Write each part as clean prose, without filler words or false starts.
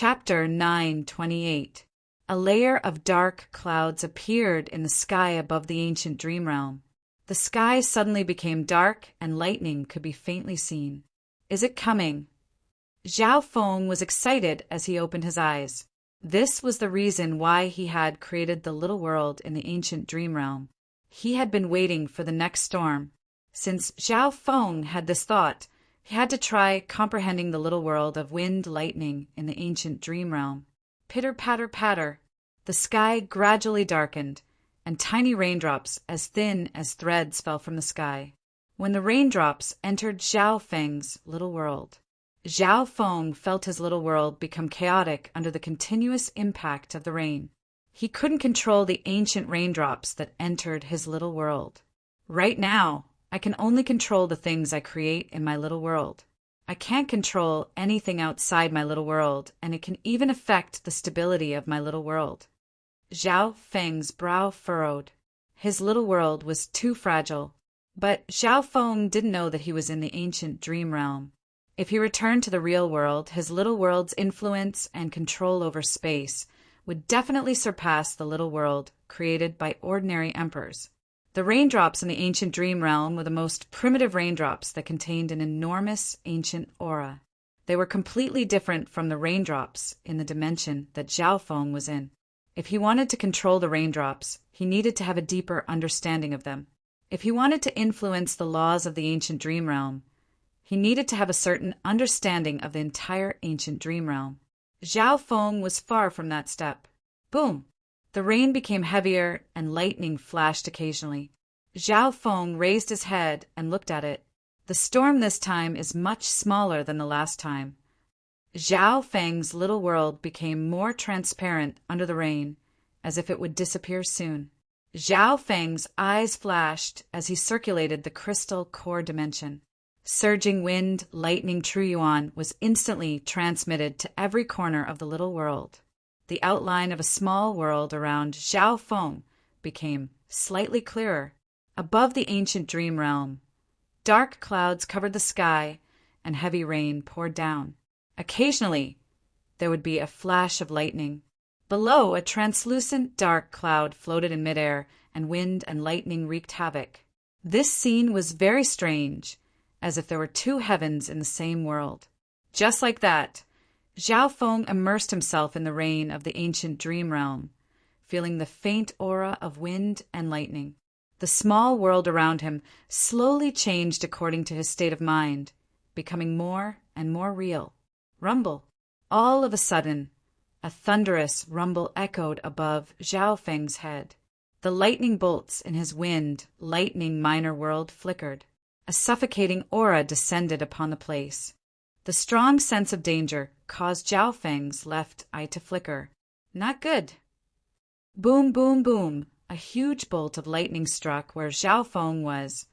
Chapter 9:28. A layer of dark clouds appeared in the sky above the ancient dream realm. The sky suddenly became dark and lightning could be faintly seen. Is it coming? Zhao Feng was excited as he opened his eyes. This was the reason why he had created the little world in the ancient dream realm. He had been waiting for the next storm. Since Zhao Feng had this thought, he had to try comprehending the little world of wind lightning in the ancient dream realm. Pitter patter patter. The sky gradually darkened, and tiny raindrops as thin as threads fell from the sky. When the raindrops entered Zhao Feng's little world, Zhao Feng felt his little world become chaotic under the continuous impact of the rain. He couldn't control the ancient raindrops that entered his little world. Right now, I can only control the things I create in my little world. I can't control anything outside my little world, and it can even affect the stability of my little world. Zhao Feng's brow furrowed. His little world was too fragile. But Zhao Feng didn't know that he was in the ancient dream realm. If he returned to the real world, his little world's influence and control over space would definitely surpass the little world created by ordinary emperors. The raindrops in the ancient dream realm were the most primitive raindrops that contained an enormous ancient aura. They were completely different from the raindrops in the dimension that Zhao Feng was in. If he wanted to control the raindrops, he needed to have a deeper understanding of them. If he wanted to influence the laws of the ancient dream realm, he needed to have a certain understanding of the entire ancient dream realm. Zhao Feng was far from that step. Boom! The rain became heavier and lightning flashed occasionally. Zhao Feng raised his head and looked at it. The storm this time is much smaller than the last time. Zhao Feng's little world became more transparent under the rain, as if it would disappear soon. Zhao Feng's eyes flashed as he circulated the crystal core dimension. Surging wind, lightning Truyuan was instantly transmitted to every corner of the little world. The outline of a small world around Zhao Feng became slightly clearer. Above the ancient dream realm, dark clouds covered the sky and heavy rain poured down. Occasionally, there would be a flash of lightning. Below, a translucent dark cloud floated in midair, and wind and lightning wreaked havoc. This scene was very strange, as if there were two heavens in the same world. Just like that, Zhao Feng immersed himself in the rain of the ancient dream realm, feeling the faint aura of wind and lightning. The small world around him slowly changed according to his state of mind, becoming more and more real. Rumble. All of a sudden, a thunderous rumble echoed above Zhao Feng's head. The lightning bolts in his wind, lightning minor world flickered. A suffocating aura descended upon the place. The strong sense of danger caused Zhao Feng's left eye to flicker. Not good. Boom, boom, boom. A huge bolt of lightning struck where Zhao Feng was,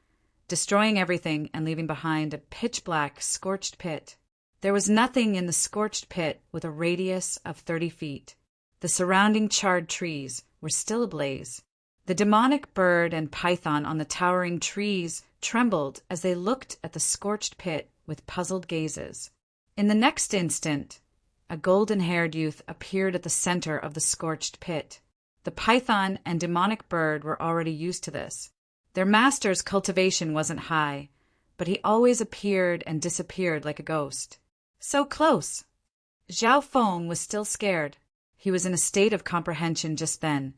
destroying everything and leaving behind a pitch-black, scorched pit. There was nothing in the scorched pit with a radius of 30 feet. The surrounding charred trees were still ablaze. The demonic bird and python on the towering trees trembled as they looked at the scorched pit with puzzled gazes. In the next instant, a golden-haired youth appeared at the center of the scorched pit. The python and demonic bird were already used to this. Their master's cultivation wasn't high, but he always appeared and disappeared like a ghost. So close! Zhao Feng was still scared. He was in a state of comprehension just then,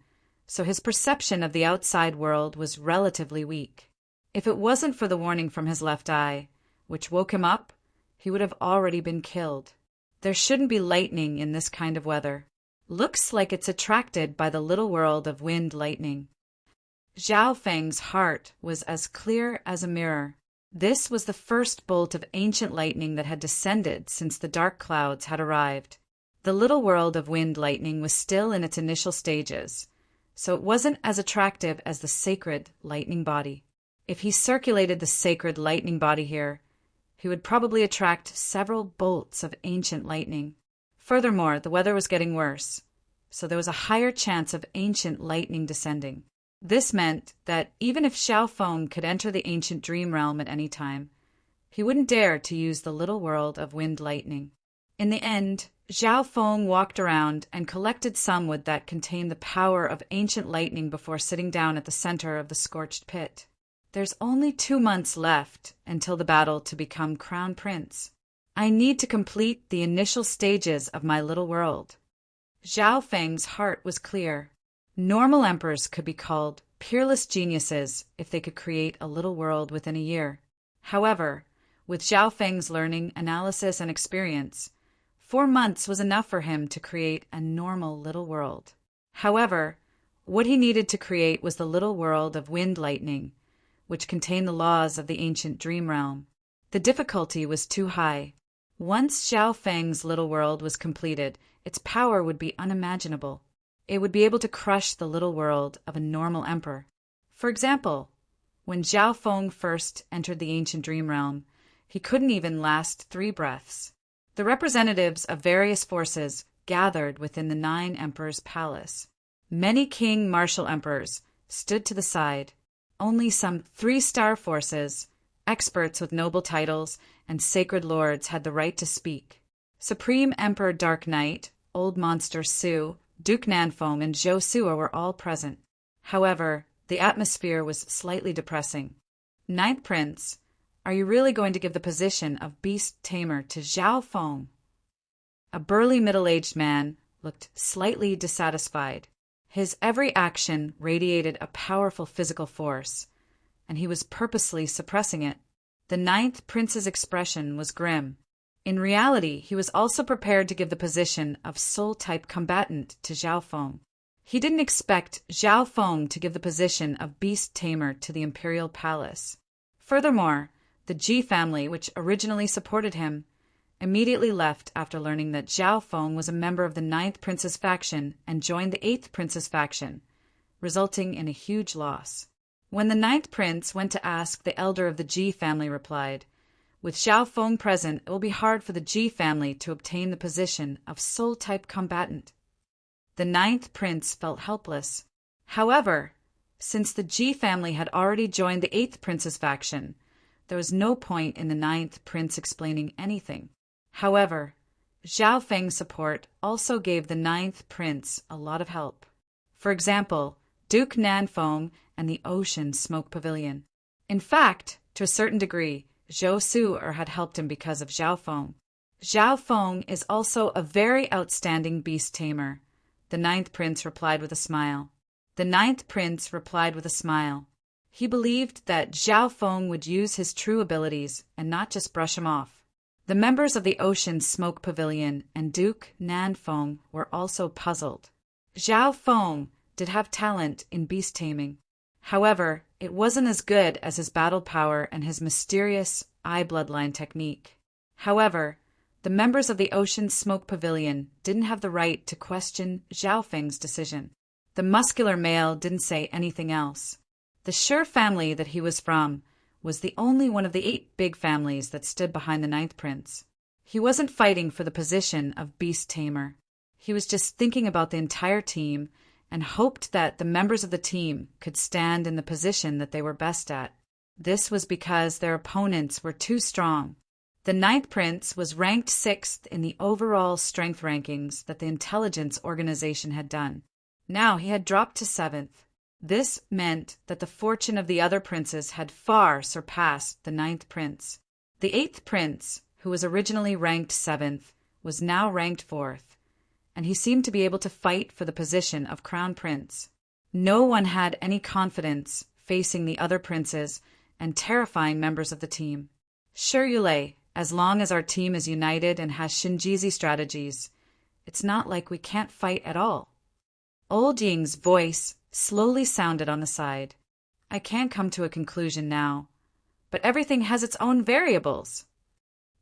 so his perception of the outside world was relatively weak. If it wasn't for the warning from his left eye, which woke him up, he would have already been killed. There shouldn't be lightning in this kind of weather. Looks like it's attracted by the little world of wind lightning. Zhao Feng's heart was as clear as a mirror. This was the first bolt of ancient lightning that had descended since the dark clouds had arrived. The little world of wind lightning was still in its initial stages, so it wasn't as attractive as the sacred lightning body. If he circulated the sacred lightning body here, he would probably attract several bolts of ancient lightning. Furthermore, the weather was getting worse, so there was a higher chance of ancient lightning descending. This meant that even if Zhao Feng could enter the ancient dream realm at any time, he wouldn't dare to use the little world of wind lightning. In the end, Zhao Feng walked around and collected some wood that contained the power of ancient lightning before sitting down at the center of the scorched pit. There's only 2 months left until the battle to become crown prince. I need to complete the initial stages of my little world. Zhao Feng's heart was clear. Normal emperors could be called peerless geniuses if they could create a little world within a year. However, with Zhao Feng's learning, analysis, and experience, 4 months was enough for him to create a normal little world. However, what he needed to create was the little world of wind lightning, which contained the laws of the ancient dream realm. The difficulty was too high. Once Zhao Feng's little world was completed, its power would be unimaginable. It would be able to crush the little world of a normal emperor. For example, when Zhao Feng first entered the ancient dream realm, he couldn't even last 3 breaths. The representatives of various forces gathered within the 9 emperors' palace. Many king martial emperors stood to the side. Only some 3-star forces, experts with noble titles, and sacred lords had the right to speak. Supreme Emperor Dark Knight, Old Monster Su, Duke Nanfeng, and Zhou Sua were all present. However, the atmosphere was slightly depressing. Ninth Prince, are you really going to give the position of beast tamer to Zhao Feng? A burly middle-aged man looked slightly dissatisfied. His every action radiated a powerful physical force, and he was purposely suppressing it. The 9th Prince's expression was grim. In reality, he was also prepared to give the position of soul-type combatant to Zhao Feng. He didn't expect Zhao Feng to give the position of beast tamer to the imperial palace. Furthermore, the Ji family, which originally supported him, immediately left after learning that Zhao Feng was a member of the 9th Prince's faction and joined the 8th Prince's faction, resulting in a huge loss. When the 9th Prince went to ask, the elder of the Ji family replied, "With Zhao Feng present, it will be hard for the Ji family to obtain the position of soul-type combatant." The 9th Prince felt helpless. However, since the Ji family had already joined the 8th Prince's faction, there was no point in the 9th Prince explaining anything. However, Zhao Feng's support also gave the 9th Prince a lot of help. For example, Duke Nanfeng and the Ocean Smoke Pavilion. In fact, to a certain degree, Zhou Sua had helped him because of Zhao Feng. Zhao Feng is also a very outstanding beast tamer, the 9th Prince replied with a smile. The 9th Prince replied with a smile. He believed that Zhao Feng would use his true abilities and not just brush him off. The members of the Ocean Smoke Pavilion and Duke Nanfeng were also puzzled. Zhao Feng did have talent in beast taming. However, it wasn't as good as his battle power and his mysterious eye bloodline technique. However, the members of the Ocean Smoke Pavilion didn't have the right to question Zhao Feng's decision. The muscular male didn't say anything else. The Sure family that he was from was the only one of the 8 big families that stood behind the 9th Prince. He wasn't fighting for the position of beast tamer. He was just thinking about the entire team and hoped that the members of the team could stand in the position that they were best at. This was because their opponents were too strong. The 9th Prince was ranked 6th in the overall strength rankings that the intelligence organization had done. Now he had dropped to 7th. This meant that the fortune of the other princes had far surpassed the 9th Prince. The 8th Prince, who was originally ranked 7th, was now ranked 4th, and he seemed to be able to fight for the position of crown prince. No one had any confidence facing the other princes and terrifying members of the team. Sure, Yulei, as long as our team is united and has Shinjizi strategies, it's not like we can't fight at all. Old Ying's voice slowly sounded on the side. I can't come to a conclusion now, but everything has its own variables.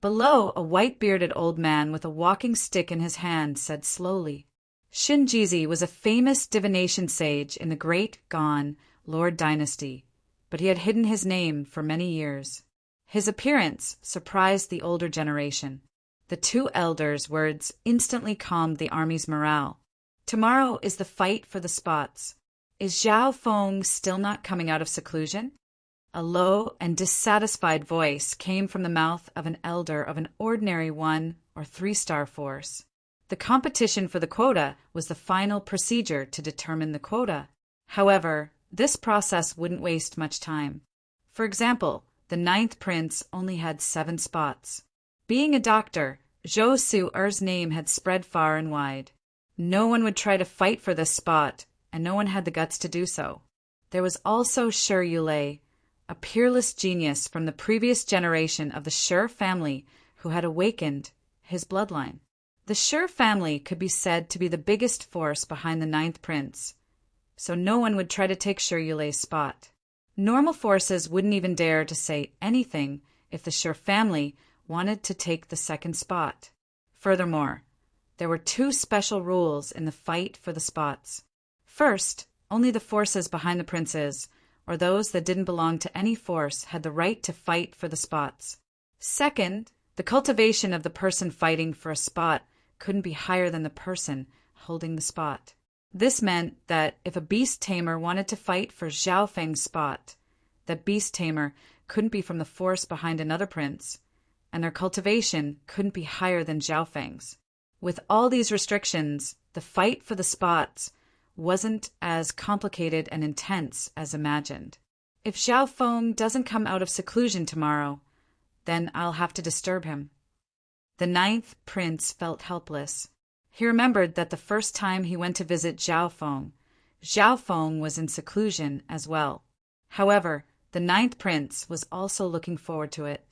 Below, a white-bearded old man with a walking stick in his hand said slowly, Shinjizi was a famous divination sage in the Great Gon Lord dynasty, but he had hidden his name for many years. His appearance surprised the older generation. The 2 elders' words instantly calmed the army's morale. Tomorrow is the fight for the spots. Is Zhao Feng still not coming out of seclusion? A low and dissatisfied voice came from the mouth of an elder of an ordinary 1- or 3-star force. The competition for the quota was the final procedure to determine the quota. However, this process wouldn't waste much time. For example, the 9th prince only had 7 spots. Being a doctor, Zhou Su-er's name had spread far and wide. No one would try to fight for this spot, and no one had the guts to do so. There was also Shi Yulei, a peerless genius from the previous generation of the Shi family who had awakened his bloodline. The Shi family could be said to be the biggest force behind the 9th prince, so no one would try to take Shi Yulei's spot. Normal forces wouldn't even dare to say anything if the Shi family wanted to take the 2nd spot. Furthermore, there were 2 special rules in the fight for the spots. First, only the forces behind the princes, or those that didn't belong to any force, had the right to fight for the spots. Second, the cultivation of the person fighting for a spot couldn't be higher than the person holding the spot. This meant that if a beast tamer wanted to fight for Zhao Feng's spot, that beast tamer couldn't be from the force behind another prince, and their cultivation couldn't be higher than Zhao Feng's. With all these restrictions, the fight for the spots wasn't as complicated and intense as imagined. If Zhao Feng doesn't come out of seclusion tomorrow, then I'll have to disturb him. The 9th prince felt helpless. He remembered that the first time he went to visit Zhao Feng was in seclusion as well. However, the 9th prince was also looking forward to it.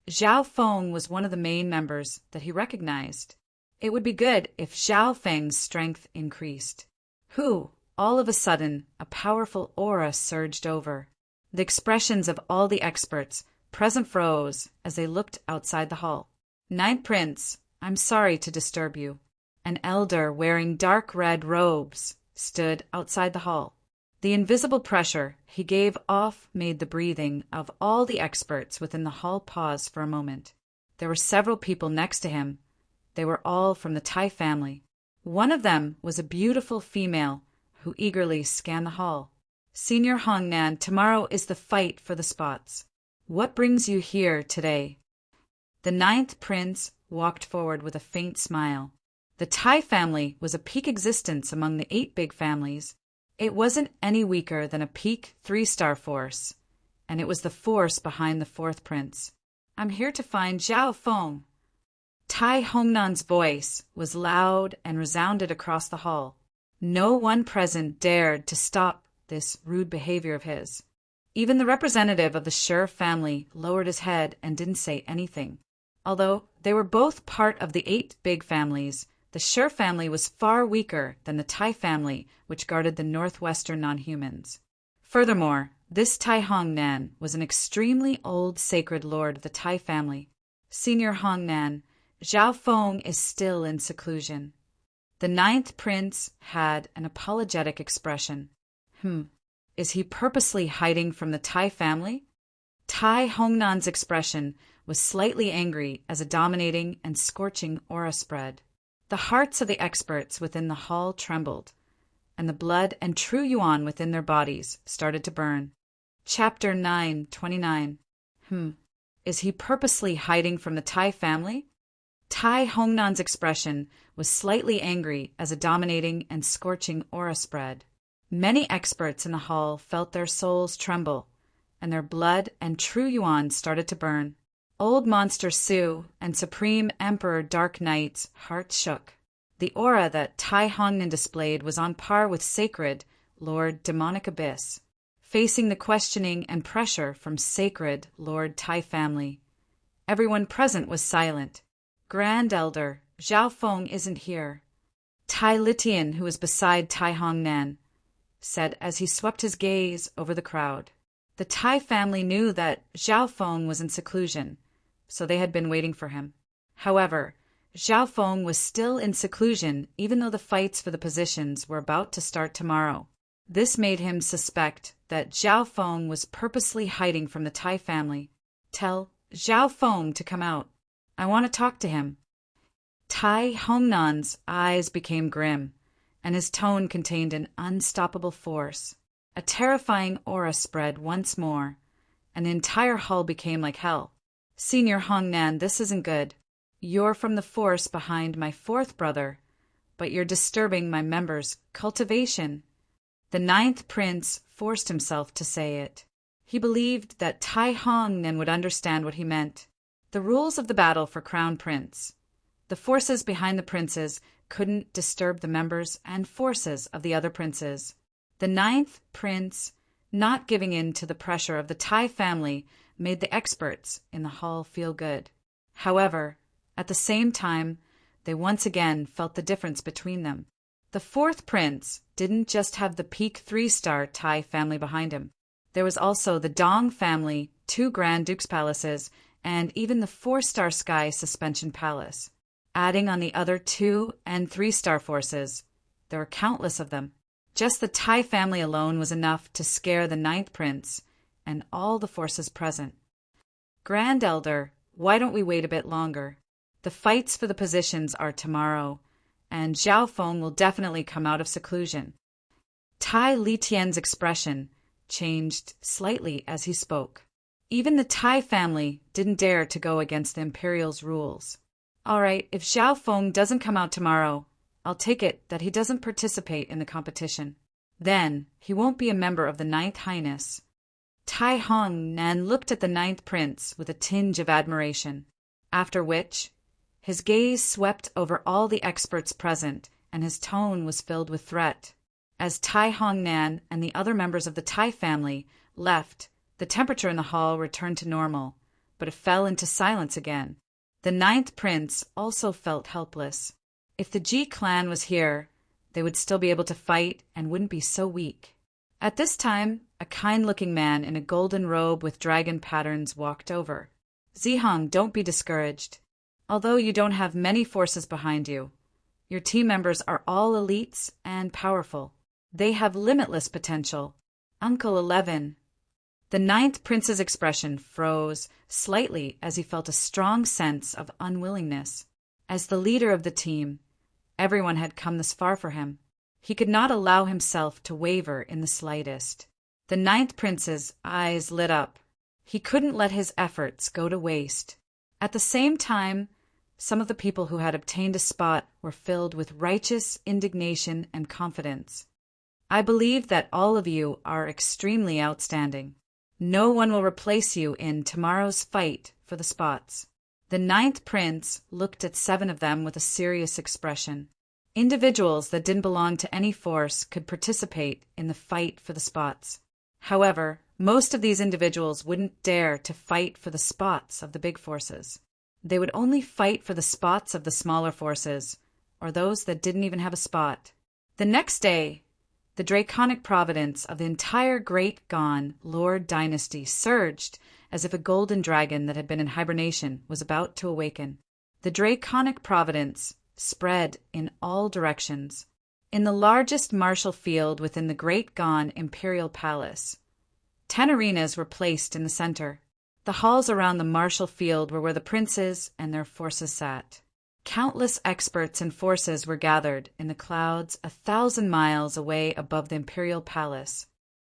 Zhao Feng was one of the main members that he recognized. It would be good if Zhao Feng's strength increased. All of a sudden, a powerful aura surged over. The expressions of all the experts present froze as they looked outside the hall. 9th prince, I'm sorry to disturb you. An elder wearing dark red robes stood outside the hall. The invisible pressure he gave off made the breathing of all the experts within the hall pause for a moment. There were several people next to him. They were all from the Tai family. One of them was a beautiful female who eagerly scanned the hall. Senior Hongnan, tomorrow is the fight for the spots. What brings you here today? The 9th prince walked forward with a faint smile. The Tai family was a peak existence among the 8 big families. It wasn't any weaker than a peak 3-star force, and it was the force behind the 4th prince. I'm here to find Zhao Feng. Tai Hongnan's voice was loud and resounded across the hall. No one present dared to stop this rude behavior of his. Even the representative of the Shi family lowered his head and didn't say anything. Although they were both part of the 8 big families, the Shi family was far weaker than the Tai family, which guarded the northwestern non-humans. Furthermore, this Tai Hongnan was an extremely old sacred lord of the Tai family. Senior Hongnan, Zhao Feng is still in seclusion. The 9th prince had an apologetic expression. Is he purposely hiding from the Tai family? Tai Hongnan's expression was slightly angry as a dominating and scorching aura spread. The hearts of the experts within the hall trembled, and the blood and true yuan within their bodies started to burn. Chapter 9:29. Is he purposely hiding from the Tai family? Tai Hongnan's expression was slightly angry as a dominating and scorching aura spread. Many experts in the hall felt their souls tremble, and their blood and true yuan started to burn. Old Monster Su and Supreme Emperor Dark Knight's hearts shook. The aura that Tai Hongnan displayed was on par with Sacred Lord Demonic Abyss, facing the questioning and pressure from Sacred Lord Tai family. Everyone present was silent. Grand Elder, Zhao Feng isn't here. Tai Litian, who was beside Tai Hongnan, said as he swept his gaze over the crowd. The Tai family knew that Zhao Feng was in seclusion, so they had been waiting for him. However, Zhao Feng was still in seclusion even though the fights for the positions were about to start tomorrow. This made him suspect that Zhao Feng was purposely hiding from the Tai family. Tell Zhao Feng to come out. I want to talk to him. Tai Hongnan's eyes became grim, and his tone contained an unstoppable force. A terrifying aura spread once more, and the entire hall became like hell. Senior Hongnan, this isn't good. You're from the force behind my 4th brother, but you're disturbing my members' cultivation." The ninth prince forced himself to say it. He believed that Tai Hong-nen would understand what he meant. The rules of the battle for Crown Prince. The forces behind the princes couldn't disturb the members and forces of the other princes. The ninth prince, not giving in to the pressure of the Tai family, made the experts in the hall feel good. However, at the same time, they once again felt the difference between them. The fourth prince didn't just have the peak 3-star Tai family behind him. There was also the Dong family, 2 Grand Duke's palaces, and even the 4-star Sky Suspension Palace. Adding on the other 2 and 3-star forces, there were countless of them. Just the Tai family alone was enough to scare the ninth prince and all the forces present. "Grand Elder, why don't we wait a bit longer? The fights for the positions are tomorrow, and Zhao Feng will definitely come out of seclusion." Tai Litian's expression changed slightly as he spoke. Even the Tai family didn't dare to go against the Imperial's rules. "All right, if Zhao Feng doesn't come out tomorrow, I'll take it that he doesn't participate in the competition. Then he won't be a member of the Ninth Highness." Tai Hong-nen looked at the ninth prince with a tinge of admiration, after which his gaze swept over all the experts present, and his tone was filled with threat. As Tai Hong-nan and the other members of the Tai family left, the temperature in the hall returned to normal, but it fell into silence again. The ninth prince also felt helpless. If the Ji clan was here, they would still be able to fight and wouldn't be so weak. At this time, a kind-looking man in a golden robe with dragon patterns walked over. "Zihong, don't be discouraged. Although you don't have many forces behind you, your team members are all elites and powerful. They have limitless potential. Uncle 11. The ninth prince's expression froze slightly as he felt a strong sense of unwillingness. As the leader of the team, everyone had come this far for him. He could not allow himself to waver in the slightest. The ninth prince's eyes lit up. He couldn't let his efforts go to waste. At the same time, some of the people who had obtained a spot were filled with righteous indignation and confidence. "I believe that all of you are extremely outstanding. No one will replace you in tomorrow's fight for the spots." The ninth prince looked at 7 of them with a serious expression. Individuals that didn't belong to any force could participate in the fight for the spots. However, most of these individuals wouldn't dare to fight for the spots of the big forces. They would only fight for the spots of the smaller forces, or those that didn't even have a spot. The next day, the draconic providence of the entire Great Gone Lord dynasty surged as if a golden dragon that had been in hibernation was about to awaken. The draconic providence spread in all directions. In the largest martial field within the Great Gone Imperial Palace, 10 arenas were placed in the center. The halls around the martial field were where the princes and their forces sat. Countless experts and forces were gathered in the clouds 1,000 miles away above the Imperial Palace.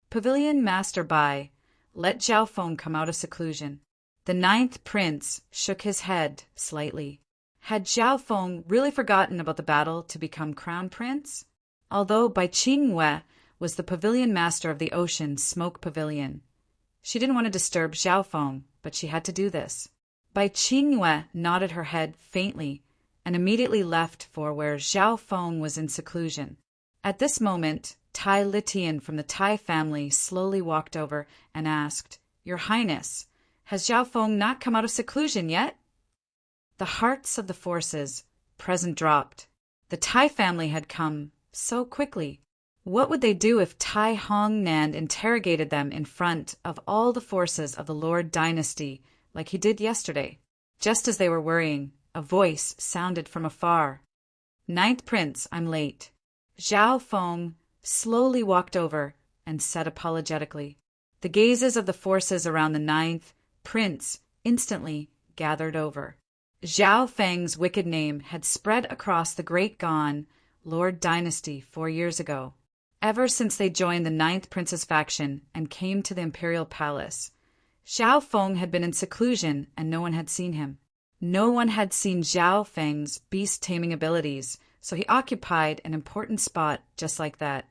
Pavilion Master Bai let Zhao Feng come out of seclusion. The ninth prince shook his head slightly. Had Zhao Feng really forgotten about the battle to become crown prince? Although Bai Qingyue was the pavilion master of the Ocean Smoke Pavilion, she didn't want to disturb Zhao Feng, but she had to do this. Bai Qingyue nodded her head faintly and immediately left for where Zhao Feng was in seclusion. At this moment, Tai Litian from the Tai family slowly walked over and asked, "Your Highness, has Zhao Feng not come out of seclusion yet?" The hearts of the forces present dropped. The Tai family had come so quickly. What would they do if Tai Hong-nan interrogated them in front of all the forces of the Lord dynasty like he did yesterday? Just as they were worrying, a voice sounded from afar. "Ninth Prince, I'm late." Zhao Feng slowly walked over and said apologetically. The gazes of the forces around the ninth prince instantly gathered over. Zhao Feng's wicked name had spread across the Great Gone Lord dynasty 4 years ago. Ever since they joined the ninth prince's faction and came to the Imperial Palace, Zhao Feng had been in seclusion and no one had seen him. No one had seen Zhao Feng's beast-taming abilities, so he occupied an important spot just like that.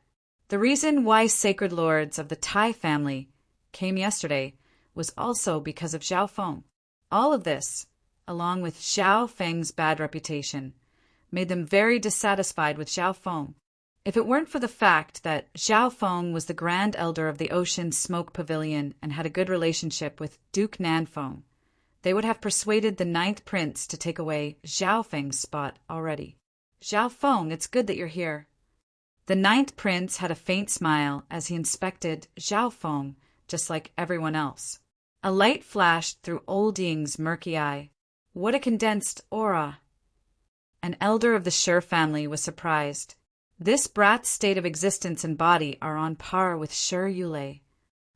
The reason why sacred lords of the Tai family came yesterday was also because of Zhao Feng. All of this, along with Zhao Feng's bad reputation, made them very dissatisfied with Zhao Feng. If it weren't for the fact that Zhao Feng was the Grand Elder of the Ocean Smoke Pavilion and had a good relationship with Duke Nanfeng, they would have persuaded the 9th Prince to take away Zhao Feng's spot already. Zhao Feng, it's good that you're here. The 9th Prince had a faint smile as he inspected Zhao Feng, just like everyone else. A light flashed through Old Ying's murky eye. What a condensed aura! An elder of the Shi family was surprised. This brat's state of existence and body are on par with Shi Yulei.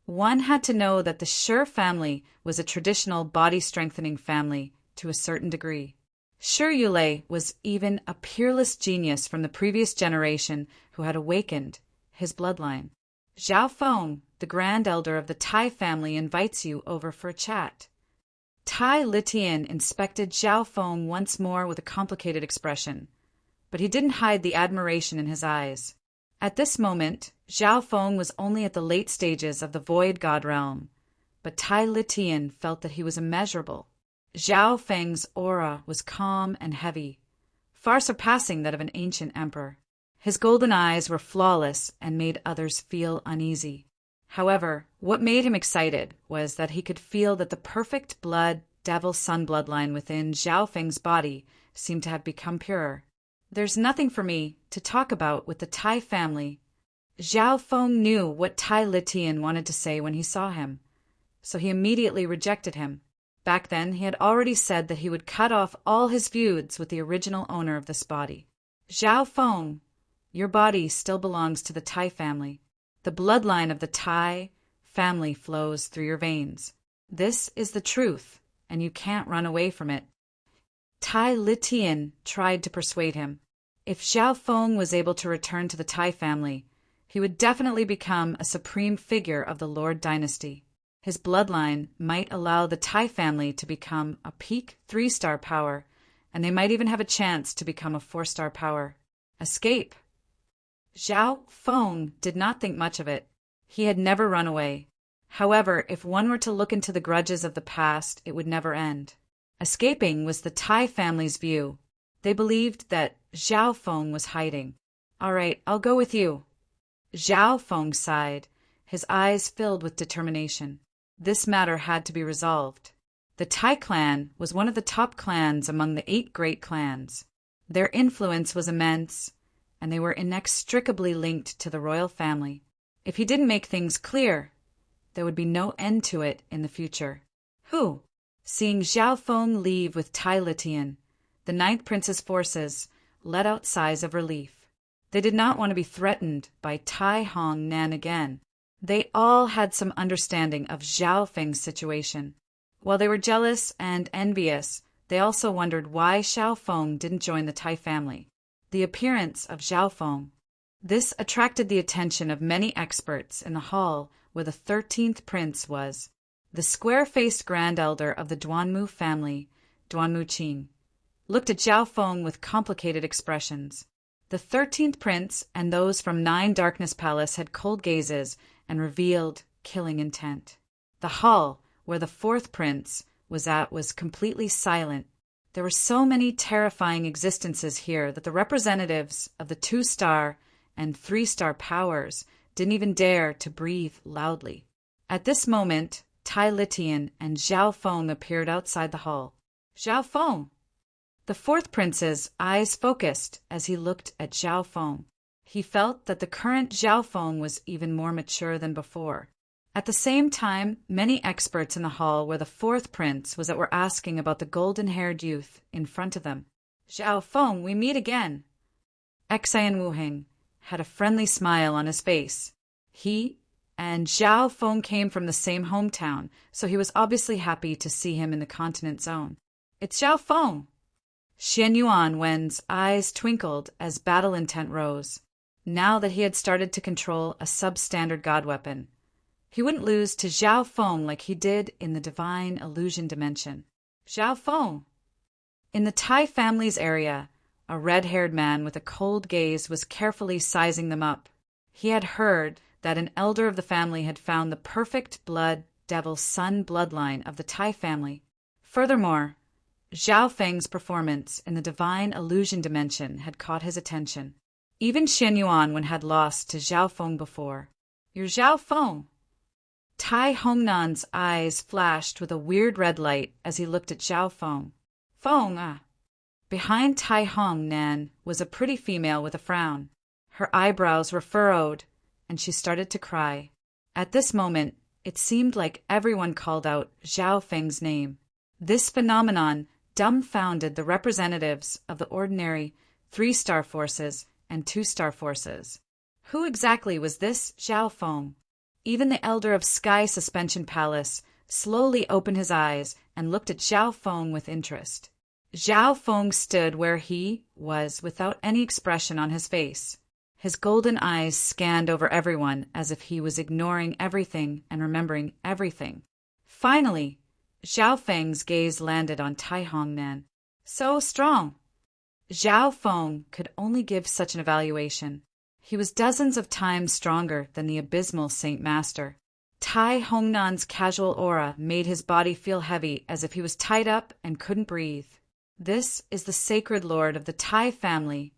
One had to know that the Shi family was a traditional body-strengthening family to a certain degree. Shi Yulei was even a peerless genius from the previous generation who had awakened his bloodline. Zhao Feng, the Grand Elder of the Tai family, invites you over for a chat. Tai Litian inspected Zhao Feng once more with a complicated expression, but he didn't hide the admiration in his eyes. At this moment, Zhao Feng was only at the late stages of the Void God realm, but Tai Litian felt that he was immeasurable. Zhao Feng's aura was calm and heavy, far surpassing that of an ancient emperor. His golden eyes were flawless and made others feel uneasy. However, what made him excited was that he could feel that the perfect blood devil sun bloodline within Zhao Feng's body seemed to have become purer. There's nothing for me to talk about with the Tai family. Zhao Feng knew what Tai Litian wanted to say when he saw him, so he immediately rejected him. Back then, he had already said that he would cut off all his feuds with the original owner of this body. Zhao Feng, your body still belongs to the Tai family. The bloodline of the Tai family flows through your veins. This is the truth, and you can't run away from it. Tai Litian tried to persuade him. If Zhao Feng was able to return to the Tai family, he would definitely become a supreme figure of the Lord dynasty. His bloodline might allow the Tai family to become a peak 3-star power, and they might even have a chance to become a 4-star power. Escape. Zhao Feng did not think much of it. He had never run away. However, if one were to look into the grudges of the past, it would never end. Escaping was the Tai family's view. They believed that Zhao Feng was hiding. All right, I'll go with you. Zhao Feng sighed, his eyes filled with determination. This matter had to be resolved. The Tai clan was one of the top clans among the 8 great clans. Their influence was immense, and they were inextricably linked to the royal family. If he didn't make things clear, there would be no end to it in the future. Who? Seeing Zhao Feng leave with Tai Litian, the 9th Prince's forces let out sighs of relief. They did not want to be threatened by Tai Hong Nan again. They all had some understanding of Zhao Feng's situation. While they were jealous and envious, they also wondered why Zhao Feng didn't join the Tai family. The appearance of Zhao Feng. This attracted the attention of many experts in the hall where the 13th Prince was. The square-faced Grand Elder of the Duanmu family, Duanmu Qing, looked at Zhao Feng with complicated expressions. The 13th Prince and those from 9 Darkness Palace had cold gazes and revealed killing intent. The hall where the 4th Prince was at was completely silent. There were so many terrifying existences here that the representatives of the 2-star and 3-star powers didn't even dare to breathe loudly. At this moment, Tai Litian and Zhao Feng appeared outside the hall. Zhao Feng! The 4th Prince's eyes focused as he looked at Zhao Feng. He felt that the current Zhao Feng was even more mature than before. At the same time, many experts in the hall where the 4th Prince was were asking about the golden-haired youth in front of them. Zhao Feng, we meet again. Xian Wuheng had a friendly smile on his face. He and Zhao Feng came from the same hometown, so he was obviously happy to see him in the continent zone. It's Zhao Feng! Xian Yuan Wen's eyes twinkled as battle intent rose. Now that he had started to control a substandard god weapon, he wouldn't lose to Zhao Feng like he did in the divine illusion dimension. Zhao Feng! In the Tai family's area, a red-haired man with a cold gaze, was carefully sizing them up. He had heard that an elder of the family had found the perfect blood devil son bloodline of the Tai family. Furthermore, Zhao Feng's performance in the divine illusion dimension had caught his attention. Even Xian Yuan had lost to Zhao Feng before. "You're Zhao Feng." Tai Hongnan's eyes flashed with a weird red light as he looked at Zhao Feng. "Feng, ah." Behind Tai Hongnan was a pretty female with a frown. Her eyebrows were furrowed, and she started to cry. At this moment, it seemed like everyone called out Zhao Feng's name. This phenomenon dumbfounded the representatives of the ordinary 3-star forces and 2-star forces. Who exactly was this Zhao Feng? Even the elder of Sky Suspension Palace slowly opened his eyes and looked at Zhao Feng with interest. Zhao Feng stood where he was without any expression on his face. His golden eyes scanned over everyone as if he was ignoring everything and remembering everything. Finally, Zhao Feng's gaze landed on Tai Hongnan. "So strong." Zhao Feng could only give such an evaluation. He was dozens of times stronger than the abysmal Saint Master. Tai Hongnan's casual aura made his body feel heavy as if he was tied up and couldn't breathe. "This is the sacred lord of the Tai family."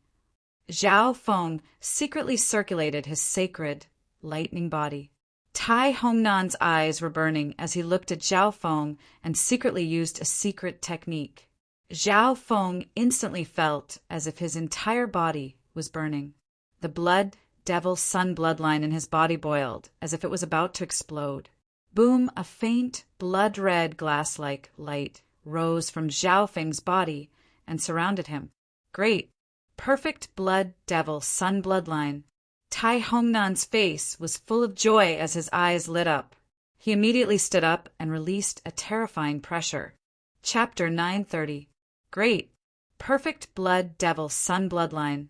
Zhao Feng secretly circulated his sacred, lightning body. Tai Hongnan's eyes were burning as he looked at Zhao Feng and secretly used a secret technique. Zhao Feng instantly felt as if his entire body was burning. The blood devil sun bloodline in his body boiled as if it was about to explode. Boom! A faint, blood-red glass-like light rose from Zhao Feng's body and surrounded him. Great! Perfect blood devil sun bloodline. Tai Hongnan's face was full of joy as his eyes lit up. He immediately stood up and released a terrifying pressure. Chapter 930. Great! Perfect blood devil sun bloodline.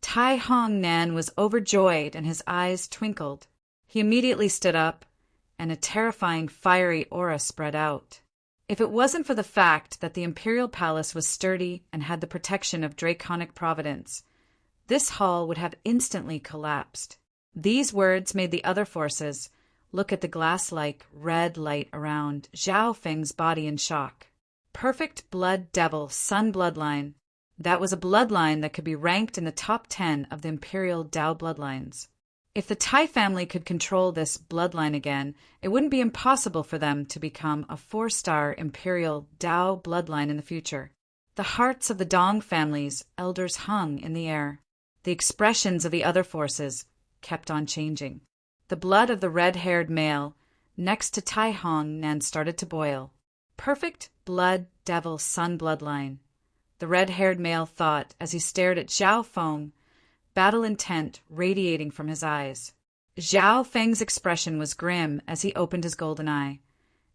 Tai Hongnan was overjoyed and his eyes twinkled. He immediately stood up, and a terrifying fiery aura spread out. If it wasn't for the fact that the imperial palace was sturdy and had the protection of draconic providence, this hall would have instantly collapsed. These words made the other forces look at the glass-like red light around Zhao Feng's body in shock. Perfect blood devil sun bloodline. That was a bloodline that could be ranked in the top 10 of the imperial Dao bloodlines. If the Tai family could control this bloodline again, it wouldn't be impossible for them to become a 4-star imperial Dao bloodline in the future. The hearts of the Dong family's elders hung in the air. The expressions of the other forces kept on changing. The blood of the red-haired male next to Tai Hongnan started to boil. Perfect blood devil sun bloodline. The red-haired male thought as he stared at Zhao Feng, battle intent radiating from his eyes. Zhao Feng's expression was grim as he opened his golden eye,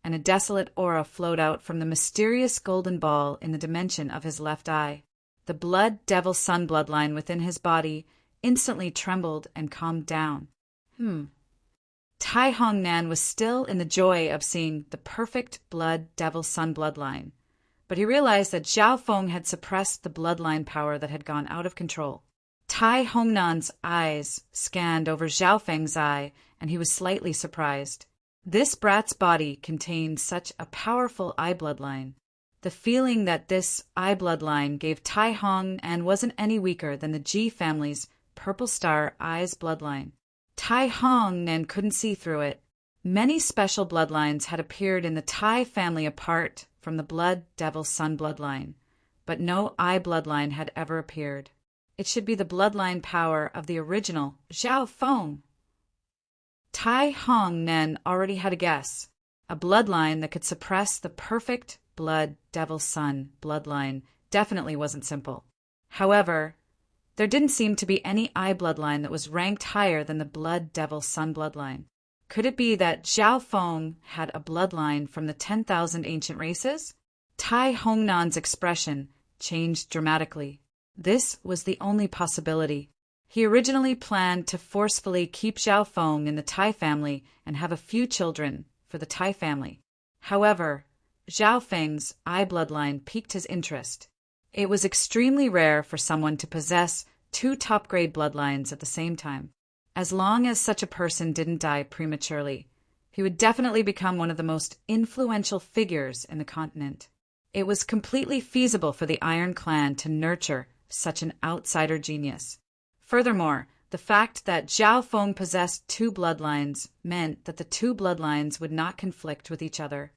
and a desolate aura flowed out from the mysterious golden ball in the dimension of his left eye. The blood devil sun bloodline within his body instantly trembled and calmed down. Tai Hongnan was still in the joy of seeing the perfect blood devil sun bloodline, but he realized that Zhao Feng had suppressed the bloodline power that had gone out of control. Tai Hongnan's eyes scanned over Zhao Feng's eye, and he was slightly surprised. This brat's body contained such a powerful eye bloodline. The feeling that this eye bloodline gave Tai Hong and wasn't any weaker than the Ji family's purple star eyes bloodline. Tai Hong and couldn't see through it. Many special bloodlines had appeared in the Tai family apart from the blood devil sun bloodline, but no eye bloodline had ever appeared. It should be the bloodline power of the original Zhao Feng. Tai Hongnan already had a guess. A bloodline that could suppress the perfect blood devil sun bloodline definitely wasn't simple. However, there didn't seem to be any eye bloodline that was ranked higher than the blood devil sun bloodline. Could it be that Zhao Feng had a bloodline from the 10,000 ancient races? Tai Hongnan's expression changed dramatically. This was the only possibility. He originally planned to forcefully keep Zhao Feng in the Tai family and have a few children for the Tai family. However, Zhao Feng's eye bloodline piqued his interest. It was extremely rare for someone to possess two top-grade bloodlines at the same time. As long as such a person didn't die prematurely, he would definitely become one of the most influential figures in the continent. It was completely feasible for the Iron Clan to nurture such an outsider genius. Furthermore, the fact that Zhao Feng possessed two bloodlines meant that the two bloodlines would not conflict with each other.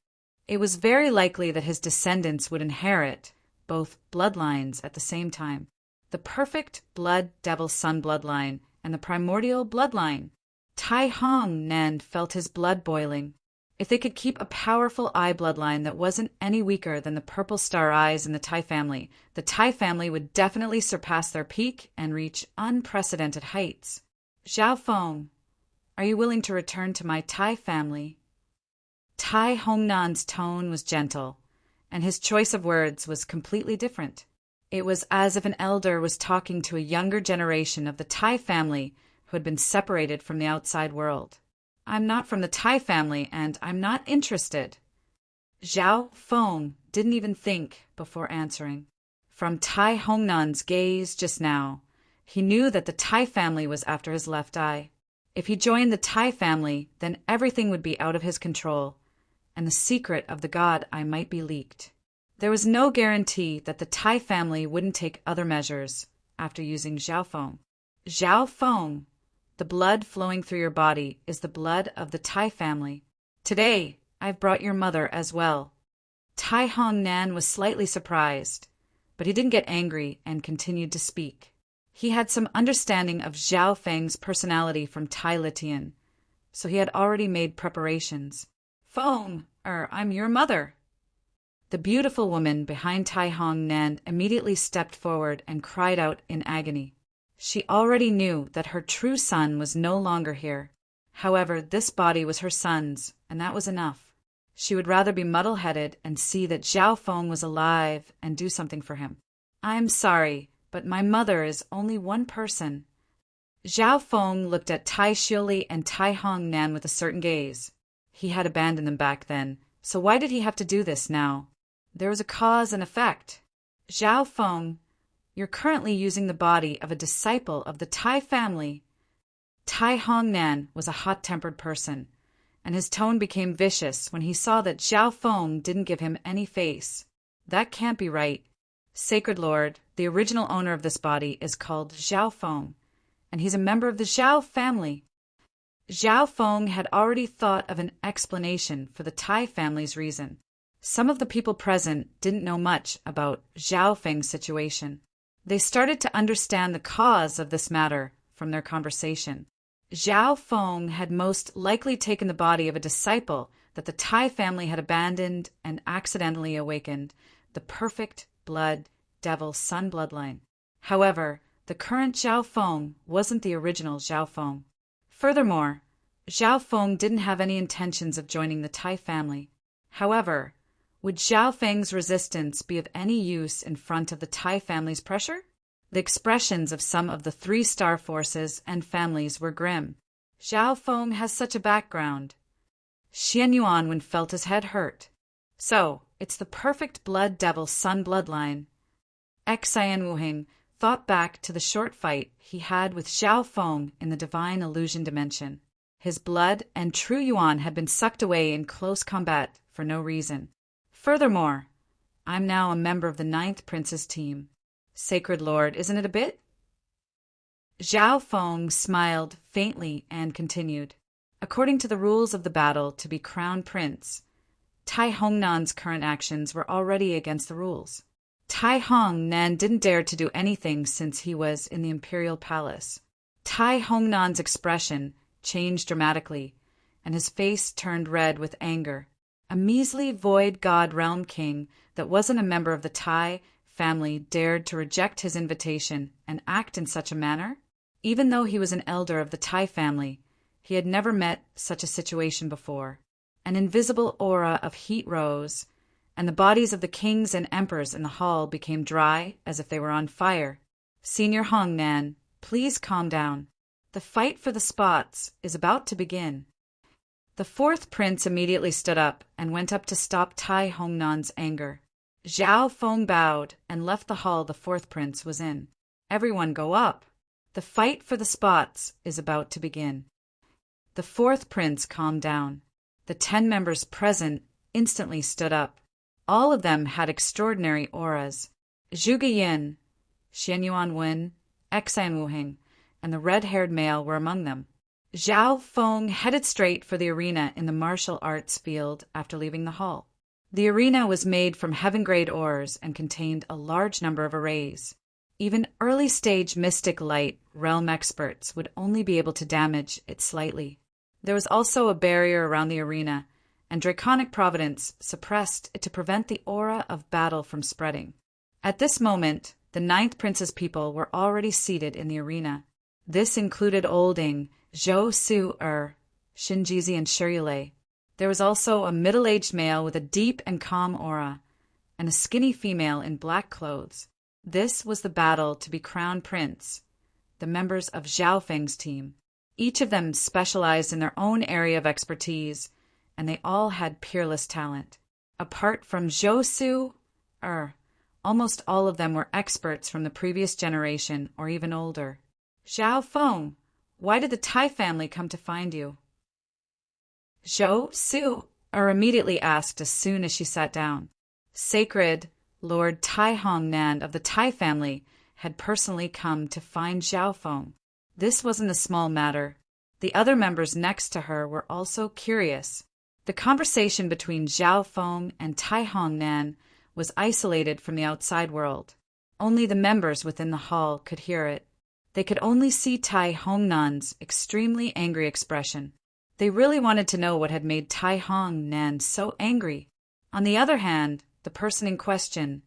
It was very likely that his descendants would inherit both bloodlines at the same time. The perfect blood devil sun bloodline and the primordial bloodline. Tai Hong Nan felt his blood boiling. If they could keep a powerful eye bloodline that wasn't any weaker than the purple star eyes in the Tai family, the Tai family would definitely surpass their peak and reach unprecedented heights. Zhao Feng, are you willing to return to my Tai family? Tai Hongnan's tone was gentle, and his choice of words was completely different. It was as if an elder was talking to a younger generation of the Tai family who had been separated from the outside world. I'm not from the Tai family, and I'm not interested. Zhao Feng didn't even think before answering. From Tai Hongnan's gaze just now, he knew that the Tai family was after his left eye. If he joined the Tai family, then everything would be out of his control, and the secret of the god eye might be leaked. There was no guarantee that the Tai family wouldn't take other measures after using Zhao Feng. Zhao Feng, the blood flowing through your body is the blood of the Tai family. Today, I've brought your mother as well. Tai Hong Nan was slightly surprised, but he didn't get angry and continued to speak. He had some understanding of Zhao Feng's personality from Tai Litian, so he had already made preparations. Feng, I'm your mother. The beautiful woman behind Tai Hong Nan immediately stepped forward and cried out in agony. She already knew that her true son was no longer here. However, this body was her son's, and that was enough. She would rather be muddle-headed and see that Zhao Feng was alive and do something for him. I'm sorry, but my mother is only one person. Zhao Feng looked at Tai Shioli and Tai Hong Nan with a certain gaze. He had abandoned them back then, so why did he have to do this now? There was a cause and effect. Zhao Feng, you're currently using the body of a disciple of the Tai family. Tai Hong Nan was a hot-tempered person, and his tone became vicious when he saw that Zhao Feng didn't give him any face. That can't be right. Sacred Lord, the original owner of this body, is called Zhao Feng, and he's a member of the Zhao family. Zhao Feng had already thought of an explanation for the Tai family's reason. Some of the people present didn't know much about Zhao Feng's situation. They started to understand the cause of this matter from their conversation. Zhao Feng had most likely taken the body of a disciple that the Tai family had abandoned and accidentally awakened, the perfect blood devil sun bloodline. However, the current Zhao Feng wasn't the original Zhao Feng. Furthermore, Zhao Feng didn't have any intentions of joining the Tai family. However, would Zhao Feng's resistance be of any use in front of the Tai family's pressure? The expressions of some of the 3-star forces and families were grim. Zhao Feng has such a background. Xian Yuanwen felt his head hurt. So, it's the perfect blood devil sun bloodline. Xian Wuhing thought back to the short fight he had with Zhao Feng in the divine illusion dimension. His blood and true Yuan had been sucked away in close combat for no reason. Furthermore, I'm now a member of the 9th Prince's team. Sacred Lord, isn't it a bit? Zhao Feng smiled faintly and continued. According to the rules of the battle to be crown prince, Tai Hongnan's current actions were already against the rules. Tai Hongnan didn't dare to do anything since he was in the imperial palace. Tai Hongnan's expression changed dramatically, and his face turned red with anger. A measly void god realm king that wasn't a member of the Tai family dared to reject his invitation and act in such a manner? Even though he was an elder of the Tai family, he had never met such a situation before. An invisible aura of heat rose, and the bodies of the kings and emperors in the hall became dry as if they were on fire. Senior Hongnan, please calm down. The fight for the spots is about to begin. The 4th prince immediately stood up and went up to stop Tai Hongnan's anger. Zhao Feng bowed and left the hall the fourth prince was in. Everyone go up. The fight for the spots is about to begin. The fourth prince calmed down. The 10 members present instantly stood up. All of them had extraordinary auras. Zhuge Yin, Xian Yuan Wen, Xan Wuheng, and the red-haired male were among them. Zhao Feng headed straight for the arena in the martial arts field after leaving the hall. The arena was made from heaven-grade ores and contained a large number of arrays. Even early-stage mystic light realm experts would only be able to damage it slightly. There was also a barrier around the arena, and Draconic Providence suppressed it to prevent the aura of battle from spreading. At this moment, the 9th Prince's people were already seated in the arena. This included Olding, Zhou Su-er, Shinjizi, and Shiryule. There was also a middle-aged male with a deep and calm aura, and a skinny female in black clothes. This was the battle to be crowned prince, the members of Zhao Feng's team. Each of them specialized in their own area of expertise, and they all had peerless talent. Apart from Zhou Su-er, almost all of them were experts from the previous generation or even older. Zhao Feng, why did the Tai family come to find you? Zhou Su-er immediately asked as soon as she sat down. Sacred Lord Tai Hong Nan of the Tai family had personally come to find Zhao Feng. This wasn't a small matter. The other members next to her were also curious. The conversation between Zhao Feng and Tai Hong Nan was isolated from the outside world. Only the members within the hall could hear it. They could only see Tai Hong Nan's extremely angry expression. They really wanted to know what had made Tai Hong Nan so angry. On the other hand, the person in question,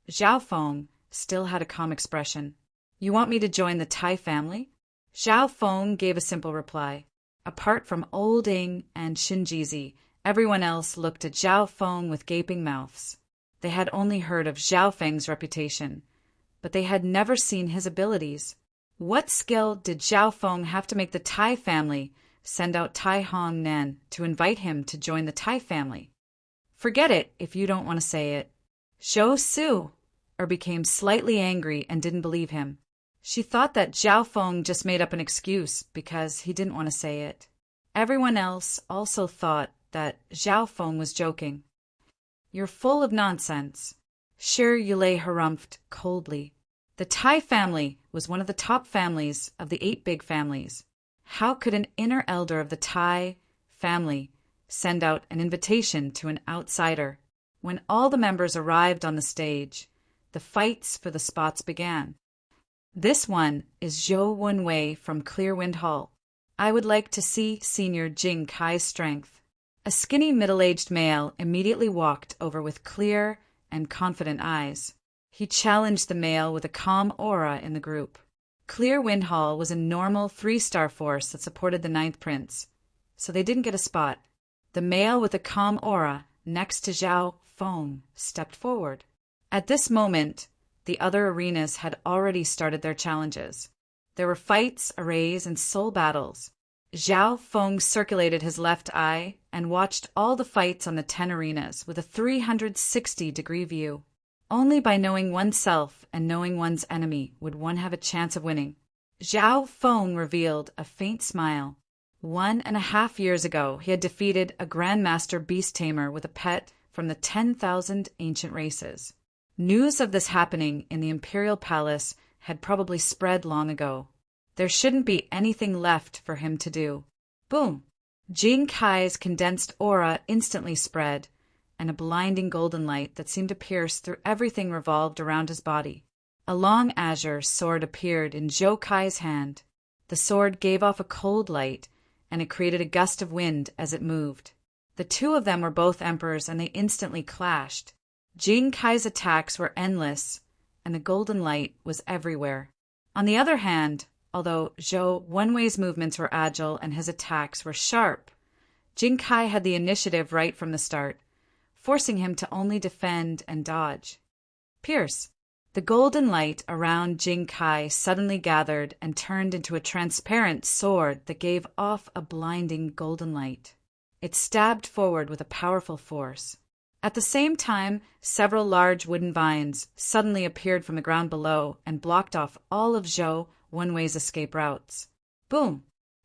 Zhao Feng, still had a calm expression. You want me to join the Tai family? Zhao Feng gave a simple reply. Apart from Olding and Shinjizi, everyone else looked at Zhao Feng with gaping mouths. They had only heard of Zhao Feng's reputation, but they had never seen his abilities. What skill did Zhao Feng have to make the Tai family send out Tai Hong Nan to invite him to join the Tai family? Forget it if you don't want to say it. Zhou Su-er became slightly angry and didn't believe him. She thought that Zhao Feng just made up an excuse because he didn't want to say it. Everyone else also thought that Zhao Feng was joking. You're full of nonsense. Shiryule harumphed coldly. The Tai family was one of the top families of the 8 big families. How could an inner elder of the Tai family send out an invitation to an outsider? When all the members arrived on the stage, the fights for the spots began. This one is Zhou Wenwei from Clearwind Hall. I would like to see Senior Jing Kai's strength. A skinny middle-aged male immediately walked over with clear and confident eyes. He challenged the male with a calm aura in the group. Clearwind Hall was a normal 3-star force that supported the 9th Prince, so they didn't get a spot. The male with a calm aura next to Zhao Feng stepped forward. At this moment, the other arenas had already started their challenges. There were fights, arrays, and soul battles. Zhao Feng circulated his left eye and watched all the fights on the 10 arenas with a 360-degree view. Only by knowing oneself and knowing one's enemy would one have a chance of winning. Zhao Feng revealed a faint smile. 1.5 years ago, he had defeated a Grandmaster Beast Tamer with a pet from the 10,000 ancient races. News of this happening in the Imperial Palace had probably spread long ago. There shouldn't be anything left for him to do. Boom! Jing Kai's condensed aura instantly spread, and a blinding golden light that seemed to pierce through everything revolved around his body. A long azure sword appeared in Zhou Kai's hand. The sword gave off a cold light, and it created a gust of wind as it moved. The two of them were both emperors, and they instantly clashed. Jing Kai's attacks were endless, and the golden light was everywhere. On the other hand, although Zhou Wenwei's movements were agile and his attacks were sharp, Jing Kai had the initiative right from the start, forcing him to only defend and dodge. Pierce. The golden light around Jing Kai suddenly gathered and turned into a transparent sword that gave off a blinding golden light. It stabbed forward with a powerful force. At the same time, several large wooden vines suddenly appeared from the ground below and blocked off all of Zhou Wenwei's escape routes. Boom!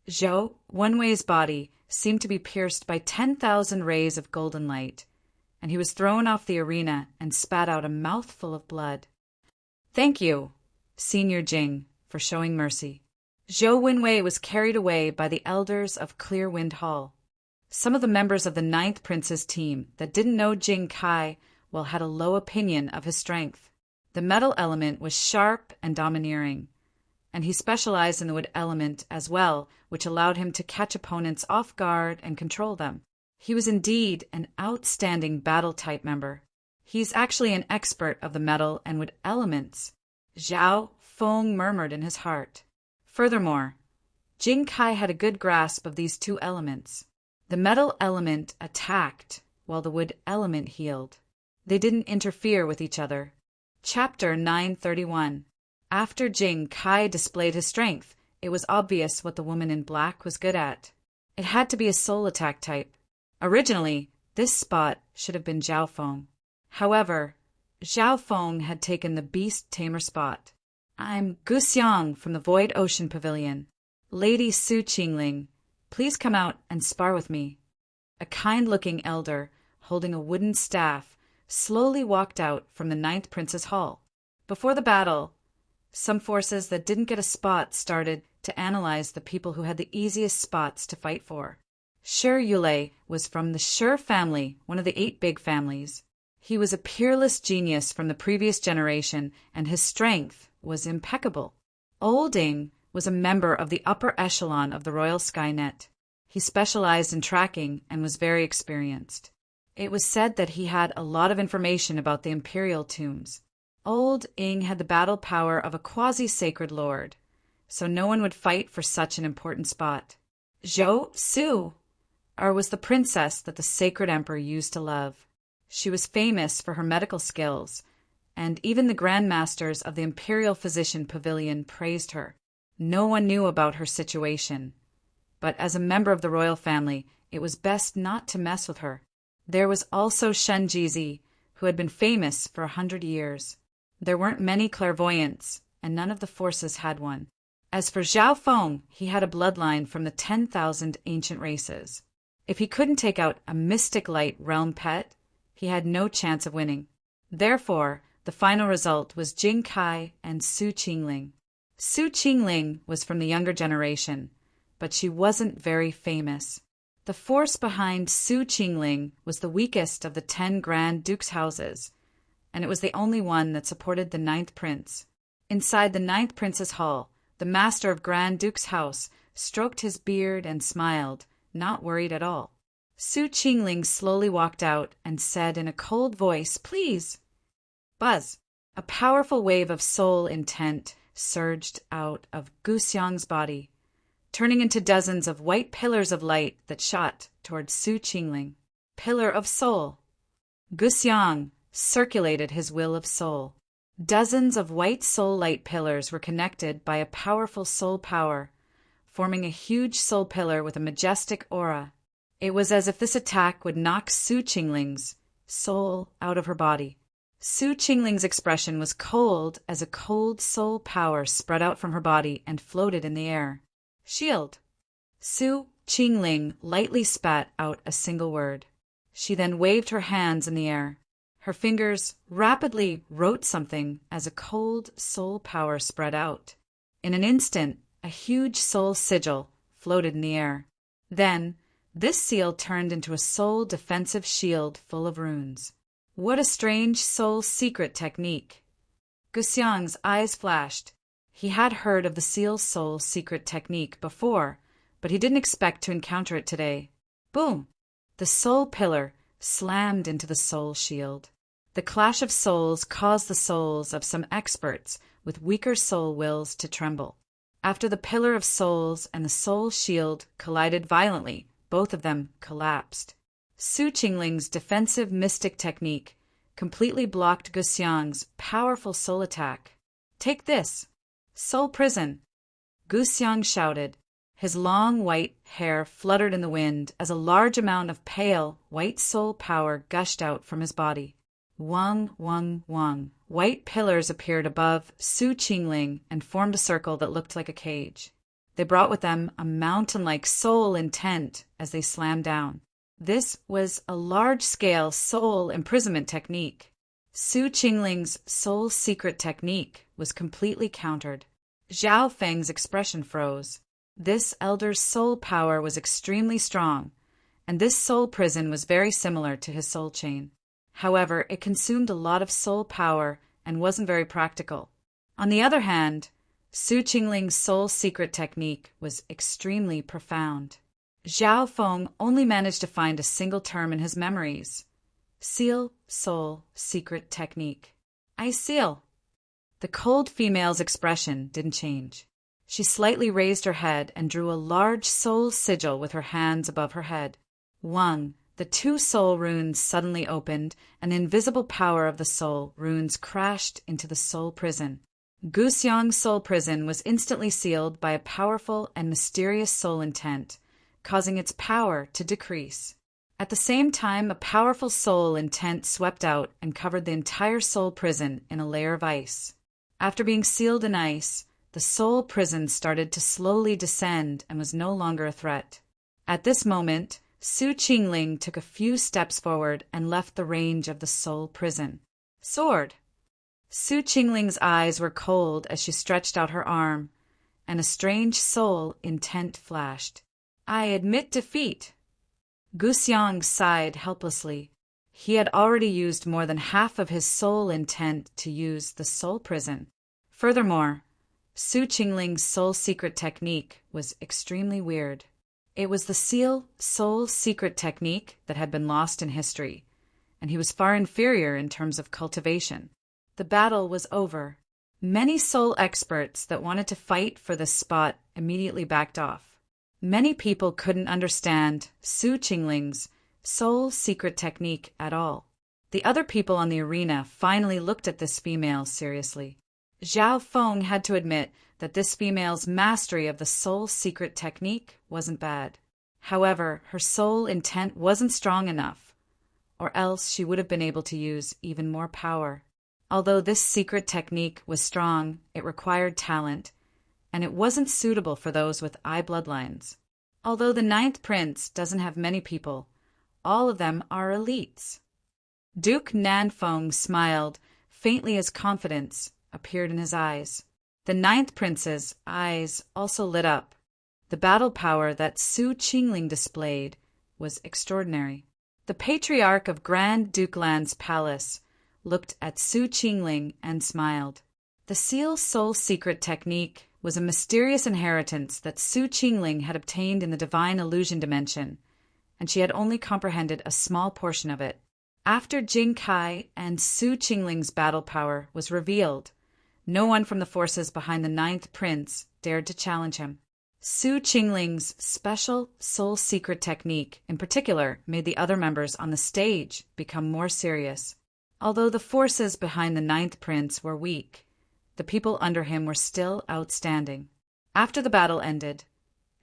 Zhou Wenwei's body seemed to be pierced by 10,000 rays of golden light, and he was thrown off the arena and spat out a mouthful of blood. Thank you, Senior Jing, for showing mercy. Zhou Wenwei was carried away by the elders of Clearwind Hall. Some of the members of the Ninth Prince's team that didn't know Jing Kai had a low opinion of his strength. The metal element was sharp and domineering, and he specialized in the wood element as well, which allowed him to catch opponents off guard and control them. He was indeed an outstanding battle-type member. He's actually an expert of the metal and wood elements, Zhao Feng murmured in his heart. Furthermore, Jing Kai had a good grasp of these two elements. The metal element attacked, while the wood element healed. They didn't interfere with each other. Chapter 931. After Jing Kai displayed his strength, it was obvious what the woman in black was good at. It had to be a soul attack type. Originally, this spot should have been Zhao Feng. However, Zhao Feng had taken the beast tamer spot. I'm Gu Xiang from the Void Ocean Pavilion. Lady Su Qingling, please come out and spar with me. A kind-looking elder, holding a wooden staff, slowly walked out from the Ninth Prince's hall. Before the battle, some forces that didn't get a spot started to analyze the people who had the easiest spots to fight for. Shi Yulei was from the Shi family, one of the 8 big families. He was a peerless genius from the previous generation, and his strength was impeccable. Olding was a member of the upper echelon of the Royal Skynet. He specialized in tracking and was very experienced. It was said that he had a lot of information about the imperial tombs. Old Ing had the battle power of a quasi-sacred lord, so no one would fight for such an important spot. Zhou Su was the princess that the sacred emperor used to love. She was famous for her medical skills, and even the grandmasters of the Imperial Physician Pavilion praised her. No one knew about her situation, but as a member of the royal family, it was best not to mess with her. There was also Shen Jizi, who had been famous for 100 years. There weren't many clairvoyants, and none of the forces had one. As for Zhao Feng, he had a bloodline from the 10,000 ancient races. If he couldn't take out a mystic light realm pet, he had no chance of winning. Therefore, the final result was Jing Kai and Su Qingling. Su Qingling was from the younger generation, but she wasn't very famous. The force behind Su Qingling was the weakest of the 10 Grand Dukes' houses, and it was the only one that supported the Ninth Prince. Inside the Ninth Prince's hall, the master of Grand Duke's house stroked his beard and smiled, not worried at all. Su Qingling slowly walked out and said in a cold voice, "Please." Buzz. A powerful wave of soul intent surged out of Gu Xiang's body, turning into dozens of white pillars of light that shot toward Su Qingling. Pillar of soul. Gu Xiang circulated his will of soul. Dozens of white soul light pillars were connected by a powerful soul power, forming a huge soul pillar with a majestic aura. It was as if this attack would knock Su Qingling's soul out of her body. Su Qingling's expression was cold as a cold soul power spread out from her body and floated in the air. Shield. Su Qingling lightly spat out a single word. She then waved her hands in the air. Her fingers rapidly wrote something as a cold soul power spread out. In an instant, a huge soul sigil floated in the air. Then, this seal turned into a soul defensive shield full of runes. What a strange soul secret technique. Gu Xiang's eyes flashed. He had heard of the seal's soul secret technique before, but he didn't expect to encounter it today. Boom! The soul pillar slammed into the soul shield. The clash of souls caused the souls of some experts with weaker soul wills to tremble. After the pillar of souls and the soul shield collided violently, both of them collapsed. Su Qingling's defensive mystic technique completely blocked Gu Xiang's powerful soul attack. Take this! Soul prison! Gu Xiang shouted. His long white hair fluttered in the wind as a large amount of pale, white soul power gushed out from his body. Wang, wang, wang. White pillars appeared above Su Qingling and formed a circle that looked like a cage. They brought with them a mountain-like soul intent as they slammed down. This was a large-scale soul imprisonment technique. Su Qingling's soul secret technique was completely countered. Zhao Feng's expression froze. This elder's soul power was extremely strong, and this soul prison was very similar to his soul chain. However, it consumed a lot of soul power and wasn't very practical. On the other hand, Su Qingling's soul secret technique was extremely profound. Zhao Feng only managed to find a single term in his memories. Seal, soul, secret technique. I seal. The cold female's expression didn't change. She slightly raised her head and drew a large soul sigil with her hands above her head. Wang, the two soul runes suddenly opened, and the invisible power of the soul runes crashed into the soul prison. Guxiang's soul prison was instantly sealed by a powerful and mysterious soul intent, causing its power to decrease. At the same time, a powerful soul intent swept out and covered the entire soul prison in a layer of ice. After being sealed in ice, the soul prison started to slowly descend and was no longer a threat. At this moment, Su Qingling took a few steps forward and left the range of the soul prison. Sword! Su Qingling's eyes were cold as she stretched out her arm, and a strange soul intent flashed. I admit defeat. Guxiang sighed helplessly. He had already used more than half of his soul intent to use the soul prison. Furthermore, Su Qingling's soul secret technique was extremely weird. It was the seal soul secret technique that had been lost in history, and he was far inferior in terms of cultivation. The battle was over. Many soul experts that wanted to fight for this spot immediately backed off. Many people couldn't understand Su Qingling's soul secret technique at all. The other people on the arena finally looked at this female seriously. Zhao Feng had to admit that this female's mastery of the soul secret technique wasn't bad. However, her soul intent wasn't strong enough, or else she would have been able to use even more power. Although this secret technique was strong, it required talent, and it wasn't suitable for those with eye bloodlines. Although the ninth prince doesn't have many people, all of them are elites. Duke Nanfeng smiled faintly as confidence appeared in his eyes. The ninth prince's eyes also lit up. The battle power that Su Qingling displayed was extraordinary. The patriarch of Grand Duke Lan's palace looked at Su Qingling and smiled. The seal soul secret technique was a mysterious inheritance that Su Qingling had obtained in the divine illusion dimension, and she had only comprehended a small portion of it. After Jing Kai and Su Qingling's battle power was revealed, no one from the forces behind the ninth prince dared to challenge him. Su Qingling's special soul secret technique in particular made the other members on the stage become more serious. Although the forces behind the ninth prince were weak, the people under him were still outstanding. After the battle ended,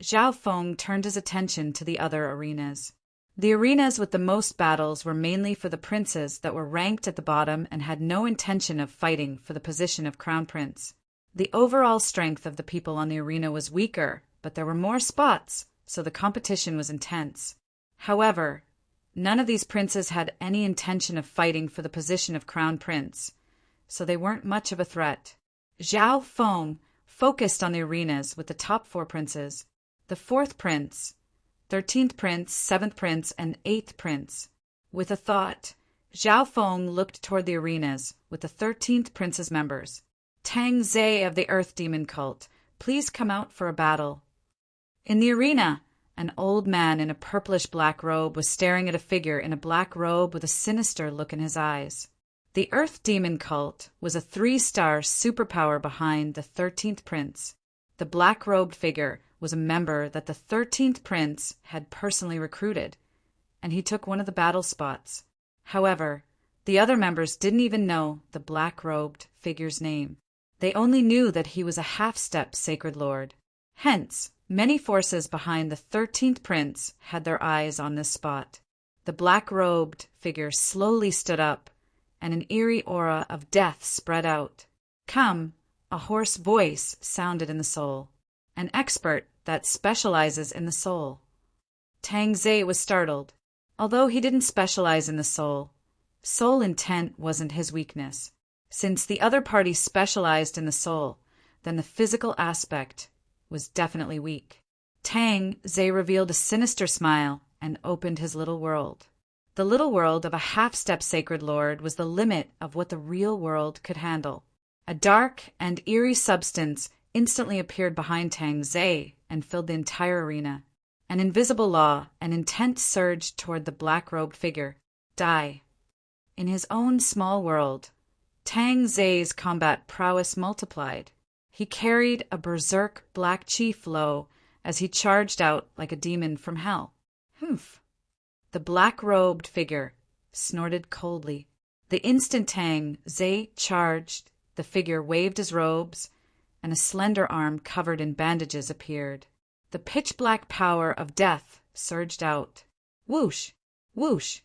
Zhao Feng turned his attention to the other arenas. The arenas with the most battles were mainly for the princes that were ranked at the bottom and had no intention of fighting for the position of crown prince. The overall strength of the people on the arena was weaker, but there were more spots, so the competition was intense. However, none of these princes had any intention of fighting for the position of crown prince, so they weren't much of a threat. Zhao Feng focused on the arenas with the top 4 princes. The 4th prince, 13th prince, 7th prince, and 8th prince. With a thought, Zhao Feng looked toward the arenas with the 13th prince's members. Tang Zhe of the Earth Demon Cult, please come out for a battle. In the arena, an old man in a purplish-black robe was staring at a figure in a black robe with a sinister look in his eyes. The Earth Demon Cult was a 3-star superpower behind the 13th prince. The black-robed figure was a member that the 13th prince had personally recruited, and he took one of the battle spots. However, the other members didn't even know the black-robed figure's name. They only knew that he was a half-step sacred lord. Hence, Many forces behind the 13th prince had their eyes on this spot. The black-robed figure slowly stood up, and an eerie aura of death spread out. "Come," a hoarse voice sounded in the soul. "An expert that specializes in the soul." Tang Ze was startled. Although he didn't specialize in the soul intent wasn't his weakness. Since the other party specialized in the soul, then the physical aspect was definitely weak. Tang Ze revealed a sinister smile and opened his little world. The little world of a half-step sacred lord was the limit of what the real world could handle. A dark and eerie substance instantly appeared behind Tang Ze and filled the entire arena. An invisible law and intent surged toward the black-robed figure. Die. In his own small world, Tang Ze's combat prowess multiplied. He carried a berserk black chief low as he charged out like a demon from hell. Humph! The black-robed figure snorted coldly. The instant Tang Ze charged, the figure waved his robes, and a slender arm covered in bandages appeared. The pitch-black power of death surged out. Whoosh! Whoosh!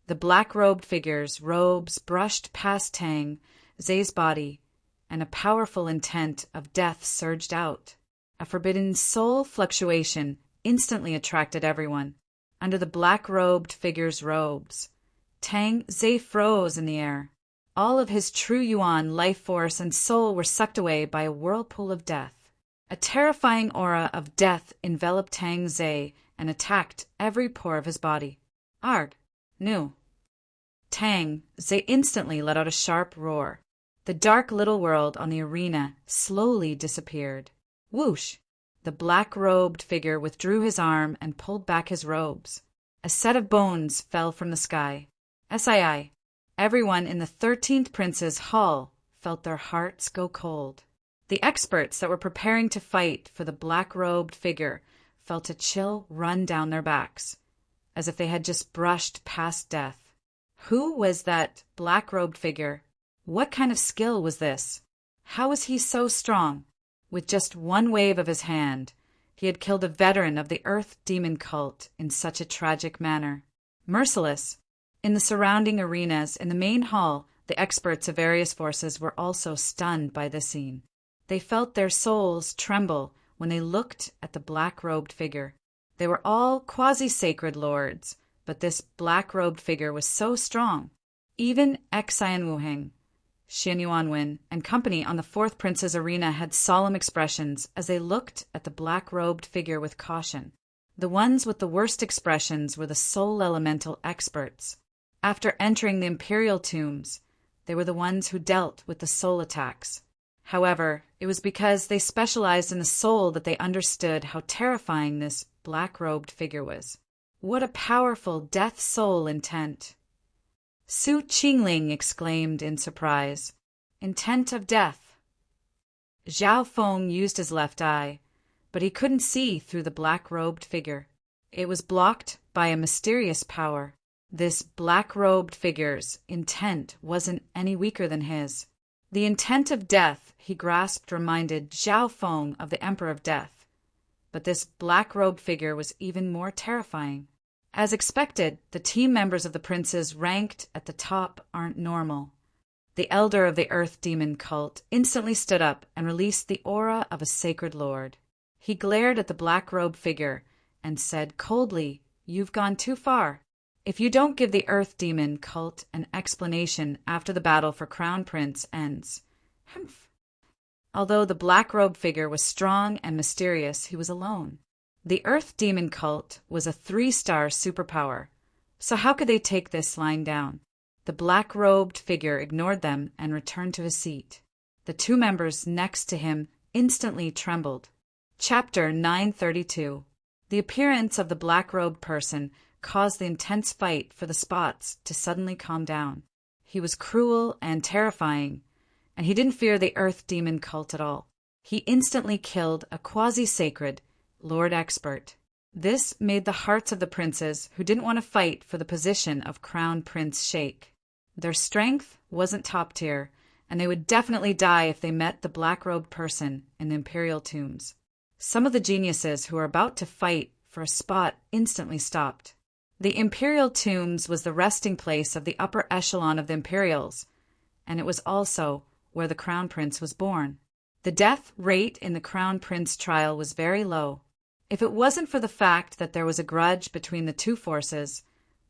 The black-robed figure's robes brushed past Tang Ze's body, and a powerful intent of death surged out. A forbidden soul fluctuation instantly attracted everyone. Under the black-robed figure's robes, Tang Ze froze in the air. All of his true yuan, life force, and soul were sucked away by a whirlpool of death. A terrifying aura of death enveloped Tang Ze and attacked every pore of his body. Arg! Nu! Tang Ze instantly let out a sharp roar. The dark little world on the arena slowly disappeared. Whoosh! The black-robed figure withdrew his arm and pulled back his robes. A set of bones fell from the sky. Sii! Everyone in the 13th Prince's hall felt their hearts go cold. The experts that were preparing to fight for the black-robed figure felt a chill run down their backs, as if they had just brushed past death. Who was that black-robed figure? What kind of skill was this? How was he so strong? With just one wave of his hand, he had killed a veteran of the Earth Demon cult in such a tragic manner. Merciless. In the surrounding arenas in the main hall, the experts of various forces were also stunned by this scene. They felt their souls tremble when they looked at the black-robed figure. They were all quasi-sacred lords, but this black-robed figure was so strong. Even Xian Wuheng, Xin Yuanwen, and company on the 4th Prince's arena had solemn expressions as they looked at the black-robed figure with caution. The ones with the worst expressions were the soul elemental experts. After entering the imperial tombs, they were the ones who dealt with the soul attacks. However, it was because they specialized in the soul that they understood how terrifying this black-robed figure was. What a powerful death soul intent! Su Qingling exclaimed in surprise. Intent of death. Zhao Feng used his left eye, but he couldn't see through the black-robed figure. It was blocked by a mysterious power. This black-robed figure's intent wasn't any weaker than his. The intent of death he grasped reminded Zhao Feng of the Emperor of Death, but this black-robed figure was even more terrifying. As expected, the team members of the princes ranked at the top aren't normal. The elder of the Earth Demon cult instantly stood up and released the aura of a sacred lord. He glared at the black-robed figure and said coldly, "You've gone too far. If you don't give the Earth Demon cult an explanation after the battle for Crown Prince ends." Humph. Although the black-robed figure was strong and mysterious, he was alone. The Earth Demon cult was a 3-star superpower, so how could they take this lying down? The black-robed figure ignored them and returned to his seat. The 2 members next to him instantly trembled. Chapter 932. The appearance of the black-robed person caused the intense fight for the spots to suddenly calm down. He was cruel and terrifying, and he didn't fear the Earth Demon cult at all. He instantly killed a quasi-sacred Lord Expert. This made the hearts of the princes who didn't want to fight for the position of Crown Prince shake. Their strength wasn't top tier, and they would definitely die if they met the black-robed person in the imperial tombs. Some of the geniuses who were about to fight for a spot instantly stopped. The Imperial Tombs was the resting place of the upper echelon of the Imperials, and it was also where the Crown Prince was born. The death rate in the Crown Prince trial was very low. If it wasn't for the fact that there was a grudge between the two forces,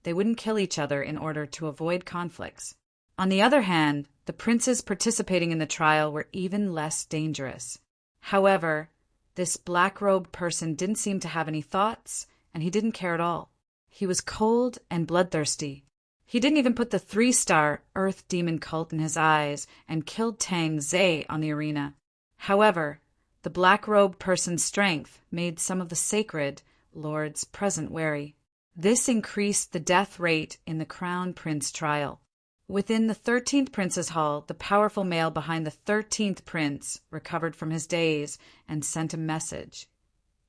they wouldn't kill each other in order to avoid conflicts. On the other hand, the princes participating in the trial were even less dangerous. However, this black-robed person didn't seem to have any thoughts, and he didn't care at all. He was cold and bloodthirsty. He didn't even put the 3-star Earth Demon cult in his eyes and killed Tang Zhe on the arena. However, the black-robed person's strength made some of the sacred lords present wary. This increased the death rate in the Crown Prince trial. Within the 13th Prince's Hall, the powerful male behind the 13th Prince recovered from his daze and sent a message.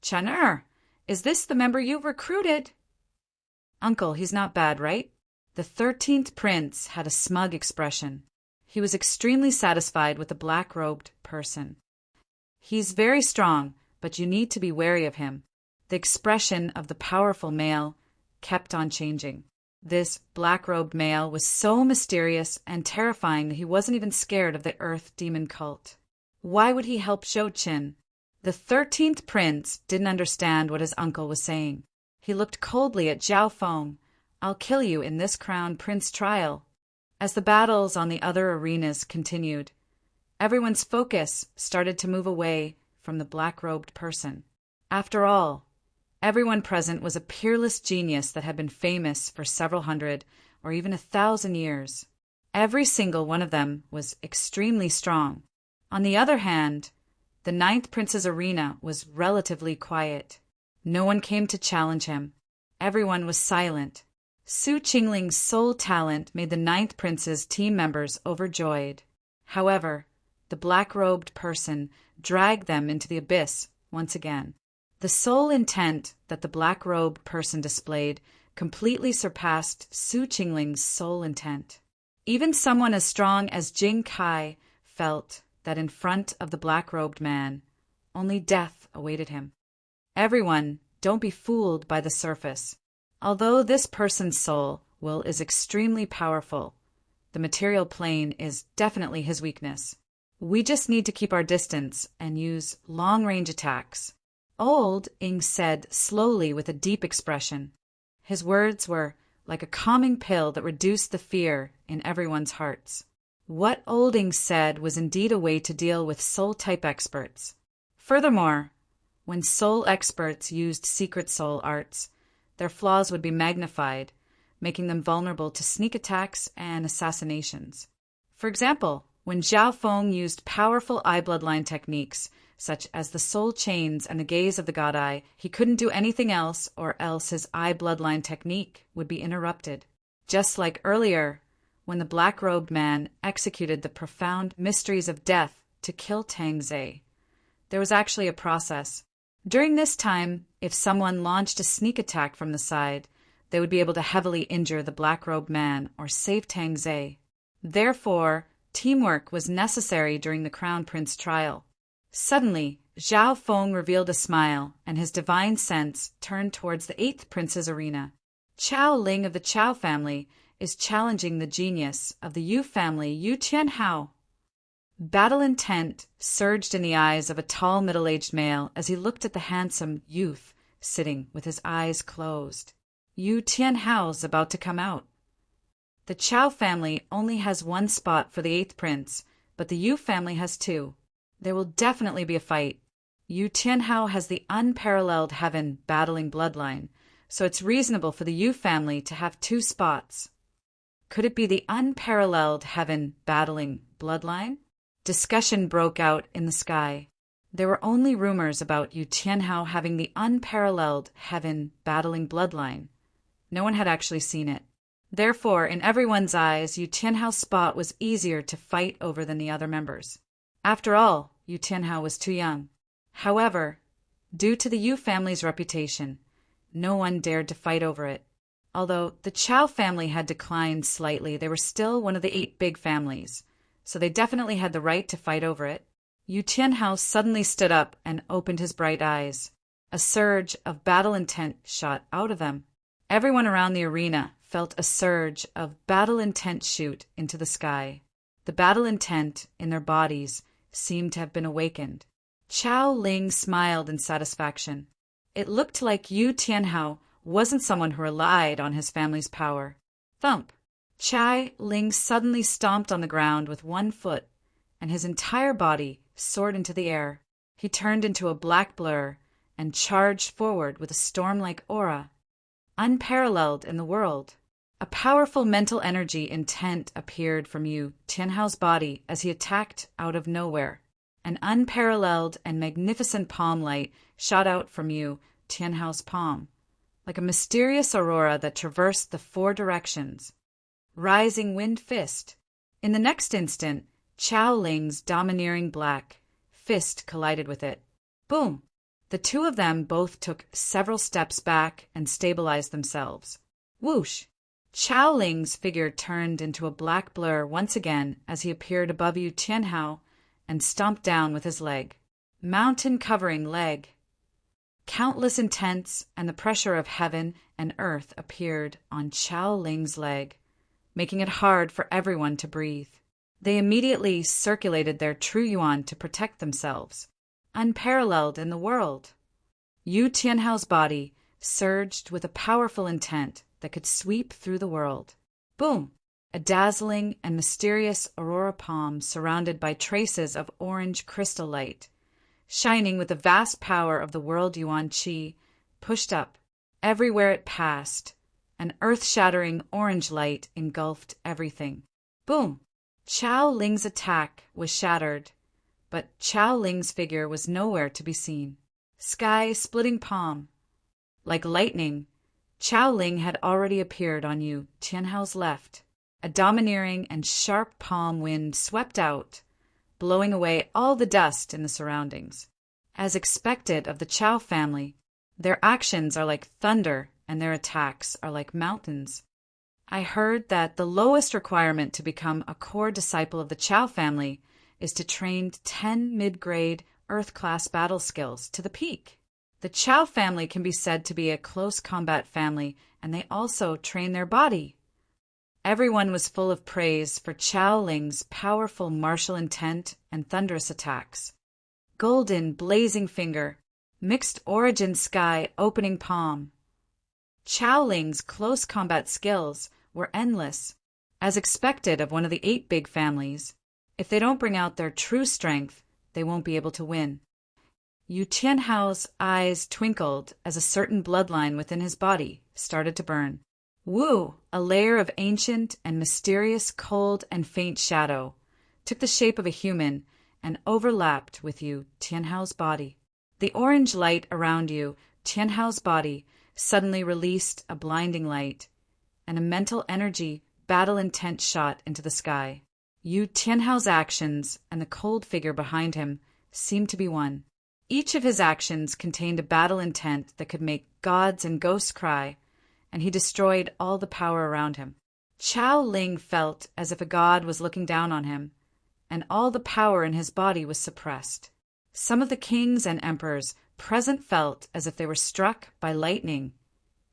"Chan'er, is this the member you recruited?" "Uncle, he's not bad, right?" The 13th Prince had a smug expression. He was extremely satisfied with the black-robed person. "He's very strong, but you need to be wary of him." The expression of the powerful male kept on changing. This black-robed male was so mysterious and terrifying that he wasn't even scared of the Earth Demon cult. Why would he help Zhou Qin? The 13th Prince didn't understand what his uncle was saying. He looked coldly at Zhao Feng. "I'll kill you in this Crown Prince trial." As the battles on the other arenas continued, everyone's focus started to move away from the black-robed person. After all, everyone present was a peerless genius that had been famous for several hundred or even 1,000 years. Every single one of them was extremely strong. On the other hand, the 9th Prince's arena was relatively quiet. No one came to challenge him. Everyone was silent. Su Qingling's soul talent made the 9th Prince's team members overjoyed. However, the black-robed person dragged them into the abyss once again. The soul intent that the black-robed person displayed completely surpassed Su Qingling's soul intent. Even someone as strong as Jing Kai felt that in front of the black-robed man, only death awaited him. Everyone, don't be fooled by the surface. Although this person's soul will is extremely powerful, the material plane is definitely his weakness. We just need to keep our distance and use long-range attacks. Old Ing said slowly with a deep expression. His words were like a calming pill that reduced the fear in everyone's hearts. What Old Ing said was indeed a way to deal with soul-type experts. Furthermore, when soul experts used secret soul arts, their flaws would be magnified, making them vulnerable to sneak attacks and assassinations. For example, when Zhao Feng used powerful eye bloodline techniques, such as the soul chains and the gaze of the god eye, he couldn't do anything else, or else his eye bloodline technique would be interrupted. Just like earlier, when the black-robed man executed the profound mysteries of death to kill Tang Zhe, there was actually a process. During this time, if someone launched a sneak attack from the side, they would be able to heavily injure the black-robed man or save Tang Zhe. Therefore, teamwork was necessary during the Crown Prince trial. Suddenly, Zhao Feng revealed a smile, and his divine sense turned towards the 8th Prince's arena. Chao Ling of the Chao family is challenging the genius of the Yu family, Yu Tianhao. Battle intent surged in the eyes of a tall middle-aged male as he looked at the handsome youth sitting with his eyes closed. Yu Tianhao's about to come out. The Chao family only has one spot for the 8th Prince, but the Yu family has 2. There will definitely be a fight. Yu Tianhao has the unparalleled heaven battling bloodline, so it's reasonable for the Yu family to have 2 spots. Could it be the unparalleled heaven battling bloodline? Discussion broke out in the sky. There were only rumors about Yu Tianhao having the unparalleled heaven battling bloodline. No one had actually seen it. Therefore, in everyone's eyes, Yu Tianhao's spot was easier to fight over than the other members. After all, Yu Tianhao was too young. However, due to the Yu family's reputation, no one dared to fight over it. Although the Chao family had declined slightly, they were still one of the 8 big families, so they definitely had the right to fight over it. Yu Tianhao suddenly stood up and opened his bright eyes. A surge of battle intent shot out of them. Everyone around the arena felt a surge of battle intent shoot into the sky. The battle intent in their bodies seemed to have been awakened. Chao Ling smiled in satisfaction. It looked like Yu Tianhao wasn't someone who relied on his family's power. Thump! Chai Ling suddenly stomped on the ground with one foot, and his entire body soared into the air. He turned into a black blur and charged forward with a storm-like aura, unparalleled in the world. A powerful mental energy intent appeared from Yu Tianhao's body as he attacked out of nowhere. An unparalleled and magnificent palm light shot out from Yu Tianhao's palm, like a mysterious aurora that traversed the four directions. Rising wind fist. In the next instant, Chao Ling's domineering black fist collided with it. Boom! The two of them both took several steps back and stabilized themselves. Whoosh! Chao Ling's figure turned into a black blur once again as he appeared above Yu Tianhao and stomped down with his leg. Mountain-covering leg. Countless intents and the pressure of heaven and earth appeared on Chao Ling's leg, making it hard for everyone to breathe. They immediately circulated their true yuan to protect themselves, unparalleled in the world. Yu Tianhao's body surged with a powerful intent that could sweep through the world. Boom! A dazzling and mysterious aurora palm surrounded by traces of orange crystal light, shining with the vast power of the world yuan qi, pushed up. Everywhere it passed, an earth-shattering orange light engulfed everything. Boom! Chao Ling's attack was shattered, but Chao Ling's figure was nowhere to be seen. Sky-splitting palm. Like lightning, Chao Ling had already appeared on Yu Tianhao's left. A domineering and sharp palm wind swept out, blowing away all the dust in the surroundings. As expected of the Chao family, their actions are like thunder and their attacks are like mountains. I heard that the lowest requirement to become a core disciple of the Chao family is to train 10 mid-grade Earth-class battle skills to the peak. The Chao family can be said to be a close combat family, and they also train their body. Everyone was full of praise for Chao Ling's powerful martial intent and thunderous attacks. Golden, blazing finger, mixed origin sky opening palm. Chao Ling's close combat skills were endless, as expected of one of the 8 big families. If they don't bring out their true strength, they won't be able to win. Yu Tianhao's eyes twinkled as a certain bloodline within his body started to burn. Wu, a layer of ancient and mysterious cold and faint shadow, took the shape of a human and overlapped with Yu Tianhao's body. The orange light around Yu Tianhao's body suddenly released a blinding light, and a mental energy battle intent shot into the sky. Yu Tianhao's actions and the cold figure behind him seemed to be one. Each of his actions contained a battle intent that could make gods and ghosts cry, and he destroyed all the power around him. Chao Ling felt as if a god was looking down on him, and all the power in his body was suppressed. Some of the kings and emperors present felt as if they were struck by lightning,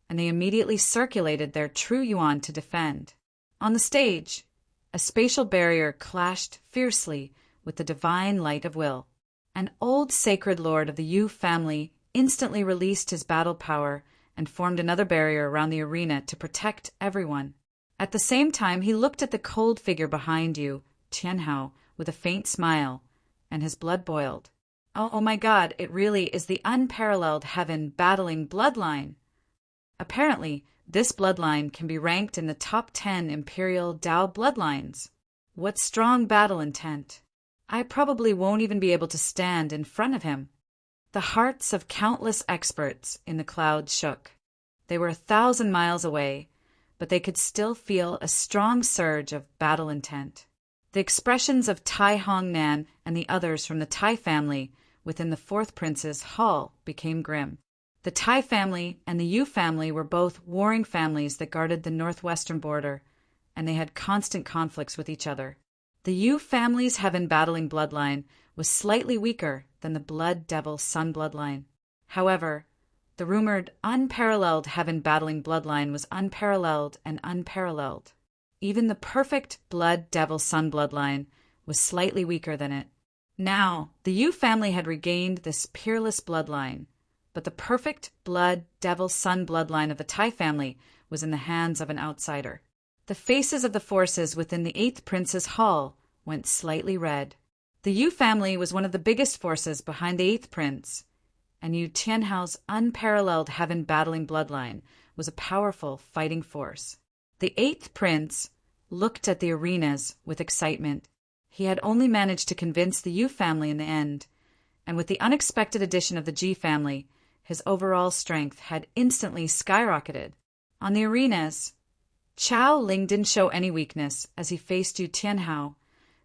and they immediately circulated their true yuan to defend. On the stage, a spatial barrier clashed fiercely with the divine light of will. An old sacred lord of the Yu family instantly released his battle power and formed another barrier around the arena to protect everyone. At the same time, he looked at the cold figure behind Yu Tianhao with a faint smile, and his blood boiled. Oh my God, it really is the unparalleled heaven battling bloodline. Apparently, this bloodline can be ranked in the top 10 Imperial Dao bloodlines. What strong battle intent. I probably won't even be able to stand in front of him. The hearts of countless experts in the clouds shook. They were 1,000 miles away, but they could still feel a strong surge of battle intent. The expressions of Tai Hongnan and the others from the Tai family within the Fourth Prince's hall became grim. The Tai family and the Yu family were both warring families that guarded the northwestern border, and they had constant conflicts with each other. The Yu family's heaven-battling bloodline was slightly weaker than the Blood Devil Sun bloodline. However, the rumored unparalleled heaven-battling bloodline was unparalleled and unparalleled. Even the perfect Blood Devil Sun bloodline was slightly weaker than it. Now, the Yu family had regained this peerless bloodline, but the perfect Blood Devil Sun bloodline of the Tai family was in the hands of an outsider. The faces of the forces within the 8th Prince's hall went slightly red. The Yu family was one of the biggest forces behind the 8th Prince, and Yu Tianhao's unparalleled heaven-battling bloodline was a powerful fighting force. The 8th Prince looked at the arenas with excitement. He had only managed to convince the Yu family in the end, and with the unexpected addition of the Ji family, his overall strength had instantly skyrocketed. On the arenas, Chao Ling didn't show any weakness as he faced Yu Tianhao,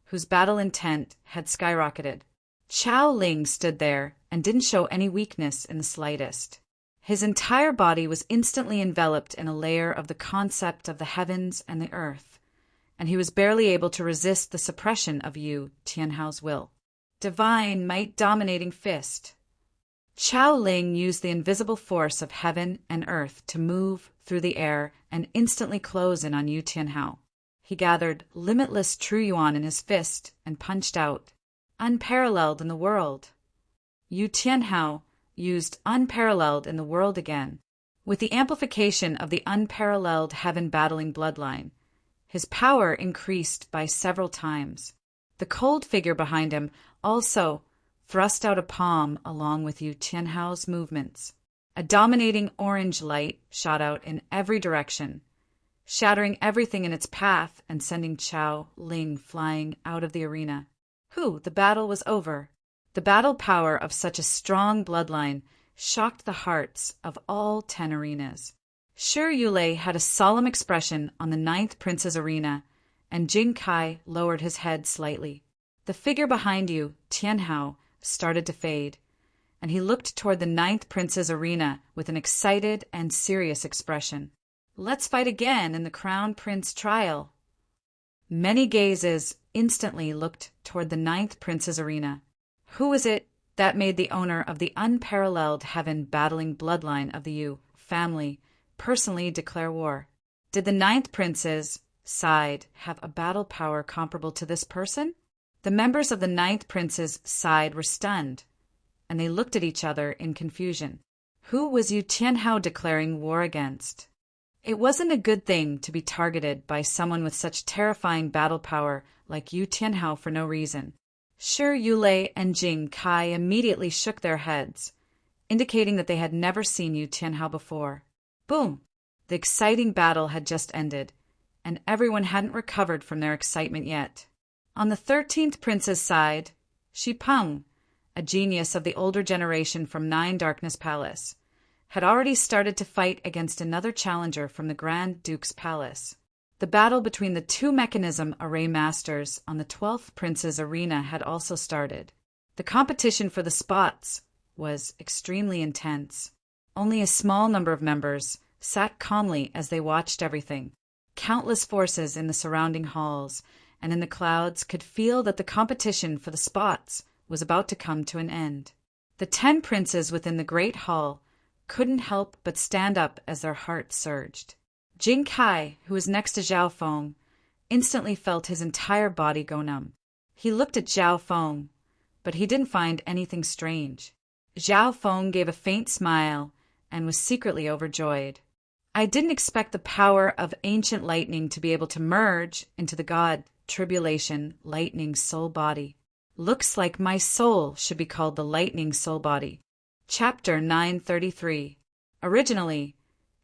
whose battle intent had skyrocketed. Chao Ling stood there and didn't show any weakness in the slightest. His entire body was instantly enveloped in a layer of the concept of the heavens and the earth, and he was barely able to resist the suppression of Yu Tianhao's will. Divine might-dominating fist. Chao Ling used the invisible force of heaven and earth to move through the air and instantly close in on Yu Tianhao. He gathered limitless true yuan in his fist and punched out, unparalleled in the world. Yu Tianhao used unparalleled in the world again. With the amplification of the unparalleled heaven-battling bloodline, his power increased by several times. The cold figure behind him also thrust out a palm along with Yu Tianhao's movements. A dominating orange light shot out in every direction, shattering everything in its path and sending Chao Ling flying out of the arena. The battle was over. The battle power of such a strong bloodline shocked the hearts of all 10 arenas. Shi Yulei had a solemn expression on the 9th Prince's arena, and Jing Kai lowered his head slightly. The figure behind Yu Tianhao started to fade, and he looked toward the 9th Prince's arena with an excited and serious expression. Let's fight again in the Crown Prince trial. Many gazes instantly looked toward the 9th Prince's arena. Who was it that made the owner of the unparalleled heaven-battling bloodline of the Yu family personally declare war? Did the 9th Prince's side have a battle power comparable to this person? The members of the 9th Prince's side were stunned, and they looked at each other in confusion. Who was Yu Tianhao declaring war against? It wasn't a good thing to be targeted by someone with such terrifying battle power like Yu Tianhao for no reason. Shi Yulei and Jing Kai immediately shook their heads, indicating that they had never seen Yu Tianhao before. Boom! The exciting battle had just ended, and everyone hadn't recovered from their excitement yet. On the 13th Prince's side, Shi Peng, a genius of the older generation from 9 Darkness Palace, had already started to fight against another challenger from the Grand Duke's palace. The battle between the 2 mechanism array masters on the 12th Prince's arena had also started. The competition for the spots was extremely intense. Only a small number of members sat calmly as they watched everything. Countless forces in the surrounding halls and in the clouds could feel that the competition for the spots was about to come to an end. The 10 princes within the great hall couldn't help but stand up as their hearts surged. Jing Kai, who was next to Zhao Feng, instantly felt his entire body go numb. He looked at Zhao Feng, but he didn't find anything strange. Zhao Feng gave a faint smile and was secretly overjoyed. I didn't expect the power of ancient lightning to be able to merge into the god Tribulation Lightning Soul Body. Looks like my soul should be called the Lightning Soul Body. Chapter 933. Originally,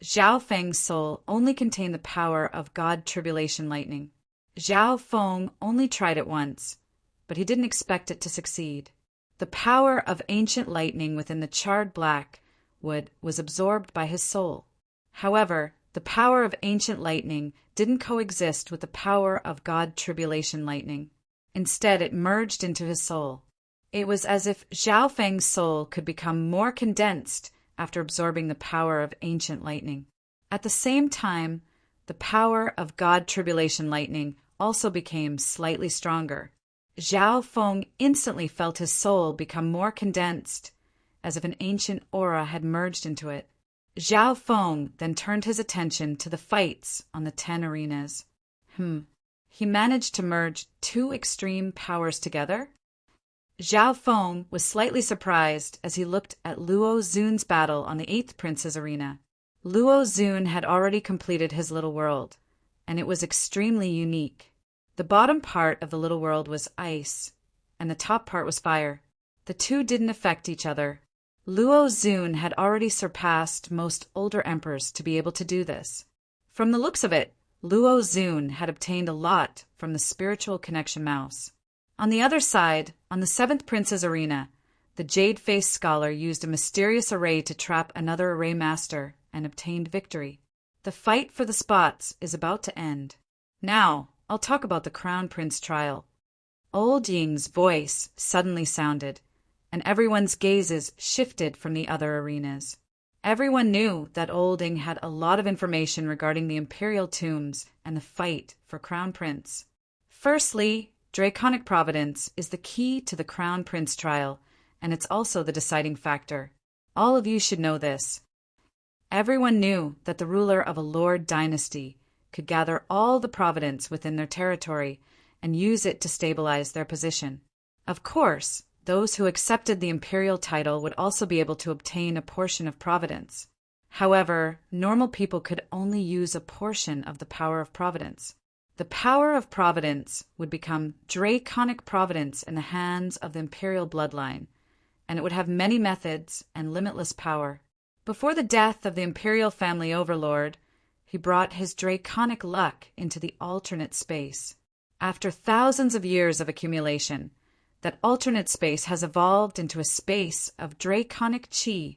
Zhao Feng's soul only contained the power of God Tribulation Lightning. Zhao Feng only tried it once, but he didn't expect it to succeed. The power of ancient lightning within the charred black wood was absorbed by his soul. However, the power of ancient lightning didn't coexist with the power of God Tribulation Lightning. Instead, it merged into his soul. It was as if Zhao Feng's soul could become more condensed after absorbing the power of ancient lightning. At the same time, the power of God Tribulation Lightning also became slightly stronger. Zhao Feng instantly felt his soul become more condensed, as if an ancient aura had merged into it. Zhao Feng then turned his attention to the fights on the 10 arenas. He managed to merge 2 extreme powers together? Zhao Feng was slightly surprised as he looked at Luo Zun's battle on the 8th Prince's arena. Luo Zun had already completed his little world, and it was extremely unique. The bottom part of the little world was ice, and the top part was fire. The two didn't affect each other. Luo Zun had already surpassed most older emperors to be able to do this. From the looks of it, Luo Zun had obtained a lot from the spiritual connection mouse. On the other side, on the 7th Prince's arena, the Jade-Faced Scholar used a mysterious array to trap another array master and obtained victory. The fight for the spots is about to end. Now, I'll talk about the Crown Prince trial. Old Ying's voice suddenly sounded, and everyone's gazes shifted from the other arenas. Everyone knew that Old Ying had a lot of information regarding the Imperial tombs and the fight for Crown Prince. Firstly, Draconic Providence is the key to the Crown Prince trial, and it's also the deciding factor. All of you should know this. Everyone knew that the ruler of a Lord dynasty could gather all the providence within their territory and use it to stabilize their position. Of course, those who accepted the imperial title would also be able to obtain a portion of providence. However, normal people could only use a portion of the power of providence. The power of providence would become draconic providence in the hands of the imperial bloodline, and it would have many methods and limitless power. Before the death of the imperial family overlord, he brought his draconic luck into the alternate space. After thousands of years of accumulation, that alternate space has evolved into a space of draconic chi.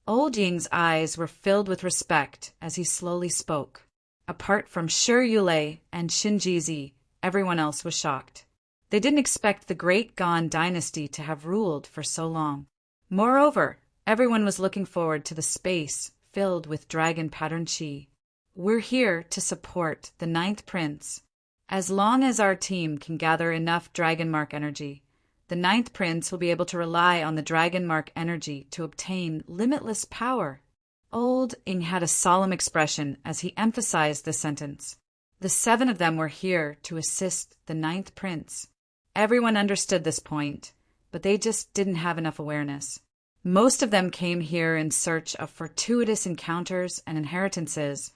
Old Ying's eyes were filled with respect as he slowly spoke. Apart from Shi Yulei and Shinjizi, everyone else was shocked. They didn't expect the Great Gan dynasty to have ruled for so long. Moreover, everyone was looking forward to the space filled with dragon pattern chi. We're here to support the 9th Prince. As long as our team can gather enough Dragon Mark energy, the 9th Prince will be able to rely on the Dragon Mark energy to obtain limitless power. Old Ying had a solemn expression as he emphasized this sentence. The 7 of them were here to assist the 9th Prince. Everyone understood this point, but they just didn't have enough awareness. Most of them came here in search of fortuitous encounters and inheritances,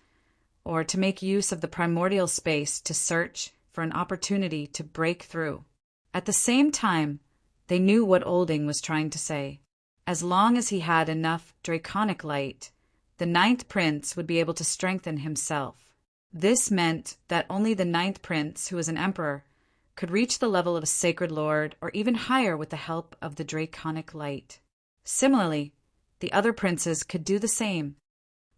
or to make use of the primordial space to search for an opportunity to break through. At the same time, they knew what Old Ying was trying to say. As long as he had enough draconic light, the 9th Prince would be able to strengthen himself. This meant that only the 9th Prince, who was an emperor, could reach the level of a sacred lord or even higher with the help of the draconic light. Similarly, the other princes could do the same.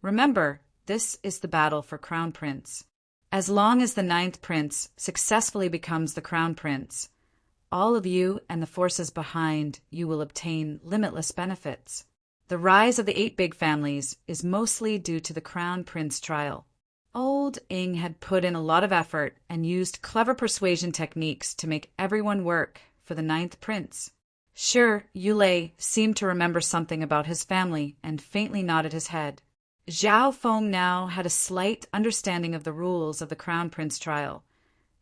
Remember, this is the battle for Crown Prince. As long as the 9th Prince successfully becomes the Crown Prince, all of you and the forces behind you will obtain limitless benefits. The rise of the 8 big families is mostly due to the Crown Prince trial. Old Ying had put in a lot of effort and used clever persuasion techniques to make everyone work for the 9th Prince. Sure, Yulei seemed to remember something about his family and faintly nodded his head. Zhao Feng now had a slight understanding of the rules of the Crown Prince trial,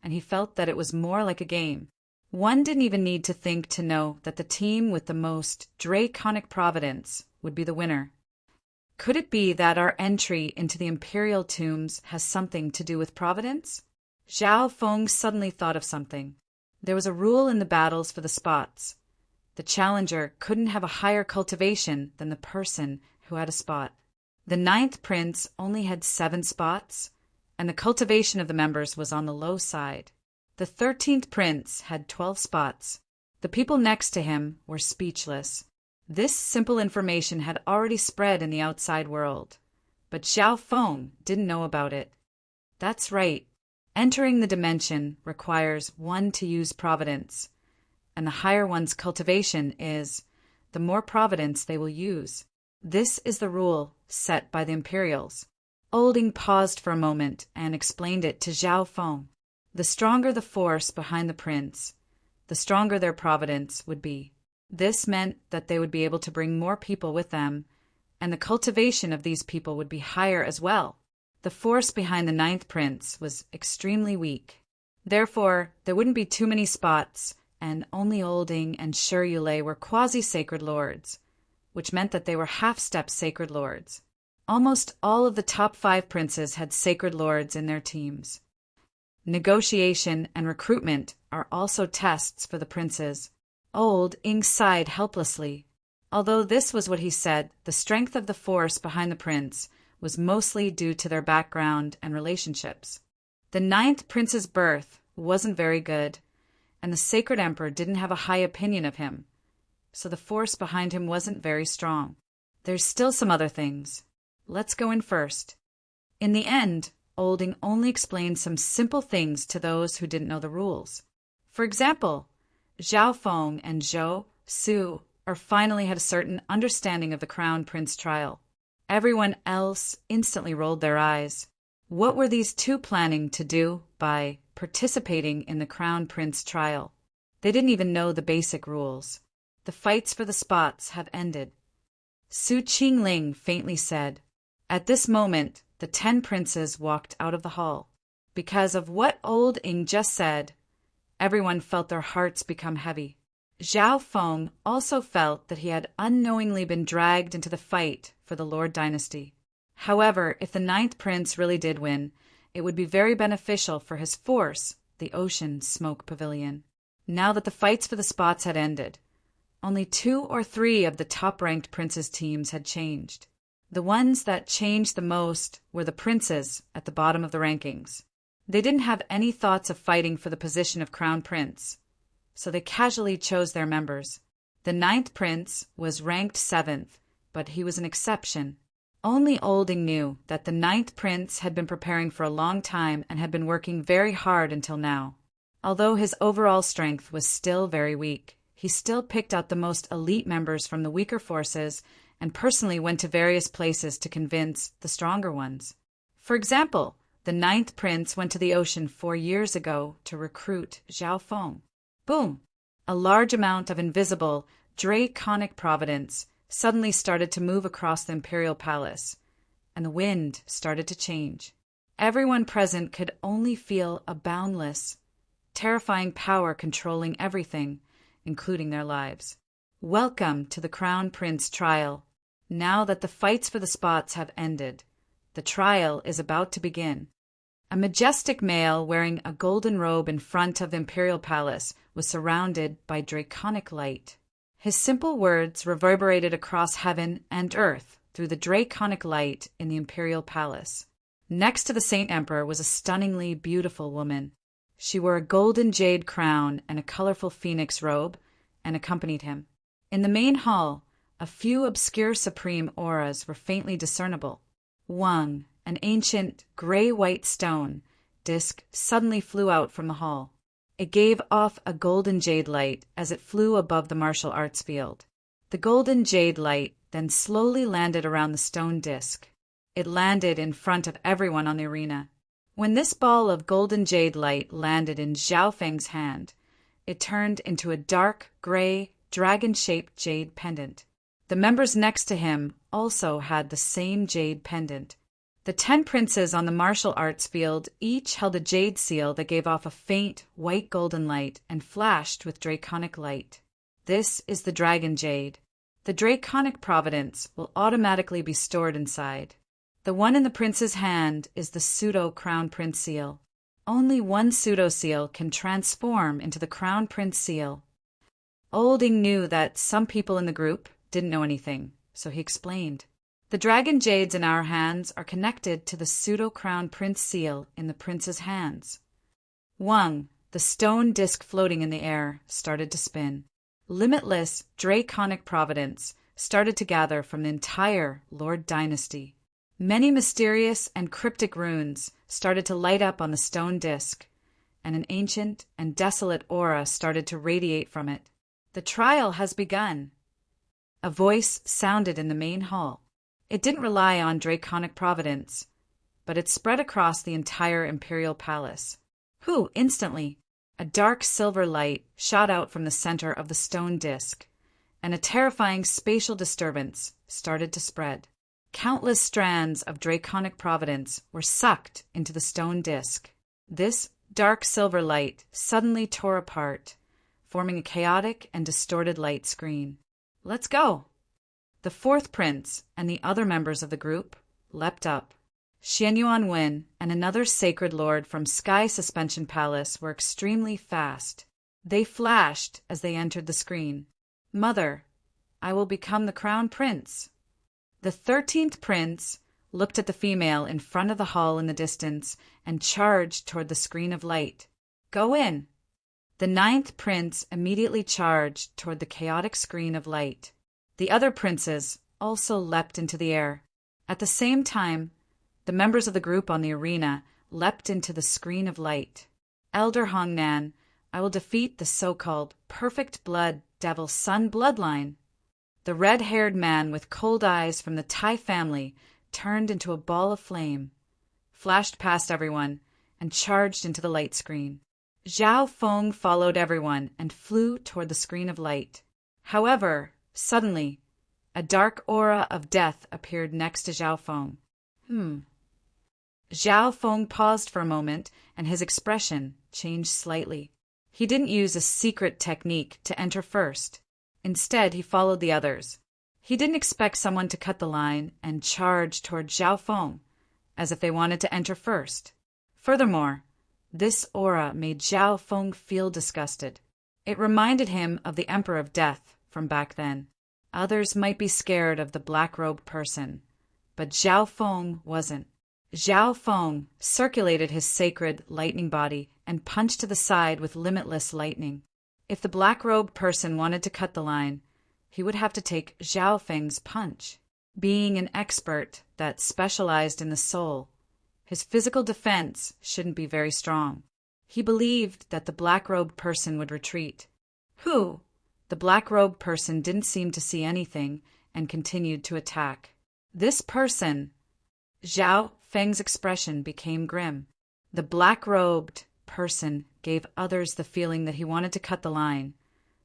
and he felt that it was more like a game. One didn't even need to think to know that the team with the most draconic providence would be the winner. Could it be that our entry into the imperial tombs has something to do with providence? Zhao Feng suddenly thought of something. There was a rule in the battles for the spots. The challenger couldn't have a higher cultivation than the person who had a spot. The 9th Prince only had 7 spots, and the cultivation of the members was on the low side. The 13th Prince had 12 spots. The people next to him were speechless. This simple information had already spread in the outside world, but Zhao Feng didn't know about it. That's right. Entering the dimension requires one to use providence, and the higher one's cultivation is, the more providence they will use. This is the rule set by the Imperials. Old Ying paused for a moment and explained it to Zhao Feng. The stronger the force behind the prince, the stronger their providence would be. This meant that they would be able to bring more people with them, and the cultivation of these people would be higher as well. The force behind the ninth prince was extremely weak. Therefore, there wouldn't be too many spots, and only Olding and Shirulay were quasi-sacred lords, which meant that they were half-step sacred lords. Almost all of the top 5 princes had sacred lords in their teams. Negotiation and recruitment are also tests for the princes. Olding sighed helplessly. Although this was what he said, the strength of the force behind the prince was mostly due to their background and relationships. The ninth prince's birth wasn't very good, and the sacred emperor didn't have a high opinion of him, so the force behind him wasn't very strong. There's still some other things. Let's go in first. In the end, Olding only explained some simple things to those who didn't know the rules. For example, Zhao Feng and Zhou Su finally had a certain understanding of the Crown Prince trial. Everyone else instantly rolled their eyes. What were these two planning to do by participating in the Crown Prince trial? They didn't even know the basic rules. The fights for the spots have ended. Su Qingling faintly said. At this moment, the 10 princes walked out of the hall. Because of what Olding just said, everyone felt their hearts become heavy. Zhao Feng also felt that he had unknowingly been dragged into the fight for the Lord dynasty. However, if the ninth prince really did win, it would be very beneficial for his force, the Ocean Smoke Pavilion. Now that the fights for the spots had ended, only 2 or 3 of the top-ranked princes' teams had changed. The ones that changed the most were the princes at the bottom of the rankings. They didn't have any thoughts of fighting for the position of crown prince, so they casually chose their members. The ninth prince was ranked 7th, but he was an exception. Only Olding knew that the ninth prince had been preparing for a long time and had been working very hard until now. Although his overall strength was still very weak, he still picked out the most elite members from the weaker forces and personally went to various places to convince the stronger ones. For example, the ninth prince went to the ocean 4 years ago to recruit Zhao Feng. Boom! A large amount of invisible, draconic providence suddenly started to move across the imperial palace, and the wind started to change. Everyone present could only feel a boundless, terrifying power controlling everything, including their lives. Welcome to the Crown Prince trial. Now that the fights for the spots have ended, the trial is about to begin. A majestic male wearing a golden robe in front of the imperial palace was surrounded by draconic light. His simple words reverberated across heaven and earth through the draconic light in the imperial palace. Next to the Saint Emperor was a stunningly beautiful woman. She wore a golden jade crown and a colorful phoenix robe and accompanied him. In the main hall, a few obscure supreme auras were faintly discernible. One, an ancient gray-white stone disk, suddenly flew out from the hall. It gave off a golden jade light as it flew above the martial arts field. The golden jade light then slowly landed around the stone disk. It landed in front of everyone on the arena. When this ball of golden jade light landed in Zhao Feng's hand, it turned into a dark, gray, dragon-shaped jade pendant. The members next to him also had the same jade pendant. The 10 princes on the martial arts field each held a jade seal that gave off a faint, white golden light and flashed with draconic light. This is the dragon jade. The draconic providence will automatically be stored inside. The one in the prince's hand is the pseudo-crown prince seal. Only one pseudo-seal can transform into the crown prince seal. Olding knew that some people in the group didn't know anything, so he explained. The dragon jades in our hands are connected to the pseudo-crown prince seal in the prince's hands. Wang, the stone disc floating in the air, started to spin. Limitless, draconic providence started to gather from the entire Lord dynasty. Many mysterious and cryptic runes started to light up on the stone disc, and an ancient and desolate aura started to radiate from it. The trial has begun. A voice sounded in the main hall. It didn't rely on draconic providence, but it spread across the entire imperial palace. Instantly, A dark silver light shot out from the center of the stone disk, and a terrifying spatial disturbance started to spread. Countless strands of draconic providence were sucked into the stone disk. This dark silver light suddenly tore apart, forming a chaotic and distorted light screen. "Let's go!" The fourth prince and the other members of the group leapt up. Xian Yuanwen and another sacred lord from Sky Suspension Palace were extremely fast. They flashed as they entered the screen. "Mother, I will become the crown prince." The 13th prince looked at the female in front of the hall in the distance and charged toward the screen of light. "Go in." The 9th prince immediately charged toward the chaotic screen of light. The other princes also leapt into the air. At the same time, the members of the group on the arena leapt into the screen of light. "Elder Hongnan, I will defeat the so-called perfect blood devil sun bloodline." The red-haired man with cold eyes from the Tai family turned into a ball of flame, flashed past everyone, and charged into the light screen. Zhao Feng followed everyone and flew toward the screen of light. However, suddenly, a dark aura of death appeared next to Zhao Feng. Zhao Feng paused for a moment, and his expression changed slightly. He didn't use a secret technique to enter first. Instead, he followed the others. He didn't expect someone to cut the line and charge toward Zhao Feng, as if they wanted to enter first. Furthermore, this aura made Zhao Feng feel disgusted. It reminded him of the Emperor of Death from back then. Others might be scared of the black-robed person, but Zhao Feng wasn't. Zhao Feng circulated his sacred lightning body and punched to the side with limitless lightning. If the black-robed person wanted to cut the line, he would have to take Zhao Feng's punch. Being an expert that specialized in the soul, his physical defense shouldn't be very strong. He believed that the black-robed person would retreat. Who? The black-robed person didn't seem to see anything and continued to attack. This person, Zhao Feng's expression became grim. The black-robed person gave others the feeling that he wanted to cut the line,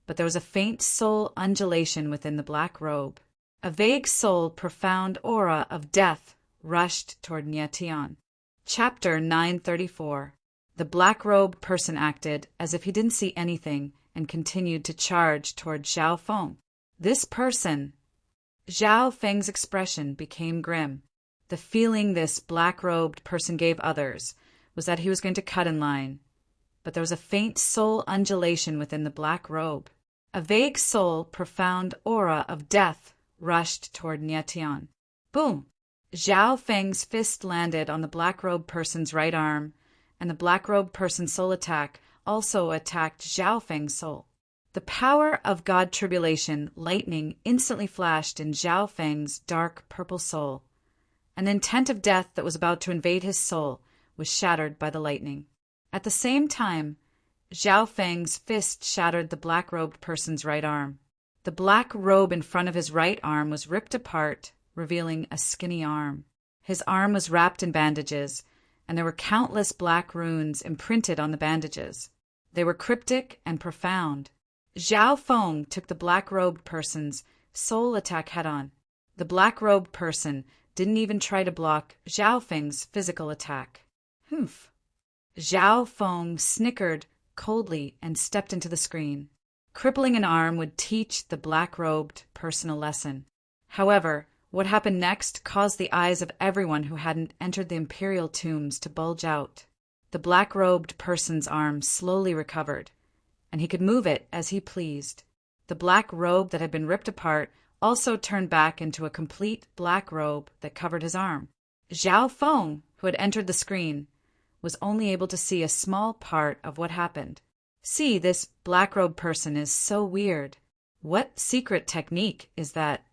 but there was a faint soul undulation within the black robe. A vague soul, profound aura of death rushed toward Nie Tian. Chapter 934. The black-robed person acted as if he didn't see anything and continued to charge toward Zhao Feng. This person, Zhao Feng's expression became grim. The feeling this black-robed person gave others was that he was going to cut in line, but there was a faint soul undulation within the black robe. A vague soul, profound aura of death rushed toward Nie Tian. Boom! Zhao Feng's fist landed on the black-robed person's right arm, and the black-robed person's soul attack also attacked Zhao Feng's soul. The power of God Tribulation lightning instantly flashed in Zhao Feng's dark purple soul. An intent of death that was about to invade his soul was shattered by the lightning. At the same time, Zhao Feng's fist shattered the black-robed person's right arm. The black robe in front of his right arm was ripped apart, revealing a skinny arm. His arm was wrapped in bandages, and there were countless black runes imprinted on the bandages. They were cryptic and profound. Zhao Feng took the black-robed person's soul attack head-on. The black-robed person didn't even try to block Zhao Feng's physical attack. Humph. Zhao Feng snickered coldly and stepped into the screen. Crippling an arm would teach the black-robed person a lesson. However, what happened next caused the eyes of everyone who hadn't entered the imperial tombs to bulge out. The black-robed person's arm slowly recovered, and he could move it as he pleased. The black robe that had been ripped apart also turned back into a complete black robe that covered his arm. Zhao Feng, who had entered the screen, was only able to see a small part of what happened. See, this black-robed person is so weird. What secret technique is that?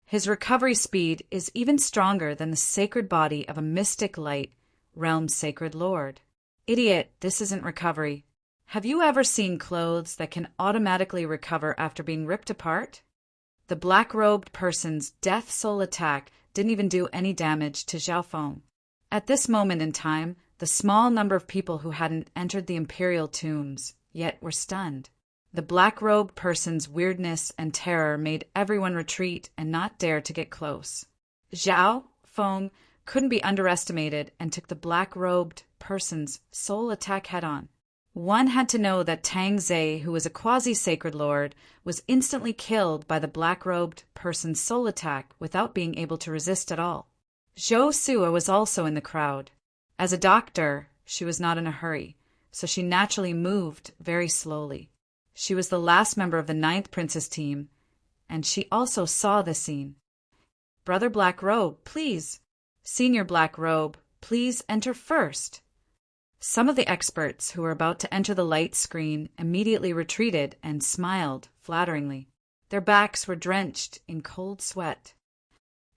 His recovery speed is even stronger than the sacred body of a mystic light realm sacred lord. Idiot, this isn't recovery. Have you ever seen clothes that can automatically recover after being ripped apart? The black-robed person's death soul attack didn't even do any damage to Zhao Feng. At this moment in time, the small number of people who hadn't entered the imperial tombs yet were stunned. The black-robed person's weirdness and terror made everyone retreat and not dare to get close. Zhao Feng couldn't be underestimated and took the black-robed person's soul attack head-on. One had to know that Tang Zei, who was a quasi-sacred lord, was instantly killed by the black-robed person's soul attack without being able to resist at all. Zhou Sua was also in the crowd. As a doctor, she was not in a hurry, so she naturally moved very slowly. She was the last member of the 9th Prince's team, and she also saw the scene. "Brother Black Robe, please. Senior Black Robe, please enter first." Some of the experts who were about to enter the light screen immediately retreated and smiled flatteringly. Their backs were drenched in cold sweat.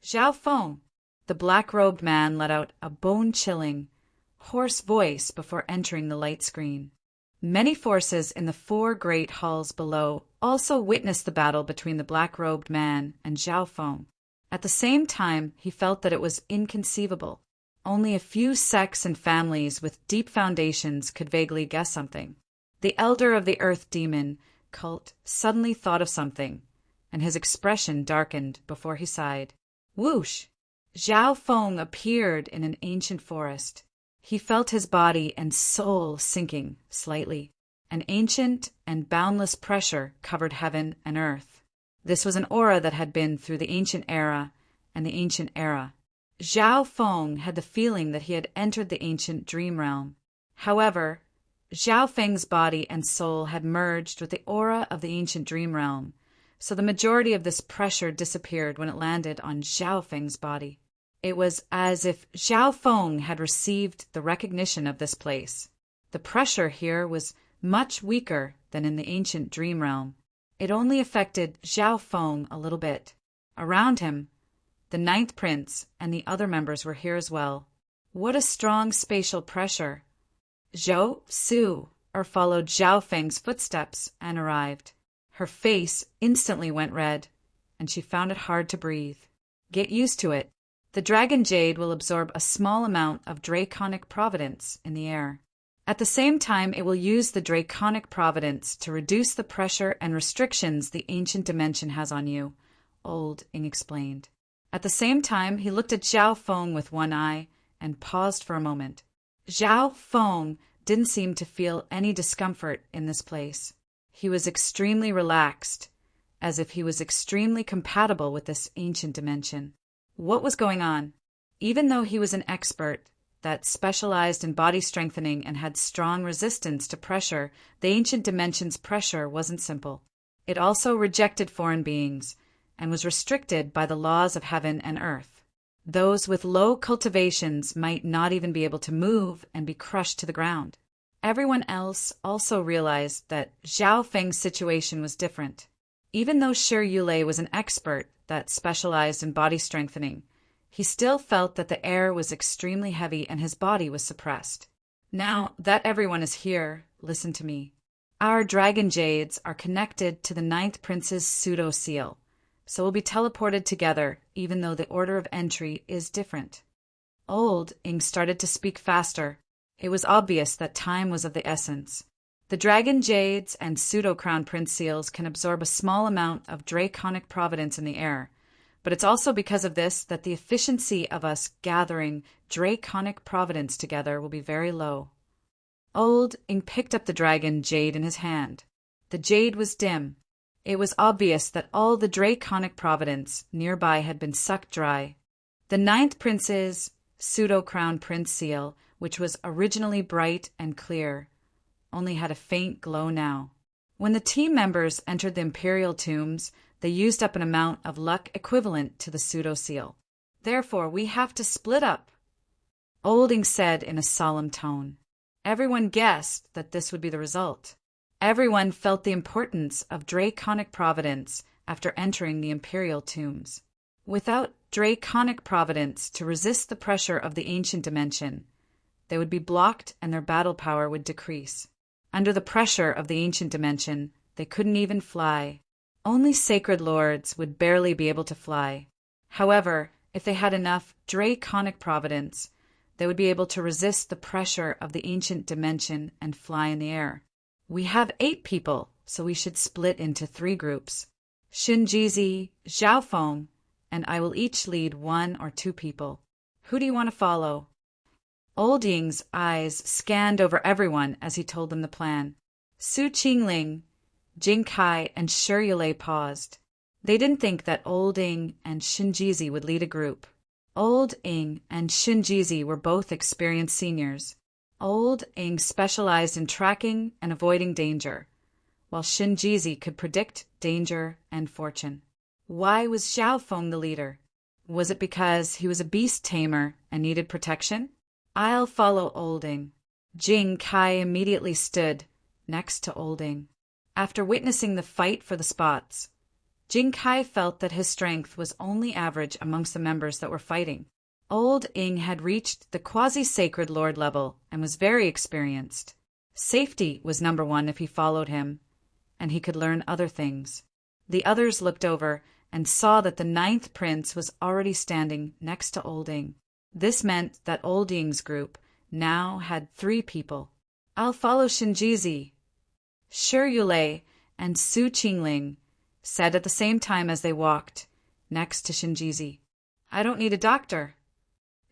"Zhao Feng," the black-robed man let out a bone-chilling, hoarse voice before entering the light screen. Many forces in the 4 great halls below also witnessed the battle between the black-robed man and Zhao Feng. At the same time, he felt that it was inconceivable. Only a few sects and families with deep foundations could vaguely guess something. The elder of the Earth Demon cult suddenly thought of something, and his expression darkened before he sighed. Whoosh! Zhao Feng appeared in an ancient forest. He felt his body and soul sinking slightly. An ancient and boundless pressure covered heaven and earth. This was an aura that had been through the ancient era and the ancient era. Zhao Feng had the feeling that he had entered the ancient dream realm. However, Zhao Feng's body and soul had merged with the aura of the ancient dream realm, so the majority of this pressure disappeared when it landed on Zhao Feng's body. It was as if Zhao Feng had received the recognition of this place. The pressure here was much weaker than in the ancient dream realm. It only affected Zhao Feng a little bit. Around him, the 9th Prince and the other members were here as well. What a strong spatial pressure! Zhou Su followed Zhao Feng's footsteps and arrived. Her face instantly went red, and she found it hard to breathe. Get used to it. The Dragon Jade will absorb a small amount of Draconic Providence in the air. At the same time, it will use the Draconic Providence to reduce the pressure and restrictions the ancient dimension has on you, Old Ing explained. At the same time, he looked at Zhao Feng with one eye and paused for a moment. Zhao Feng didn't seem to feel any discomfort in this place. He was extremely relaxed, as if he was extremely compatible with this ancient dimension. What was going on? Even though he was an expert that specialized in body strengthening and had strong resistance to pressure, the ancient dimension's pressure wasn't simple. It also rejected foreign beings and was restricted by the laws of heaven and earth. Those with low cultivations might not even be able to move and be crushed to the ground. Everyone else also realized that Zhao Feng's situation was different. Even though Shi Yulei was an expert that specialized in body strengthening, he still felt that the air was extremely heavy and his body was suppressed. Now that everyone is here, listen to me. Our Dragon Jades are connected to the 9th Prince's pseudo-seal, so we'll be teleported together even though the order of entry is different. Old Ing started to speak faster. It was obvious that time was of the essence. The Dragon Jades and Pseudo-Crown Prince Seals can absorb a small amount of Draconic Providence in the air, but it's also because of this that the efficiency of us gathering Draconic Providence together will be very low. Old Ing picked up the Dragon Jade in his hand. The jade was dim. It was obvious that all the Draconic Providence nearby had been sucked dry. The 9th Prince's Pseudo-Crown Prince Seal, which was originally bright and clear, only had a faint glow now. When the team members entered the Imperial tombs, they used up an amount of luck equivalent to the pseudo-seal. Therefore, we have to split up, Old Ing said in a solemn tone. Everyone guessed that this would be the result. Everyone felt the importance of Draconic Providence after entering the Imperial tombs. Without Draconic Providence to resist the pressure of the ancient dimension, they would be blocked and their battle power would decrease. Under the pressure of the ancient dimension, they couldn't even fly. Only sacred lords would barely be able to fly. However, if they had enough Draconic Providence, they would be able to resist the pressure of the ancient dimension and fly in the air. We have 8 people, so we should split into 3 groups. Shinjizi, Xiaofeng, and I will each lead 1 or 2 people. Who do you want to follow? Old Ying's eyes scanned over everyone as he told them the plan. Su Qingling, Jing Kai, and Shi Yulei paused. They didn't think that Old Ying and Shinjizi would lead a group. Old Ying and Shinjizi were both experienced seniors. Old Ying specialized in tracking and avoiding danger, while Shinjizi could predict danger and fortune. Why was Xiaofeng the leader? Was it because he was a beast tamer and needed protection? I'll follow Old Ying. Jing Kai immediately stood next to Old Ying. After witnessing the fight for the spots, Jing Kai felt that his strength was only average amongst the members that were fighting. Old Ying had reached the quasi-sacred lord level and was very experienced. Safety was number 1 if he followed him, and he could learn other things. The others looked over and saw that the 9th prince was already standing next to Old Ying. This meant that Old Ying's group now had 3 people. I'll follow Shinjizi. Shi Yulei and Su Qingling said at the same time as they walked next to Shinjizi. I don't need a doctor.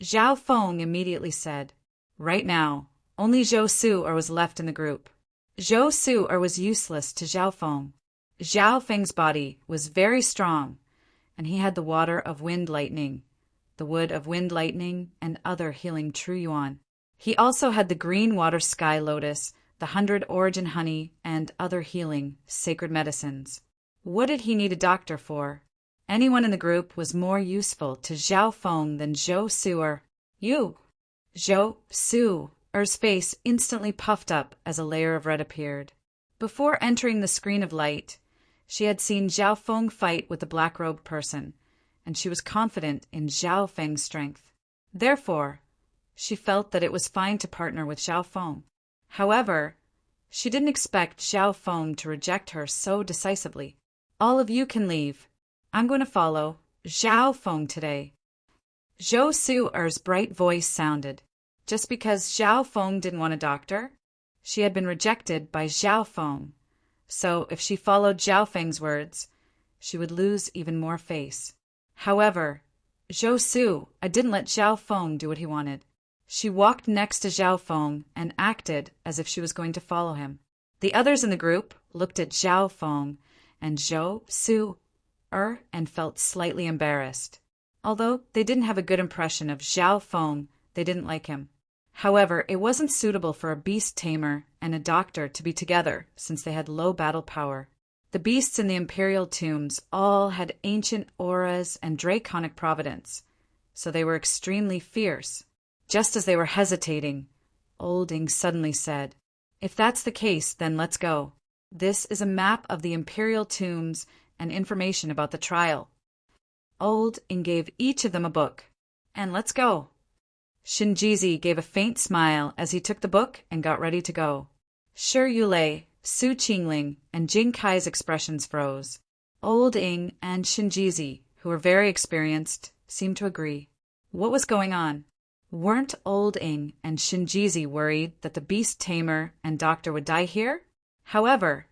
Xiaofeng immediately said. Right now, only Zhou Su was left in the group. Zhou Su was useless to Xiaofeng. Xiaofeng's body was very strong, and he had the water of wind lightning, the wood of wind lightning, and other healing true yuan. He also had the green water sky lotus, the 100 origin honey, and other healing sacred medicines. What did he need a doctor for? Anyone in the group was more useful to Xiaofeng than Zhou Su. You! Zhou Su's face instantly puffed up as a layer of red appeared. Before entering the screen of light, she had seen Xiaofeng fight with the black-robed person, and she was confident in Xiaofeng's strength. Therefore, she felt that it was fine to partner with Xiaofeng. However, she didn't expect Xiaofeng to reject her so decisively. All of you can leave. I'm going to follow Xiaofeng today. Zhou Su's bright voice sounded. Just because Xiaofeng didn't want a doctor, she had been rejected by Xiaofeng. So if she followed Xiaofeng's words, she would lose even more face. However, Zhou Su didn't let Xiaofeng do what he wanted. She walked next to Xiaofeng and acted as if she was going to follow him. The others in the group looked at Xiaofeng and Zhou Su and felt slightly embarrassed. Although they didn't have a good impression of Xiaofeng, they didn't like him. However, it wasn't suitable for a beast tamer and a doctor to be together since they had low battle power. The beasts in the imperial tombs all had ancient auras and draconic providence, so they were extremely fierce. Just as they were hesitating, Old Ying suddenly said, "If that's the case, then let's go. This is a map of the imperial tombs and information about the trial." Old Ying gave each of them a book. "And let's go." Shinjizi gave a faint smile as he took the book and got ready to go. Shi Yulei, Su Qingling, and Jing Kai's expressions froze. Old Ying and Shinjizi, who were very experienced, seemed to agree. What was going on? Weren't Old Ying and Shinjizi worried that the beast tamer and doctor would die here? However,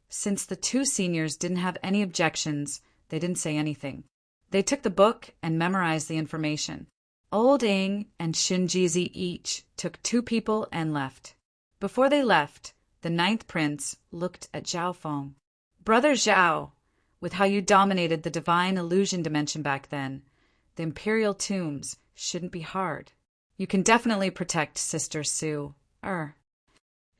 since the 2 seniors didn't have any objections, they didn't say anything. They took the book and memorized the information. Old Ying and Shinjizi each took 2 people and left. Before they left, the 9th prince looked at Xiaofeng. "Brother Zhao, with how you dominated the divine illusion dimension back then, the imperial tombs shouldn't be hard. You can definitely protect Sister Su.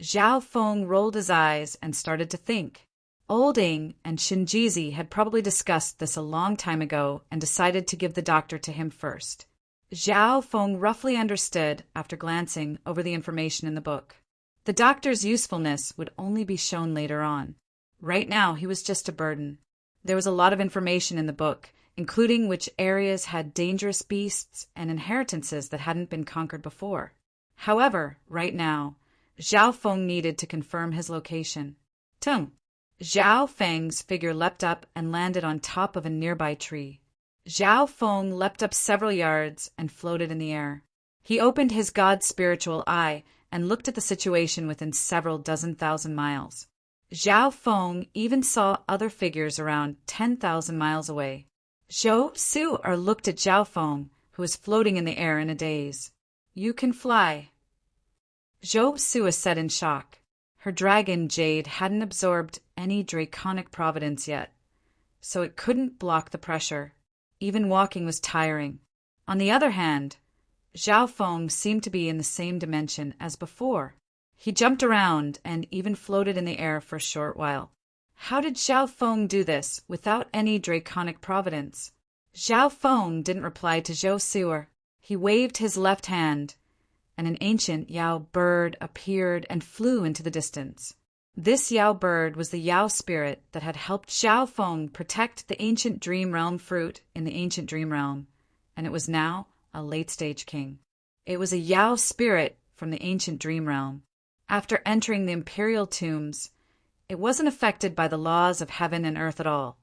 Xiaofeng rolled his eyes and started to think. Old Ying and Shinjizi had probably discussed this a long time ago and decided to give the doctor to him first. Xiaofeng roughly understood after glancing over the information in the book. The doctor's usefulness would only be shown later on. Right now, he was just a burden. There was a lot of information in the book, including which areas had dangerous beasts and inheritances that hadn't been conquered before. However, right now, Xiaofeng needed to confirm his location. Tung! Xiaofeng's figure leapt up and landed on top of a nearby tree. Xiaofeng leapt up several yards and floated in the air. He opened his god's spiritual eye and looked at the situation within several dozen thousand miles. Zhao Feng even saw other figures around 10,000 miles away. Zhou Su'er looked at Zhao Feng, who was floating in the air in a daze. "You can fly," Zhou Su'er said in shock. Her dragon jade hadn't absorbed any draconic providence yet, so it couldn't block the pressure. Even walking was tiring. On the other hand, Zhao Feng seemed to be in the same dimension as before. He jumped around and even floated in the air for a short while. How did Zhao Feng do this without any draconic providence? Zhao Feng didn't reply to Zhou Su'er. He waved his left hand, and an ancient Yao bird appeared and flew into the distance. This Yao bird was the Yao spirit that had helped Zhao Feng protect the ancient Dream Realm fruit in the ancient Dream Realm, and it was now a late-stage king. It was a Yao spirit from the ancient Dream Realm. After entering the imperial tombs, it wasn't affected by the laws of heaven and earth at all,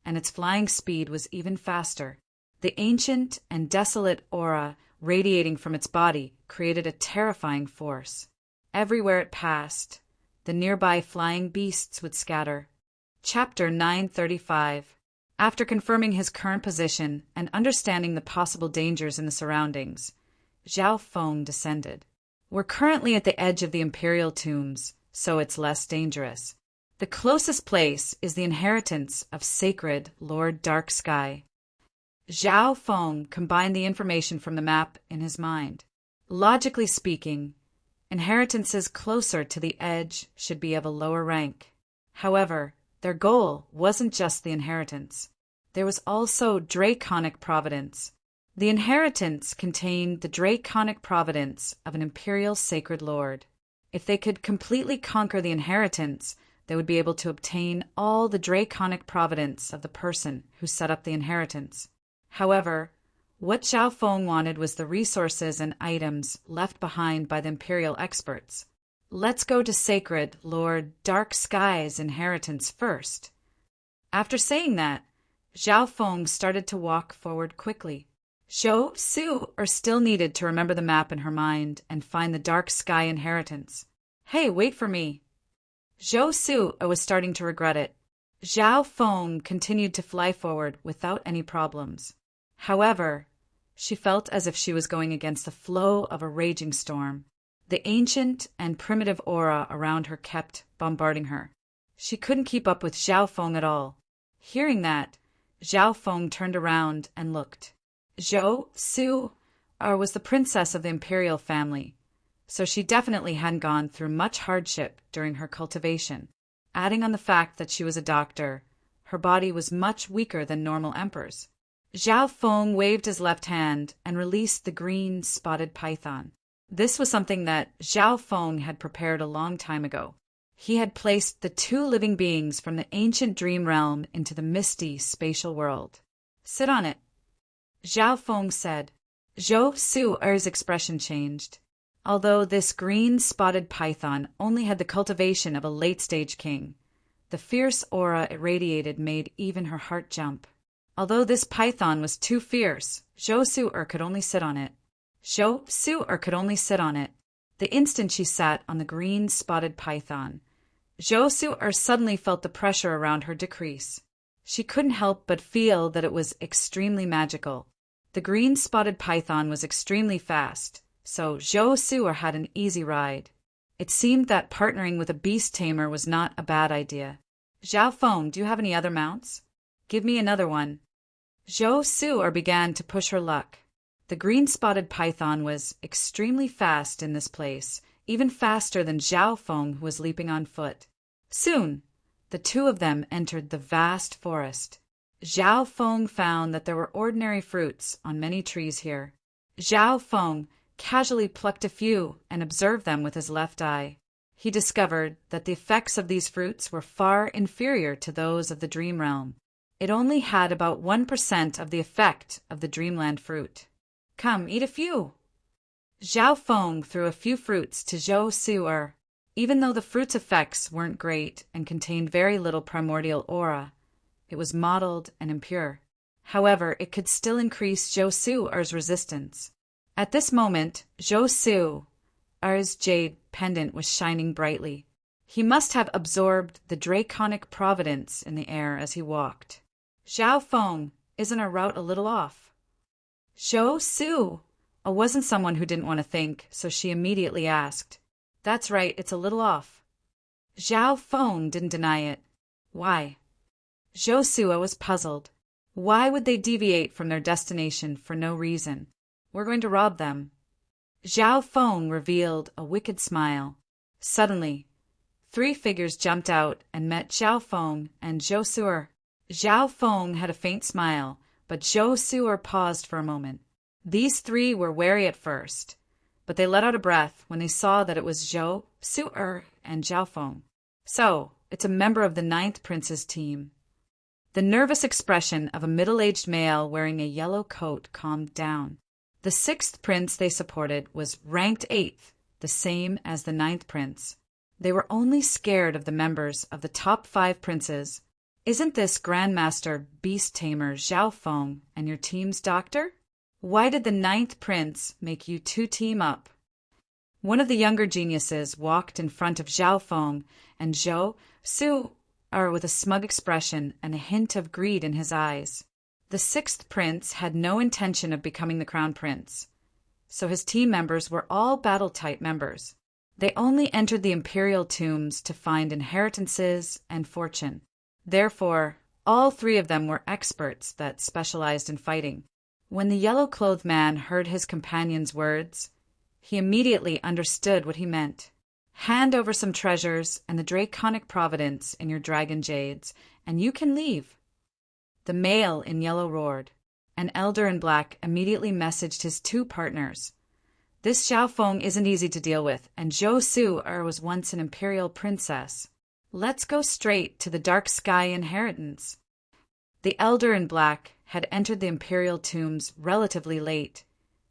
and its flying speed was even faster. The ancient and desolate aura radiating from its body created a terrifying force. Everywhere it passed, the nearby flying beasts would scatter. Chapter 935. After confirming his current position and understanding the possible dangers in the surroundings, Zhao Feng descended. We're currently at the edge of the imperial tombs, so it's less dangerous. The closest place is the inheritance of sacred Lord Dark Sky. Zhao Feng combined the information from the map in his mind. Logically speaking, inheritances closer to the edge should be of a lower rank. However, their goal wasn't just the inheritance. There was also draconic providence. The inheritance contained the draconic providence of an imperial sacred lord. If they could completely conquer the inheritance, they would be able to obtain all the draconic providence of the person who set up the inheritance. However, what Zhao Feng wanted was the resources and items left behind by the imperial experts. Let's go to sacred Lord Dark Sky's inheritance first. After saying that, Zhao Feng started to walk forward quickly. Zhou Su'er still needed to remember the map in her mind and find the Dark Sky inheritance. "Hey, wait for me." Zhou Su'er was starting to regret it. Zhao Feng continued to fly forward without any problems. However, she felt as if she was going against the flow of a raging storm. The ancient and primitive aura around her kept bombarding her. She couldn't keep up with Zhao Feng at all. Hearing that, Zhao Feng turned around and looked. Zhou Su'er was the princess of the imperial family, so she definitely hadn't gone through much hardship during her cultivation. Adding on the fact that she was a doctor, her body was much weaker than normal emperors. Zhao Feng waved his left hand and released the green spotted python. This was something that Zhao Feng had prepared a long time ago. He had placed the two living beings from the ancient dream realm into the misty spatial world. "Sit on it," Zhao Feng said. Zhou Su'er's expression changed. Although this green spotted python only had the cultivation of a late-stage king, the fierce aura it radiated made even her heart jump. Although this python was too fierce, Zhou Su'er could only sit on it. Zhou Su'er could only sit on it. The instant she sat on the green spotted python, Zhou Su'er suddenly felt the pressure around her decrease. She couldn't help but feel that it was extremely magical. The green spotted python was extremely fast, so Zhou Su'er had an easy ride. It seemed that partnering with a beast tamer was not a bad idea. "Zhao Feng, do you have any other mounts? Give me another one." Zhou Su'er began to push her luck. The green-spotted python was extremely fast in this place, even faster than Zhao Feng, who was leaping on foot. Soon, the two of them entered the vast forest. Zhao Feng found that there were ordinary fruits on many trees here. Zhao Feng casually plucked a few and observed them with his left eye. He discovered that the effects of these fruits were far inferior to those of the dream realm. It only had about 1% of the effect of the dreamland fruit. "Come, eat a few." Zhao Feng threw a few fruits to Zhou Su'er. Even though the fruit's effects weren't great and contained very little primordial aura, it was mottled and impure. However, it could still increase Zhou Su'er's resistance. At this moment, Zhou Su's jade pendant was shining brightly. He must have absorbed the draconic providence in the air as he walked. Zhao Feng, isn't our route a little off? Zhou Su wasn't someone who didn't want to think, so she immediately asked. That's right, it's a little off. Zhao Feng didn't deny it. Why? Zhou Su was puzzled. Why would they deviate from their destination for no reason? We're going to rob them. Zhao Feng revealed a wicked smile. Suddenly, 3 figures jumped out and met Zhao Feng and Zhou Su. Zhao Feng had a faint smile, but Zhou Su paused for a moment. These 3 were wary at first, but they let out a breath when they saw that it was Zhou Su and Zhao Feng. So, it's a member of the 9th Prince's team. The nervous expression of a middle-aged male wearing a yellow coat calmed down. The 6th prince they supported was ranked 8th, the same as the 9th prince. They were only scared of the members of the top 5 princes. Isn't this Grandmaster Beast Tamer Zhao Feng and your team's doctor? Why did the 9th prince make you 2 team up? One of the younger geniuses walked in front of Zhao Feng and Zhou Su with a smug expression and a hint of greed in his eyes. The 6th prince had no intention of becoming the crown prince, so his team members were all battle-type members. They only entered the imperial tombs to find inheritances and fortune. Therefore, all 3 of them were experts that specialized in fighting. When the yellow-clothed man heard his companion's words, he immediately understood what he meant. Hand over some treasures and the draconic providence in your dragon jades, and you can leave. The male in yellow roared. An elder in black immediately messaged his 2 partners. This Zhao Feng isn't easy to deal with, and Zhou Su was once an imperial princess. Let's go straight to the dark sky inheritance. The elder in black had entered the imperial tombs relatively late,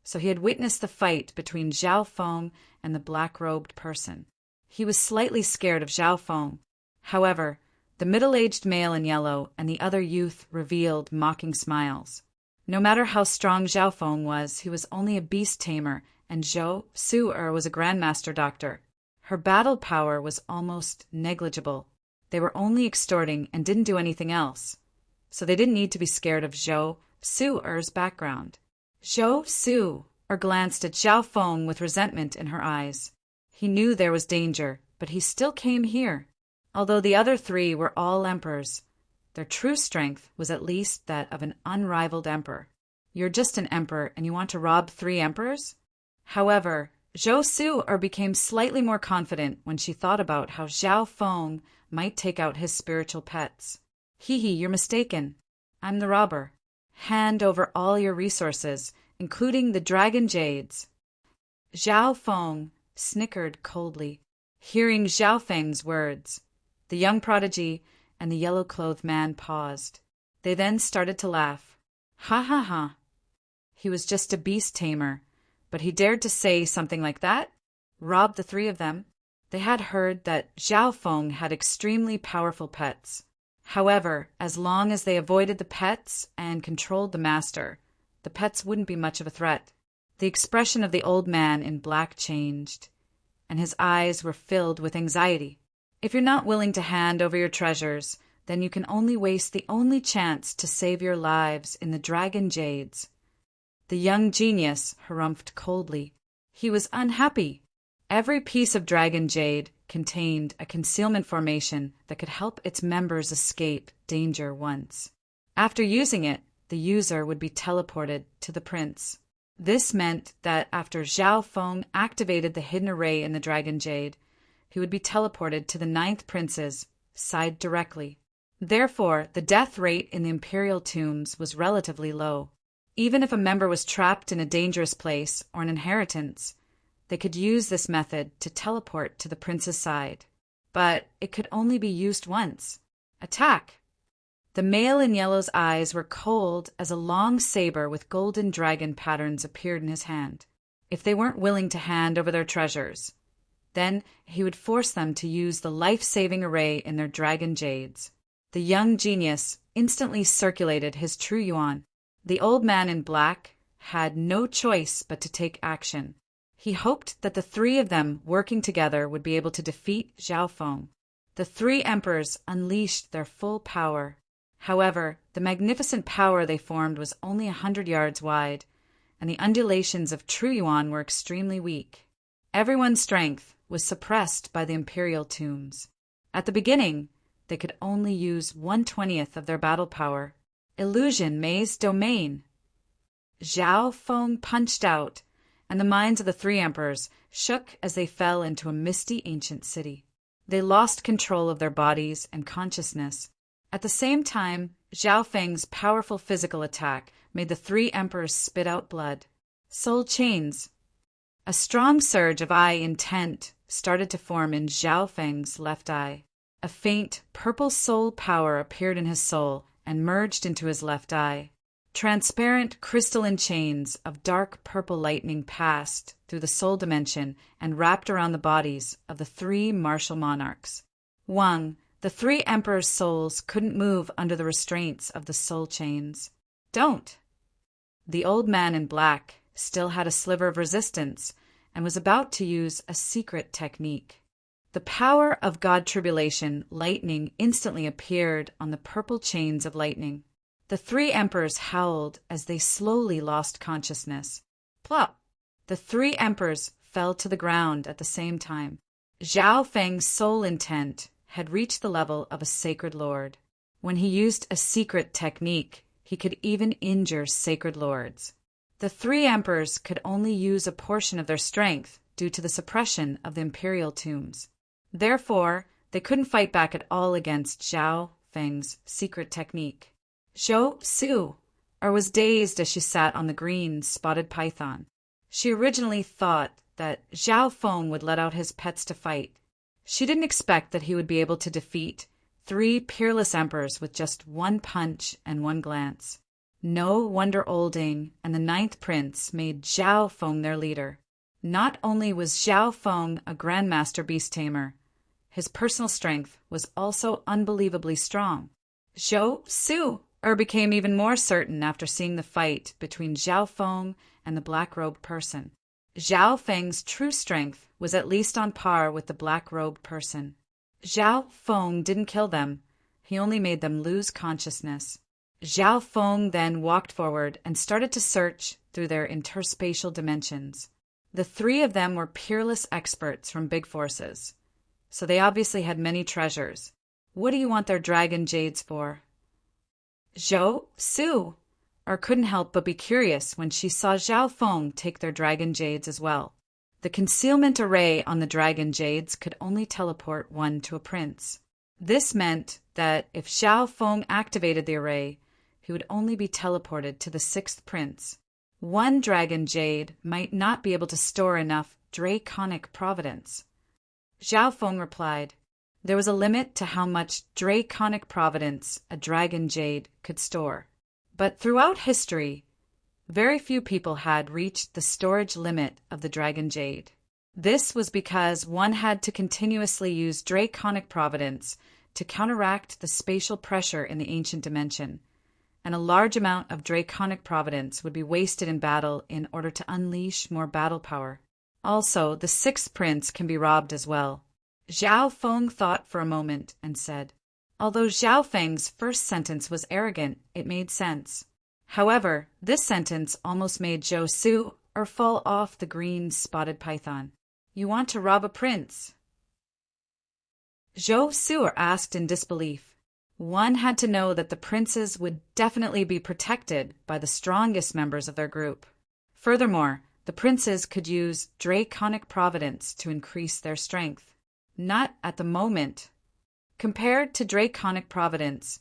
so he had witnessed the fight between Zhao Feng and the black-robed person. He was slightly scared of Zhao Feng. However, the middle-aged male in yellow and the other youth revealed mocking smiles. No matter how strong Zhao Feng was, he was only a beast tamer, and Zhou Su was a grandmaster doctor. Her battle power was almost negligible. They were only extorting and didn't do anything else, so they didn't need to be scared of Zhou Su's background. Zhou Su glanced at Zhao Feng with resentment in her eyes. He knew there was danger, but he still came here. Although the other 3 were all emperors, their true strength was at least that of an unrivaled emperor. You're just an emperor and you want to rob 3 emperors? However, Zhou Su became slightly more confident when she thought about how Zhao Feng might take out his spiritual pets. You're mistaken. I'm the robber. Hand over all your resources, including the dragon jades. Zhao Feng snickered coldly, hearing Zhao Feng's words. The young prodigy and the yellow-clothed man paused. They then started to laugh. Ha ha ha. He was just a beast tamer, but he dared to say something like that? Rob the 3 of them? They had heard that Zhao Feng had extremely powerful pets. However, as long as they avoided the pets and controlled the master, the pets wouldn't be much of a threat. The expression of the old man in black changed, and his eyes were filled with anxiety. If you're not willing to hand over your treasures, then you can only waste the only chance to save your lives in the dragon jades. The young genius harumphed coldly. He was unhappy. Every piece of dragon jade contained a concealment formation that could help its members escape danger once. After using it, the user would be teleported to the prince. This meant that after Zhao Feng activated the hidden array in the dragon jade, he would be teleported to the 9th prince's side directly. Therefore, the death rate in the imperial tombs was relatively low. Even if a member was trapped in a dangerous place or an inheritance, they could use this method to teleport to the prince's side. But it could only be used once. Attack! The male in yellow's eyes were cold as a long saber with golden dragon patterns appeared in his hand. If they weren't willing to hand over their treasures, then he would force them to use the life-saving array in their dragon jades. The young genius instantly circulated his true yuan. The old man in black had no choice but to take action. He hoped that the three of them working together would be able to defeat Zhao Feng. The three emperors unleashed their full power. However, the magnificent power they formed was only 100 yards wide, and the undulations of true yuan were extremely weak. Everyone's strength was suppressed by the imperial tombs. At the beginning, they could only use 1/20th of their battle power. Illusion Maze Domain. Zhao Feng punched out, and the minds of the three emperors shook as they fell into a misty ancient city. They lost control of their bodies and consciousness. At the same time, Zhao Feng's powerful physical attack made the three emperors spit out blood. Soul chains. A strong surge of eye intent started to form in Zhao Feng's left eye. A faint purple soul power appeared in his soul and merged into his left eye. Transparent crystalline chains of dark purple lightning passed through the soul dimension and wrapped around the bodies of the three martial monarchs. Wang, the three emperors' souls couldn't move under the restraints of the soul chains. Don't! The old man in black still had a sliver of resistance and was about to use a secret technique. The power of God Tribulation lightning instantly appeared on the purple chains of lightning. The three emperors howled as they slowly lost consciousness. Plop! The three emperors fell to the ground at the same time. Zhao Feng's soul intent had reached the level of a sacred lord. When he used a secret technique, he could even injure sacred lords. The three emperors could only use a portion of their strength due to the suppression of the imperial tombs. Therefore, they couldn't fight back at all against Zhao Feng's secret technique. Zhou Su was dazed as she sat on the green spotted python. She originally thought that Zhao Feng would let out his pets to fight. She didn't expect that he would be able to defeat three peerless emperors with just one punch and one glance. No wonder Olding and the 9th prince made Zhao Feng their leader. Not only was Zhao Feng a grandmaster beast tamer, his personal strength was also unbelievably strong. Zhou Su became even more certain after seeing the fight between Zhao Feng and the black-robed person. Zhao Feng's true strength was at least on par with the black-robed person. Zhao Feng didn't kill them. He only made them lose consciousness. Zhao Feng then walked forward and started to search through their interspatial dimensions. The three of them were peerless experts from big forces, so they obviously had many treasures. What do you want their dragon jades for? Zhou Su couldn't help but be curious when she saw Zhao Feng take their dragon jades as well. The concealment array on the dragon jades could only teleport one to a prince. This meant that if Zhao Feng activated the array, he would only be teleported to the 6th prince. One dragon jade might not be able to store enough draconic providence. Zhao Feng replied, there was a limit to how much draconic providence a dragon jade could store. But throughout history, very few people had reached the storage limit of the dragon jade. This was because one had to continuously use draconic providence to counteract the spatial pressure in the ancient dimension, and a large amount of draconic providence would be wasted in battle in order to unleash more battle power. Also, the 6th prince can be robbed as well. Zhao Feng thought for a moment and said, although Zhao Feng's first sentence was arrogant, it made sense. However, this sentence almost made Zhou Su fall off the green spotted python. You want to rob a prince? Zhou Su asked in disbelief. One had to know that the princes would definitely be protected by the strongest members of their group. Furthermore, the princes could use draconic providence to increase their strength. Not at the moment. Compared to draconic providence,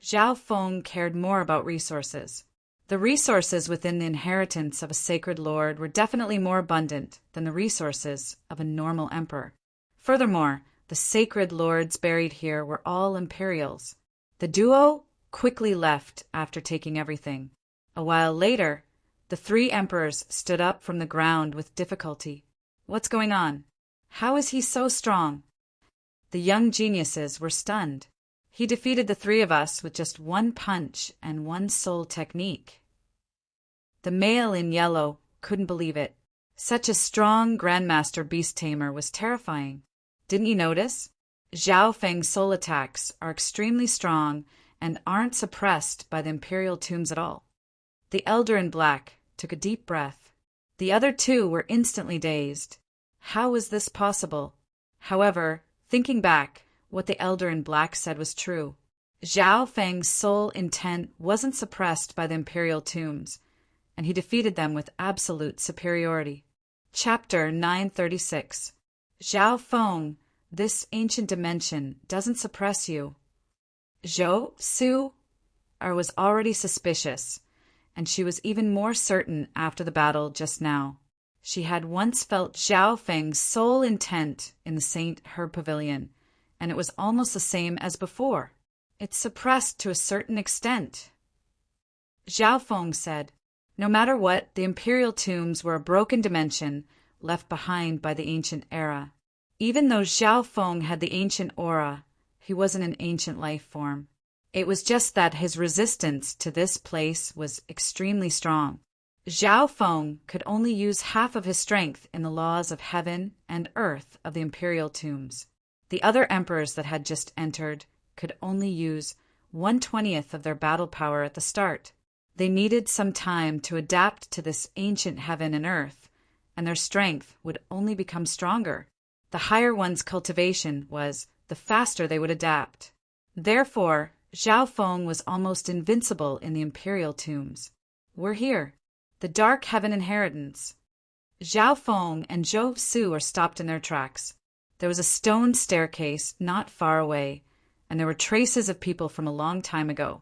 Zhao Feng cared more about resources. The resources within the inheritance of a sacred lord were definitely more abundant than the resources of a normal emperor. Furthermore, the sacred lords buried here were all imperials. The duo quickly left after taking everything. A while later, the three emperors stood up from the ground with difficulty. What's going on? How is he so strong? The young geniuses were stunned. He defeated the three of us with just one punch and one soul technique. The male in yellow couldn't believe it. Such a strong Grandmaster Beast Tamer was terrifying. Didn't you notice? Zhao Feng's soul attacks are extremely strong and aren't suppressed by the Imperial tombs at all. The Elder in Black took a deep breath. The other two were instantly dazed. How was this possible? However, thinking back, what the Elder in Black said was true. Zhao Feng's soul intent wasn't suppressed by the Imperial tombs, and he defeated them with absolute superiority. Chapter 936. Zhao Feng, this ancient dimension doesn't suppress you. Zhou Su was already suspicious, and she was even more certain after the battle just now. She had once felt Zhao Feng's soul intent in the St. Herb Pavilion, and it was almost the same as before. It's suppressed to a certain extent. Zhao Feng said, no matter what, the Imperial tombs were a broken dimension left behind by the ancient era. Even though Zhao Feng had the ancient aura, he wasn't an ancient life form. It was just that his resistance to this place was extremely strong. Zhao Feng could only use half of his strength in the laws of heaven and earth of the Imperial tombs. The other emperors that had just entered could only use 1/20th of their battle power at the start. They needed some time to adapt to this ancient heaven and earth, and their strength would only become stronger. The higher one's cultivation was, the faster they would adapt. Therefore, Zhao Feng was almost invincible in the Imperial tombs. We're here. The Dark Heaven Inheritance. Zhao Feng and Zhou Su are stopped in their tracks. There was a stone staircase not far away, and there were traces of people from a long time ago.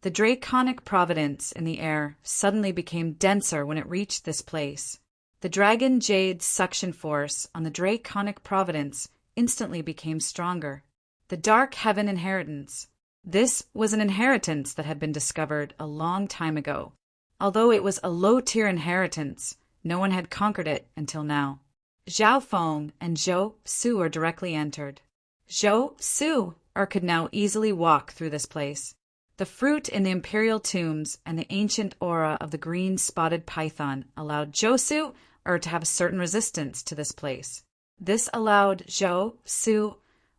The draconic providence in the air suddenly became denser when it reached this place. The dragon jade's suction force on the draconic providence instantly became stronger. The Dark Heaven Inheritance. This was an inheritance that had been discovered a long time ago. Although it was a low-tier inheritance, no one had conquered it until now. Zhao Feng and Zhou Su directly entered. Zhou Su could now easily walk through this place. The fruit in the Imperial tombs and the ancient aura of the green-spotted python allowed Zhou Su to have a certain resistance to this place. This allowed Zhou Su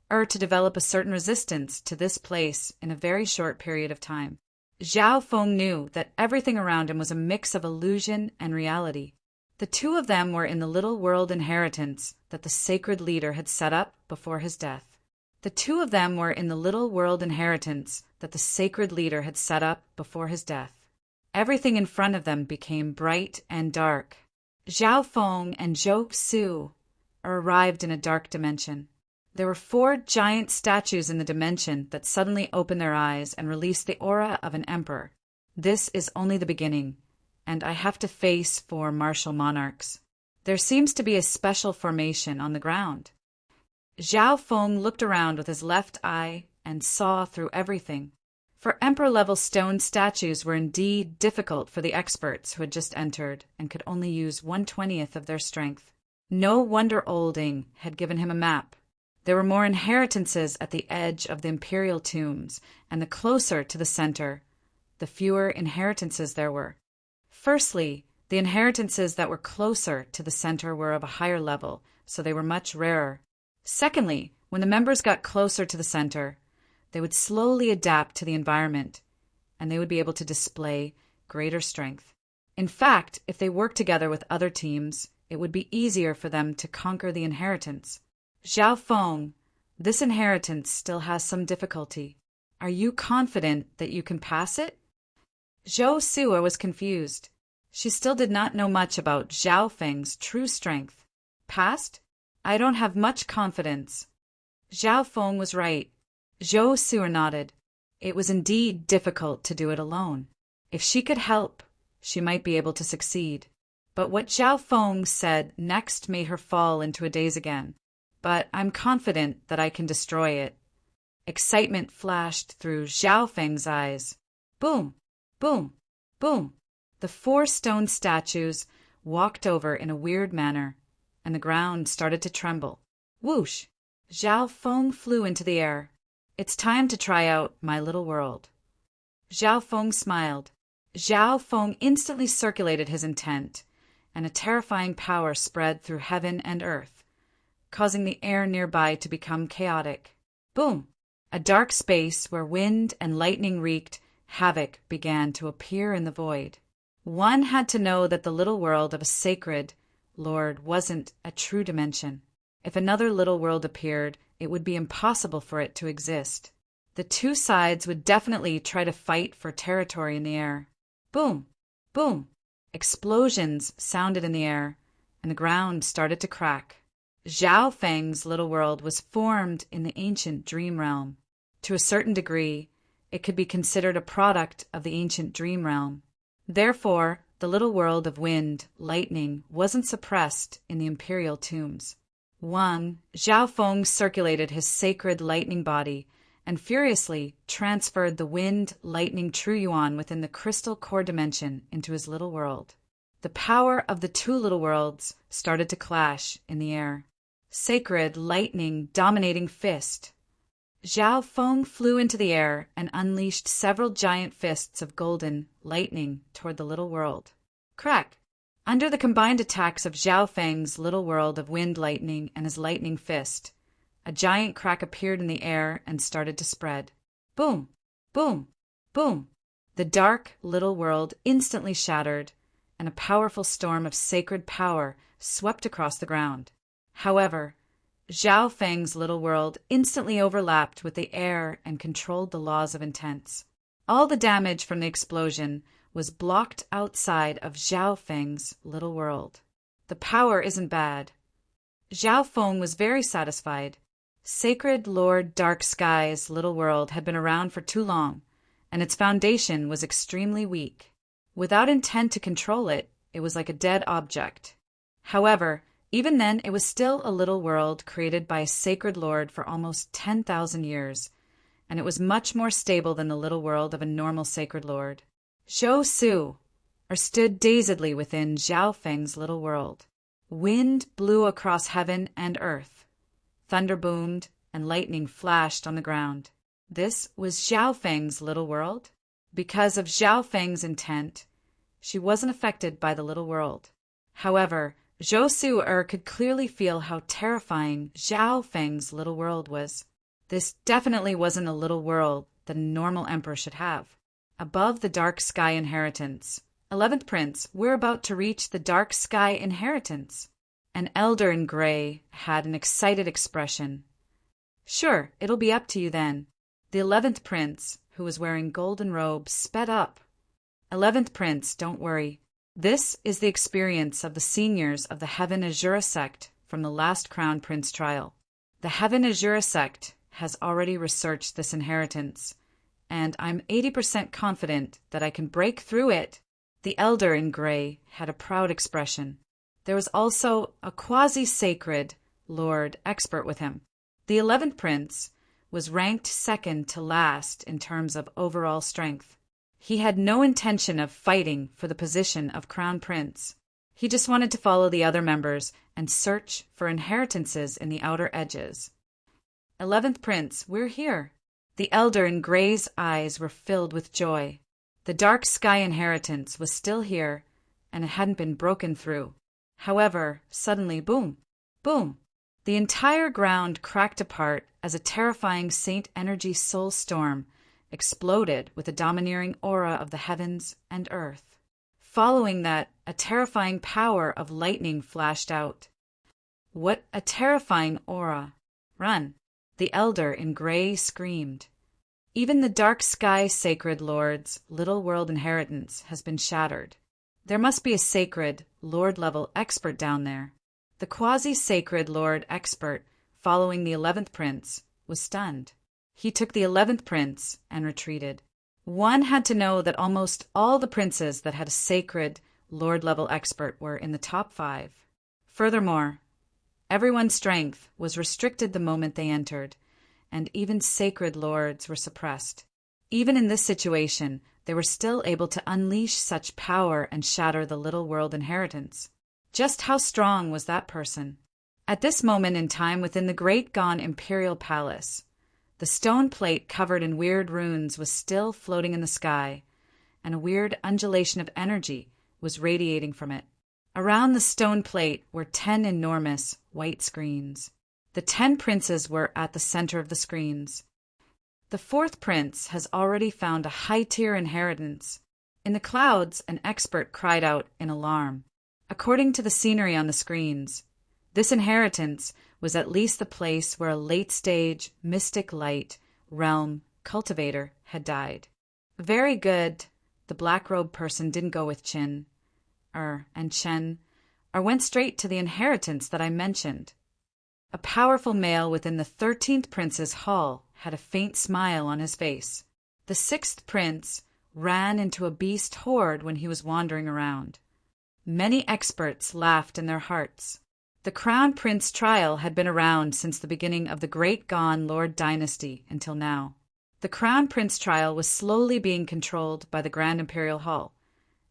to develop a certain resistance to this place in a very short period of time. Zhao Feng knew that everything around him was a mix of illusion and reality. The two of them were in the little world inheritance that the sacred leader had set up before his death. The two of them were in the little world inheritance that the sacred leader had set up before his death. Everything in front of them became bright and dark. Zhao Feng and Zhou Su arrived in a dark dimension. There were 4 giant statues in the dimension that suddenly opened their eyes and released the aura of an emperor. This is only the beginning, and I have to face 4 martial monarchs. There seems to be a special formation on the ground. Zhao Feng looked around with his left eye and saw through everything. For emperor-level stone statues were indeed difficult for the experts who had just entered and could only use 1/20th of their strength. No wonder Olding had given him a map. There were more inheritances at the edge of the Imperial tombs, and the closer to the center, the fewer inheritances there were. Firstly, the inheritances that were closer to the center were of a higher level, so they were much rarer. Secondly, when the members got closer to the center, they would slowly adapt to the environment, and they would be able to display greater strength. In fact, if they worked together with other teams, it would be easier for them to conquer the inheritance. Zhao Feng, this inheritance still has some difficulty. Are you confident that you can pass it? Zhou Su was confused. She still did not know much about Zhao Feng's true strength. Passed? I don't have much confidence. Zhao Feng was right. Zhou Su nodded. It was indeed difficult to do it alone. If she could help, she might be able to succeed. But what Zhao Feng said next made her fall into a daze again. But I'm confident that I can destroy it. Excitement flashed through Zhao Feng's eyes. Boom! Boom! Boom! The 4 stone statues walked over in a weird manner, and the ground started to tremble. Whoosh! Zhao Feng flew into the air. It's time to try out my little world. Zhao Feng smiled. Zhao Feng instantly circulated his intent, and a terrifying power spread through heaven and earth, causing the air nearby to become chaotic. Boom! A dark space where wind and lightning wreaked havoc began to appear in the void. One had to know that the little world of a sacred lord wasn't a true dimension. If another little world appeared, it would be impossible for it to exist. The two sides would definitely try to fight for territory in the air. Boom! Boom! Explosions sounded in the air, and the ground started to crack. Zhao Feng's little world was formed in the ancient dream realm. To a certain degree, it could be considered a product of the ancient dream realm. Therefore, the little world of wind, lightning, wasn't suppressed in the imperial tombs. Zhao Feng circulated his sacred lightning body and furiously transferred the wind, lightning true yuan within the crystal core dimension into his little world. The power of the two little worlds started to clash in the air. Sacred lightning dominating fist. Zhao Feng flew into the air and unleashed several giant fists of golden lightning toward the little world. Crack! Under the combined attacks of Zhao Feng's little world of wind lightning and his lightning fist, a giant crack appeared in the air and started to spread. Boom! Boom! Boom! The dark little world instantly shattered, and a powerful storm of sacred power swept across the ground. However, Zhao Feng's little world instantly overlapped with the air and controlled the laws of intents. All the damage from the explosion was blocked outside of Zhao Feng's little world. The power isn't bad. Zhao Feng was very satisfied. Sacred Lord Dark Sky's little world had been around for too long, and its foundation was extremely weak. Without intent to control it, it was like a dead object. However, even then it was still a little world created by a sacred lord for almost 10,000 years, and it was much more stable than the little world of a normal sacred lord. Zhou Su, stood dazedly within Zhao Feng's little world. Wind blew across heaven and earth. Thunder boomed, and lightning flashed on the ground. This was Zhao Feng's little world. Because of Zhao Feng's intent, she wasn't affected by the little world. However, Zhou Su could clearly feel how terrifying Zhao Feng's little world was. This definitely wasn't a little world that a normal emperor should have. Above the Dark Sky Inheritance. 11th Prince, we're about to reach the Dark Sky Inheritance. An elder in gray had an excited expression. Sure, it'll be up to you then. The 11th Prince, who was wearing golden robes, sped up. 11th Prince, don't worry. This is the experience of the seniors of the Heaven Azura sect from the last Crown Prince trial. The Heaven Azura sect has already researched this inheritance, and I'm 80% confident that I can break through it. The elder in gray had a proud expression. There was also a quasi-sacred lord expert with him. The 11th Prince was ranked second to last in terms of overall strength. He had no intention of fighting for the position of Crown Prince. He just wanted to follow the other members and search for inheritances in the outer edges. 11th Prince, we're here. The elder in gray's eyes were filled with joy. The Dark Sky Inheritance was still here, and it hadn't been broken through. However, suddenly, boom, boom, the entire ground cracked apart as a terrifying Saint Energy soul storm exploded with a domineering aura of the heavens and earth. Following that, a terrifying power of lightning flashed out. What a terrifying aura! Run! The elder in gray screamed. Even the Dark Sky Sacred Lord's little world inheritance has been shattered. There must be a sacred, Lord-level expert down there. The quasi-sacred Lord expert, following the 11th Prince, was stunned. He took the 11th Prince and retreated. One had to know that almost all the princes that had a sacred, Lord-level expert were in the top 5. Furthermore, everyone's strength was restricted the moment they entered, and even sacred lords were suppressed. Even in this situation, they were still able to unleash such power and shatter the little world inheritance. Just how strong was that person? At this moment in time within the Great Gone Imperial Palace, the stone plate covered in weird runes was still floating in the sky, and a weird undulation of energy was radiating from it. Around the stone plate were 10 enormous white screens. The 10 princes were at the center of the screens. The 4th prince has already found a high-tier inheritance. In the clouds, an expert cried out in alarm. According to the scenery on the screens, this inheritance was at least the place where a late-stage, mystic light realm cultivator had died. Very good. The black-robed person didn't go with Chen, or went straight to the inheritance that I mentioned. A powerful male within the 13th prince's hall had a faint smile on his face. The 6th prince ran into a beast horde when he was wandering around. Many experts laughed in their hearts. The Crown Prince trial had been around since the beginning of the Great Gone Lord dynasty until now. The Crown Prince trial was slowly being controlled by the Grand Imperial Hall,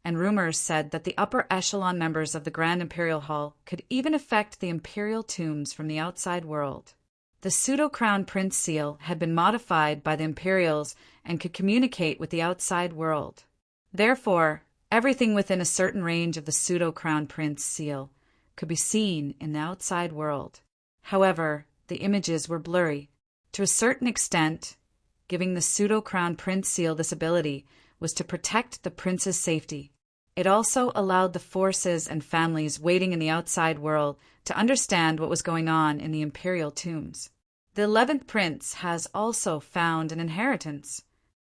and rumors said that the upper echelon members of the Grand Imperial Hall could even affect the imperial tombs from the outside world. The pseudo-Crown Prince seal had been modified by the Imperials and could communicate with the outside world. Therefore, everything within a certain range of the pseudo-Crown Prince seal could be seen in the outside world. However, the images were blurry. To a certain extent, giving the pseudo-Crown Prince seal this ability was to protect the prince's safety. It also allowed the forces and families waiting in the outside world to understand what was going on in the imperial tombs. The 11th prince has also found an inheritance.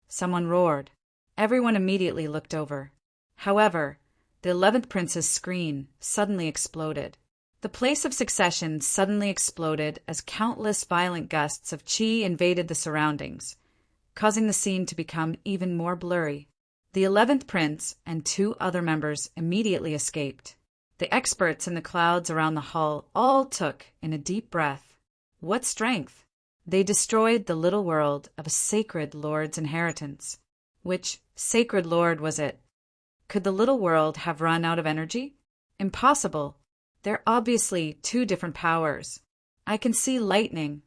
Someone roared. Everyone immediately looked over. However, the 11th prince's screen suddenly exploded. The place of succession suddenly exploded as countless violent gusts of chi invaded the surroundings, causing the scene to become even more blurry. The 11th prince and 2 other members immediately escaped. The experts in the clouds around the hall all took in a deep breath. What strength! They destroyed the little world of a sacred lord's inheritance. Which sacred lord was it? Could the little world have run out of energy? Impossible. They're obviously 2 different powers. I can see lightning.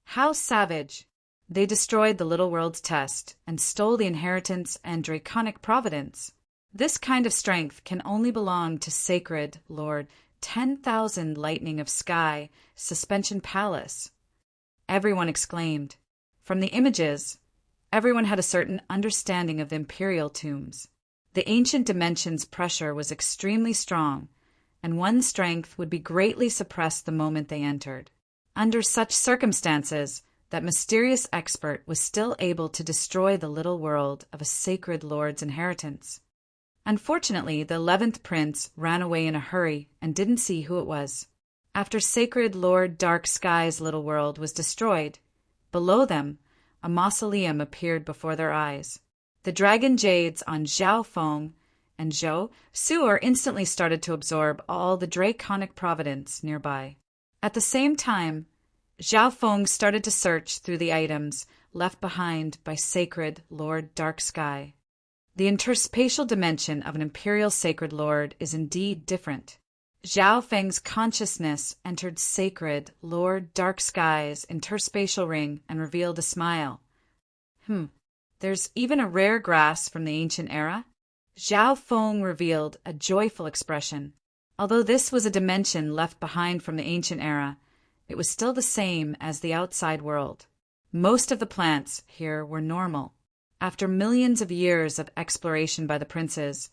How savage! They destroyed the little world's test and stole the inheritance and draconic providence. This kind of strength can only belong to sacred Lord 10,000 Lightning of Sky Suspension Palace. Everyone exclaimed. From the images, everyone had a certain understanding of the imperial tombs. The ancient dimension's pressure was extremely strong, and one's strength would be greatly suppressed the moment they entered. Under such circumstances, that mysterious expert was still able to destroy the little world of a sacred lord's inheritance. Unfortunately, the 11th prince ran away in a hurry and didn't see who it was. After sacred Lord Dark Sky's little world was destroyed, below them, a mausoleum appeared before their eyes. The dragon jades on Zhao Feng and Zhou Su'er instantly started to absorb all the draconic providence nearby. At the same time, Zhao Feng started to search through the items left behind by sacred Lord Dark Sky. The interspatial dimension of an imperial sacred lord is indeed different. Zhao Feng's consciousness entered sacred Lord Dark Sky's interspatial ring and revealed a smile. There's even a rare grass from the ancient era? Zhao Feng revealed a joyful expression. Although this was a dimension left behind from the ancient era, it was still the same as the outside world. Most of the plants here were normal. After millions of years of exploration by the princes,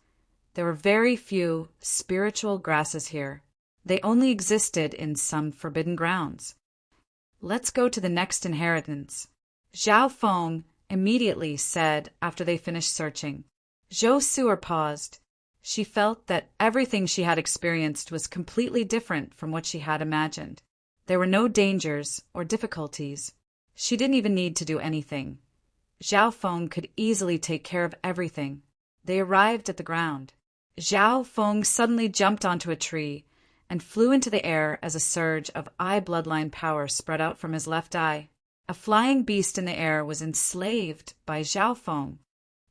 there were very few spiritual grasses here. They only existed in some forbidden grounds. Let's go to the next inheritance. Zhao Feng immediately said after they finished searching. Zhou Su'er paused. She felt that everything she had experienced was completely different from what she had imagined. There were no dangers or difficulties. She didn't even need to do anything. Zhao Feng could easily take care of everything. They arrived at the ground. Zhao Feng suddenly jumped onto a tree and flew into the air as a surge of eye bloodline power spread out from his left eye. A flying beast in the air was enslaved by Zhao Feng.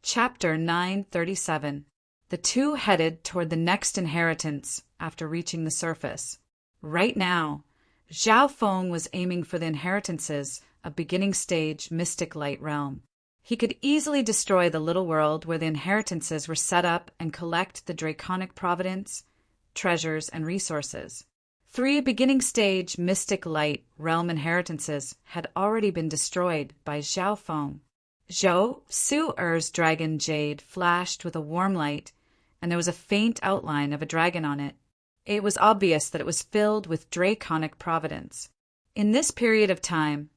Chapter 937. The 2 headed toward the next inheritance after reaching the surface. Right now, Zhao Feng was aiming for the inheritances of beginning stage mystic light realm. He could easily destroy the little world where the inheritances were set up and collect the draconic providence, treasures, and resources. 3 beginning-stage mystic light realm inheritances had already been destroyed by Zhao Feng. Zhou Su-er's dragon jade flashed with a warm light, and there was a faint outline of a dragon on it. It was obvious that it was filled with draconic providence. In this period of time,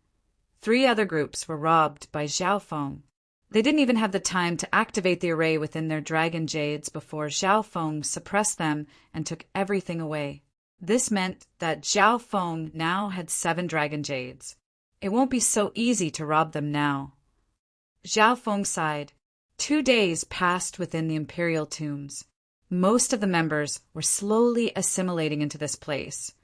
3 other groups were robbed by Zhao Feng. They didn't even have the time to activate the array within their dragon jades before Zhao Feng suppressed them and took everything away. This meant that Zhao Feng now had 7 dragon jades. It won't be so easy to rob them now. Zhao Feng sighed. 2 days passed within the imperial tombs. Most of the members were slowly assimilating into this place,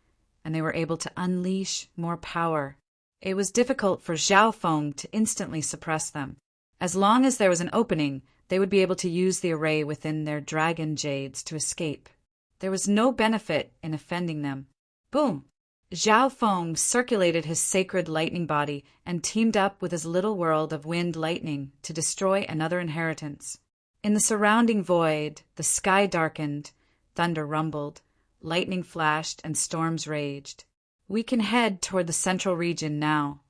and they were able to unleash more power. It was difficult for Zhao Feng to instantly suppress them. As long as there was an opening, they would be able to use the array within their dragon jades to escape. There was no benefit in offending them. Boom! Zhao Feng circulated his sacred lightning body and teamed up with his little world of wind lightning to destroy another inheritance. In the surrounding void, the sky darkened, thunder rumbled, lightning flashed, and storms raged. We can head toward the central region now.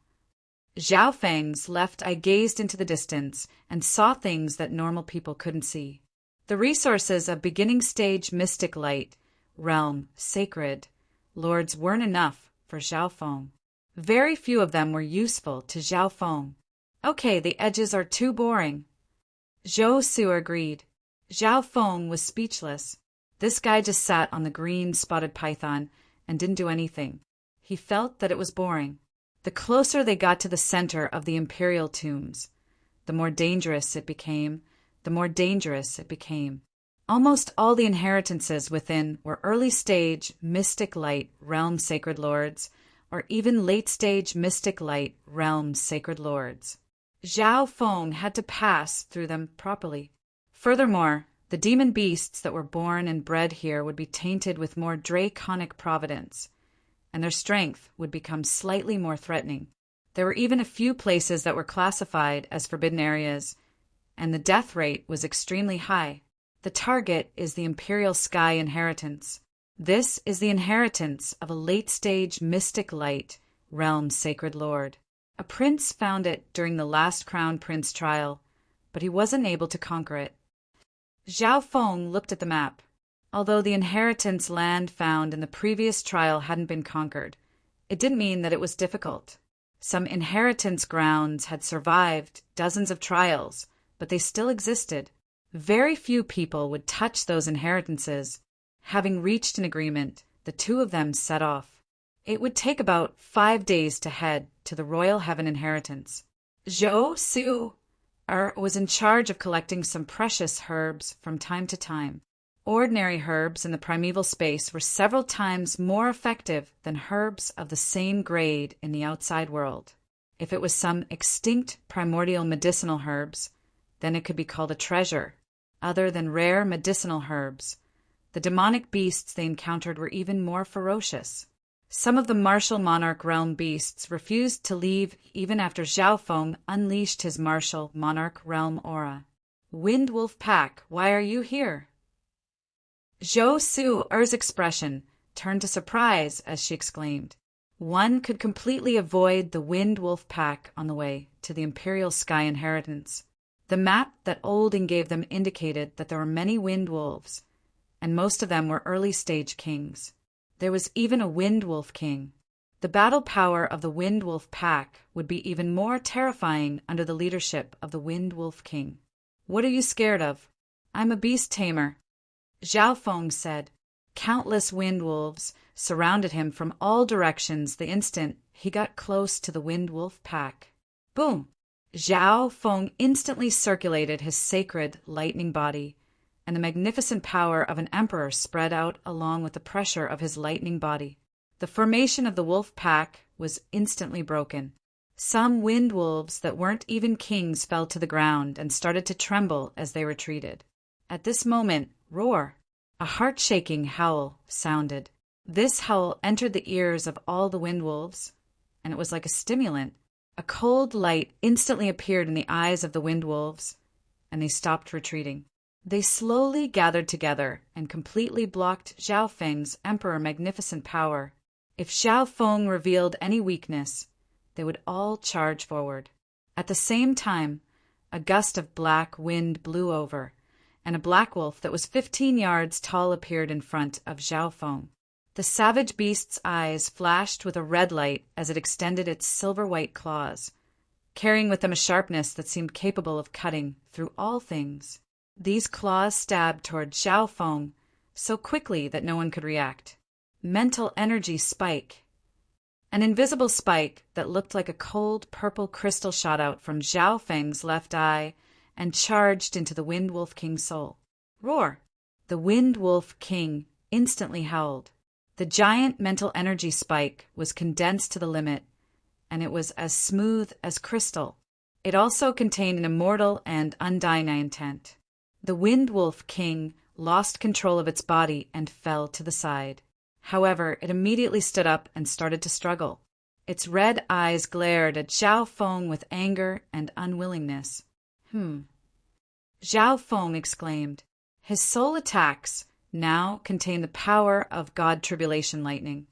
Zhao Feng's left eye gazed into the distance and saw things that normal people couldn't see. The resources of beginning-stage mystic light, realm, sacred, lords weren't enough for Zhao Feng. Very few of them were useful to Zhao Feng. Okay, the edges are too boring. Zhou Su agreed. Zhao Feng was speechless. This guy just sat on the green spotted python and didn't do anything. He felt that it was boring. The closer they got to the center of the imperial tombs, the more dangerous it became, Almost all the inheritances within were early-stage mystic light realm sacred lords, or even late-stage mystic light realm sacred lords. Zhao Feng had to pass through them properly. Furthermore, the demon beasts that were born and bred here would be tainted with more draconic providence, and their strength would become slightly more threatening. There were even a few places that were classified as forbidden areas, and the death rate was extremely high. The target is the Imperial Sky Inheritance. This is the inheritance of a late-stage mystic light realm sacred lord. A prince found it during the last Crown Prince trial, but he wasn't able to conquer it. Zhao Feng looked at the map. Although the inheritance land found in the previous trial hadn't been conquered, it didn't mean that it was difficult. Some inheritance grounds had survived dozens of trials, but they still existed. Very few people would touch those inheritances. Having reached an agreement, the 2 of them set off. It would take about 5 days to head to the Royal Heaven inheritance. Zhou Su-er was in charge of collecting some precious herbs from time to time. Ordinary herbs in the primeval space were several times more effective than herbs of the same grade in the outside world. If it was some extinct primordial medicinal herbs, then it could be called a treasure. Other than rare medicinal herbs, the demonic beasts they encountered were even more ferocious. Some of the martial monarch realm beasts refused to leave even after Zhao Feng unleashed his martial monarch realm aura. Wind Wolf Pack, why are you here? Zhou Su-er's expression turned to surprise as she exclaimed. One could completely avoid the Wind Wolf Pack on the way to the Imperial Sky Inheritance. The map that Olding gave them indicated that there were many wind wolves, and most of them were early-stage kings. There was even a Wind Wolf King. The battle power of the Wind Wolf Pack would be even more terrifying under the leadership of the Wind Wolf King. What are you scared of? I'm a beast tamer. Zhao Feng said. Countless wind wolves surrounded him from all directions the instant he got close to the Wind Wolf Pack. Boom! Zhao Feng instantly circulated his sacred lightning body, and the magnificent power of an emperor spread out along with the pressure of his lightning body. The formation of the wolf pack was instantly broken. Some wind wolves that weren't even kings fell to the ground and started to tremble as they retreated. At this moment, roar! A heart-shaking howl sounded. This howl entered the ears of all the wind wolves, and it was like a stimulant. A cold light instantly appeared in the eyes of the wind wolves, and they stopped retreating. They slowly gathered together and completely blocked Zhao Feng's emperor magnificent power. If Zhao Feng revealed any weakness, they would all charge forward. At the same time, a gust of black wind blew over, and a black wolf that was 15 yards tall appeared in front of Zhao Feng. The savage beast's eyes flashed with a red light as it extended its silver-white claws, carrying with them a sharpness that seemed capable of cutting through all things. These claws stabbed toward Zhao Feng so quickly that no one could react. Mental energy spike. An invisible spike that looked like a cold purple crystal shot out from Zhao Feng's left eye and charged into the Wind Wolf King's soul. Roar! The Wind Wolf King instantly howled. The giant mental energy spike was condensed to the limit, and it was as smooth as crystal. It also contained an immortal and undying intent. The Wind Wolf King lost control of its body and fell to the side. However, it immediately stood up and started to struggle. Its red eyes glared at Zhao Feng with anger and unwillingness. Zhao Feng exclaimed. His soul attacks now contained the power of God Tribulation Lightning.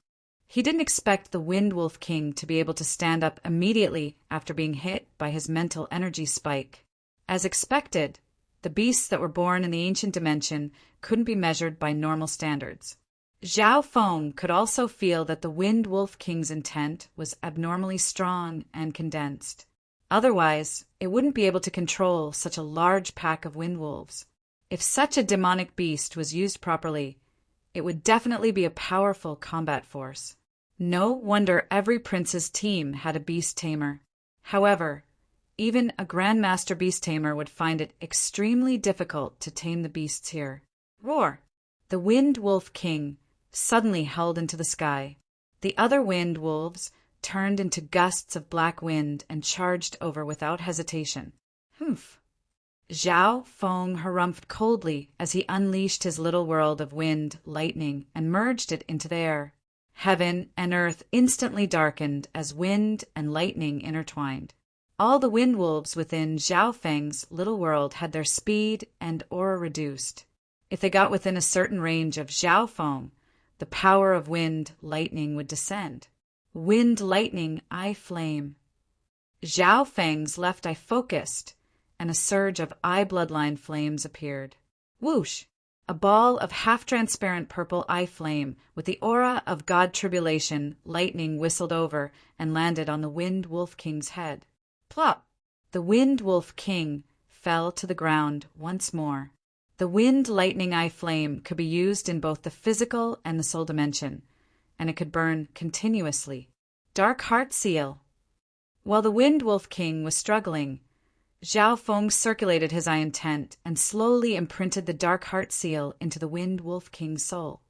He didn't expect the Wind Wolf King to be able to stand up immediately after being hit by his mental energy spike. As expected, the beasts that were born in the ancient dimension couldn't be measured by normal standards. Zhao Feng could also feel that the Wind Wolf King's intent was abnormally strong and condensed. Otherwise, it wouldn't be able to control such a large pack of wind wolves. If such a demonic beast was used properly, it would definitely be a powerful combat force. No wonder every prince's team had a beast tamer. However, even a Grandmaster Beast Tamer would find it extremely difficult to tame the beasts here. Roar! The Wind Wolf King suddenly hurled into the sky. The other wind wolves turned into gusts of black wind and charged over without hesitation. Humph! Zhao Feng harumphed coldly as he unleashed his little world of wind, lightning, and merged it into the air. Heaven and earth instantly darkened as wind and lightning intertwined. All the wind wolves within Zhao Feng's little world had their speed and aura reduced. If they got within a certain range of Zhao Feng, the power of wind, lightning would descend. Wind, lightning, eye flame. Zhao Feng's left eye focused, and a surge of eye bloodline flames appeared. Whoosh! A ball of half-transparent purple eye flame with the aura of God Tribulation lightning whistled over and landed on the Wind Wolf King's head. Plop! The Wind Wolf King fell to the ground once more. The wind lightning eye flame could be used in both the physical and the soul dimension, and it could burn continuously. Dark Heart Seal. While the Wind Wolf King was struggling, Zhao Feng circulated his eye intent and slowly imprinted the Dark Heart Seal into the Wind Wolf King's soul.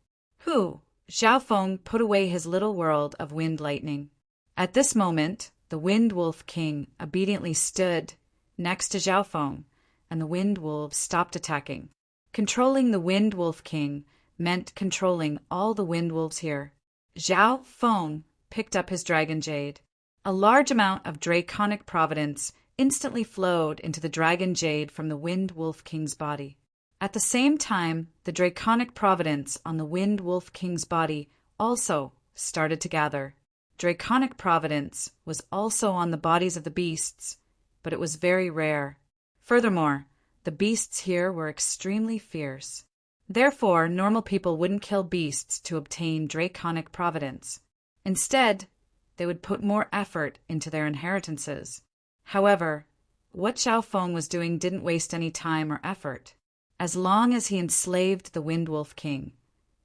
Zhao Feng put away his little world of wind lightning. At this moment, the Wind Wolf King obediently stood next to Zhao Feng, and the wind wolves stopped attacking. Controlling the Wind Wolf King meant controlling all the wind wolves here. Zhao Feng picked up his dragon jade. A large amount of draconic providence instantly flowed into the dragon jade from the Wind Wolf King's body. At the same time, the draconic providence on the Wind Wolf King's body also started to gather. Draconic providence was also on the bodies of the beasts, but it was very rare. Furthermore, the beasts here were extremely fierce. Therefore, normal people wouldn't kill beasts to obtain draconic providence. Instead, they would put more effort into their inheritances. However, what Zhao Feng was doing didn't waste any time or effort. As long as he enslaved the Wind Wolf King,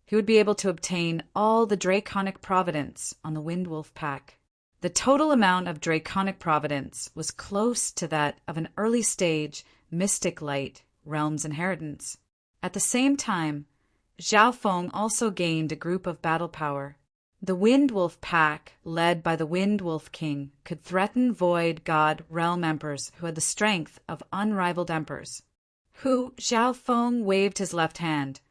he would be able to obtain all the draconic providence on the Wind Wolf pack. The total amount of draconic providence was close to that of an early-stage mystic light realm's inheritance. At the same time, Zhao Feng also gained a group of battle power. The Wind Wolf pack, led by the Wind Wolf King, could threaten void god realm emperors who had the strength of unrivaled emperors. Zhao Feng waved his left hand,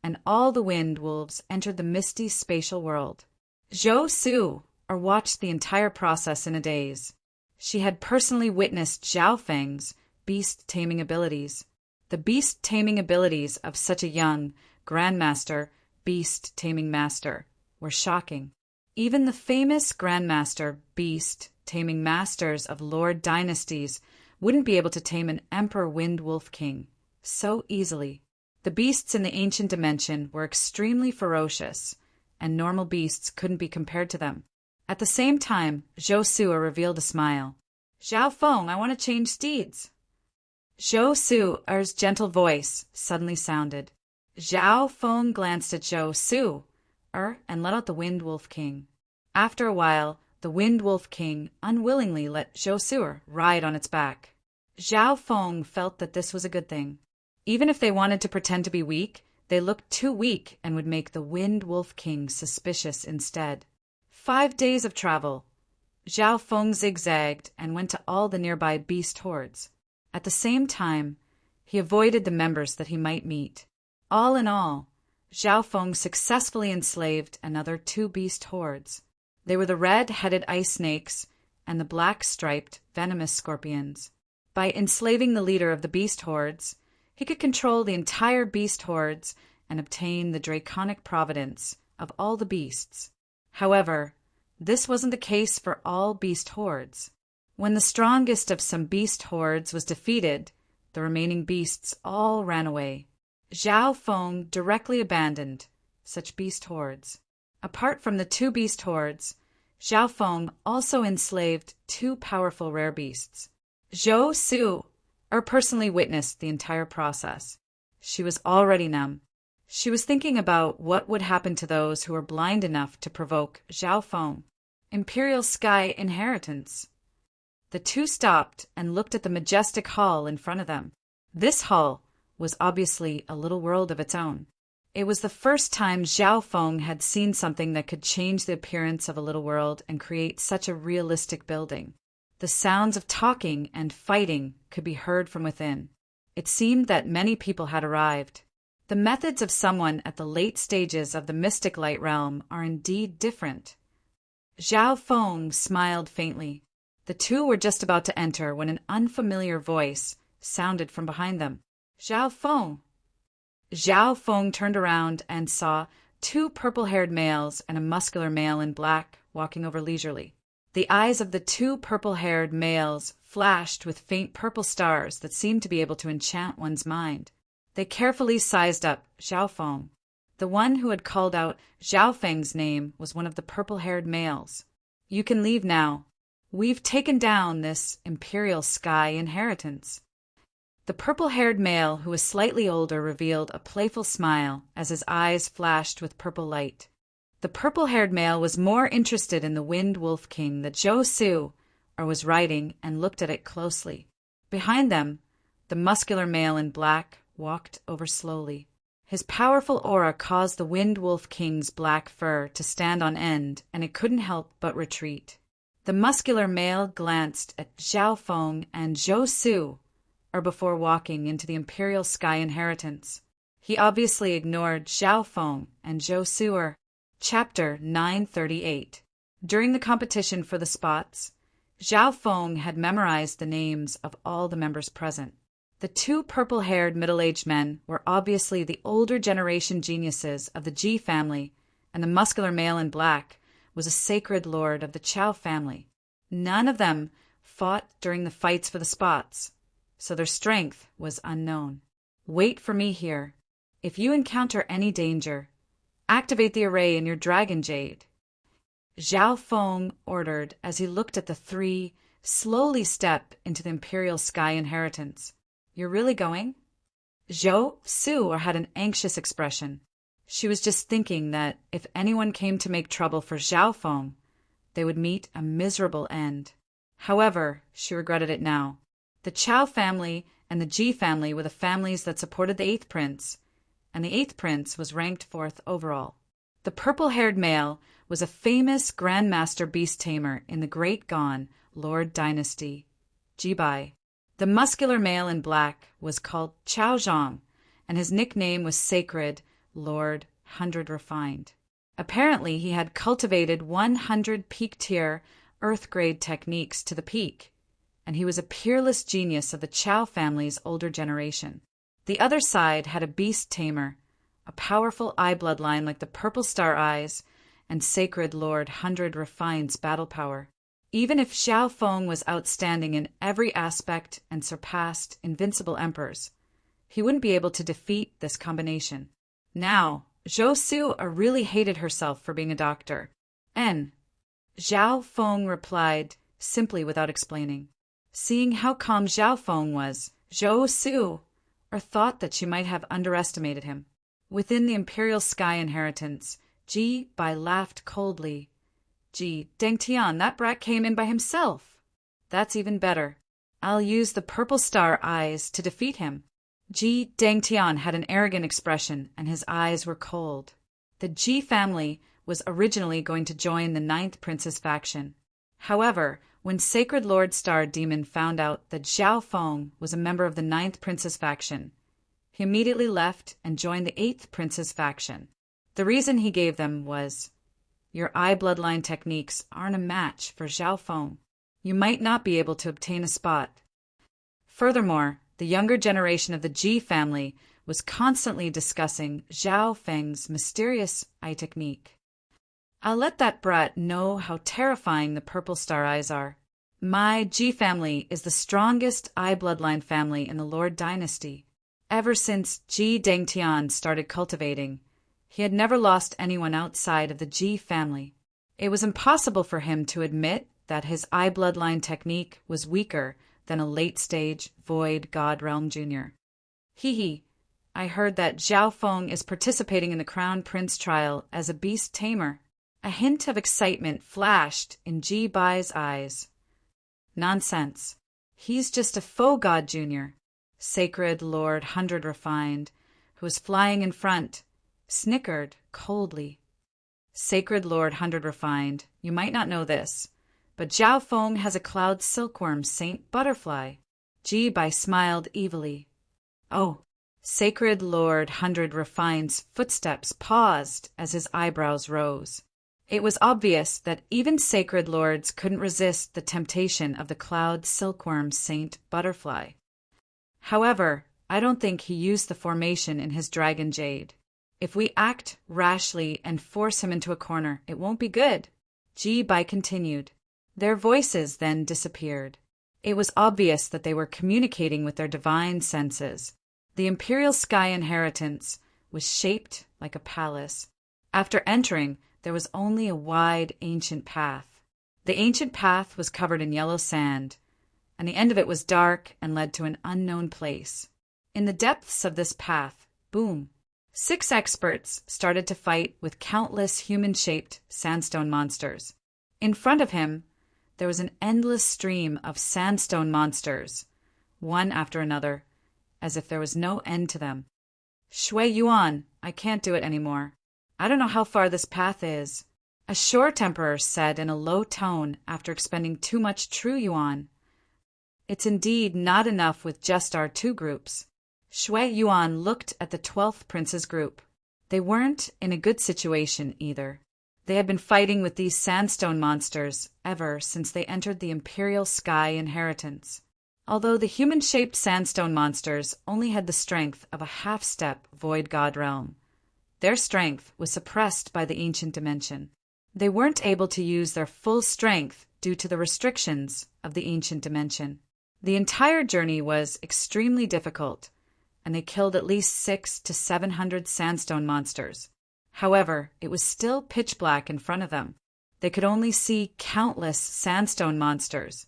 and all the wind wolves entered the misty spatial world. Zhou Su, or watched the entire process in a daze. She had personally witnessed Zhao Feng's beast-taming abilities. The beast-taming abilities of such a young Grandmaster, beast-taming master, were shocking. Even the famous Grandmaster, beast-taming masters of Lord dynasties wouldn't be able to tame an Emperor Wind Wolf King so easily. The beasts in the ancient dimension were extremely ferocious, and normal beasts couldn't be compared to them. At the same time, Zhou Su'er revealed a smile. "Zhao Feng, I want to change steeds." Zhou Su'er's gentle voice suddenly sounded. Zhao Feng glanced at Zhou Su'er and let out the Wind Wolf King. After a while, the Wind Wolf King unwillingly let Zhou Su'er ride on its back. Zhao Feng felt that this was a good thing. Even if they wanted to pretend to be weak, they looked too weak and would make the Wind Wolf King suspicious instead. 5 days of travel. Zhao Feng zigzagged and went to all the nearby beast hordes. At the same time, he avoided the members that he might meet. All in all, Zhao Feng successfully enslaved another 2 beast hordes. They were the red-headed ice snakes and the black-striped venomous scorpions. By enslaving the leader of the beast hordes, he could control the entire beast hordes and obtain the draconic providence of all the beasts. However, this wasn't the case for all beast hordes. When the strongest of some beast hordes was defeated, the remaining beasts all ran away. Zhao Feng directly abandoned such beast hordes. Apart from the 2 beast hordes, Zhao Feng also enslaved 2 powerful rare beasts. Zhou Su'er personally witnessed the entire process. She was already numb. She was thinking about what would happen to those who were blind enough to provoke Zhao Feng. Imperial Sky Inheritance. The 2 stopped and looked at the majestic hall in front of them. This hall was obviously a little world of its own. It was the first time Zhao Feng had seen something that could change the appearance of a little world and create such a realistic building. The sounds of talking and fighting could be heard from within. It seemed that many people had arrived. The methods of someone at the late stages of the mystic light realm are indeed different. Zhao Feng smiled faintly. The 2 were just about to enter when an unfamiliar voice sounded from behind them. "Zhao Feng." Zhao Feng turned around and saw 2 purple-haired males and a muscular male in black walking over leisurely. The eyes of the 2 purple-haired males flashed with faint purple stars that seemed to be able to enchant one's mind. They carefully sized up Zhao Feng. The one who had called out Zhao Feng's name was one of the purple-haired males. "You can leave now. We've taken down this Imperial Sky Inheritance." The purple-haired male, who was slightly older, revealed a playful smile as his eyes flashed with purple light. The purple-haired male was more interested in the Wind Wolf King that Zhou Su'er was riding and looked at it closely. Behind them, the muscular male in black walked over slowly. His powerful aura caused the Wind Wolf King's black fur to stand on end, and it couldn't help but retreat. The muscular male glanced at Zhao Feng and Zhou Su'er before walking into the Imperial Sky Inheritance. He obviously ignored Zhao Feng and Zhou Su'er. Chapter 938. During the competition for the spots, Zhao Feng had memorized the names of all the members present. The 2 purple-haired middle-aged men were obviously the older generation geniuses of the Ji family, and the muscular male in black was a sacred lord of the Chao family. None of them fought during the fights for the spots, so their strength was unknown. "Wait for me here. If you encounter any danger, activate the array in your dragon jade," Zhao Feng ordered as he looked at the 3 slowly step into the Imperial Sky Inheritance. "You're really going?" Zhou Su'er had an anxious expression. She was just thinking that if anyone came to make trouble for Zhao Feng, they would meet a miserable end. However, she regretted it now. The Chao family and the Ji family were the families that supported the 8th prince, and the 8th prince was ranked 4th overall. The purple-haired male was a famous Grandmaster beast tamer in the Great Gone Lord dynasty, Jibai. The muscular male in black was called Chao Zhang, and his nickname was Sacred Lord 100 Refined. Apparently, he had cultivated 100 peak-tier, Earth-grade techniques to the peak, and he was a peerless genius of the Chow family's older generation. The other side had a beast tamer, a powerful eye bloodline like the Purple Star Eyes, and Sacred Lord 100 Refine's battle power. Even if Xiao Feng was outstanding in every aspect and surpassed invincible emperors, he wouldn't be able to defeat this combination. Now, Zhou Su really hated herself for being a doctor. Xiao Feng replied, simply without explaining. Seeing how calm Xiao Feng was, Zhou Su thought that she might have underestimated him. Within the Imperial Sky inheritance, Ji Bai laughed coldly. Ji Dengtian, that brat came in by himself. That's even better. I'll use the Purple Star Eyes to defeat him. Ji Dengtian had an arrogant expression, and his eyes were cold. The Ji family was originally going to join the 9th Prince's faction. However, when Sacred Lord Star Demon found out that Xiao Feng was a member of the 9th Prince's faction, he immediately left and joined the 8th Prince's faction. The reason he gave them was, "Your eye bloodline techniques aren't a match for Xiao Feng. You might not be able to obtain a spot." Furthermore, the younger generation of the Ji family was constantly discussing Xiao Feng's mysterious eye technique. "I'll let that brat know how terrifying the Purple Star Eyes are. My Ji family is the strongest eye bloodline family in the Lord Dynasty. Ever since Ji Dengtian started cultivating, he had never lost anyone outside of the Ji family. It was impossible for him to admit that his eye bloodline technique was weaker than a late-stage Void God Realm Jr. Hee. I heard that Xiao Feng is participating in the Crown Prince trial as a beast tamer." A hint of excitement flashed in Ji Bai's eyes. "Nonsense. He's just a faux god junior." Sacred Lord 100 Refined, who was flying in front, snickered coldly. "Sacred Lord 100 Refined, you might not know this, but Xiao Feng has a cloud silkworm Saint Butterfly." Ji Bai smiled evilly. "Oh." Sacred Lord 100 Refined's footsteps paused as his eyebrows rose. It was obvious that even Sacred Lords couldn't resist the temptation of the cloud silkworm Saint Butterfly. However, I don't think he used the formation in his Dragon Jade. If we act rashly and force him into a corner, it won't be good." Ji Bai continued. Their voices then disappeared. It was obvious that they were communicating with their divine senses. The Imperial Sky inheritance was shaped like a palace. After entering, there was only a wide ancient path. The ancient path was covered in yellow sand, and the end of it was dark and led to an unknown place. In the depths of this path, boom, 6 experts started to fight with countless human-shaped sandstone monsters. In front of him, there was an endless stream of sandstone monsters, one after another, as if there was no end to them. "Shui Yuan, I can't do it anymore. I don't know how far this path is," a short emperor said in a low tone after expending too much true yuan. "It's indeed not enough with just our 2 groups." Shui Yuan looked at the 12th Prince's group. They weren't in a good situation either. They had been fighting with these sandstone monsters ever since they entered the Imperial Sky inheritance. Although the human-shaped sandstone monsters only had the strength of a half-step Void God realm, their strength was suppressed by the ancient dimension. They weren't able to use their full strength due to the restrictions of the ancient dimension. The entire journey was extremely difficult, and they killed at least 600 to 700 sandstone monsters. However, it was still pitch black in front of them. They could only see countless sandstone monsters.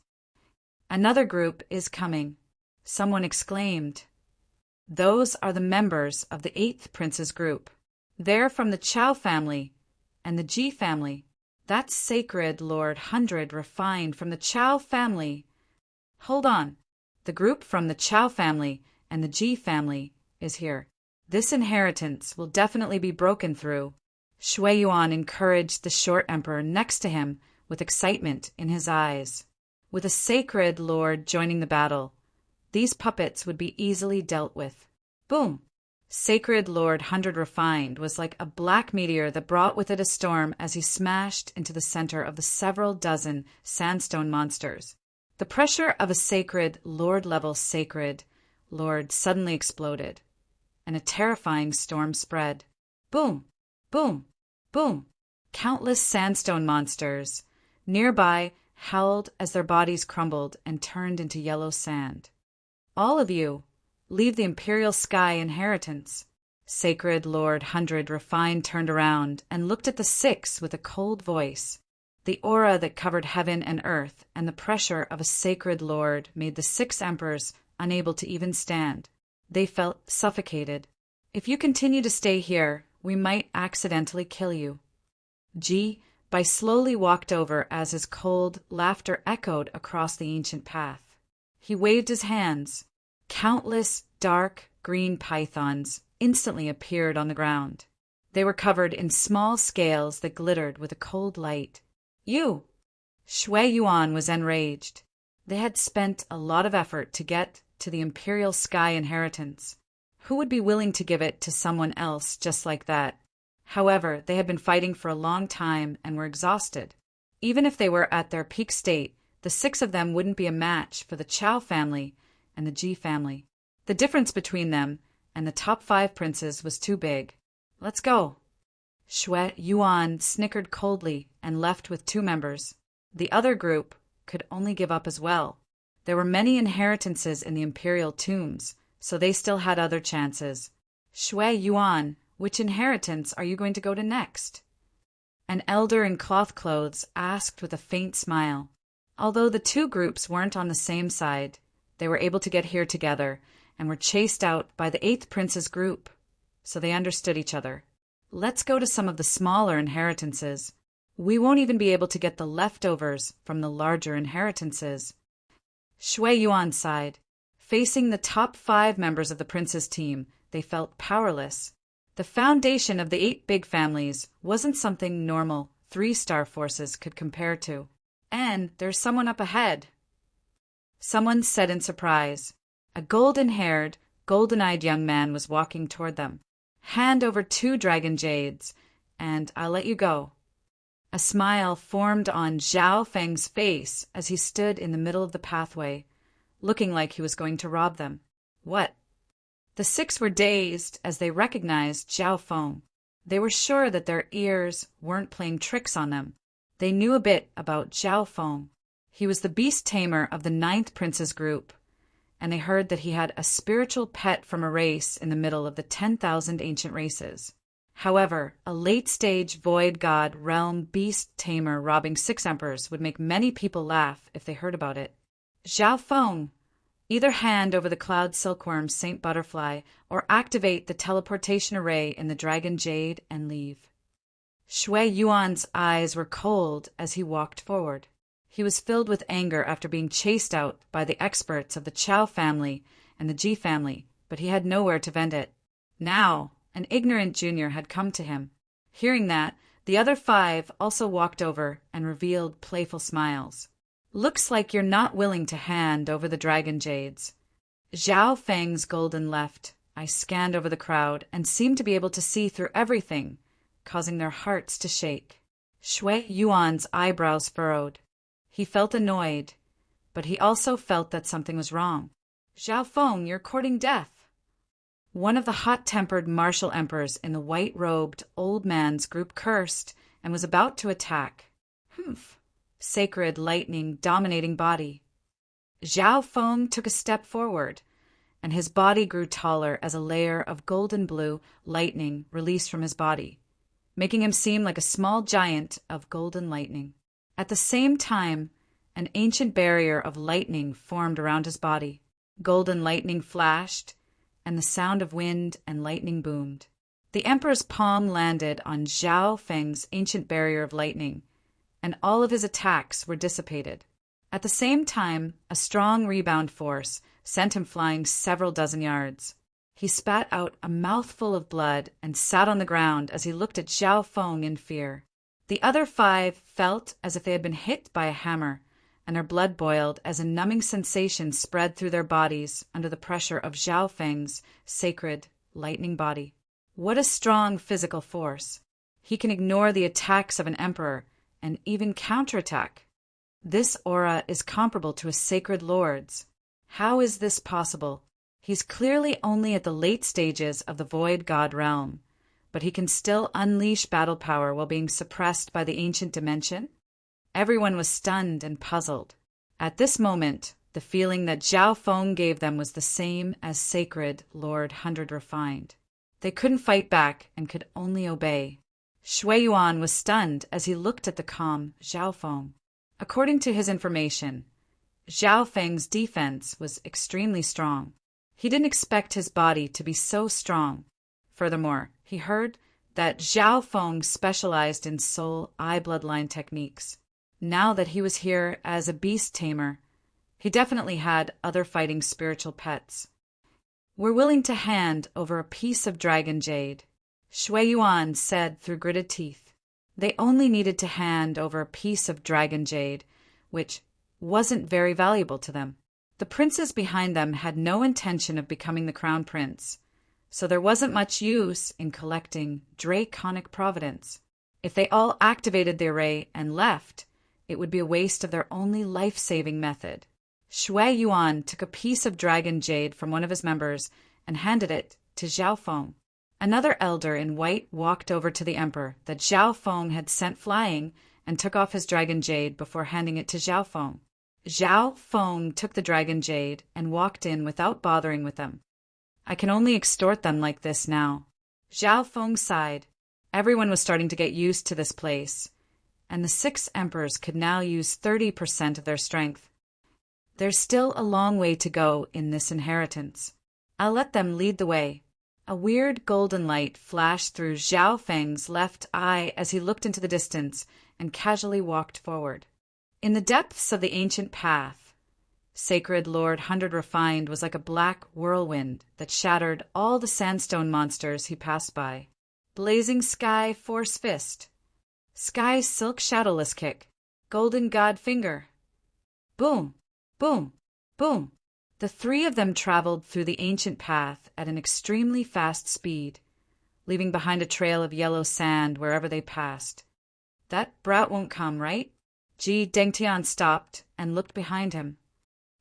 "Another group is coming," someone exclaimed. "Those are the members of the 8th Prince's group. They're from the Chow family and the Ji family. That's Sacred Lord 100 Refined from the Chow family." "Hold on. The group from the Chow family and the Ji family is here. This inheritance will definitely be broken through." Shui Yuan encouraged the short emperor next to him with excitement in his eyes. With a Sacred Lord joining the battle, these puppets would be easily dealt with. Boom! Sacred Lord 100 Refined was like a black meteor that brought with it a storm as he smashed into the center of the several dozen sandstone monsters. The pressure of a sacred, Lord-level sacred Lord suddenly exploded, and a terrifying storm spread. Boom! Boom! Boom! Countless sandstone monsters nearby howled as their bodies crumbled and turned into yellow sand. All of you, leave the Imperial Sky inheritance. Sacred Lord 100 Refined turned around and looked at the six with a cold voice. The aura that covered heaven and earth and the pressure of a sacred Lord made the six emperors unable to even stand. They felt suffocated. If you continue to stay here, we might accidentally kill you. Bai slowly walked over as his cold laughter echoed across the ancient path. He waved his hands. Countless dark green pythons instantly appeared on the ground. They were covered in small scales that glittered with a cold light. You! Shui Yuan was enraged. They had spent a lot of effort to get to the Imperial Sky inheritance. Who would be willing to give it to someone else just like that? However, they had been fighting for a long time and were exhausted. Even if they were at their peak state, the six of them wouldn't be a match for the Chao family and the Ji family. The difference between them and the top 5 princes was too big. Let's go. Shui Yuan snickered coldly and left with 2 members. The other group could only give up as well. There were many inheritances in the imperial tombs, so they still had other chances. Shui Yuan, which inheritance are you going to go to next? An elder in cloth clothes asked with a faint smile. Although the 2 groups weren't on the same side, they were able to get here together and were chased out by the 8th prince's group, so they understood each other. Let's go to some of the smaller inheritances. We won't even be able to get the leftovers from the larger inheritances. Shui Yuan sighed. Facing the top 5 members of the prince's team, they felt powerless. The foundation of the 8 big families wasn't something normal 3-star forces could compare to. And there's someone up ahead. Someone said in surprise. A golden-haired, golden-eyed young man was walking toward them. Hand over 2 dragon jades, and I'll let you go. A smile formed on Zhao Feng's face as he stood in the middle of the pathway, looking like he was going to rob them. What? The 6 were dazed as they recognized Zhao Feng. They were sure that their ears weren't playing tricks on them. They knew a bit about Zhao Feng. He was the beast tamer of the 9th prince's group, and they heard that he had a spiritual pet from a race in the middle of the 10,000 ancient races. However, a late-stage void god realm beast tamer robbing 6 emperors would make many people laugh if they heard about it. Zhao Feng, either hand over the cloud silkworm Saint Butterfly or activate the teleportation array in the dragon jade and leave. Shui Yuan's eyes were cold as he walked forward. He was filled with anger after being chased out by the experts of the Chao family and the Ji family, but he had nowhere to vent it. Now, an ignorant junior had come to him. Hearing that, the other 5 also walked over and revealed playful smiles. Looks like you're not willing to hand over the dragon jades. Zhao Feng's golden left. I scanned over the crowd and seemed to be able to see through everything, causing their hearts to shake. Shui Yuan's eyebrows furrowed. He felt annoyed, but he also felt that something was wrong. Zhao Feng, you're courting death. One of the hot-tempered martial emperors in the white-robed old man's group cursed and was about to attack. Humph. Sacred lightning dominating body. Zhao Feng took a step forward, and his body grew taller as a layer of golden blue lightning released from his body, making him seem like a small giant of golden lightning. At the same time, an ancient barrier of lightning formed around his body. Golden lightning flashed, and the sound of wind and lightning boomed. The emperor's palm landed on Zhao Feng's ancient barrier of lightning, and all of his attacks were dissipated. At the same time, a strong rebound force sent him flying several dozen yards. He spat out a mouthful of blood and sat on the ground as he looked at Zhao Feng in fear. The other 5 felt as if they had been hit by a hammer, and their blood boiled as a numbing sensation spread through their bodies under the pressure of Zhao Feng's sacred lightning body. What a strong physical force! He can ignore the attacks of an emperor and even counterattack. This aura is comparable to a sacred lord's. How is this possible? He's clearly only at the late stages of the Void God realm, but he can still unleash battle power while being suppressed by the ancient dimension? Everyone was stunned and puzzled. At this moment, the feeling that Zhao Feng gave them was the same as sacred Lord Hundred Refined. They couldn't fight back and could only obey. Shui Yuan was stunned as he looked at the calm Zhao Feng. According to his information, Zhao Feng's defense was extremely strong. He didn't expect his body to be so strong. Furthermore, he heard that Zhao Feng specialized in soul eye bloodline techniques. Now that he was here as a beast tamer, he definitely had other fighting spiritual pets. "We're willing to hand over a piece of dragon jade," Shui Yuan said through gritted teeth. They only needed to hand over a piece of dragon jade, which wasn't very valuable to them. The princes behind them had no intention of becoming the crown prince, so there wasn't much use in collecting draconic providence. If they all activated the array and left, it would be a waste of their only life-saving method. Shui Yuan took a piece of dragon jade from one of his members and handed it to Zhao Feng. Another elder in white walked over to the emperor that Zhao Feng had sent flying and took off his dragon jade before handing it to Zhao Feng. Zhao Feng took the dragon jade and walked in without bothering with them. "I can only extort them like this now." Zhao Feng sighed. Everyone was starting to get used to this place, and the 6 emperors could now use 30% of their strength. There's still a long way to go in this inheritance. I'll let them lead the way. A weird golden light flashed through Zhao Feng's left eye as he looked into the distance and casually walked forward. In the depths of the ancient path, Sacred Lord Hundred Refined was like a black whirlwind that shattered all the sandstone monsters he passed by. Blazing Sky Force Fist. Sky Silk Shadowless Kick. Golden God Finger. Boom, boom, boom. The 3 of them traveled through the ancient path at an extremely fast speed, leaving behind a trail of yellow sand wherever they passed. "That brat won't come, right?" Ji Dengtian stopped and looked behind him.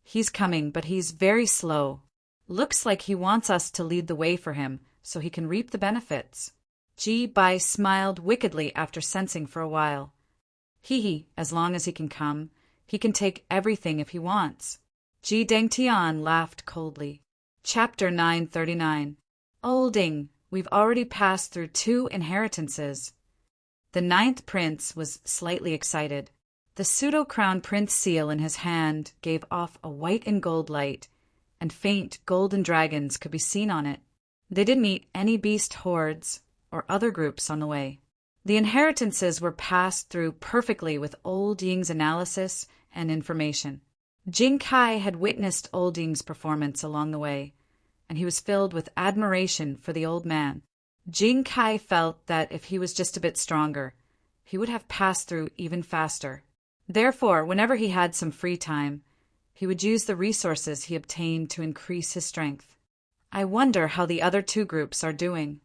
"He's coming, but he's very slow. Looks like he wants us to lead the way for him so he can reap the benefits." Ji Bai smiled wickedly after sensing for a while. "Hee, as long as he can come, he can take everything if he wants." Ji Dengtian laughed coldly. Chapter 939. Olding, we've already passed through 2 inheritances. The 9th prince was slightly excited. The pseudo-crown prince seal in his hand gave off a white and gold light, and faint golden dragons could be seen on it. They didn't meet any beast hordes or other groups on the way. The inheritances were passed through perfectly with Old Ying's analysis and information. Jing Kai had witnessed Old Ying's performance along the way, and he was filled with admiration for the old man. Jing Kai felt that if he was just a bit stronger, he would have passed through even faster. Therefore, whenever he had some free time, he would use the resources he obtained to increase his strength. I wonder how the other 2 groups are doing.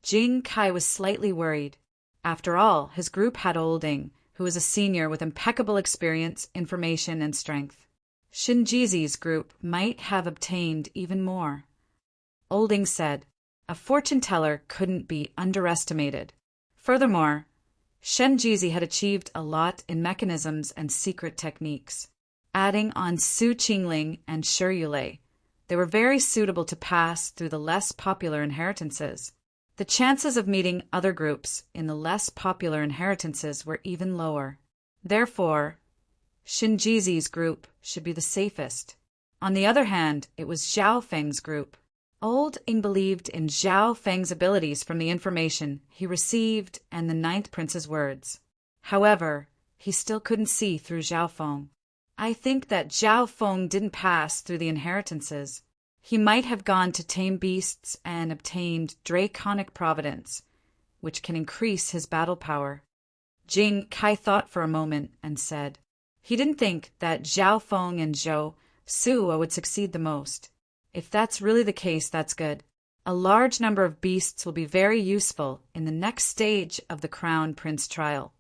Jing Kai was slightly worried. After all, his group had Olding, who was a senior with impeccable experience, information, and strength. Shinjizi's group might have obtained even more. Olding said, "A fortune teller couldn't be underestimated." Furthermore, Shenjizi had achieved a lot in mechanisms and secret techniques. Adding on Su Qingling and Shiyule, they were very suitable to pass through the less popular inheritances. The chances of meeting other groups in the less popular inheritances were even lower. Therefore, Shinjizi's group should be the safest. On the other hand, it was Zhao Feng's group. Old Ying believed in Zhao Feng's abilities from the information he received and the 9th prince's words. However, he still couldn't see through Zhao Feng. I think that Zhao Feng didn't pass through the inheritances. He might have gone to tame beasts and obtained draconic providence, which can increase his battle power. Jing Kai thought for a moment and said, he didn't think that Zhao Feng and Zhou Suo would succeed the most. If that's really the case, that's good. A large number of beasts will be very useful in the next stage of the Crown Prince trial.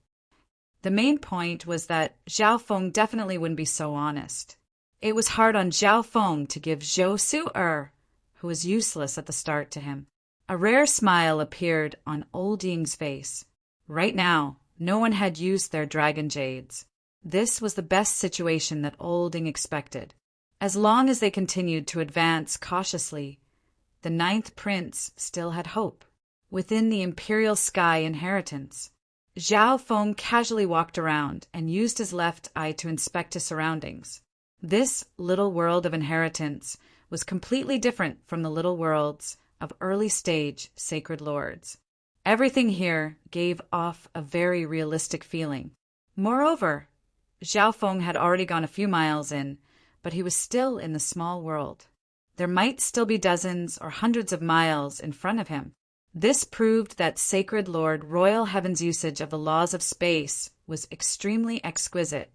The main point was that Zhao Feng definitely wouldn't be so honest. It was hard on Zhao Feng to give Zhou Su who was useless at the start, to him. A rare smile appeared on Old Ying's face. Right now, no one had used their dragon jades. This was the best situation that Old Ying expected. As long as they continued to advance cautiously, the 9th prince still had hope. Within the imperial sky inheritance, Zhao Feng casually walked around and used his left eye to inspect his surroundings. This little world of inheritance was completely different from the little worlds of early-stage sacred lords. Everything here gave off a very realistic feeling. Moreover, Zhao Feng had already gone a few miles in, but he was still in the small world. There might still be dozens or hundreds of miles in front of him. This proved that Sacred Lord Royal Heaven's usage of the laws of space was extremely exquisite,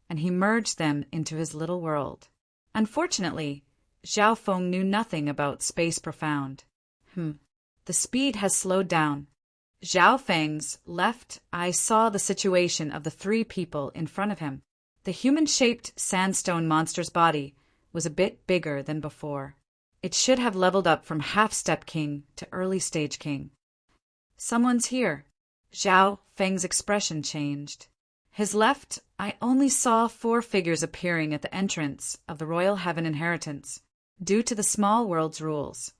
and he merged them into his little world. Unfortunately, Zhao Feng knew nothing about space profound. The speed has slowed down. Zhao Feng's left eye saw the situation of the 3 people in front of him. The human-shaped sandstone monster's body was a bit bigger than before. It should have leveled up from half-step king to early-stage king. Someone's here. Zhao Feng's expression changed. His left eye only saw 4 figures appearing at the entrance of the Royal Heaven inheritance, due to the small world's rules.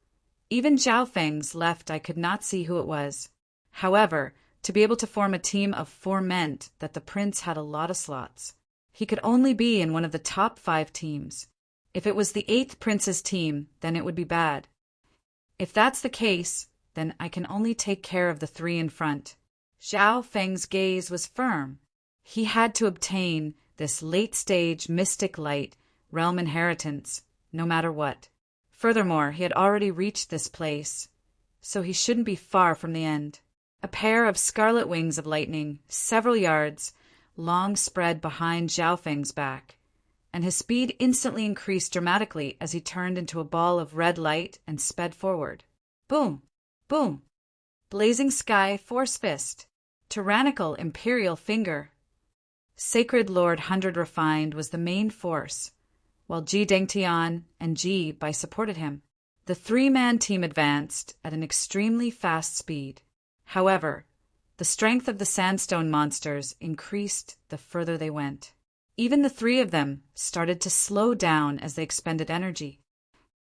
Even Zhao Feng's left eye could not see who it was. However, to be able to form a team of 4 meant that the prince had a lot of slots. He could only be in one of the top 5 teams. If it was the 8th prince's team, then it would be bad. If that's the case, then I can only take care of the 3 in front. Zhao Feng's gaze was firm. He had to obtain this late-stage mystic light realm inheritance, no matter what. Furthermore, he had already reached this place, so he shouldn't be far from the end. A pair of scarlet wings of lightning, several yards long, spread behind Zhao Feng's back, and his speed instantly increased dramatically as he turned into a ball of red light and sped forward. Boom! Boom! Blazing sky force fist. Tyrannical imperial finger. Sacred Lord 100 Refined was the main force, while Ji Dengtian and Ji Bai supported him. The 3-man team advanced at an extremely fast speed. However, the strength of the sandstone monsters increased the further they went. Even the 3 of them started to slow down as they expended energy.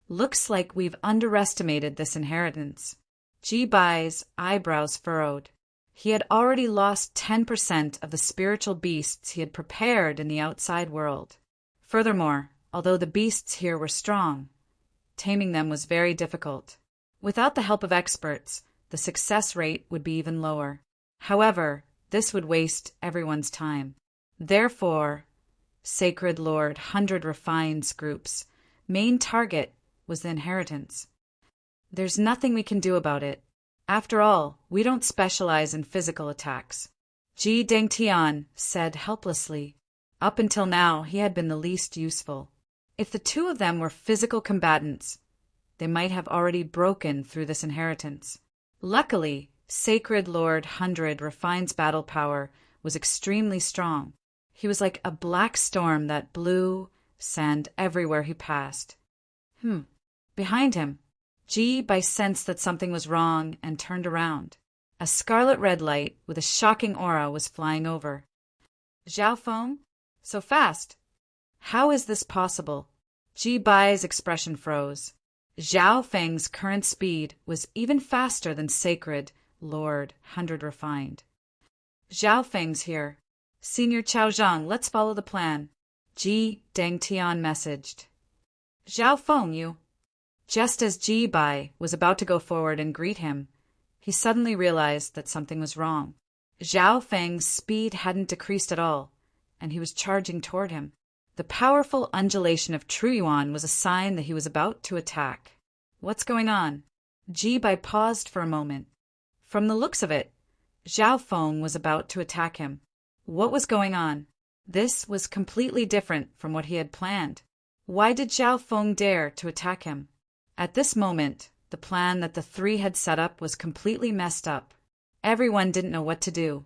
Looks like we've underestimated this inheritance. Ji Bai's eyebrows furrowed. He had already lost 10% of the spiritual beasts he had prepared in the outside world. Furthermore, although the beasts here were strong, taming them was very difficult. Without the help of experts, the success rate would be even lower. However, this would waste everyone's time. Therefore, Sacred Lord 100 Refined's group's main target was the inheritance. There's nothing we can do about it. After all, we don't specialize in physical attacks. Ji Dengtian said helplessly. Up until now, he had been the least useful. If the 2 of them were physical combatants, they might have already broken through this inheritance. Luckily, Sacred Lord 100 Refined's battle power was extremely strong. He was like a black storm that blew sand everywhere he passed. Behind him, Ji Bai sensed that something was wrong and turned around. A scarlet red light with a shocking aura was flying over. Zhao Feng? So fast! How is this possible? Ji Bai's expression froze. Zhao Feng's current speed was even faster than Sacred Lord 100 Refined. Zhao Feng's here. Senior Chao Zhang, let's follow the plan. Ji Dengtian messaged. Zhao Feng, you. Just as Ji Bai was about to go forward and greet him, he suddenly realized that something was wrong. Zhao Feng's speed hadn't decreased at all, and he was charging toward him. The powerful undulation of True Yuan was a sign that he was about to attack. What's going on? Ji Bai paused for a moment. From the looks of it, Zhao Feng was about to attack him. What was going on? This was completely different from what he had planned. Why did Zhao Feng dare to attack him? At this moment, the plan that the 3 had set up was completely messed up. Everyone didn't know what to do.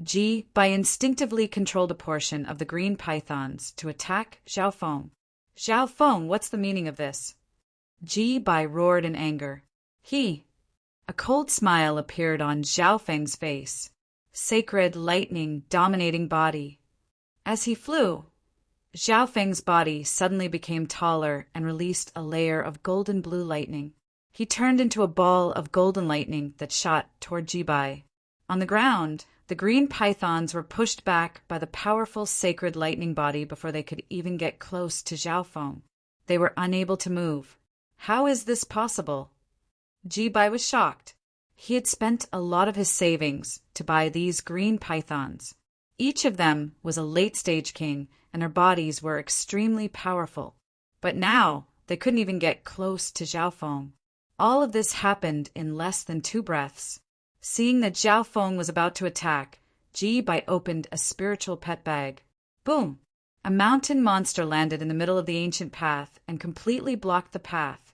Ji-Bai instinctively controlled a portion of the green pythons to attack Zhao Feng. Zhao Feng, what's the meaning of this? Ji-Bai roared in anger. A cold smile appeared on Zhao Feng's face. Sacred lightning dominating body. As he flew, Zhao Feng's body suddenly became taller and released a layer of golden blue lightning. He turned into a ball of golden lightning that shot toward Ji-Bai. On the ground, the green pythons were pushed back by the powerful sacred lightning body before they could even get close to Zhao Feng. They were unable to move. How is this possible? Ji-Bai was shocked. He had spent a lot of his savings to buy these green pythons. Each of them was a late-stage king, and their bodies were extremely powerful. But now, they couldn't even get close to Zhao Feng. All of this happened in less than 2 breaths. Seeing that Zhao Feng was about to attack, Ji-Bai opened a spiritual pet bag. Boom! A mountain monster landed in the middle of the ancient path and completely blocked the path,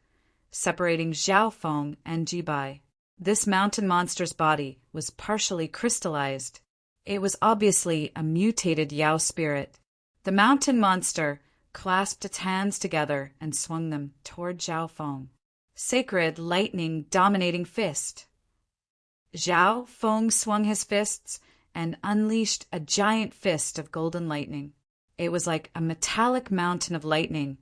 separating Zhao Feng and Ji-Bai. This mountain monster's body was partially crystallized. It was obviously a mutated Yao spirit. The mountain monster clasped its hands together and swung them toward Zhao Feng. Sacred lightning dominating fist. Zhao Feng swung his fists and unleashed a giant fist of golden lightning. It was like a metallic mountain of lightning,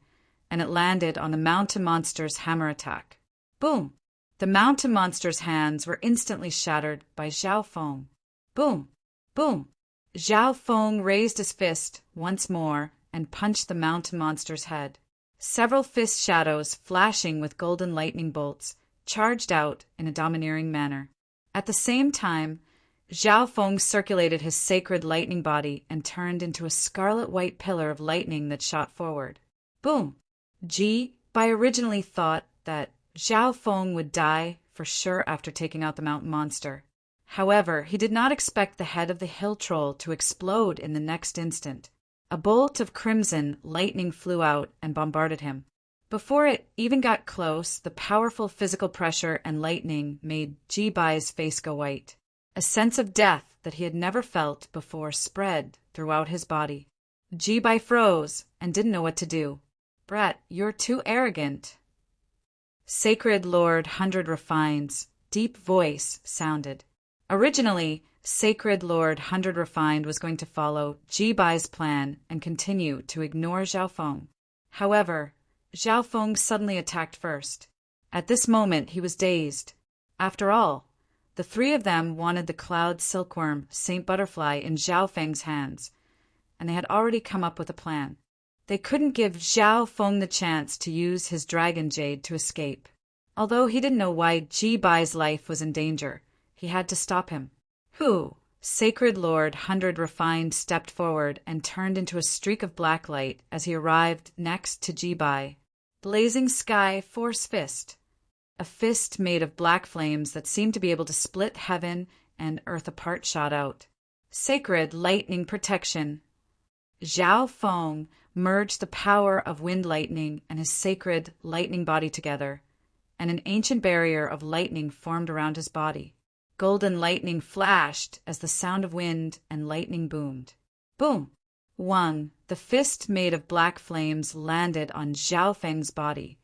and it landed on the mountain monster's hammer attack. Boom! The mountain monster's hands were instantly shattered by Zhao Feng. Boom! Boom! Zhao Feng raised his fist once more and punched the mountain monster's head. Several fist shadows, flashing with golden lightning bolts, charged out in a domineering manner. At the same time, Zhao Feng circulated his sacred lightning body and turned into a scarlet-white pillar of lightning that shot forward. Boom! Ji-Bai originally thought that Zhao Feng would die for sure after taking out the mountain monster. However, he did not expect the head of the hill troll to explode in the next instant. A bolt of crimson lightning flew out and bombarded him. Before it even got close, the powerful physical pressure and lightning made Ji-Bai's face go white. A sense of death that he had never felt before spread throughout his body. Ji-Bai froze and didn't know what to do. "Brat, you're too arrogant." Sacred Lord 100 Refined's deep voice sounded. Originally, Sacred Lord 100 Refined was going to follow Ji-Bai's plan and continue to ignore Zhao Feng. However, Zhao Feng suddenly attacked first. At this moment, he was dazed. After all, the 3 of them wanted the cloud silkworm, Saint Butterfly, in Zhao Feng's hands, and they had already come up with a plan. They couldn't give Zhao Feng the chance to use his dragon jade to escape. Although he didn't know why Ji-Bai's life was in danger, he had to stop him. Sacred Lord 100 Refined stepped forward and turned into a streak of black light as he arrived next to Ji-Bai. Blazing Sky Force Fist. A fist made of black flames that seemed to be able to split heaven and earth apart shot out. Sacred Lightning Protection. Zhao Feng merged the power of wind lightning and his sacred lightning body together, and an ancient barrier of lightning formed around his body. Golden lightning flashed as the sound of wind and lightning boomed. Boom! Wang, the fist made of black flames, landed on Zhao Feng's body,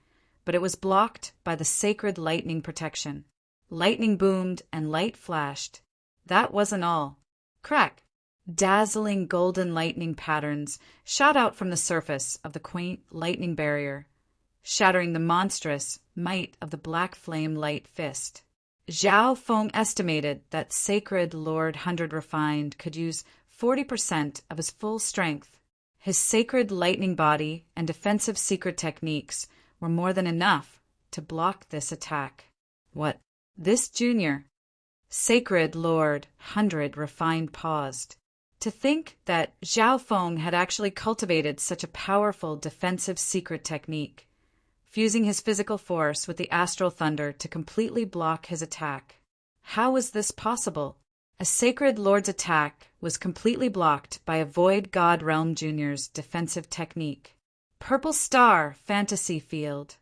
but it was blocked by the sacred lightning protection. Lightning boomed and light flashed. That wasn't all. Crack! Dazzling golden lightning patterns shot out from the surface of the quaint lightning barrier, shattering the monstrous might of the black flame light fist. Zhao Feng estimated that Sacred Lord 100 Refined could use 40% of his full strength. His sacred lightning body and defensive secret techniques were more than enough to block this attack. What? This junior? Sacred Lord 100 Refined paused. To think that Zhao Feng had actually cultivated such a powerful defensive secret technique, fusing his physical force with the astral thunder to completely block his attack. How was this possible? A Sacred Lord's attack was completely blocked by a Void God Realm Junior's defensive technique. Purple Star Fantasy Field.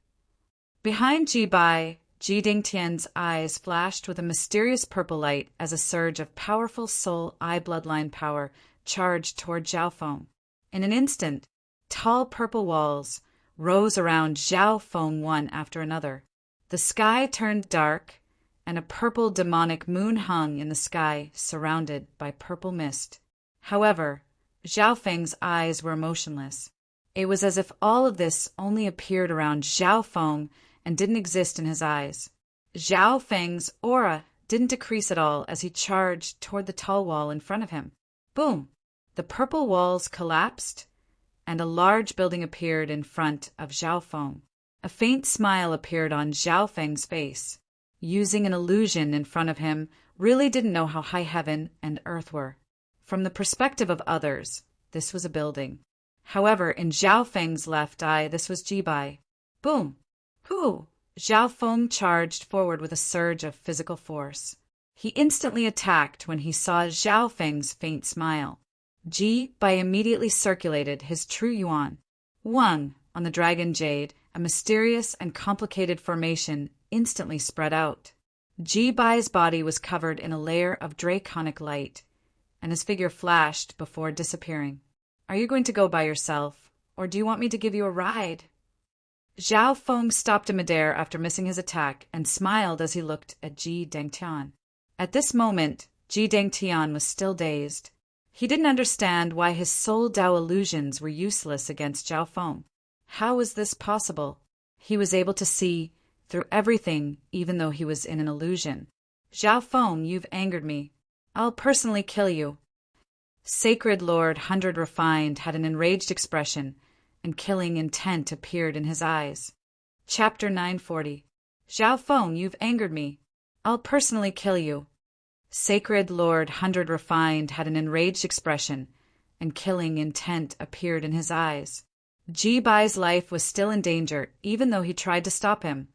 Behind Ji-Bai, Ji Dingtian's eyes flashed with a mysterious purple light as a surge of powerful soul eye bloodline power charged toward Zhao Feng. In an instant, tall purple walls rose around Zhao Feng one after another. The sky turned dark, and a purple demonic moon hung in the sky, surrounded by purple mist. However, Zhao Feng's eyes were motionless. It was as if all of this only appeared around Zhao Feng and didn't exist in his eyes. Zhao Feng's aura didn't decrease at all as he charged toward the tall wall in front of him. Boom! The purple walls collapsed, and a large building appeared in front of Zhao Feng. A faint smile appeared on Zhao Feng's face. Using an illusion in front of him really didn't know how high heaven and earth were. From the perspective of others, this was a building. However, in Zhao Feng's left eye, this was Jibai. Boom! Hoo! Zhao Feng charged forward with a surge of physical force. He instantly attacked when he saw Zhao Feng's faint smile. Jibai immediately circulated his true yuan. Wang, on the dragon jade, a mysterious and complicated formation instantly spread out. Jibai's body was covered in a layer of draconic light, and his figure flashed before disappearing. Are you going to go by yourself, or do you want me to give you a ride? Zhao Feng stopped in midair after missing his attack and smiled as he looked at Ji Dengtian. At this moment, Ji Dengtian was still dazed. He didn't understand why his soul Dao illusions were useless against Zhao Feng. How was this possible? He was able to see through everything even though he was in an illusion. Zhao Feng, you've angered me. I'll personally kill you. Sacred Lord 100 Refined had an enraged expression, and killing intent appeared in his eyes. Chapter 940. Zhao Feng, you've angered me. I'll personally kill you. Sacred Lord 100 Refined had an enraged expression, and killing intent appeared in his eyes. Jibai's life was still in danger, even though he tried to stop him,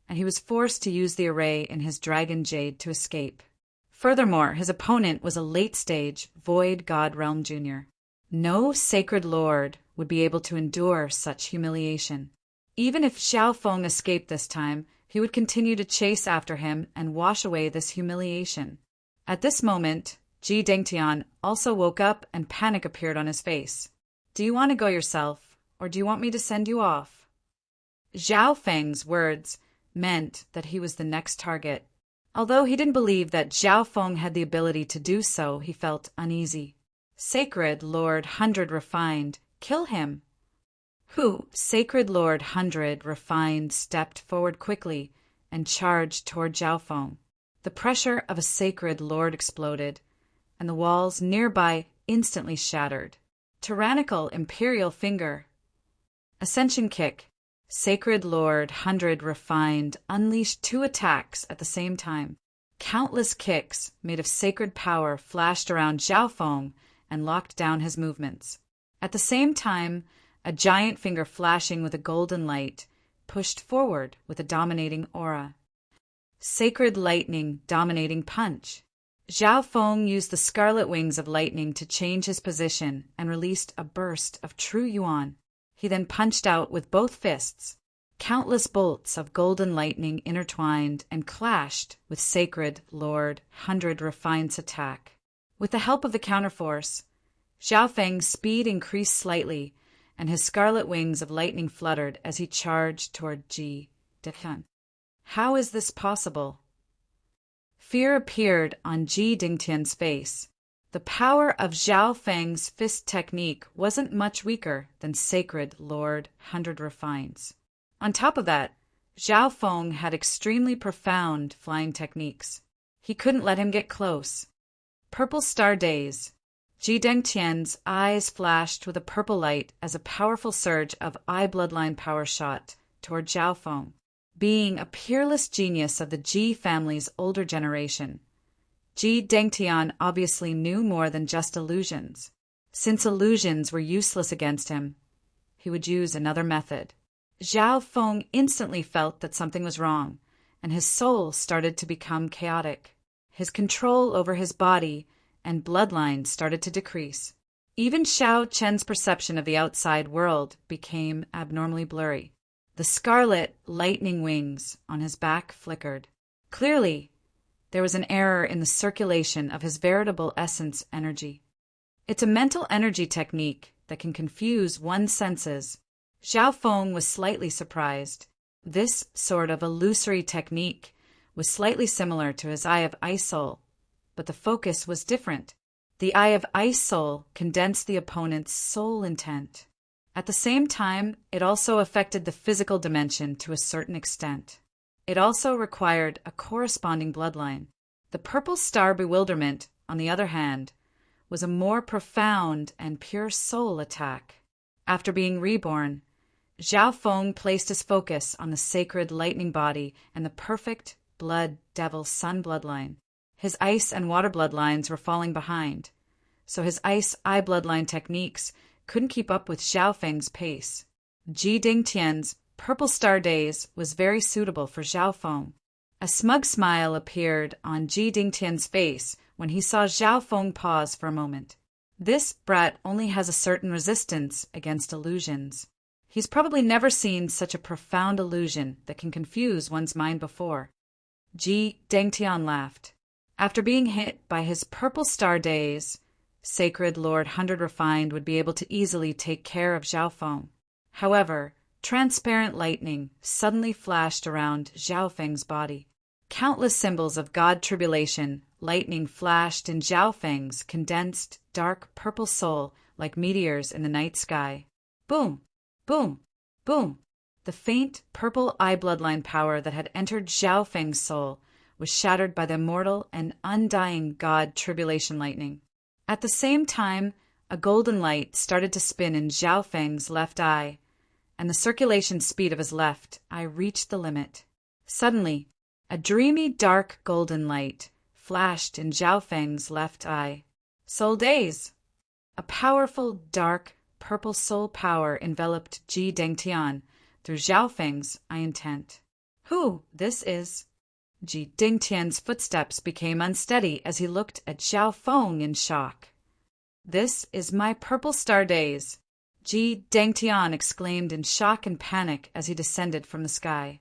and he was forced to use the array in his dragon jade to escape. Furthermore, his opponent was a late-stage Void God Realm Jr. No Sacred Lord would be able to endure such humiliation. Even if Zhao Feng escaped this time, he would continue to chase after him and wash away this humiliation. At this moment, Ji Dengtian also woke up and panic appeared on his face. Do you want to go yourself, or do you want me to send you off? Zhao Feng's words meant that he was the next target. Although he didn't believe that Zhao Feng had the ability to do so, he felt uneasy. Sacred Lord 100 Refined, kill him. Who? Sacred Lord 100 Refined stepped forward quickly and charged toward Zhao Feng. The pressure of a Sacred Lord exploded, and the walls nearby instantly shattered. Tyrannical Imperial Finger. Ascension Kick. Sacred Lord 100 Refined unleashed 2 attacks at the same time. Countless kicks made of sacred power flashed around Zhao Feng and locked down his movements. At the same time, a giant finger flashing with a golden light pushed forward with a dominating aura. Sacred Lightning Dominating Punch. Zhao Feng used the scarlet wings of lightning to change his position and released a burst of true yuan. He then punched out with both fists. Countless bolts of golden lightning intertwined and clashed with Sacred Lord 100 Refined's attack. With the help of the counterforce, Zhao Feng's speed increased slightly, and his scarlet wings of lightning fluttered as he charged toward Ji Dengtian. How is this possible? Fear appeared on Ji Dengtian's face. The power of Zhao Feng's fist technique wasn't much weaker than Sacred Lord 100 Refined's. On top of that, Zhao Feng had extremely profound flying techniques. He couldn't let him get close. Purple Star Days. Ji Dengtian's eyes flashed with a purple light as a powerful surge of eye bloodline power shot toward Zhao Feng. Being a peerless genius of the Ji family's older generation, Ji Dengtian obviously knew more than just illusions. Since illusions were useless against him, he would use another method. Zhao Feng instantly felt that something was wrong, and his soul started to become chaotic. His control over his body and bloodline started to decrease. Even Xiao Chen's perception of the outside world became abnormally blurry. The scarlet lightning wings on his back flickered. Clearly, there was an error in the circulation of his veritable essence energy. It's a mental energy technique that can confuse one's senses. Zhao Feng was slightly surprised. This sort of illusory technique was slightly similar to his Eye of Ice Soul, but the focus was different. The Eye of Ice Soul condensed the opponent's soul intent. At the same time, it also affected the physical dimension to a certain extent. It also required a corresponding bloodline. The Purple Star Bewilderment, on the other hand, was a more profound and pure soul attack. After being reborn, Zhao Feng placed his focus on the sacred lightning body and the perfect blood devil sun bloodline. His ice and water bloodlines were falling behind, so his ice eye bloodline techniques couldn't keep up with Zhao Feng's pace. Ji Dingtian's Purple Star Days was very suitable for Zhao Feng. A smug smile appeared on Ji Dingtian's face when he saw Zhao Feng pause for a moment. This brat only has a certain resistance against illusions. He's probably never seen such a profound illusion that can confuse one's mind before. Ji Dingtian laughed. After being hit by his Purple Star Days, Sacred Lord 100 Refined would be able to easily take care of Zhao Feng. However, transparent lightning suddenly flashed around Zhao Feng's body. Countless symbols of God Tribulation lightning flashed in Zhao Feng's condensed, dark purple soul like meteors in the night sky. Boom! Boom! Boom! The faint purple eye bloodline power that had entered Zhao Feng's soul was shattered by the immortal and undying God Tribulation lightning. At the same time, a golden light started to spin in Zhao Feng's left eye, and the circulation speed of his left eye reached the limit. Suddenly, a dreamy dark golden light flashed in Zhao Feng's left eye. Soul Days! A powerful, dark, purple soul power enveloped Ji Dingtian through Zhao Feng's eye intent. Who this is? Ji Dingtian's footsteps became unsteady as he looked at Zhao Feng in shock. This is my Purple Star Days, Ji Dingtian exclaimed in shock and panic as he descended from the sky.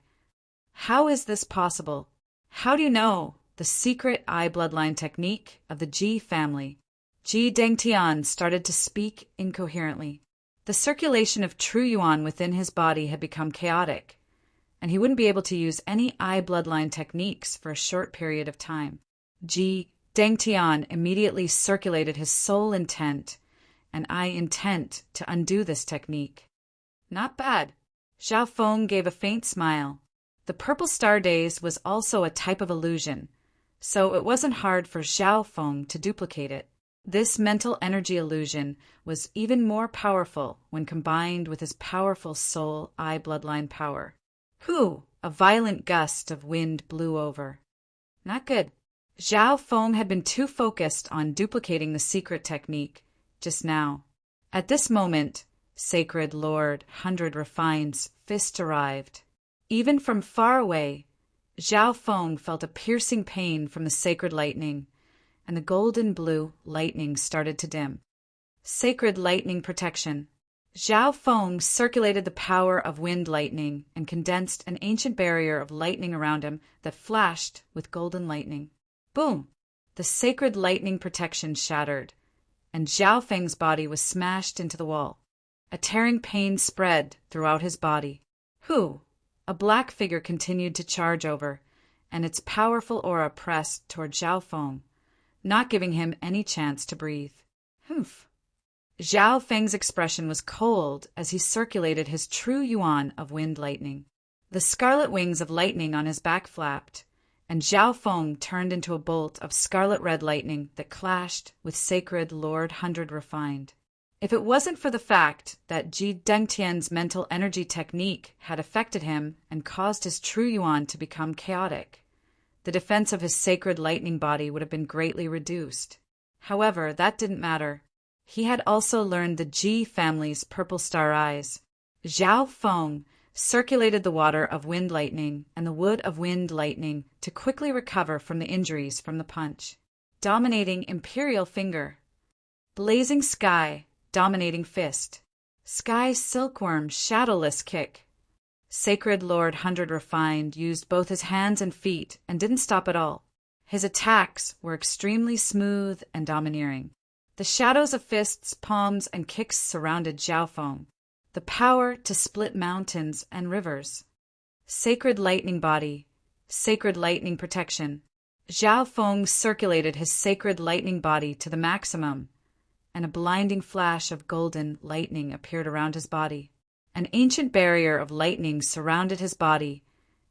How is this possible? How do you know the secret eye bloodline technique of the Ji family? Ji Dingtian started to speak incoherently. The circulation of true yuan within his body had become chaotic, and he wouldn't be able to use any eye bloodline techniques for a short period of time. Ji Dingtian immediately circulated his soul intent and eye intent to undo this technique. Not bad. Zhao Feng gave a faint smile. The Purple Star Days was also a type of illusion, so it wasn't hard for Zhao Feng to duplicate it. This mental energy illusion was even more powerful when combined with his powerful soul eye bloodline power. Whew! A violent gust of wind blew over. Not good. Zhao Feng had been too focused on duplicating the secret technique just now. At this moment, Sacred Lord 100 Refined's fist arrived. Even from far away, Zhao Feng felt a piercing pain from the sacred lightning, and the golden blue lightning started to dim. Sacred lightning protection. Zhao Feng circulated the power of wind lightning and condensed an ancient barrier of lightning around him that flashed with golden lightning. Boom! The sacred lightning protection shattered, and Zhao Feng's body was smashed into the wall. A tearing pain spread throughout his body. Who? A black figure continued to charge over, and its powerful aura pressed toward Zhao Feng, not giving him any chance to breathe. Humph! Zhao Feng's expression was cold as he circulated his true yuan of wind lightning. The scarlet wings of lightning on his back flapped, and Zhao Feng turned into a bolt of scarlet-red lightning that clashed with Sacred Lord 100 Refined. If it wasn't for the fact that Ji Dingtian's mental energy technique had affected him and caused his true yuan to become chaotic, the defense of his sacred lightning body would have been greatly reduced. However, that didn't matter. He had also learned the Ji family's Purple Star Eyes. Zhao Feng circulated the water of wind lightning and the wood of wind lightning to quickly recover from the injuries from the punch. Dominating Imperial Finger. Blazing Sky, dominating fist. Sky Silkworm Shadowless Kick. Sacred Lord Hundred Refined used both his hands and feet and didn't stop at all. His attacks were extremely smooth and domineering. The shadows of fists, palms, and kicks surrounded Xiaofeng, the power to split mountains and rivers. Sacred Lightning Body, Sacred Lightning Protection. Xiaofeng circulated his sacred lightning body to the maximum, and a blinding flash of golden lightning appeared around his body. An ancient barrier of lightning surrounded his body,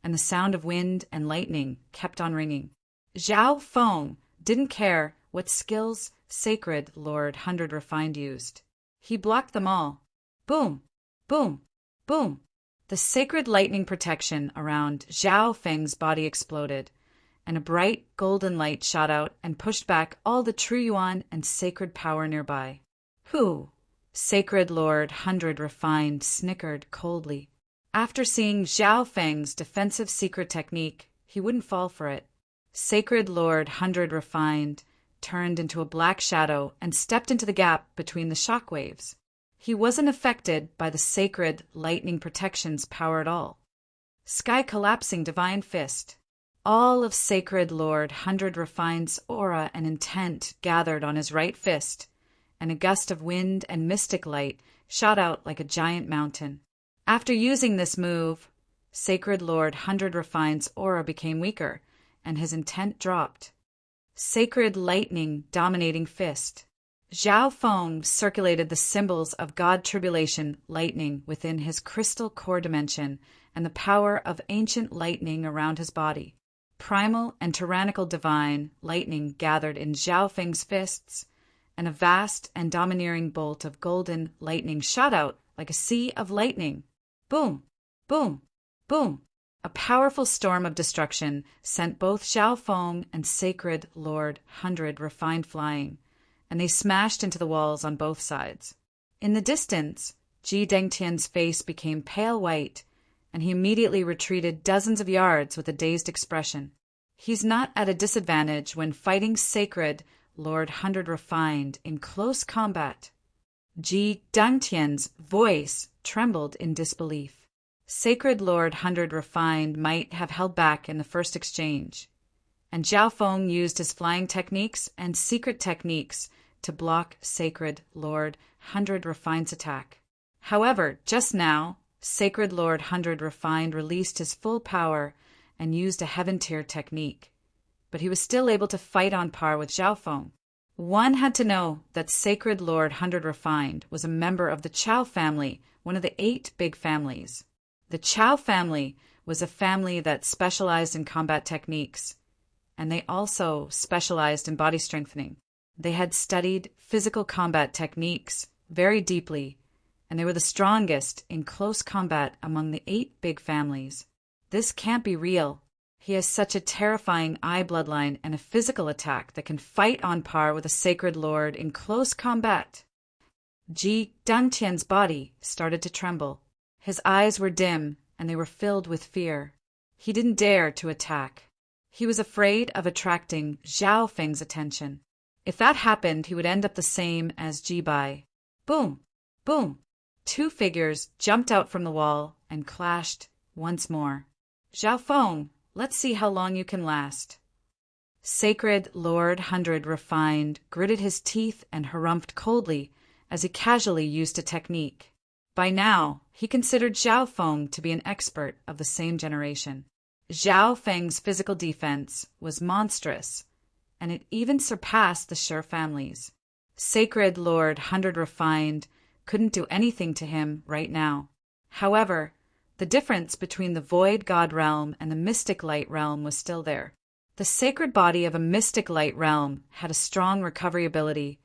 and the sound of wind and lightning kept on ringing. Xiaofeng didn't care what skills Sacred Lord Hundred Refined used. He blocked them all. Boom, boom, boom. The sacred lightning protection around Zhao Feng's body exploded, and a bright golden light shot out and pushed back all the true yuan and sacred power nearby. Who? Sacred Lord Hundred Refined snickered coldly. After seeing Zhao Feng's defensive secret technique, he wouldn't fall for it. Sacred Lord Hundred Refined turned into a black shadow and stepped into the gap between the shockwaves. He wasn't affected by the sacred lightning protection's power at all. Sky collapsing divine fist. All of Sacred Lord Hundred Refined's aura and intent gathered on his right fist, and a gust of wind and mystic light shot out like a giant mountain. After using this move, Sacred Lord Hundred Refined's aura became weaker, and his intent dropped. Sacred Lightning Dominating Fist. Xiaofeng circulated the symbols of God Tribulation lightning within his crystal core dimension and the power of ancient lightning around his body. Primal and tyrannical divine lightning gathered in Xiaofeng's fists, and a vast and domineering bolt of golden lightning shot out like a sea of lightning. Boom, boom, boom. A powerful storm of destruction sent both Xiaofeng and Sacred Lord Hundred Refined flying, and they smashed into the walls on both sides. In the distance, Ji Dengtian's face became pale white, and he immediately retreated dozens of yards with a dazed expression. He's not at a disadvantage when fighting Sacred Lord Hundred Refined in close combat. Ji Dengtian's voice trembled in disbelief. Sacred Lord Hundred Refined might have held back in the first exchange, and Xiaofeng used his flying techniques and secret techniques to block Sacred Lord Hundred Refined's attack. However, just now, Sacred Lord Hundred Refined released his full power and used a heaven-tier technique, but he was still able to fight on par with Xiaofeng. One had to know that Sacred Lord Hundred Refined was a member of the Chao family, one of the 8 big families. The Chao family was a family that specialized in combat techniques, and they also specialized in body strengthening. They had studied physical combat techniques very deeply, and they were the strongest in close combat among the 8 big families. This can't be real. He has such a terrifying eye bloodline and a physical attack that can fight on par with a Sacred Lord in close combat. Ji Dengtian's body started to tremble. His eyes were dim, and they were filled with fear. He didn't dare to attack. He was afraid of attracting Zhao Feng's attention. If that happened, he would end up the same as Ji Bai. Boom! Boom! 2 figures jumped out from the wall and clashed once more. Xiaofeng, let's see how long you can last. Sacred Lord Hundred Refined gritted his teeth and harumphed coldly as he casually used a technique. By now, he considered Xiaofeng to be an expert of the same generation. Zhao Feng's physical defense was monstrous, and it even surpassed the Shi family's. Sacred Lord Hundred Refined couldn't do anything to him right now. However, the difference between the Void God realm and the Mystic Light realm was still there. The sacred body of a Mystic Light realm had a strong recovery ability,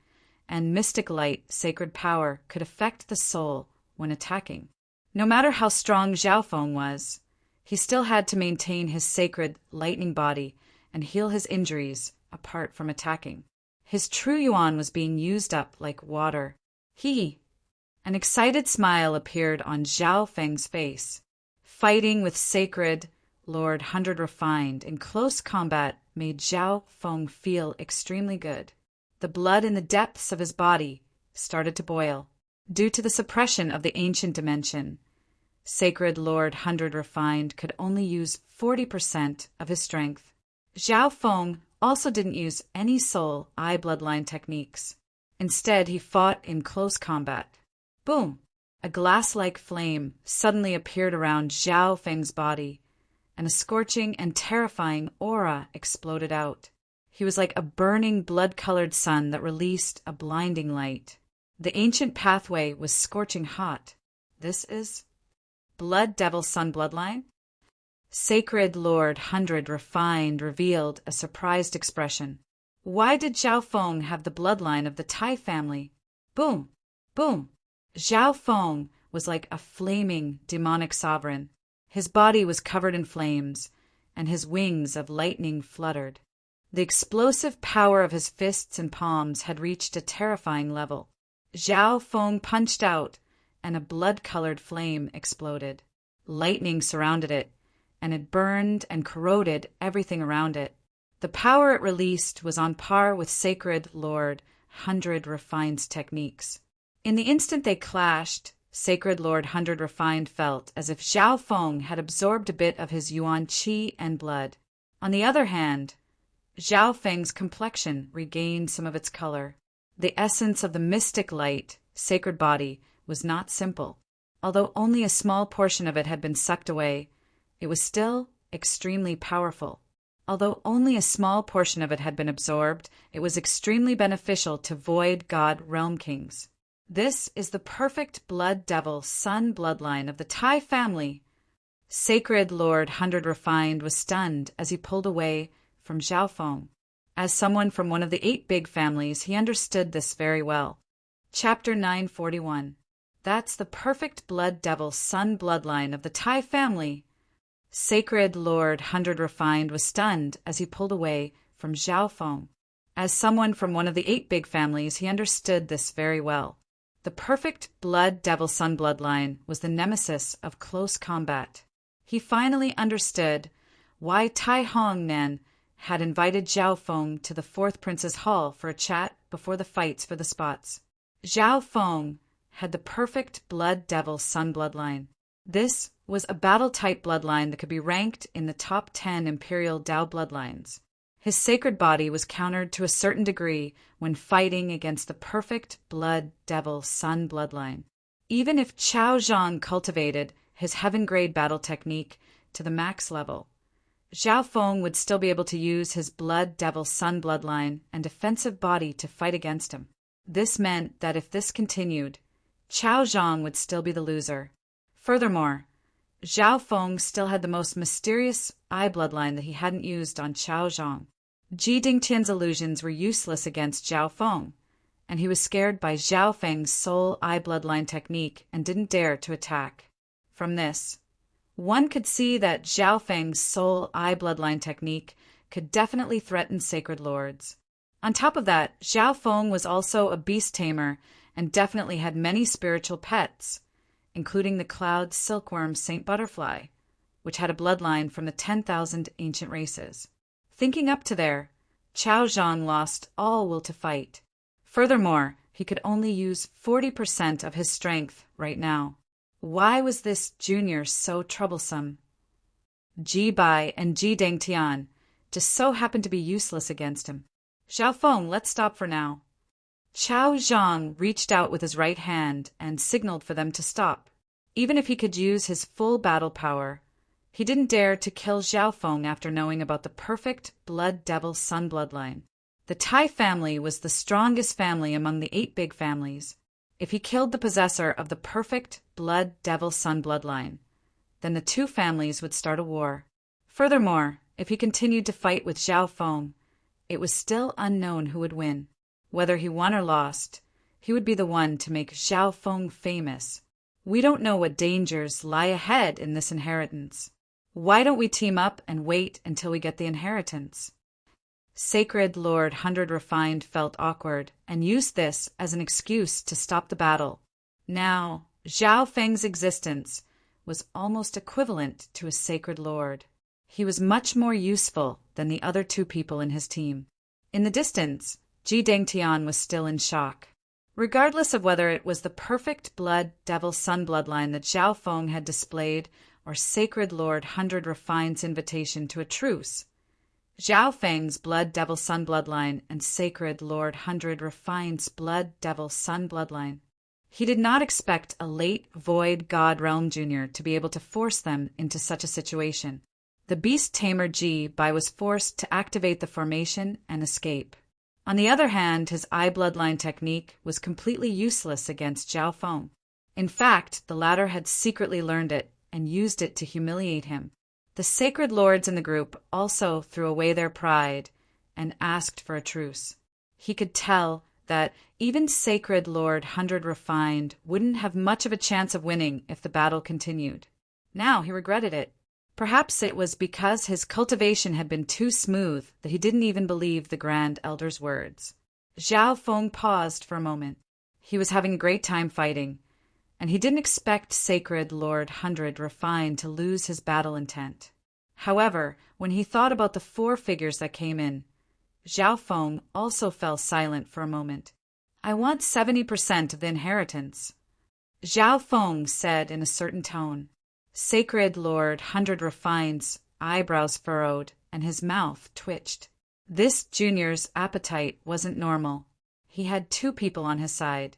and Mystic Light sacred power could affect the soul when attacking. No matter how strong Xiaofeng was, he still had to maintain his sacred lightning body and heal his injuries apart from attacking. His true yuan was being used up like water. An excited smile appeared on Zhao Feng's face. Fighting with Sacred Lord Hundred Refined in close combat made Zhao Feng feel extremely good. The blood in the depths of his body started to boil. Due to the suppression of the ancient dimension, Sacred Lord 100 Refined could only use 40% of his strength. Zhao Feng also didn't use any soul eye bloodline techniques. Instead, he fought in close combat. Boom! A glass-like flame suddenly appeared around Zhao Feng's body, and a scorching and terrifying aura exploded out. He was like a burning blood-colored sun that released a blinding light. The ancient pathway was scorching hot. This is Blood Devil Sun Bloodline? Sacred Lord 100 Refined revealed a surprised expression. Why did Zhao Feng have the bloodline of the Tai family? Boom! Boom! Zhao Feng was like a flaming, demonic sovereign. His body was covered in flames, and his wings of lightning fluttered. The explosive power of his fists and palms had reached a terrifying level. Zhao Feng punched out, and a blood-colored flame exploded. Lightning surrounded it, and it burned and corroded everything around it. The power it released was on par with Sacred Lord 100 Refined's techniques. In the instant they clashed, Sacred Lord 100 Refined felt as if Zhao Feng had absorbed a bit of his yuan qi and blood. On the other hand, Zhao Feng's complexion regained some of its color. The essence of the mystic light, sacred body, was not simple. Although only a small portion of it had been sucked away, it was still extremely powerful. Although only a small portion of it had been absorbed, it was extremely beneficial to Void God Realm Kings. This is the perfect Blood Devil Sun bloodline of the Tai family. Sacred Lord 100 Refined was stunned as he pulled away from Zhao Feng. As someone from one of the 8 big families, he understood this very well. Chapter 941. That's the perfect Blood Devil Sun bloodline of the Tai family. Sacred Lord 100 Refined was stunned as he pulled away from Zhao Feng. As someone from one of the 8 big families, he understood this very well. The perfect Blood Devil Sun bloodline was the nemesis of close combat. He finally understood why Tai Hongnan had invited Zhao Feng to the 4th Prince's Hall for a chat before the fights for the spots. Zhao Feng had the perfect Blood Devil Sun bloodline. This was a battle-type bloodline that could be ranked in the top 10 Imperial Dao bloodlines. His sacred body was countered to a certain degree when fighting against the perfect Blood Devil Sun bloodline. Even if Chao Zhang cultivated his heaven-grade battle technique to the max level, Zhao Feng would still be able to use his Blood Devil Sun bloodline and defensive body to fight against him. This meant that if this continued, Chao Zhang would still be the loser. Furthermore, Zhao Feng still had the most mysterious eye bloodline that he hadn't used on Chao Zhang. Ji Dingtian's illusions were useless against Zhao Feng, and he was scared by Zhao Feng's soul eye bloodline technique and didn't dare to attack. From this, one could see that Zhao Feng's soul eye bloodline technique could definitely threaten sacred lords. On top of that, Zhao Feng was also a beast tamer and definitely had many spiritual pets, including the cloud silkworm Saint Butterfly, which had a bloodline from the 10,000 ancient races. Thinking up to there, Chao Zhang lost all will to fight. Furthermore, he could only use 40% of his strength right now. Why was this junior so troublesome? Ji Bai and Ji Dengtian just so happened to be useless against him. Zhao Feng, let's stop for now. Chao Zhang reached out with his right hand and signaled for them to stop. Even if he could use his full battle power, he didn't dare to kill Zhao Feng after knowing about the perfect Blood Devil Sun bloodline. The Tai family was the strongest family among the 8 big families. If he killed the possessor of the perfect Blood Devil Sun bloodline, then the 2 families would start a war. Furthermore, if he continued to fight with Zhao Feng, it was still unknown who would win. Whether he won or lost, he would be the one to make Zhao Feng famous. We don't know what dangers lie ahead in this inheritance. Why don't we team up and wait until we get the inheritance? Sacred Lord 100 Refined felt awkward and used this as an excuse to stop the battle. Now, Zhao Feng's existence was almost equivalent to a sacred lord. He was much more useful than the other 2 people in his team. In the distance, Ji Dengtian was still in shock. Regardless of whether it was the perfect blood devil sun bloodline that Zhao Feng had displayed or Sacred Lord Hundred Refined's invitation to a truce, Zhao Feng's blood devil sun bloodline and Sacred Lord Hundred Refined's blood devil sun bloodline. He did not expect a late Void God Realm Jr. to be able to force them into such a situation. The Beast Tamer Ji Bai was forced to activate the formation and escape. On the other hand, his eye bloodline technique was completely useless against Zhao Feng. In fact, the latter had secretly learned it and used it to humiliate him. The sacred lords in the group also threw away their pride and asked for a truce. He could tell that even Sacred Lord Hundred Refined wouldn't have much of a chance of winning if the battle continued. Now he regretted it. Perhaps it was because his cultivation had been too smooth that he didn't even believe the Grand Elder's words. Zhao Feng paused for a moment. He was having a great time fighting, and he didn't expect Sacred Lord Hundred Refined to lose his battle intent. However, when he thought about the 4 figures that came in, Zhao Feng also fell silent for a moment. "I want 70% of the inheritance," Zhao Feng said in a certain tone. Sacred Lord Hundred Refined's eyebrows furrowed and his mouth twitched. This junior's appetite wasn't normal. He had 2 people on his side,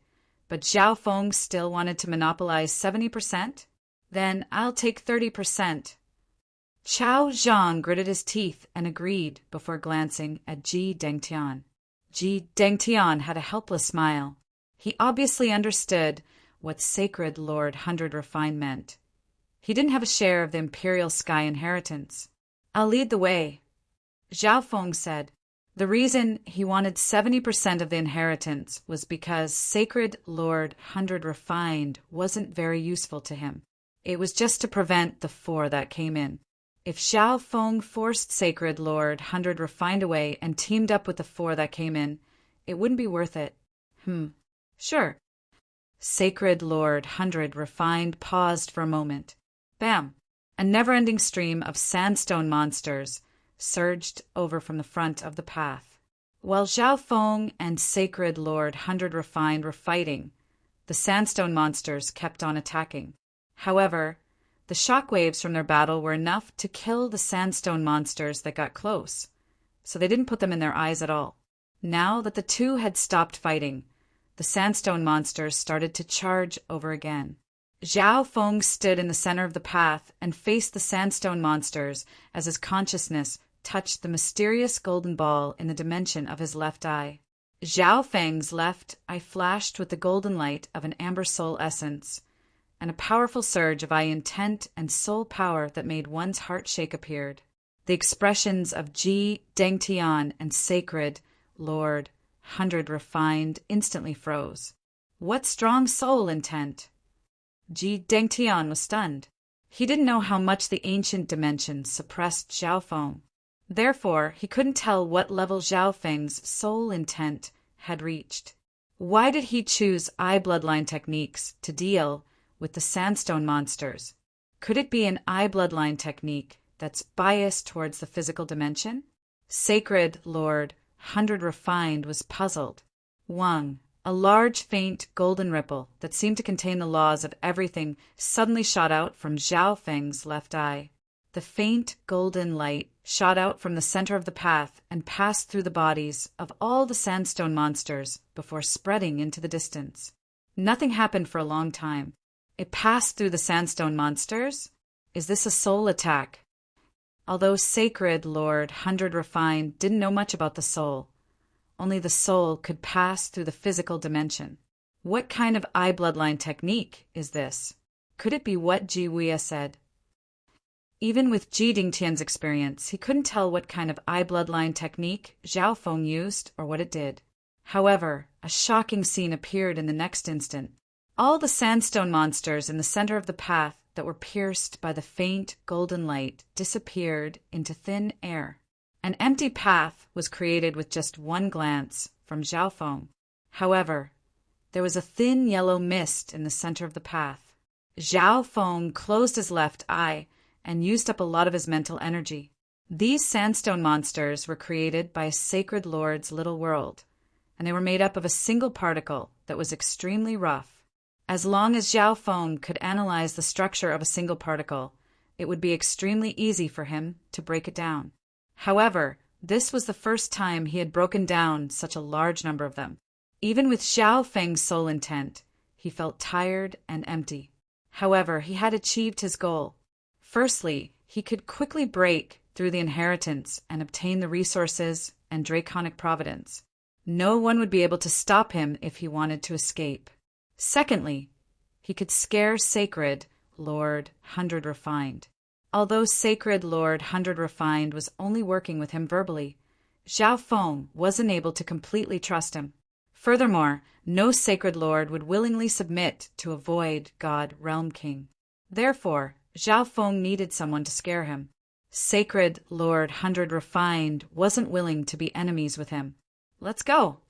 but Zhao Feng still wanted to monopolize 70%? Then I'll take 30%. Chao Zhang gritted his teeth and agreed before glancing at Ji Dengtian. Ji Dengtian had a helpless smile. He obviously understood what Sacred Lord Hundred Refined meant. He didn't have a share of the Imperial Sky inheritance. "I'll lead the way," Zhao Feng said. The reason he wanted 70% of the inheritance was because Sacred Lord Hundred Refined wasn't very useful to him. It was just to prevent the 4 that came in. If Zhao Feng forced Sacred Lord Hundred Refined away and teamed up with the 4 that came in, it wouldn't be worth it. Sure. Sacred Lord Hundred Refined paused for a moment. Bam! A never-ending stream of sandstone monsters surged over from the front of the path. While Zhao Feng and Sacred Lord Hundred Refined were fighting, the sandstone monsters kept on attacking. However, the shockwaves from their battle were enough to kill the sandstone monsters that got close, so they didn't put them in their eyes at all. Now that the 2 had stopped fighting, the sandstone monsters started to charge over again. Zhao Feng stood in the center of the path and faced the sandstone monsters as his consciousness touched the mysterious golden ball in the dimension of his left eye. Zhao Feng's left eye flashed with the golden light of an amber soul essence, and a powerful surge of eye intent and soul power that made one's heart shake appeared. The expressions of Ji Dengtian and Sacred Lord Hundred Refined instantly froze. What strong soul intent! Ji Dengtian was stunned. He didn't know how much the ancient dimension suppressed Zhao Feng. Therefore, he couldn't tell what level Zhao Feng's soul intent had reached. Why did he choose eye bloodline techniques to deal with the sandstone monsters? Could it be an eye bloodline technique that's biased towards the physical dimension? Sacred Lord Hundred Refined was puzzled. Wang, a large, faint, golden ripple that seemed to contain the laws of everything, suddenly shot out from Zhao Feng's left eye. The faint, golden light shot out from the center of the path and passed through the bodies of all the sandstone monsters before spreading into the distance. Nothing happened for a long time. It passed through the sandstone monsters? Is this a soul attack? Although Sacred Lord Hundred Refined didn't know much about the soul, only the soul could pass through the physical dimension. What kind of eye bloodline technique is this? Could it be what Ji Wei said? Even with Ji Dingtian's experience, he couldn't tell what kind of eye bloodline technique Zhao Feng used or what it did. However, a shocking scene appeared in the next instant. All the sandstone monsters in the center of the path that were pierced by the faint golden light disappeared into thin air. An empty path was created with just one glance from Zhao Feng. However, there was a thin yellow mist in the center of the path. Zhao Feng closed his left eye and used up a lot of his mental energy. These sandstone monsters were created by a Sacred Lord's little world, and they were made up of a single particle that was extremely rough. As long as Zhao Feng could analyze the structure of a single particle, it would be extremely easy for him to break it down. However, this was the first time he had broken down such a large number of them. Even with Zhao Feng's sole intent, he felt tired and empty. However, he had achieved his goal. Firstly, he could quickly break through the inheritance and obtain the resources and draconic providence. No one would be able to stop him if he wanted to escape. Secondly, he could scare Sacred Lord Hundred Refined. Although Sacred Lord Hundred Refined was only working with him verbally, Zhao Feng wasn't able to completely trust him. Furthermore, no Sacred Lord would willingly submit to a Void God Realm King. Therefore, Zhao Feng needed someone to scare him. Sacred Lord Hundred Refined wasn't willing to be enemies with him. Let's go.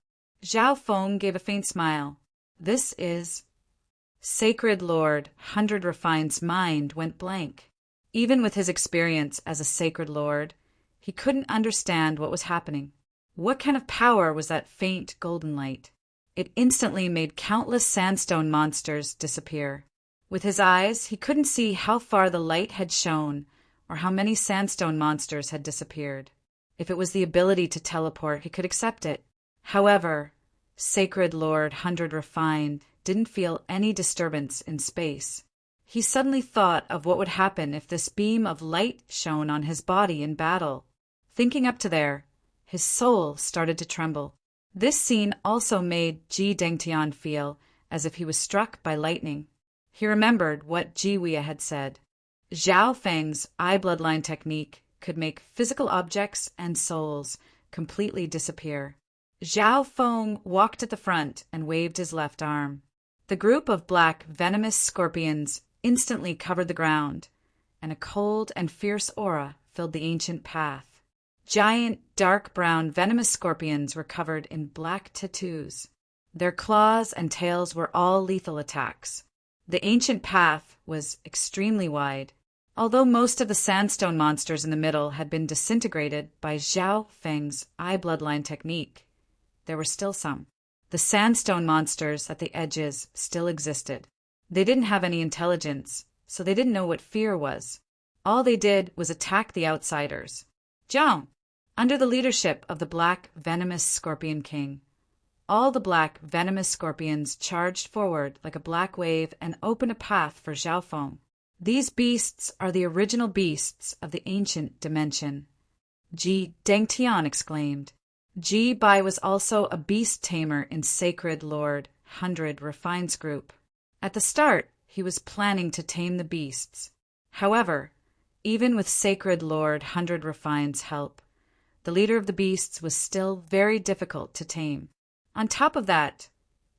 Zhao Feng gave a faint smile. This is... Sacred Lord Hundred Refined's mind went blank. Even with his experience as a Sacred Lord, he couldn't understand what was happening. What kind of power was that faint golden light? It instantly made countless sandstone monsters disappear. With his eyes, he couldn't see how far the light had shone or how many sandstone monsters had disappeared. If it was the ability to teleport, he could accept it. However, Sacred Lord Hundred Refined didn't feel any disturbance in space. He suddenly thought of what would happen if this beam of light shone on his body in battle. Thinking up to there, his soul started to tremble. This scene also made Ji Dengtian feel as if he was struck by lightning. He remembered what Ji Wei had said. Zhao Feng's eye bloodline technique could make physical objects and souls completely disappear. Zhao Feng walked at the front and waved his left arm. The group of black venomous scorpions instantly covered the ground, and a cold and fierce aura filled the ancient path. Giant, dark brown venomous scorpions were covered in black tattoos. Their claws and tails were all lethal attacks. The ancient path was extremely wide. Although most of the sandstone monsters in the middle had been disintegrated by Zhao Feng's eye bloodline technique, there were still some. The sandstone monsters at the edges still existed. They didn't have any intelligence, so they didn't know what fear was. All they did was attack the outsiders. Zhao, under the leadership of the Black Venomous Scorpion King, all the black venomous scorpions charged forward like a black wave and opened a path for Zhao Feng. These beasts are the original beasts of the ancient dimension. Ji Dengtian exclaimed. Ji Bai was also a beast tamer in Sacred Lord Hundred Refined's group. At the start, he was planning to tame the beasts. However, even with Sacred Lord Hundred Refined's help, the leader of the beasts was still very difficult to tame. On top of that,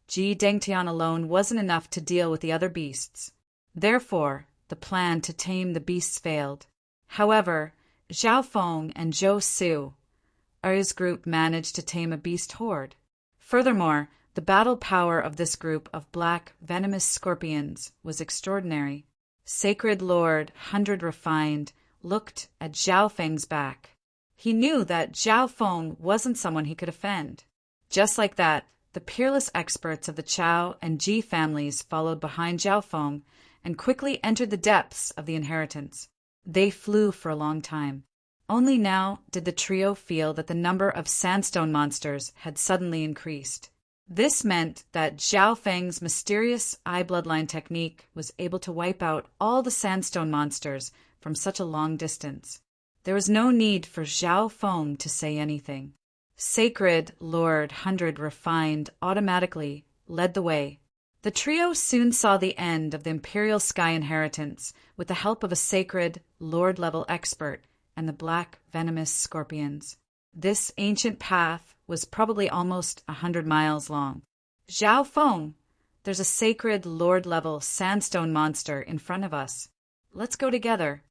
Ji Dengtian alone wasn't enough to deal with the other beasts. Therefore, the plan to tame the beasts failed. However, Zhao Feng and Zhou Su, Er's group, managed to tame a beast horde. Furthermore, the battle power of this group of black venomous scorpions was extraordinary. Sacred Lord Hundred Refined looked at Zhao Feng's back. He knew that Zhao Feng wasn't someone he could offend. Just like that, the peerless experts of the Chao and Ji families followed behind Zhao Feng and quickly entered the depths of the inheritance. They flew for a long time. Only now did the trio feel that the number of sandstone monsters had suddenly increased. This meant that Zhao Feng's mysterious eye bloodline technique was able to wipe out all the sandstone monsters from such a long distance. There was no need for Zhao Feng to say anything. Sacred Lord Hundred Refined automatically led the way. The trio soon saw the end of the Imperial Sky Inheritance with the help of a Sacred Lord-level expert and the black venomous scorpions. This ancient path was probably almost 100 miles long. Zhao Feng, there's a Sacred Lord-level sandstone monster in front of us. Let's go together.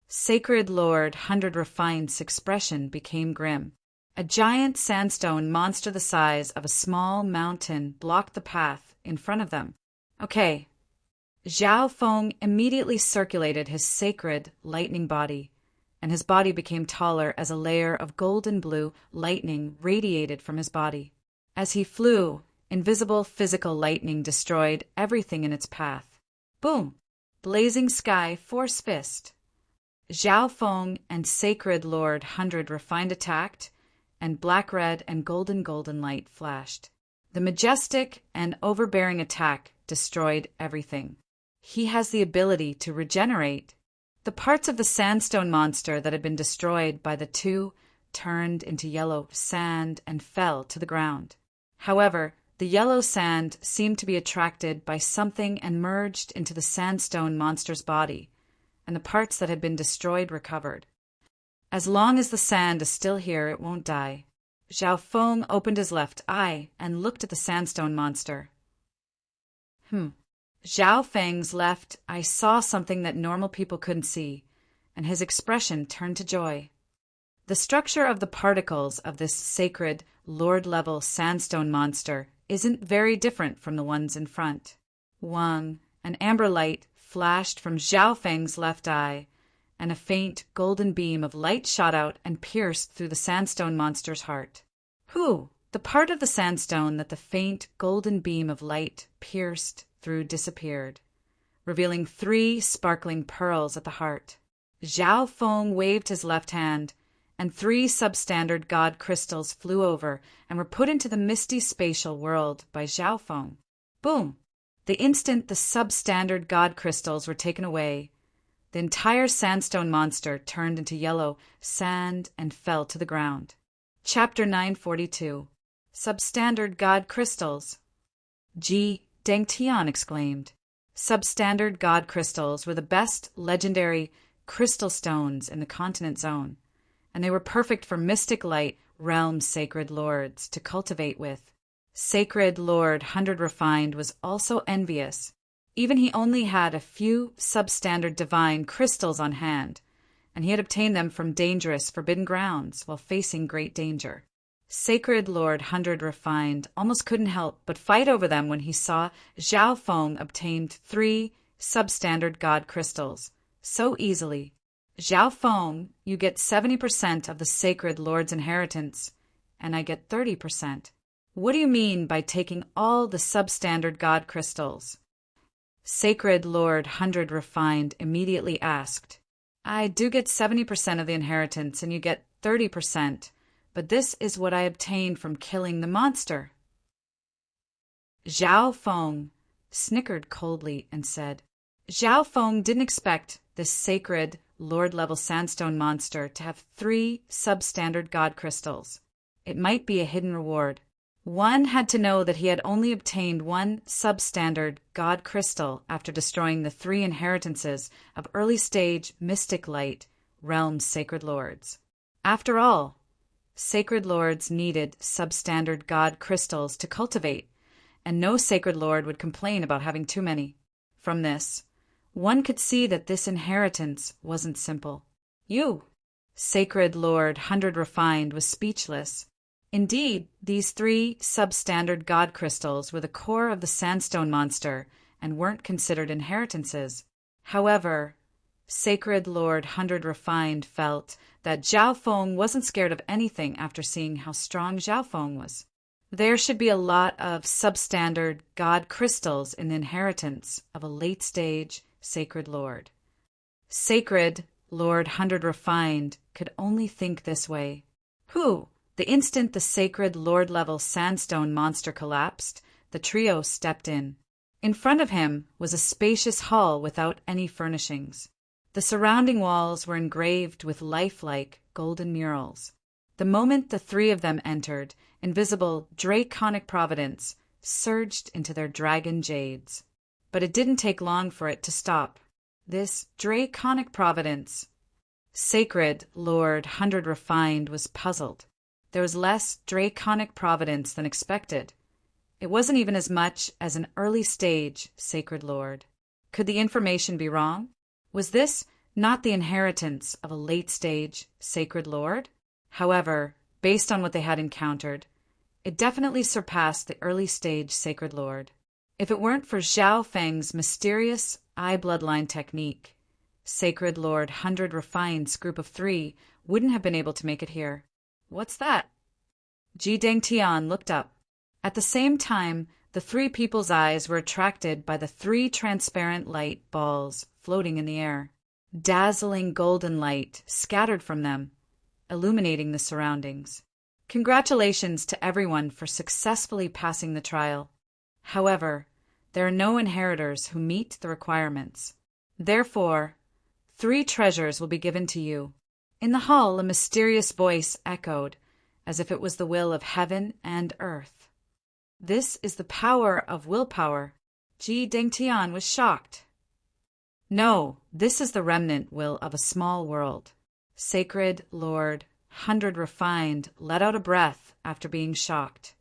Sacred Lord Hundred Refined's expression became grim. A giant sandstone monster the size of a small mountain blocked the path in front of them. Okay. Zhao Feng immediately circulated his sacred lightning body, and his body became taller as a layer of golden blue lightning radiated from his body. As he flew, Invisible physical lightning destroyed everything in its path. Boom! Blazing sky force fist. Zhao Feng and Sacred Lord 100 Refined attacked, and black-red and golden light flashed. The majestic and overbearing attack destroyed everything. He has the ability to regenerate. The parts of the sandstone monster that had been destroyed by the two turned into yellow sand and fell to the ground. However, the yellow sand seemed to be attracted by something and merged into the sandstone monster's body, and the parts that had been destroyed recovered. As long as the sand is still here, it won't die. Zhao Feng opened his left eye and looked at the sandstone monster. Zhao Feng's left eye saw something that normal people couldn't see, and his expression turned to joy. The structure of the particles of this sacred, Lord-level sandstone monster isn't very different from the ones in front. An amber light flashed from Zhao Feng's left eye, and a faint golden beam of light shot out and pierced through the sandstone monster's heart. The part of the sandstone that the faint golden beam of light pierced through disappeared, revealing 3 sparkling pearls at the heart. Zhao Feng waved his left hand, and 3 substandard god crystals flew over and were put into the misty spatial world by Zhao Feng. Boom! The instant the substandard god crystals were taken away, the entire sandstone monster turned into yellow sand and fell to the ground. Chapter 942. Substandard God Crystals. Ji Dengtian exclaimed. Substandard God Crystals were the best legendary crystal stones in the continent zone, and they were perfect for mystic light realm sacred lords to cultivate with. Sacred Lord 100 Refined was also envious. Even he only had a few substandard divine crystals on hand, and he had obtained them from dangerous forbidden grounds while facing great danger. Sacred Lord 100 Refined almost couldn't help but fight over them when he saw Zhao Feng obtained 3 substandard god crystals so easily. Zhao Feng, you get 70% of the Sacred Lord's inheritance, and I get 30%. What do you mean by taking all the substandard god crystals? Sacred Lord 100 Refined immediately asked. I do get 70% of the inheritance, and you get 30%. But this is what I obtained from killing the monster. Zhao Feng snickered coldly and said, Zhao Feng didn't expect this sacred Lord-level sandstone monster to have 3 substandard god crystals. It might be a hidden reward. One had to know that he had only obtained 1 substandard god crystal after destroying the 3 inheritances of early-stage mystic light realm sacred lords. After all, sacred lords needed substandard god crystals to cultivate, and no sacred lord would complain about having too many. From this, one could see that this inheritance wasn't simple. Sacred Lord 100 Refined was speechless. Indeed, these 3 substandard god crystals were the core of the sandstone monster and weren't considered inheritances. However, Sacred Lord 100 Refined felt that Zhao Feng wasn't scared of anything after seeing how strong Zhao Feng was. There should be a lot of substandard god crystals in the inheritance of a late-stage Sacred Lord. Sacred Lord 100 Refined could only think this way. The instant the Sacred Lord-level sandstone monster collapsed, the trio stepped in. In front of him was a spacious hall without any furnishings. The surrounding walls were engraved with lifelike golden murals. The moment the 3 of them entered, invisible draconic providence surged into their dragon jades. But it didn't take long for it to stop. This draconic providence. Sacred Lord 100 Refined was puzzled. There was less draconic providence than expected. It wasn't even as much as an early-stage Sacred Lord. Could the information be wrong? Was this not the inheritance of a late-stage Sacred Lord? However, based on what they had encountered, it definitely surpassed the early-stage Sacred Lord. If it weren't for Zhao Feng's mysterious eye bloodline technique, Sacred Lord 100 Refined's group of 3 wouldn't have been able to make it here. What's that? Ji Dengtian looked up. At the same time, the three people's eyes were attracted by the three transparent light balls floating in the air. Dazzling golden light scattered from them, illuminating the surroundings. Congratulations to everyone for successfully passing the trial. However, there are no inheritors who meet the requirements. Therefore, 3 treasures will be given to you. In the hall, a mysterious voice echoed, as if it was the will of heaven and earth. This is the power of willpower. Ji Dengtian was shocked. No, this is the remnant will of a small world. Sacred Lord, 100 refined, let out a breath after being shocked.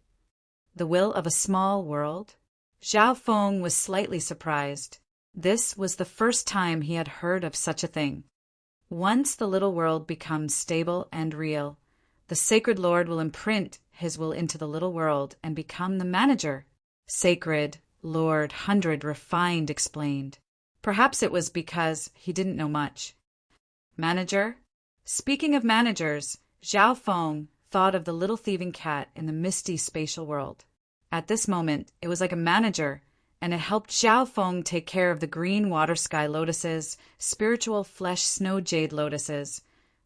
The will of a small world? Zhao Feng was slightly surprised. This was the first time he had heard of such a thing. Once the little world becomes stable and real, the Sacred Lord will imprint his will into the little world and become the manager. Sacred Lord 100 refined explained. Perhaps it was because he didn't know much. Manager? Speaking of managers, Zhao Feng thought of the little thieving cat in the misty spatial world. At this moment, it was like a manager, and it helped Zhao Feng take care of the green water sky lotuses, spiritual flesh snow jade lotuses,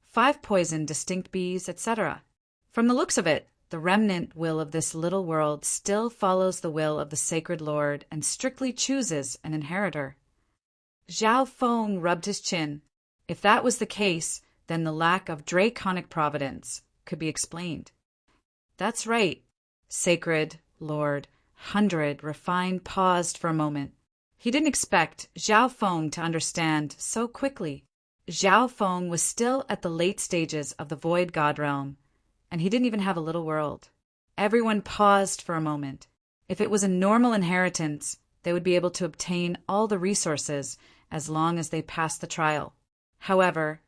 5 poison distinct bees, etc. From the looks of it, the remnant will of this little world still follows the will of the Sacred Lord and strictly chooses an inheritor. Zhao Feng rubbed his chin. If that was the case, then the lack of draconic providence could be explained. That's right. Sacred Lord 100 refined paused for a moment. He didn't expect Zhao Feng to understand so quickly. Zhao Feng was still at the late stages of the Void God realm, and he didn't even have a little world. Everyone paused for a moment. If it was a normal inheritance, they would be able to obtain all the resources as long as they passed the trial. However,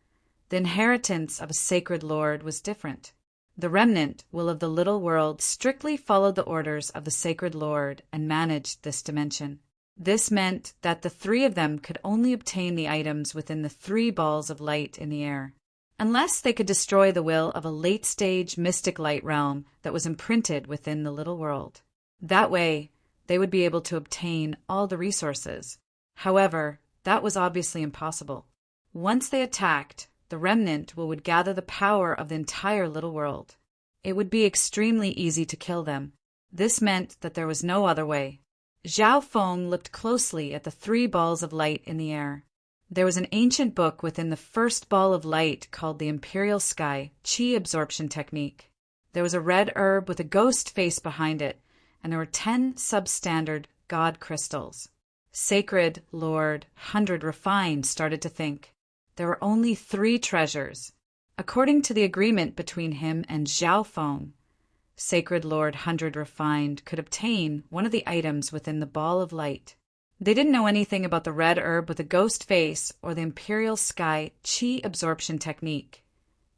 the inheritance of a Sacred Lord was different. The remnant will of the little world strictly followed the orders of the Sacred Lord and managed this dimension. This meant that the 3 of them could only obtain the items within the 3 balls of light in the air, unless they could destroy the will of a late-stage mystic light realm that was imprinted within the little world. That way, they would be able to obtain all the resources. However, that was obviously impossible. Once they attacked, the remnant would gather the power of the entire little world. It would be extremely easy to kill them. This meant that there was no other way. Zhao Feng looked closely at the 3 balls of light in the air. There was an ancient book within the first ball of light called the Imperial Sky Qi Absorption Technique. There was a red herb with a ghost face behind it, and there were 10 substandard God crystals. Sacred Lord 100 refined started to think. There were only 3 treasures. According to the agreement between him and Zhao Feng, Sacred Lord 100 refined could obtain one of the items within the ball of light. They didn't know anything about the red herb with a ghost face or the Imperial Sky Qi Absorption Technique,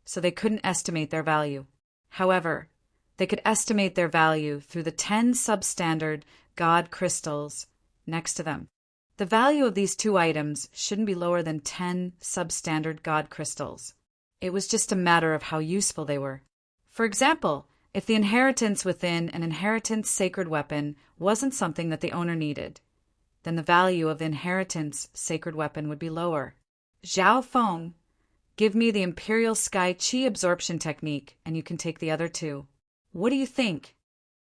so they couldn't estimate their value. However, they could estimate their value through the 10 substandard God crystals next to them. The value of these 2 items shouldn't be lower than 10 substandard God crystals. It was just a matter of how useful they were. For example, if the inheritance within an inheritance sacred weapon wasn't something that the owner needed, then the value of the inheritance sacred weapon would be lower. Zhao Feng, give me the Imperial Sky Qi Absorption Technique and you can take the other 2. What do you think?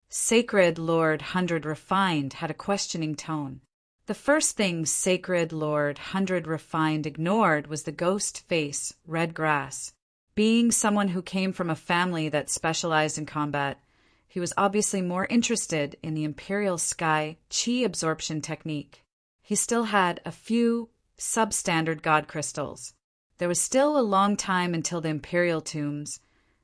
Sacred Lord 100 refined had a questioning tone. The first thing Sacred Lord 100 refined ignored was the ghost face, red grass. Being someone who came from a family that specialized in combat, he was obviously more interested in the Imperial Sky Qi Absorption Technique. He still had a few substandard God crystals. There was still a long time until the Imperial tombs,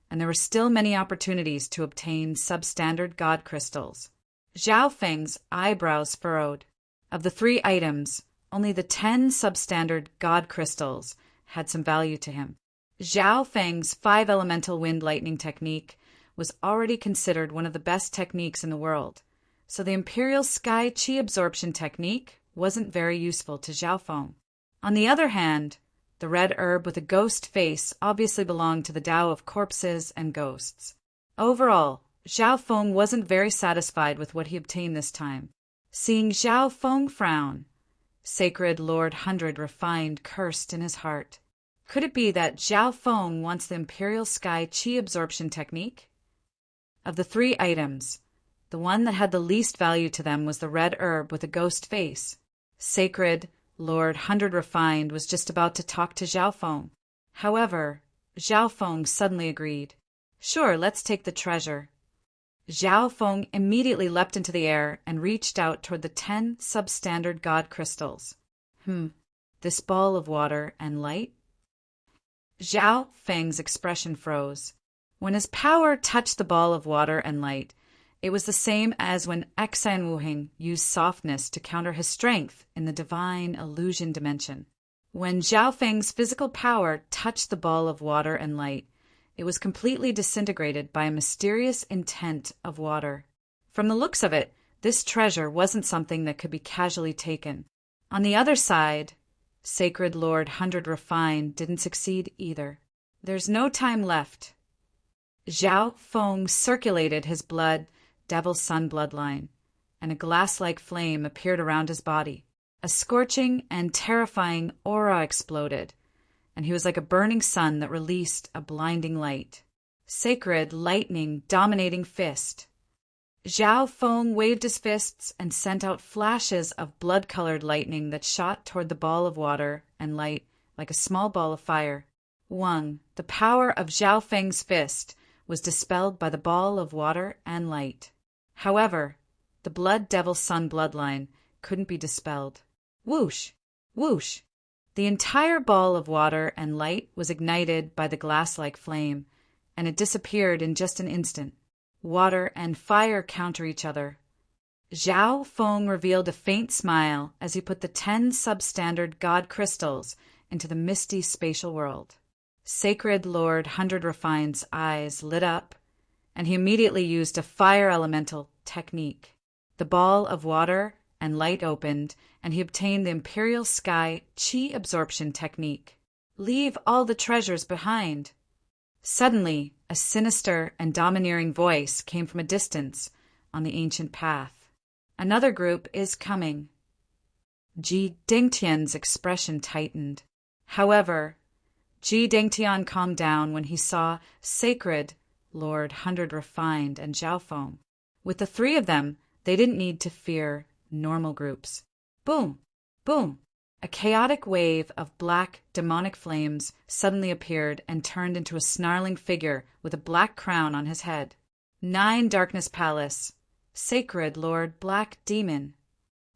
and there were still many opportunities to obtain substandard God crystals. Zhao Feng's eyebrows furrowed. Of the 3 items, only the 10 substandard God crystals had some value to him. Zhao Feng's 5 elemental wind lightning technique was already considered one of the best techniques in the world, so the Imperial Sky Qi Absorption Technique wasn't very useful to Zhao Feng. On the other hand, the red herb with a ghost face obviously belonged to the Tao of corpses and ghosts. Overall, Zhao Feng wasn't very satisfied with what he obtained this time. Seeing Zhao Feng frown, Sacred Lord Hundred Refined cursed in his heart. Could it be that Zhao Feng wants the Imperial Sky Qi absorption technique? Of the 3 items, the one that had the least value to them was the red herb with a ghost face. Sacred Lord Hundred Refined was just about to talk to Zhao Feng. However, Zhao Feng suddenly agreed. Sure, let's take the treasure. Zhao Feng immediately leapt into the air and reached out toward the 10 substandard god crystals. This ball of water and light? Zhao Feng's expression froze. When his power touched the ball of water and light, it was the same as when Xan Wuheng used softness to counter his strength in the divine illusion dimension. When Zhao Feng's physical power touched the ball of water and light, it was completely disintegrated by a mysterious intent of water. From the looks of it, this treasure wasn't something that could be casually taken. On the other side, Sacred Lord Hundred Refined didn't succeed either. There's no time left. Zhao Feng circulated his blood, Devil's Sun bloodline, and a glass-like flame appeared around his body. A scorching and terrifying aura exploded, and he was like a burning sun that released a blinding light. Sacred lightning dominating fist. Zhao Feng waved his fists and sent out flashes of blood-colored lightning that shot toward the ball of water and light like a small ball of fire. The power of Zhao Feng's fist was dispelled by the ball of water and light. However, the Blood Devil Sun bloodline couldn't be dispelled. Whoosh! Whoosh! The entire ball of water and light was ignited by the glass-like flame, and it disappeared in just an instant. Water and fire counter each other. Zhao Feng revealed a faint smile as he put the 10 substandard god crystals into the misty spatial world. Sacred Lord Hundred Refined's eyes lit up, and he immediately used a fire elemental technique. The ball of water and light opened, and he obtained the Imperial Sky Qi absorption technique. Leave all the treasures behind. Suddenly, a sinister and domineering voice came from a distance on the ancient path. Another group is coming. Ji Dingtian's expression tightened. However, Ji Dingtian calmed down when he saw Sacred Lord Hundred Refined and Zhao Feng. With the 3 of them, they didn't need to fear normal groups. Boom! Boom! A chaotic wave of black, demonic flames suddenly appeared and turned into a snarling figure with a black crown on his head. 9 Darkness Palace. Sacred Lord Black Demon.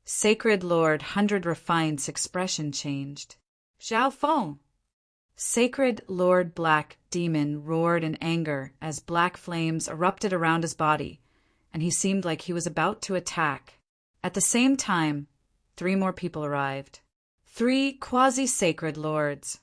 Sacred Lord Hundred Refined's expression changed. Zhao Feng! Sacred Lord Black Demon roared in anger as black flames erupted around his body, and he seemed like he was about to attack. At the same time, 3 more people arrived. 3 quasi-sacred lords.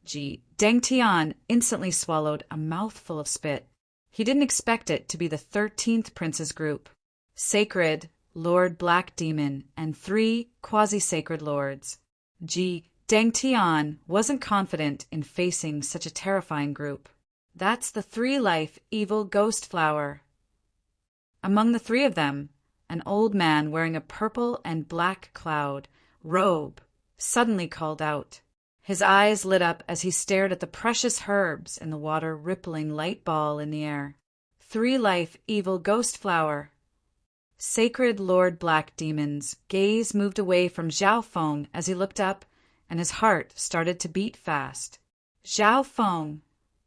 Ji Dengtian instantly swallowed a mouthful of spit. He didn't expect it to be the 13th prince's group. Sacred Lord Black Demon and 3 quasi-sacred lords. Ji Dengtian wasn't confident in facing such a terrifying group. That's the 3-life evil ghost flower. Among the 3 of them, an old man wearing a purple and black cloud robe suddenly called out. His eyes lit up as he stared at the precious herbs in the water rippling light ball in the air. 3-life evil ghost flower. Sacred Lord Black Demon's gaze moved away from Zhao Feng as he looked up, and his heart started to beat fast. Zhao Feng,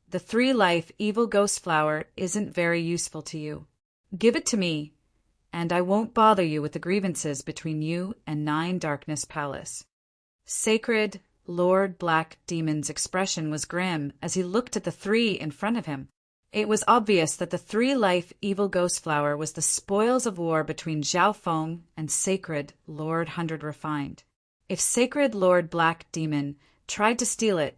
the 3-life evil ghost flower isn't very useful to you. Give it to me, and I won't bother you with the grievances between you and 9 Darkness Palace. Sacred Lord Black Demon's expression was grim as he looked at the 3 in front of him. It was obvious that the 3-life evil ghost flower was the spoils of war between Zhao Feng and Sacred Lord Hundred Refined. If Sacred Lord Black Demon tried to steal it,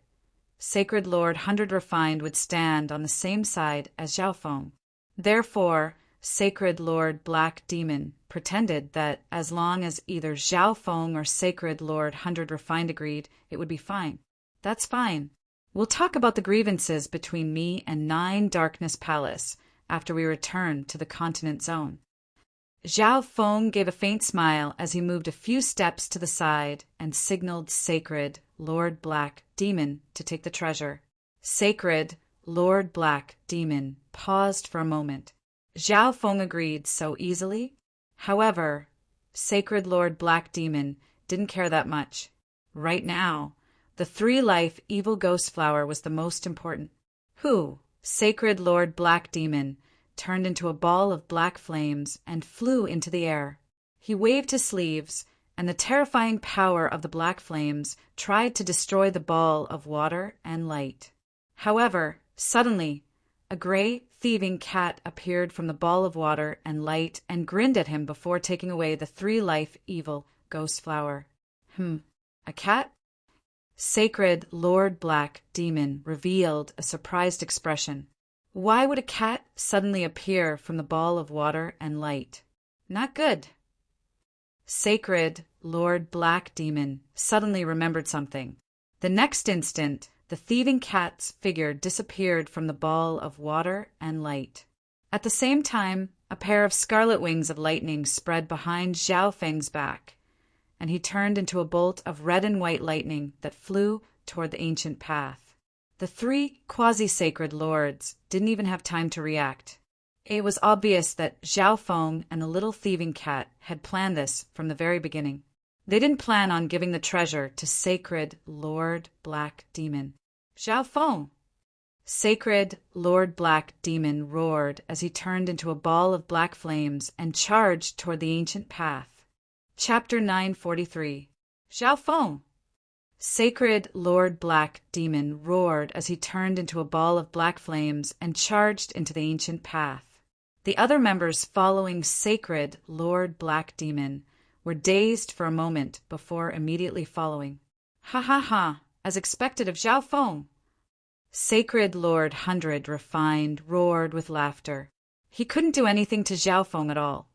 Sacred Lord Hundred Refined would stand on the same side as Zhao Feng. Therefore, Sacred Lord Black Demon pretended that as long as either Zhao Feng or Sacred Lord Hundred Refined agreed, it would be fine. That's fine. We'll talk about the grievances between me and 9 Darkness Palace after we returned to the continent zone. Zhao Feng gave a faint smile as he moved a few steps to the side and signaled Sacred Lord Black Demon to take the treasure. Sacred Lord Black Demon paused for a moment. Zhao Feng agreed so easily. However, Sacred Lord Black Demon didn't care that much. Right now, the 3-life evil ghost flower was the most important. Sacred Lord Black Demon turned into a ball of black flames and flew into the air. He waved his sleeves, and the terrifying power of the black flames tried to destroy the ball of water and light. However, suddenly, a gray, thieving cat appeared from the ball of water and light and grinned at him before taking away the 3-life evil ghost flower. A cat? Sacred Lord Black Demon revealed a surprised expression. Why would a cat suddenly appear from the ball of water and light? Not good. Sacred Lord Black Demon suddenly remembered something. The next instant, the thieving cat's figure disappeared from the ball of water and light. At the same time, a pair of scarlet wings of lightning spread behind Zhao Feng's back, and he turned into a bolt of red and white lightning that flew toward the ancient path. The 3 quasi-sacred lords didn't even have time to react. It was obvious that Zhao Feng and the little thieving cat had planned this from the very beginning. They didn't plan on giving the treasure to Sacred Lord Black Demon. Zhao Feng! Sacred Lord Black Demon roared as he turned into a ball of black flames and charged toward the ancient path. Chapter 943. Zhao Feng! Sacred Lord Black Demon roared as he turned into a ball of black flames and charged into the ancient path. The other members following Sacred Lord Black Demon were dazed for a moment before immediately following. Ha ha ha, as expected of Zhao Feng. Sacred Lord Hundred Refined roared with laughter. He couldn't do anything to Zhao Feng at all,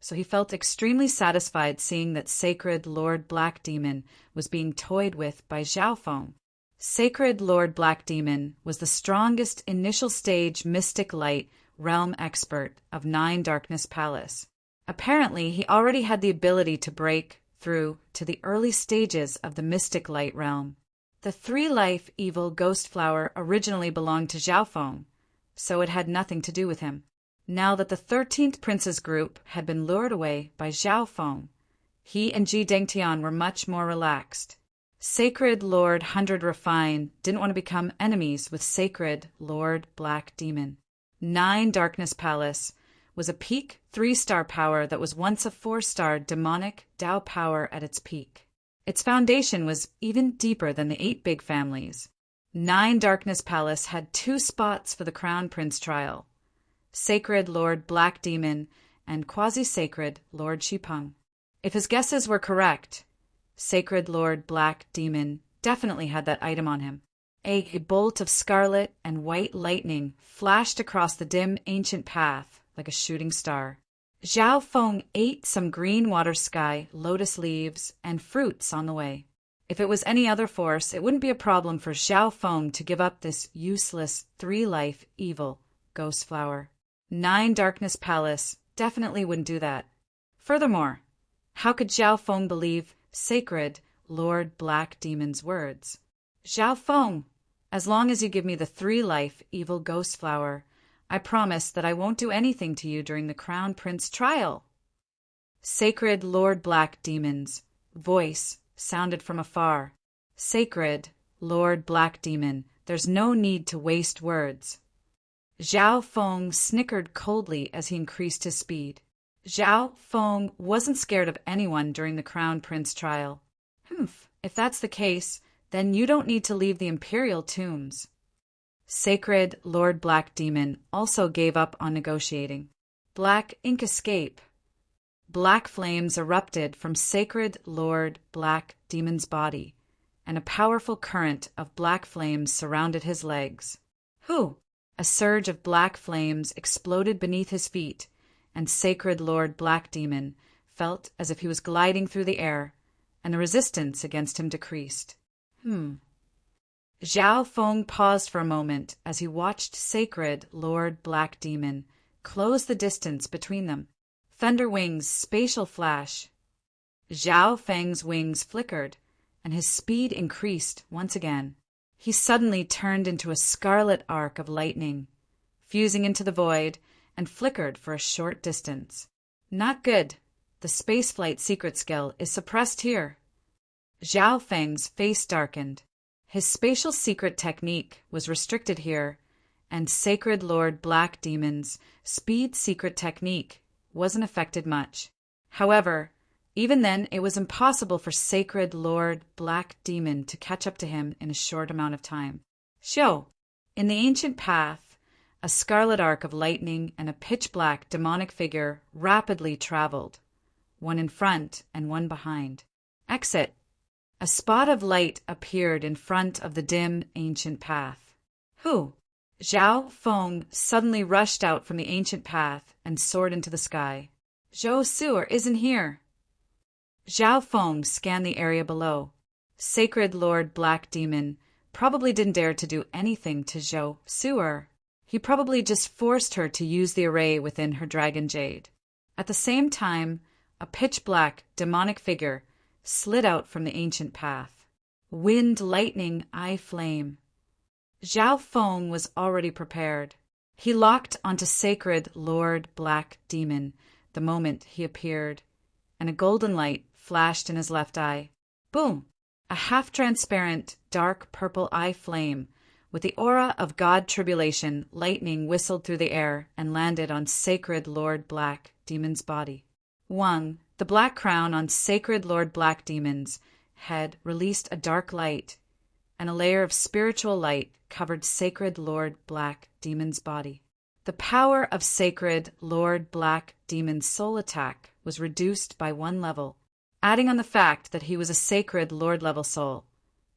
so he felt extremely satisfied seeing that Sacred Lord Black Demon was being toyed with by Zhao Feng. Sacred Lord Black Demon was the strongest initial stage mystic light realm expert of 9 Darkness Palace. Apparently, he already had the ability to break through to the early stages of the mystic light realm. The 3-life evil ghost flower originally belonged to Zhao Feng, so it had nothing to do with him. Now that the 13th Prince's group had been lured away by Zhao Feng, he and Ji Dengtian were much more relaxed. Sacred Lord Hundred Refine didn't want to become enemies with Sacred Lord Black Demon. 9 Darkness Palace was a peak 3-star power that was once a 4-star demonic Dao power at its peak. Its foundation was even deeper than the 8 big families. 9 Darkness Palace had 2 spots for the Crown Prince trial: Sacred Lord Black Demon and Quasi-Sacred Lord Shipeng. If his guesses were correct, Sacred Lord Black Demon definitely had that item on him. A bolt of scarlet and white lightning flashed across the dim ancient path like a shooting star. Zhao Feng ate some green water sky, lotus leaves, and fruits on the way. If it was any other force, it wouldn't be a problem for Zhao Feng to give up this useless 3-life evil ghost flower. 9 Darkness Palace definitely wouldn't do that. Furthermore, how could Zhao Feng believe Sacred Lord Black Demon's words? Zhao Feng, as long as you give me the 3-life evil ghost flower, I promise that I won't do anything to you during the Crown Prince trial. Sacred Lord Black Demon's voice sounded from afar. Sacred Lord Black Demon, there's no need to waste words. Zhao Feng snickered coldly as he increased his speed. Zhao Feng wasn't scared of anyone during the Crown Prince trial. If that's the case, then you don't need to leave the Imperial tombs. Sacred Lord Black Demon also gave up on negotiating. Black ink escape. Black flames erupted from Sacred Lord Black Demon's body, and a powerful current of black flames surrounded his legs. A surge of black flames exploded beneath his feet, and Sacred Lord Black Demon felt as if he was gliding through the air, and the resistance against him decreased. Zhao Feng paused for a moment as he watched Sacred Lord Black Demon closed the distance between them. Thunder wings, spatial flash. Zhao Feng's wings flickered, and his speed increased once again. He suddenly turned into a scarlet arc of lightning, fusing into the void, and flickered for a short distance. Not good. The spaceflight secret skill is suppressed here. Zhao Feng's face darkened. His spatial secret technique was restricted here, and Sacred Lord Black Demon's speed secret technique wasn't affected much. However, even then it was impossible for Sacred Lord Black Demon to catch up to him in a short amount of time. In the ancient path, a scarlet arc of lightning and a pitch-black demonic figure rapidly traveled, one in front and one behind. Exit. A spot of light appeared in front of the dim ancient path. Who? Zhao Feng suddenly rushed out from the ancient path and soared into the sky. Zhou Su'er isn't here. Zhao Feng scanned the area below. Sacred Lord Black Demon probably didn't dare to do anything to Zhou Su'er. He probably just forced her to use the array within her dragon jade. At the same time, a pitch-black demonic figure slid out from the ancient path. Wind, lightning, eye flame. Zhao Feng was already prepared. He locked onto Sacred Lord Black Demon the moment he appeared, and a golden light flashed in his left eye. Boom! A half-transparent, dark purple eye flame with the aura of God Tribulation lightning whistled through the air and landed on Sacred Lord Black Demon's body. Wang, the black crown on Sacred Lord Black Demon's head, released a dark light, and a layer of spiritual light covered Sacred Lord Black Demon's body. The power of Sacred Lord Black Demon's soul attack was reduced by 1 level. Adding on the fact that he was a Sacred Lord level soul,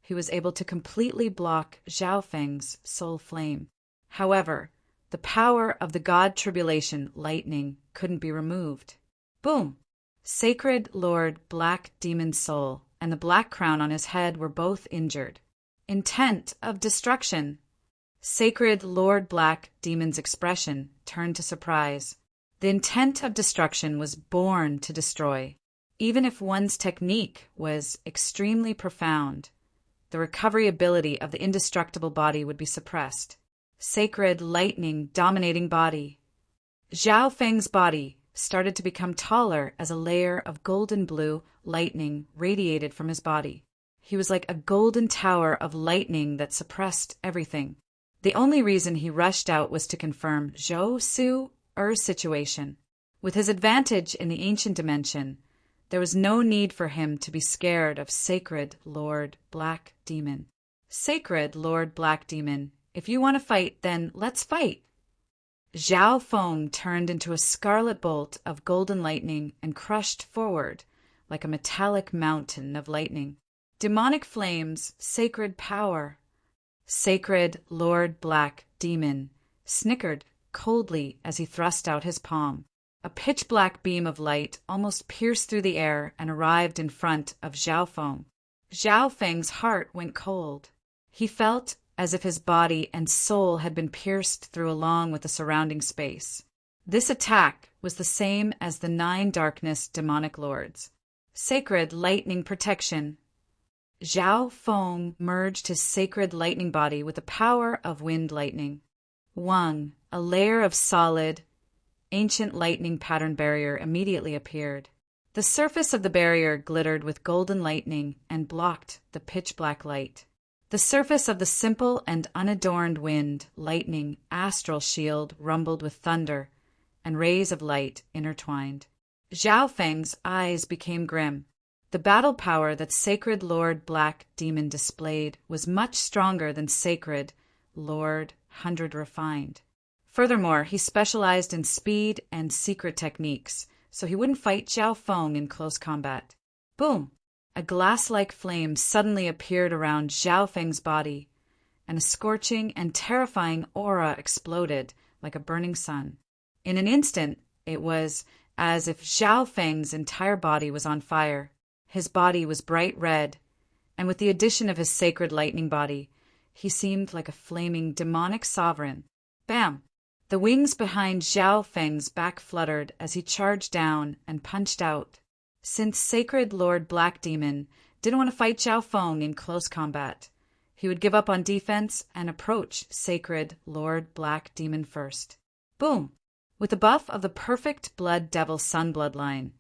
he was able to completely block Zhao Feng's soul flame. However, the power of the God Tribulation lightning couldn't be removed. Boom! Sacred Lord Black Demon's soul and the black crown on his head were both injured. Intent of destruction. Sacred Lord Black Demon's expression turned to surprise. The intent of destruction was born to destroy. Even if one's technique was extremely profound, the recovery ability of the indestructible body would be suppressed. Sacred lightning dominating body. Zhao Feng's body started to become taller as a layer of golden blue lightning radiated from his body. He was like a golden tower of lightning that suppressed everything. The only reason he rushed out was to confirm Zhou Su'er's situation. With his advantage in the ancient dimension, there was no need for him to be scared of Sacred Lord Black Demon. Sacred Lord Black Demon, if you want to fight, then let's fight. Zhao Feng turned into a scarlet bolt of golden lightning and crushed forward like a metallic mountain of lightning. Demonic flames, sacred power. Sacred Lord Black Demon snickered coldly as he thrust out his palm. A pitch-black beam of light almost pierced through the air and arrived in front of Zhao Feng. Zhao Feng's heart went cold. He felt as if his body and soul had been pierced through along with the surrounding space. This attack was the same as the 9 darkness demonic lords. Sacred lightning protection. Zhao Feng merged his sacred lightning body with the power of wind lightning. Wang, a layer of solid, ancient lightning pattern barrier immediately appeared. The surface of the barrier glittered with golden lightning and blocked the pitch-black light. The surface of the simple and unadorned wind, lightning, astral shield rumbled with thunder, and rays of light intertwined. Zhao Feng's eyes became grim. The battle power that Sacred Lord Black Demon displayed was much stronger than Sacred Lord 100 Refined. Furthermore, he specialized in speed and secret techniques, so he wouldn't fight Zhao Feng in close combat. Boom! A glass-like flame suddenly appeared around Zhao Feng's body, and a scorching and terrifying aura exploded like a burning sun. In an instant, it was as if Zhao Feng's entire body was on fire. His body was bright red, and with the addition of his sacred lightning body, he seemed like a flaming demonic sovereign. Bam! The wings behind Zhao Feng's back fluttered as he charged down and punched out. Since Sacred Lord Black Demon didn't want to fight Zhao Feng in close combat, he would give up on defense and approach Sacred Lord Black Demon first. Boom! With the buff of the perfect Blood Devil Sun bloodline,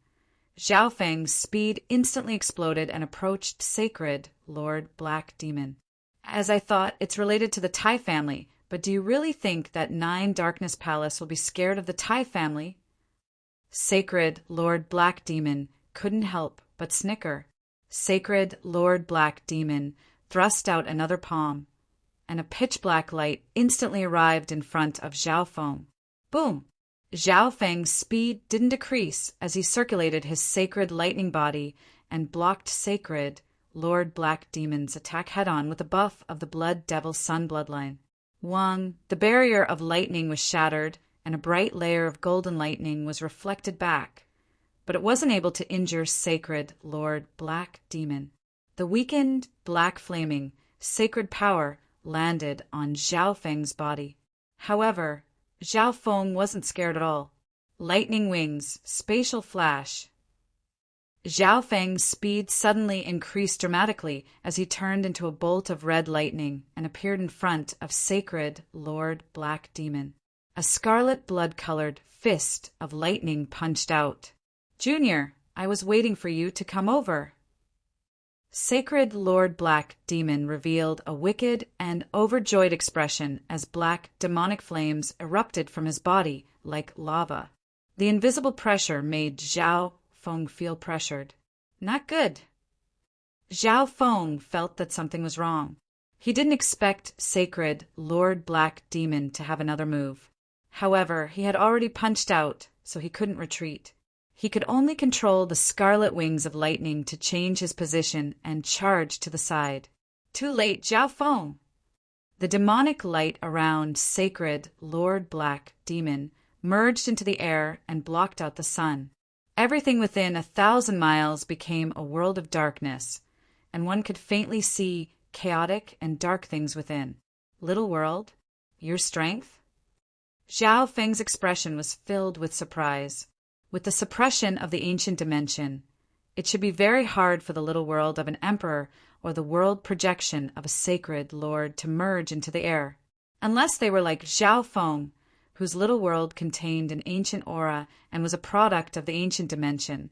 Zhao Feng's speed instantly exploded and approached Sacred Lord Black Demon. As I thought, it's related to the Tai family, but do you really think that 9 Darkness Palace will be scared of the Tai family? Sacred Lord Black Demon couldn't help but snicker. Sacred Lord Black Demon thrust out another palm, and a pitch-black light instantly arrived in front of Zhao Feng. Boom! Zhao Feng's speed didn't decrease as he circulated his sacred lightning body and blocked Sacred Lord Black Demon's attack head-on with the buff of the Blood Devil Sun bloodline. Wang, the barrier of lightning was shattered, and a bright layer of golden lightning was reflected back, but it wasn't able to injure Sacred Lord Black Demon. The weakened, black flaming, sacred power landed on Zhao Feng's body. However, Zhao Feng wasn't scared at all. Lightning wings, spatial flash. Zhao Feng's speed suddenly increased dramatically as he turned into a bolt of red lightning and appeared in front of Sacred Lord Black Demon. A scarlet blood-colored fist of lightning punched out. "Junior, I was waiting for you to come over." Sacred Lord Black Demon revealed a wicked and overjoyed expression as black demonic flames erupted from his body like lava. The invisible pressure made Zhao Feng feel pressured. Not good. Zhao Feng felt that something was wrong. He didn't expect Sacred Lord Black Demon to have another move. However, he had already punched out, so he couldn't retreat. He could only control the scarlet wings of lightning to change his position and charge to the side. Too late, Zhao Feng! The demonic light around Sacred Lord Black Demon merged into the air and blocked out the sun. Everything within 1,000 miles became a world of darkness, and one could faintly see chaotic and dark things within. Little world, your strength? Zhao Feng's expression was filled with surprise. With the suppression of the ancient dimension, it should be very hard for the little world of an emperor or the world projection of a sacred lord to merge into the air. Unless they were like Zhao Feng, whose little world contained an ancient aura and was a product of the ancient dimension,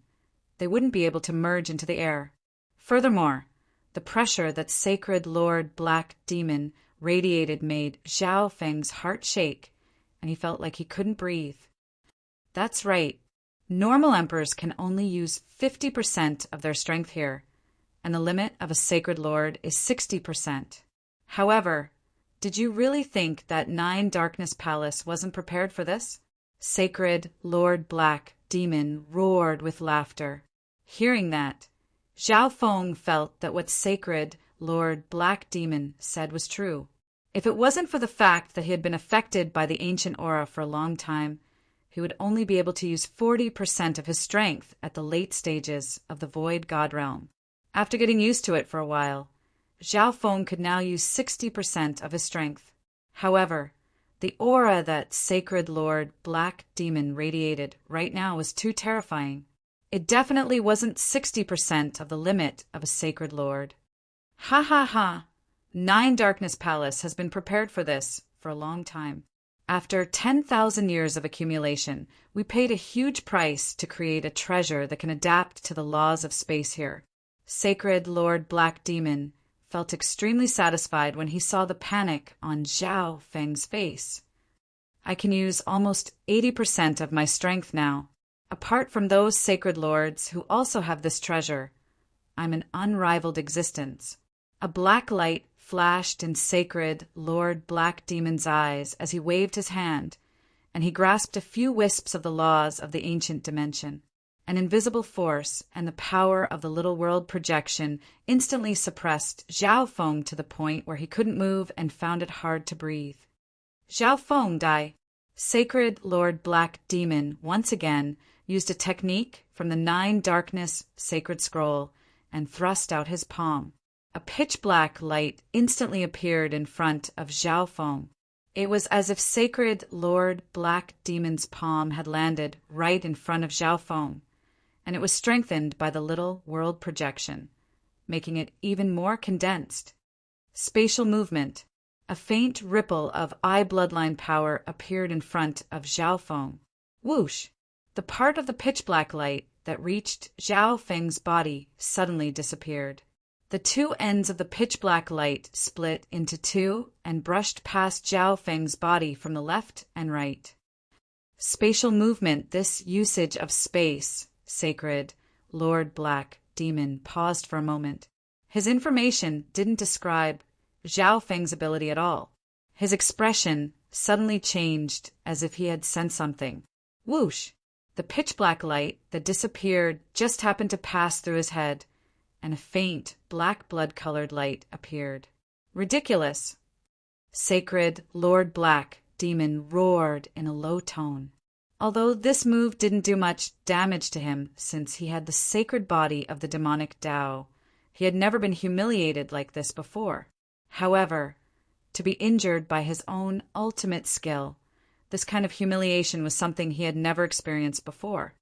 they wouldn't be able to merge into the air. Furthermore, the pressure that Sacred Lord Black Demon radiated made Zhao Feng's heart shake, and he felt like he couldn't breathe. That's right. Normal emperors can only use 50% of their strength here, and the limit of a sacred lord is 60%. However, did you really think that 9 Darkness Palace wasn't prepared for this? Sacred Lord Black Demon roared with laughter. Hearing that, Zhao Feng felt that what Sacred Lord Black Demon said was true. If it wasn't for the fact that he had been affected by the ancient aura for a long time, he would only be able to use 40% of his strength at the late stages of the Void God Realm. After getting used to it for a while, Zhao Feng could now use 60% of his strength. However, the aura that Sacred Lord Black Demon radiated right now was too terrifying. It definitely wasn't 60% of the limit of a sacred lord. Ha ha ha! 9 Darkness Palace has been prepared for this for a long time. After 10,000 years of accumulation, we paid a huge price to create a treasure that can adapt to the laws of space here. Sacred Lord Black Demon felt extremely satisfied when he saw the panic on Zhao Feng's face. I can use almost 80% of my strength now. Apart from those sacred lords who also have this treasure, I'm an unrivaled existence. A black light flashed in Sacred Lord Black Demon's eyes as he waved his hand, and he grasped a few wisps of the laws of the ancient dimension. An invisible force and the power of the little world projection instantly suppressed Zhao Feng to the point where he couldn't move and found it hard to breathe. Zhao Feng, die! Sacred Lord Black Demon once again used a technique from the 9 Darkness Sacred Scroll and thrust out his palm. A pitch-black light instantly appeared in front of Zhao Feng. It was as if Sacred Lord Black Demon's palm had landed right in front of Zhao Feng, and it was strengthened by the little world projection, making it even more condensed. Spatial movement. A faint ripple of eye bloodline power appeared in front of Zhao Feng. Whoosh! The part of the pitch-black light that reached Zhao Feng's body suddenly disappeared. The two ends of the pitch-black light split into two and brushed past Zhao Feng's body from the left and right. Spatial movement. This usage of space, Sacred Lord Black Demon paused for a moment. His information didn't describe Zhao Feng's ability at all. His expression suddenly changed as if he had sensed something. Whoosh! The pitch-black light that disappeared just happened to pass through his head, and a faint, black blood-colored light appeared. Ridiculous! Sacred Lord Black Demon roared in a low tone. Although this move didn't do much damage to him since he had the sacred body of the demonic Tao, he had never been humiliated like this before. However, to be injured by his own ultimate skill, this kind of humiliation was something he had never experienced before.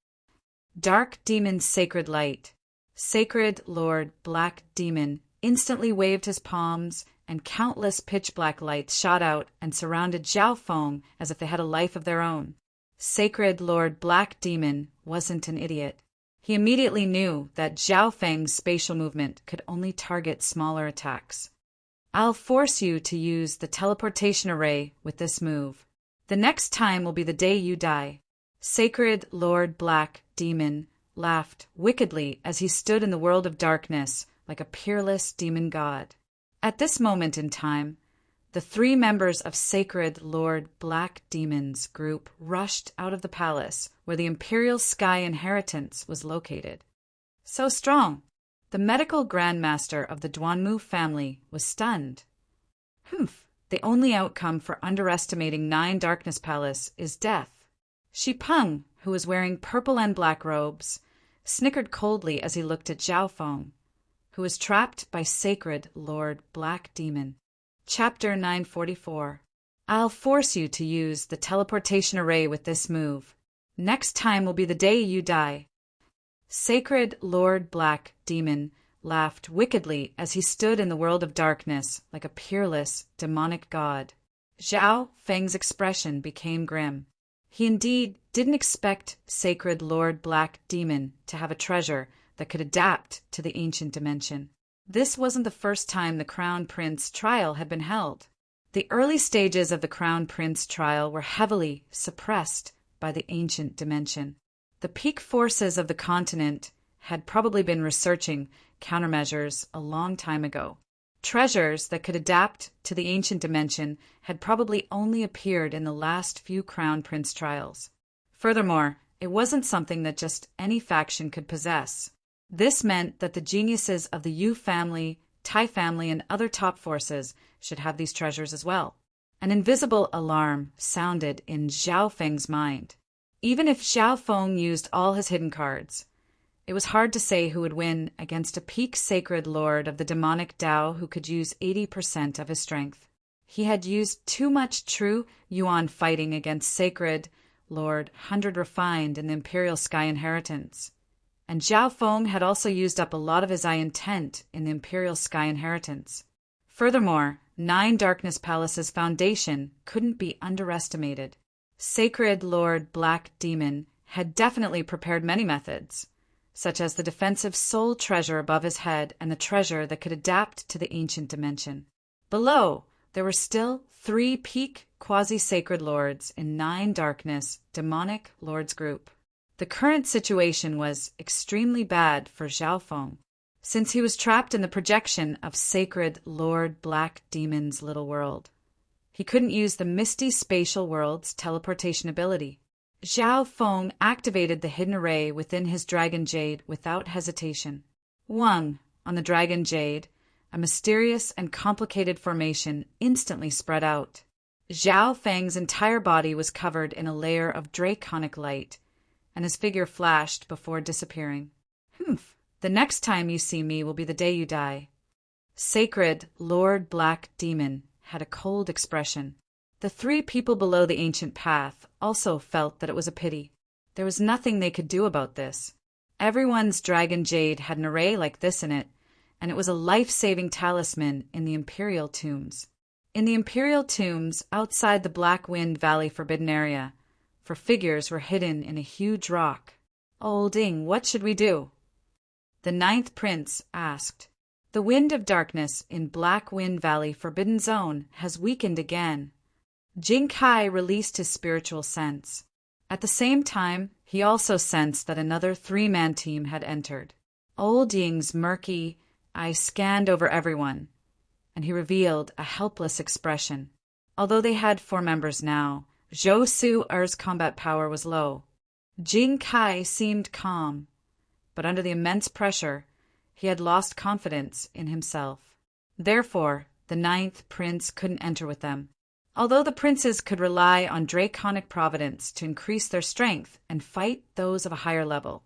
Dark Demon's sacred light. Sacred Lord Black Demon instantly waved his palms, and countless pitch-black lights shot out and surrounded Zhao Feng as if they had a life of their own. Sacred Lord Black Demon wasn't an idiot. He immediately knew that Zhao Feng's spatial movement could only target smaller attacks. I'll force you to use the teleportation array with this move. The next time will be the day you die. Sacred Lord Black Demon laughed wickedly as he stood in the world of darkness like a peerless demon god. At this moment in time, the three members of Sacred Lord Black Demon's group rushed out of the palace where the Imperial Sky Inheritance was located. So strong! The medical grandmaster of the Duanmu family was stunned. Humph! The only outcome for underestimating 9 Darkness Palace is death. Shi Peng, who was wearing purple and black robes, snickered coldly as he looked at Zhao Feng, who was trapped by Sacred Lord Black Demon. Chapter 944. I'll force you to use the teleportation array with this move. Next time will be the day you die. Sacred Lord Black Demon laughed wickedly as he stood in the world of darkness like a peerless, demonic god. Zhao Feng's expression became grim. He indeed didn't expect Sacred Lord Black Demon to have a treasure that could adapt to the ancient dimension. This wasn't the first time the Crown Prince trial had been held. The early stages of the Crown Prince trial were heavily suppressed by the ancient dimension. The peak forces of the continent had probably been researching countermeasures a long time ago. Treasures that could adapt to the ancient dimension had probably only appeared in the last few Crown Prince trials. Furthermore, it wasn't something that just any faction could possess. This meant that the geniuses of the Yu family, Tai family, and other top forces should have these treasures as well. An invisible alarm sounded in Zhao Feng's mind. Even if Zhao Feng used all his hidden cards, it was hard to say who would win against a peak sacred lord of the demonic Tao who could use 80% of his strength. He had used too much true Yuan fighting against Sacred Lord 100 refined in the Imperial Sky Inheritance. And Zhao Feng had also used up a lot of his eye intent in the Imperial Sky Inheritance. Furthermore, 9 Darkness Palace's foundation couldn't be underestimated. Sacred Lord Black Demon had definitely prepared many methods, such as the defensive soul treasure above his head and the treasure that could adapt to the ancient dimension. Below, there were still 3 peak quasi-sacred lords in 9 Darkness Demonic Lords group. The current situation was extremely bad for Zhao Feng, since he was trapped in the projection of Sacred Lord Black Demon's little world. He couldn't use the Misty Spatial World's teleportation ability. Zhao Feng activated the hidden array within his Dragon Jade without hesitation. On the Dragon Jade, a mysterious and complicated formation instantly spread out. Zhao Feng's entire body was covered in a layer of draconic light, and his figure flashed before disappearing. Humph! The next time you see me will be the day you die. Sacred Lord Black Demon had a cold expression. The three people below the ancient path also felt that it was a pity. There was nothing they could do about this. Everyone's dragon jade had an array like this in it, and it was a life-saving talisman in the Imperial Tombs. In the Imperial Tombs, outside the Black Wind Valley Forbidden Area, for figures were hidden in a huge rock. Old Ing, what should we do? The ninth prince asked. The wind of darkness in Black Wind Valley Forbidden Zone has weakened again. Jing Kai released his spiritual sense. At the same time, he also sensed that another three-man team had entered. Old Ying's murky eyes scanned over everyone, and he revealed a helpless expression. Although they had 4 members now, Zhou Su-er's combat power was low. Jing Kai seemed calm, but under the immense pressure, he had lost confidence in himself. Therefore, the ninth prince couldn't enter with them. Although the princes could rely on draconic providence to increase their strength and fight those of a higher level,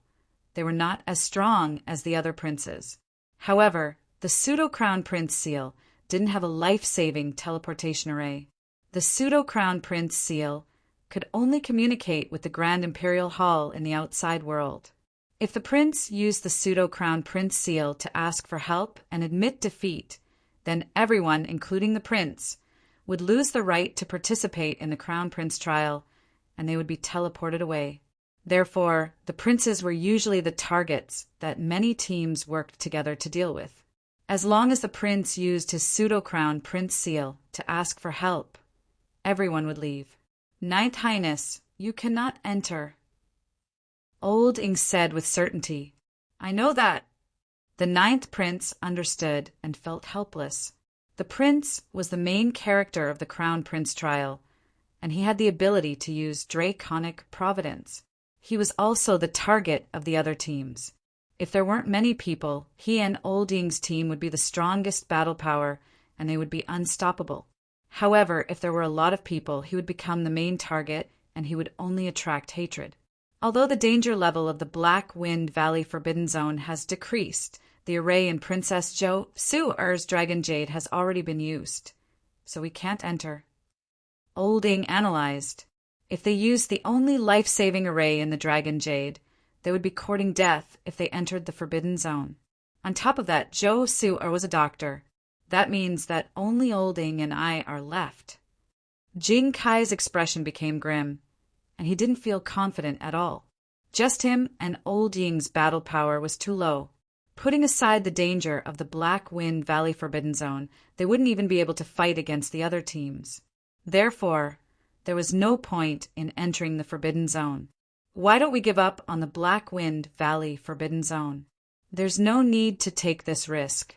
they were not as strong as the other princes. However, the pseudo-crown prince seal didn't have a life-saving teleportation array. The pseudo-crown prince seal could only communicate with the Grand Imperial Hall in the outside world. If the prince used the pseudo-crown prince seal to ask for help and admit defeat, then everyone, including the prince, would lose the right to participate in the crown prince trial, and they would be teleported away. Therefore, the princes were usually the targets that many teams worked together to deal with. As long as the prince used his pseudo-crown prince seal to ask for help, everyone would leave. Ninth Highness, you cannot enter. Old Ing said with certainty. I know that. The ninth prince understood and felt helpless. The prince was the main character of the crown prince trial, and he had the ability to use draconic providence. He was also the target of the other teams. If there weren't many people, he and Old Ying's team would be the strongest battle power, and they would be unstoppable. However, if there were a lot of people, he would become the main target, and he would only attract hatred. Although the danger level of the Black Wind Valley Forbidden Zone has decreased, the array in Princess Zhou Su-er's Dragon Jade has already been used, so we can't enter. Old Ing analyzed. If they used the only life-saving array in the Dragon Jade, they would be courting death if they entered the Forbidden Zone. On top of that, Zhou Su-er was a doctor. That means that only Old Ing and I are left. Jing Kai's expression became grim, and he didn't feel confident at all. Just him and Old Ying's battle power was too low. Putting aside the danger of the Black Wind Valley Forbidden Zone, they wouldn't even be able to fight against the other teams. Therefore, there was no point in entering the Forbidden Zone. Why don't we give up on the Black Wind Valley Forbidden Zone? There's no need to take this risk.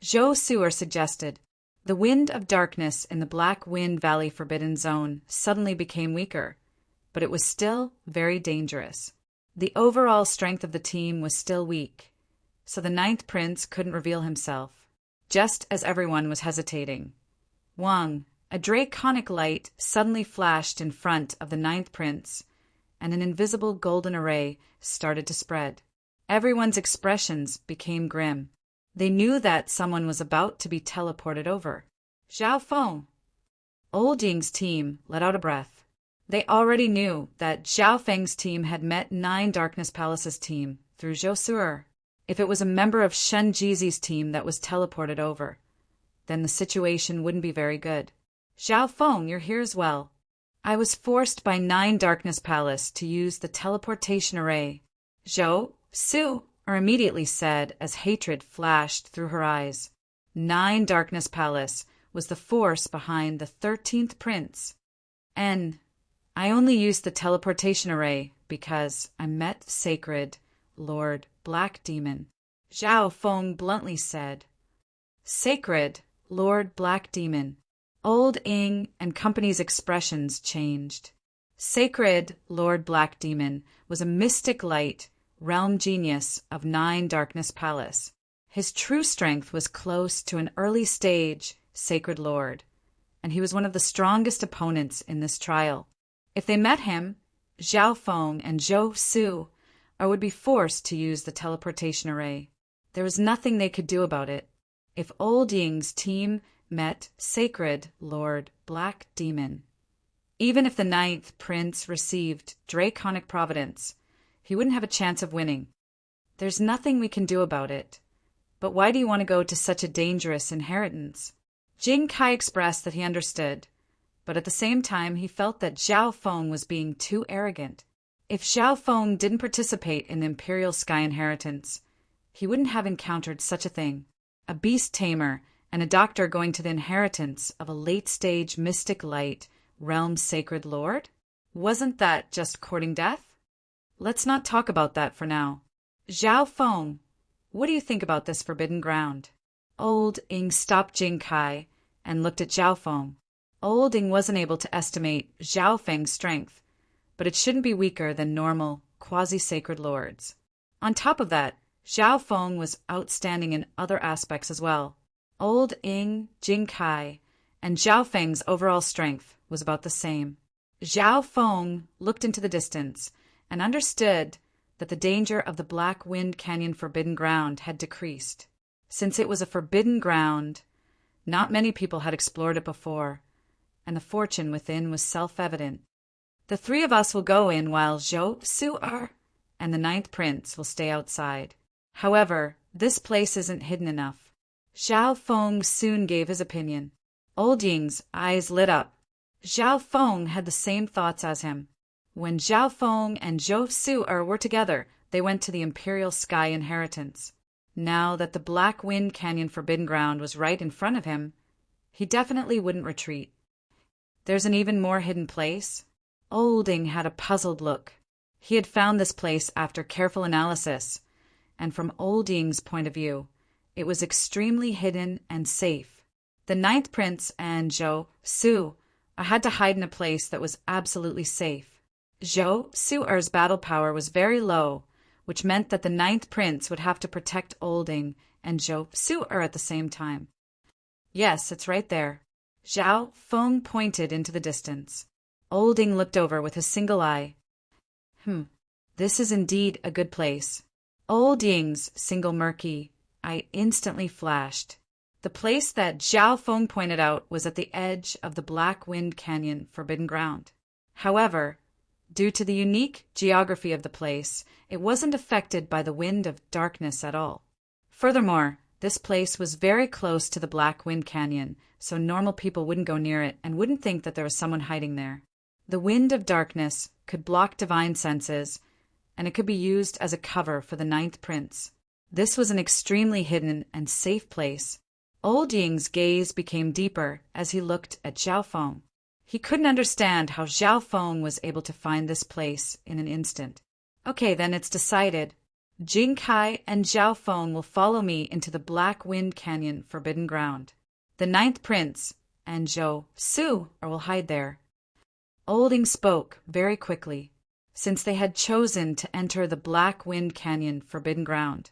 Zhou Su-er suggested. The wind of darkness in the Black Wind Valley Forbidden Zone suddenly became weaker, but it was still very dangerous. The overall strength of the team was still weak, so the ninth prince couldn't reveal himself. Just as everyone was hesitating, Wang, a draconic light, suddenly flashed in front of the ninth prince, and an invisible golden array started to spread. Everyone's expressions became grim. They knew that someone was about to be teleported over. Zhao Feng. Old Ying's team let out a breath. They already knew that Zhao Feng's team had met 9 Darkness Palace's team through Zhou Su-er. If it was a member of Shen Jizi's team that was teleported over, then the situation wouldn't be very good. Zhao Feng, you're here as well. I was forced by 9 Darkness Palace to use the teleportation array. Zhou Su-er immediately said as hatred flashed through her eyes. 9 Darkness Palace was the force behind the 13th prince. And I only used the teleportation array because I met Sacred Lord Black Demon. Zhao Feng bluntly said. Sacred Lord Black Demon. Old Ing and company's expressions changed. Sacred Lord Black Demon was a mystic light, realm genius of 9 Darkness Palace. His true strength was close to an early stage Sacred Lord, and he was one of the strongest opponents in this trial. If they met him, Zhao Feng and Zhou Su-er would be forced to use the teleportation array. There was nothing they could do about it. If Old Ying's team met Sacred Lord Black Demon, Even if the ninth prince received draconic providence, he wouldn't have a chance of winning. There's nothing we can do about it. But why do you want to go to such a dangerous inheritance? Jing Kai expressed that he understood, but at the same time he felt that Zhao Feng was being too arrogant. If Zhao Feng didn't participate in the Imperial Sky inheritance, he wouldn't have encountered such a thing. A beast tamer and a doctor going to the inheritance of a late-stage mystic light realm sacred lord? Wasn't that just courting death? Let's not talk about that for now. Zhao Feng, what do you think about this forbidden ground? Old Ing stopped Jing Kai and looked at Zhao Feng. Old Ing wasn't able to estimate Zhao Feng's strength, but it shouldn't be weaker than normal, quasi-sacred lords. On top of that, Zhao Feng was outstanding in other aspects as well. Old Ing, Jing Kai, and Zhao Feng's overall strength was about the same. Zhao Feng looked into the distance and understood that the danger of the Black Wind Canyon forbidden ground had decreased. Since it was a forbidden ground, not many people had explored it before, and the fortune within was self-evident. The three of us will go in while Zhou Su'er and the ninth prince will stay outside. However, this place isn't hidden enough. Zhao Feng soon gave his opinion. Old Ying's eyes lit up. Zhao Feng had the same thoughts as him. When Zhao Feng and Zhou Su'er were together, they went to the Imperial Sky inheritance. Now that the Black Wind Canyon forbidden ground was right in front of him, he definitely wouldn't retreat. There's an even more hidden place? Old Ing had a puzzled look. He had found this place after careful analysis, and from Old Ying's point of view, it was extremely hidden and safe. The ninth prince and Zhou Su had to hide in a place that was absolutely safe. Zhou Su'er's battle power was very low, which meant that the ninth prince would have to protect Old Ing and Zhou Su'er at the same time. Yes, it's right there. Zhao Feng pointed into the distance. Old Ing looked over with his single eye. This is indeed a good place. Old Ying's single murky eye instantly flashed. The place that Zhao Feng pointed out was at the edge of the Black Wind Canyon forbidden ground. However, due to the unique geography of the place, it wasn't affected by the wind of darkness at all. Furthermore, this place was very close to the Black Wind Canyon, so normal people wouldn't go near it and wouldn't think that there was someone hiding there. The wind of darkness could block divine senses, and it could be used as a cover for the ninth prince. This was an extremely hidden and safe place. Old Ying's gaze became deeper as he looked at Zhao Feng. He couldn't understand how Zhao Feng was able to find this place in an instant. Okay, then it's decided. Jing Kai and Zhao Feng will follow me into the Black Wind Canyon forbidden ground. The ninth prince and Zhou Su will hide there. Old Ing spoke very quickly. Since they had chosen to enter the Black Wind Canyon forbidden ground,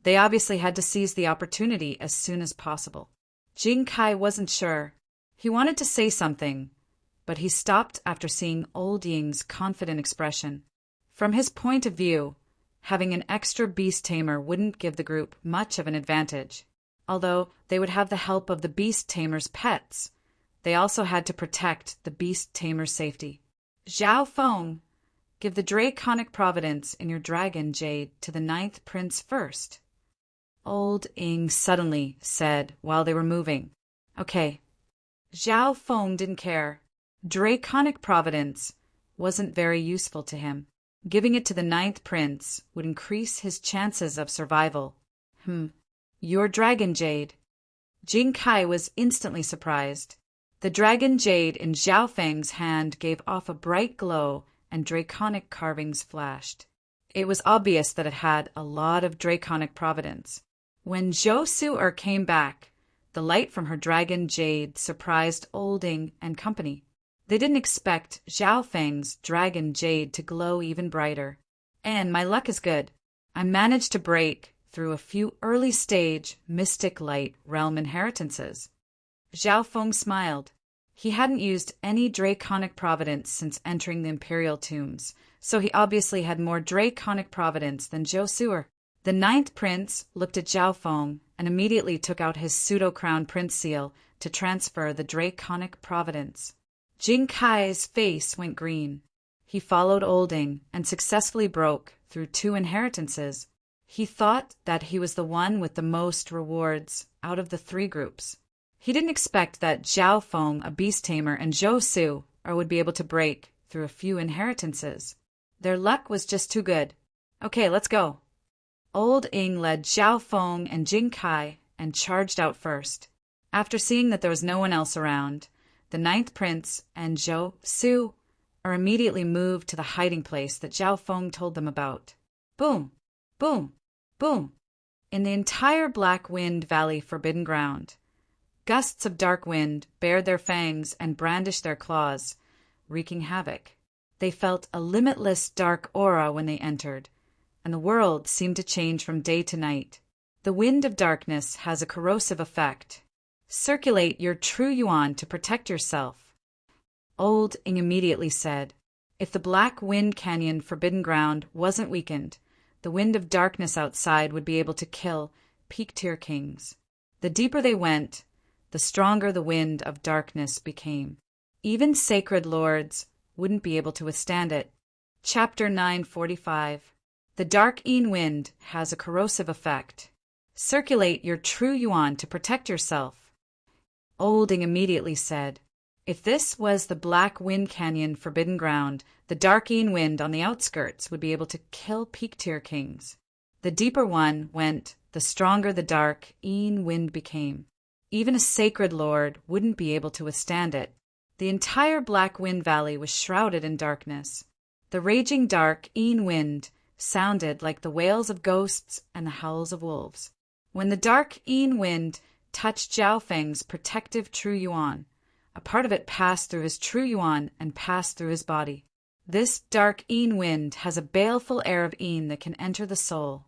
they obviously had to seize the opportunity as soon as possible. Jing Kai wasn't sure. He wanted to say something, but he stopped after seeing Old Ying's confident expression. From his point of view, having an extra beast tamer wouldn't give the group much of an advantage. Although they would have the help of the beast tamer's pets, they also had to protect the beast tamer's safety. Zhao Feng, give the draconic providence in your dragon jade to the ninth prince first. Old Ing suddenly said while they were moving. Okay. Zhao Feng didn't care. Draconic providence wasn't very useful to him. Giving it to the ninth prince would increase his chances of survival. Your dragon jade. Jing Kai was instantly surprised. The dragon jade in Zhao Feng's hand gave off a bright glow and draconic carvings flashed. It was obvious that it had a lot of draconic providence. When Zhou Su'er came back, the light from her dragon jade surprised Old Ing and company. They didn't expect Zhao Feng's dragon jade to glow even brighter. And my luck is good. I managed to break through a few early-stage mystic light realm inheritances. Zhao Feng smiled. He hadn't used any draconic providence since entering the imperial tombs, so he obviously had more draconic providence than Zhou Su'er. The ninth prince looked at Zhao Feng and immediately took out his pseudo-crown prince seal to transfer the draconic providence. Jing Kai's face went green. He followed Olding and successfully broke through 2 inheritances. He thought that he was the one with the most rewards out of the 3 groups. He didn't expect that Zhao Feng, a beast tamer, and Zhou Su would be able to break through a few inheritances. Their luck was just too good. Okay, let's go. Old Ing led Zhao Feng and Jing Kai and charged out first. After seeing that there was no one else around, the 9th Prince and Zhou Su immediately moved to the hiding place that Zhao Feng told them about. Boom! Boom! Boom! In the entire Black Wind Valley Forbidden Ground, gusts of dark wind bared their fangs and brandished their claws, wreaking havoc. They felt a limitless dark aura when they entered, and the world seemed to change from day to night. The wind of darkness has a corrosive effect. Circulate your true yuan to protect yourself. Old Ing immediately said, if the Black Wind Canyon Forbidden Ground wasn't weakened, the wind of darkness outside would be able to kill peak-tier kings. The deeper they went, the stronger the wind of darkness became. Even sacred lords wouldn't be able to withstand it. Chapter 945. The Dark Yin Wind has a corrosive effect. Circulate your true yuan to protect yourself. Olding immediately said, if this was the Black Wind Canyon Forbidden Ground, the Dark Yin Wind on the outskirts would be able to kill peak-tier kings. The deeper one went, the stronger the Dark Yin Wind became. Even a sacred lord wouldn't be able to withstand it. The entire Black Wind Valley was shrouded in darkness. The raging Dark Yin Wind sounded like the wails of ghosts and the howls of wolves. When the Dark Yin Wind touched Zhao Feng's protective true yuan, a part of it passed through his true yuan and passed through his body. This Dark Yin Wind has a baleful air of Yin that can enter the soul.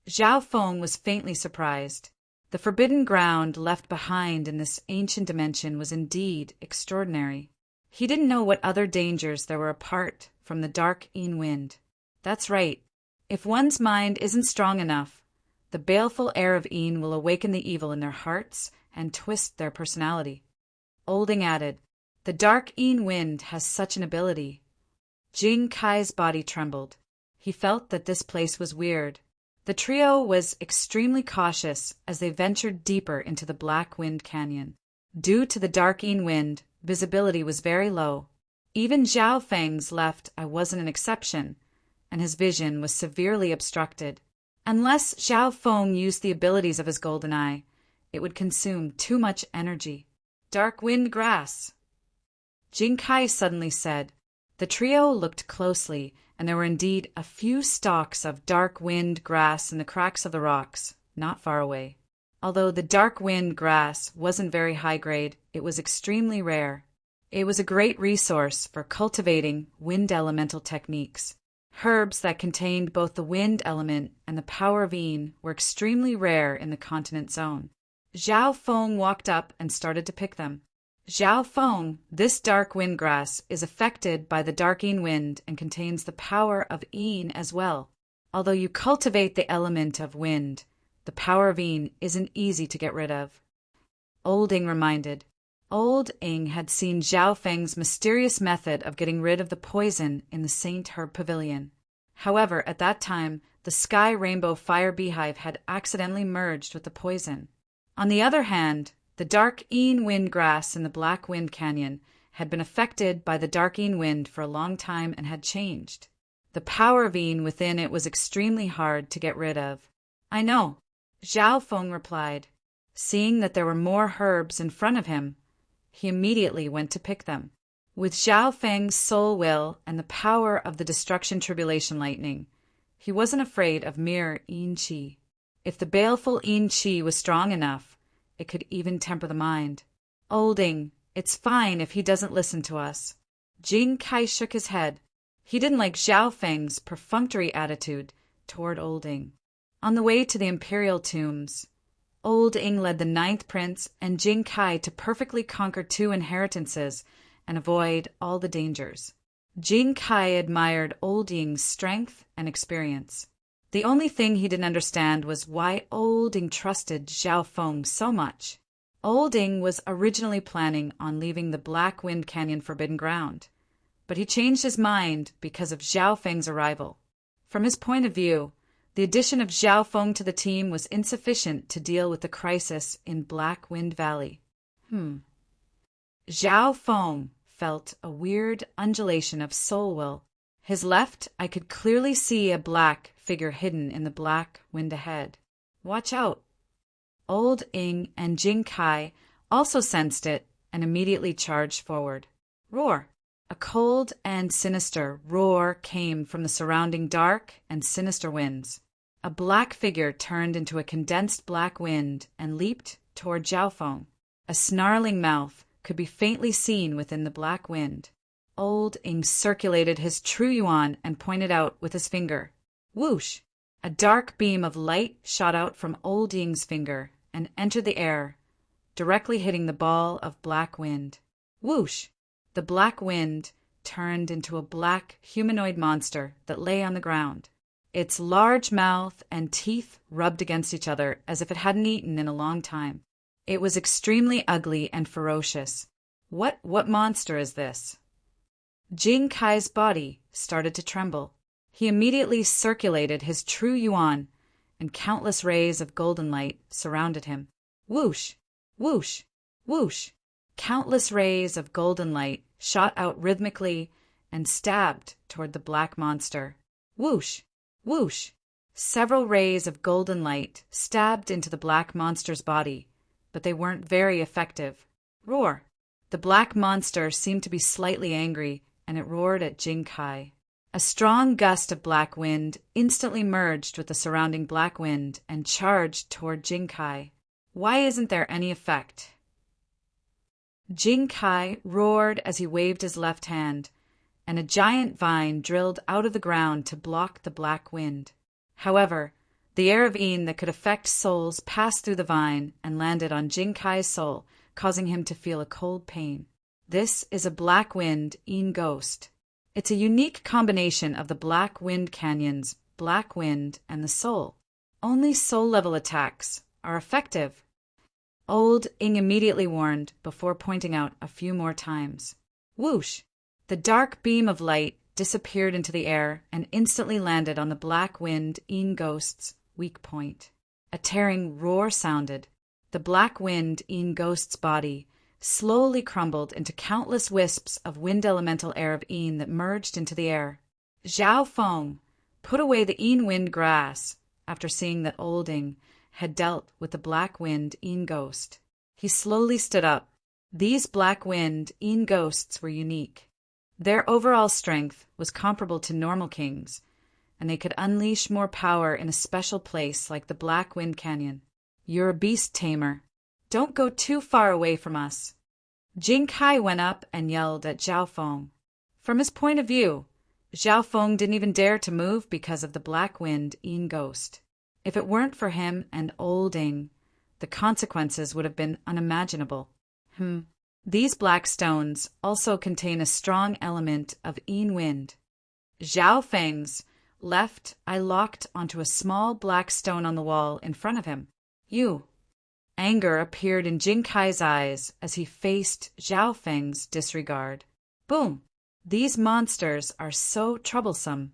Zhao Feng was faintly surprised. The forbidden ground left behind in this ancient dimension was indeed extraordinary. He didn't know what other dangers there were apart from the Dark Yin Wind. That's right. If one's mind isn't strong enough, the baleful air of Yin will awaken the evil in their hearts and twist their personality. Olding added, the Dark Yin Wind has such an ability. Jing Kai's body trembled. He felt that this place was weird. The trio was extremely cautious as they ventured deeper into the Black Wind Canyon. Due to the Dark Yin Wind, visibility was very low. Even Zhao Feng's left eye wasn't an exception, and his vision was severely obstructed. Unless Zhao Feng used the abilities of his golden eye, it would consume too much energy. Dark wind grass, Jing Kai suddenly said. The trio looked closely, and there were indeed a few stalks of dark wind grass in the cracks of the rocks, not far away. Although the dark wind grass wasn't very high grade, it was extremely rare. It was a great resource for cultivating wind elemental techniques. Herbs that contained both the wind element and the power of Yin were extremely rare in the continent zone. Zhao Feng walked up and started to pick them. Zhao Feng, this dark wind grass is affected by the dark Yin wind and contains the power of Yin as well. Although you cultivate the element of wind, the power of Yin isn't easy to get rid of. Old Ing reminded. Old Ing had seen Zhao Feng's mysterious method of getting rid of the poison in the Saint Herb Pavilion. However, at that time, the Sky Rainbow Fire Beehive had accidentally merged with the poison. On the other hand, the dark Yin wind grass in the Black Wind Canyon had been affected by the dark Yin wind for a long time and had changed. The power of Yin within it was extremely hard to get rid of. I know, Zhao Feng replied. Seeing that there were more herbs in front of him, he immediately went to pick them. With Zhao Feng's soul will and the power of the destruction tribulation lightning, he wasn't afraid of mere Yin Qi. If the baleful Yin Qi was strong enough, it could even temper the mind. Olding, it's fine if he doesn't listen to us. Jing Kai shook his head. He didn't like Zhao Feng's perfunctory attitude toward Olding. On the way to the imperial tombs, Old Ing led the 9th Prince and Jing Kai to perfectly conquer 2 inheritances and avoid all the dangers. Jing Kai admired Old Ing's strength and experience. The only thing he didn't understand was why Old Ing trusted Zhao Feng so much. Old Ing was originally planning on leaving the Black Wind Canyon Forbidden Ground, but he changed his mind because of Zhao Feng's arrival. From his point of view, the addition of Zhao Feng to the team was insufficient to deal with the crisis in Black Wind Valley. Zhao Feng felt a weird undulation of soul will. His left, I could clearly see a black figure hidden in the black wind ahead. Watch out! Old Ing and Jing Kai also sensed it and immediately charged forward. Roar! A cold and sinister roar came from the surrounding dark and sinister winds. A black figure turned into a condensed black wind and leaped toward Zhao Feng. A snarling mouth could be faintly seen within the black wind. Old Ing circulated his true yuan and pointed out with his finger. Whoosh! A dark beam of light shot out from Old Ing's finger and entered the air, directly hitting the ball of black wind. Whoosh! The black wind turned into a black humanoid monster that lay on the ground. Its large mouth and teeth rubbed against each other as if it hadn't eaten in a long time. It was extremely ugly and ferocious. What monster is this? Jing Kai's body started to tremble. He immediately circulated his true yuan, and countless rays of golden light surrounded him. Whoosh! Whoosh! Whoosh! Countless rays of golden light shot out rhythmically and stabbed toward the black monster. Whoosh! Whoosh! Several rays of golden light stabbed into the black monster's body, but they weren't very effective. Roar! The black monster seemed to be slightly angry, and it roared at Jing Kai. A strong gust of black wind instantly merged with the surrounding black wind and charged toward Jing Kai. Why isn't there any effect? Jing Kai roared as he waved his left hand, and a giant vine drilled out of the ground to block the black wind. However, the air of Yin that could affect souls passed through the vine and landed on Jing Kai's soul, causing him to feel a cold pain. This is a black wind Yin ghost. It's a unique combination of the Black Wind Canyon's black wind and the soul. Only soul-level attacks are effective. Old Ing immediately warned before pointing out a few more times. Whoosh! The dark beam of light disappeared into the air and instantly landed on the black wind Yin ghost's weak point. A tearing roar sounded. The black wind Yin ghost's body slowly crumbled into countless wisps of wind elemental air of Yin that merged into the air. Zhao Feng put away the Yin wind grass after seeing that Old Ing had dealt with the black wind Yin ghost. He slowly stood up. These black wind Yin ghosts were unique. Their overall strength was comparable to normal kings, and they could unleash more power in a special place like the Black Wind Canyon. You're a beast tamer. Don't go too far away from us. Jing Kai went up and yelled at Zhao Feng. From his point of view, Zhao Feng didn't even dare to move because of the black wind Yin ghost. If it weren't for him and Old Ing, the consequences would have been unimaginable. These black stones also contain a strong element of Yin wind. Zhao Feng's left eye locked onto a small black stone on the wall in front of him. Anger appeared in Jing Kai's eyes as he faced Zhao Feng's disregard. Boom! These monsters are so troublesome.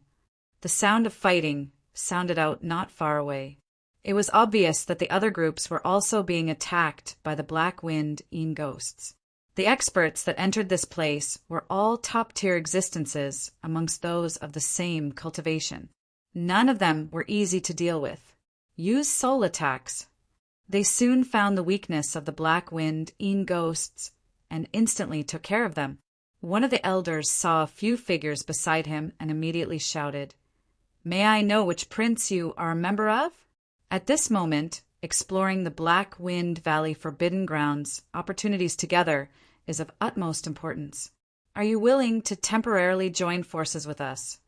The sound of fighting sounded out not far away. It was obvious that the other groups were also being attacked by the Black Wind Yin ghosts. The experts that entered this place were all top-tier existences amongst those of the same cultivation. None of them were easy to deal with. Use soul attacks. They soon found the weakness of the Black Wind Yin ghosts and instantly took care of them. One of the elders saw a few figures beside him and immediately shouted, "May I know which prince you are a member of?" At this moment, exploring the Black Wind Valley Forbidden Grounds opportunities together is of utmost importance. Are you willing to temporarily join forces with us?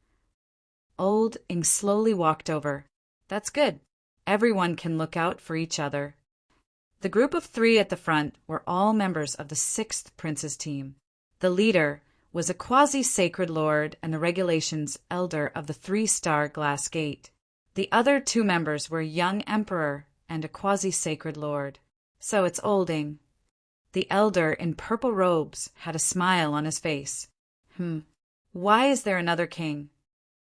Old Ing slowly walked over. That's good. Everyone can look out for each other. The group of 3 at the front were all members of the 6th Prince's team. The leader was a quasi-sacred lord and the regulations elder of the 3-star Glass Gate. The other 2 members were a young emperor and a quasi-sacred lord. So it's Old Ing. The elder in purple robes had a smile on his face. Why is there another king?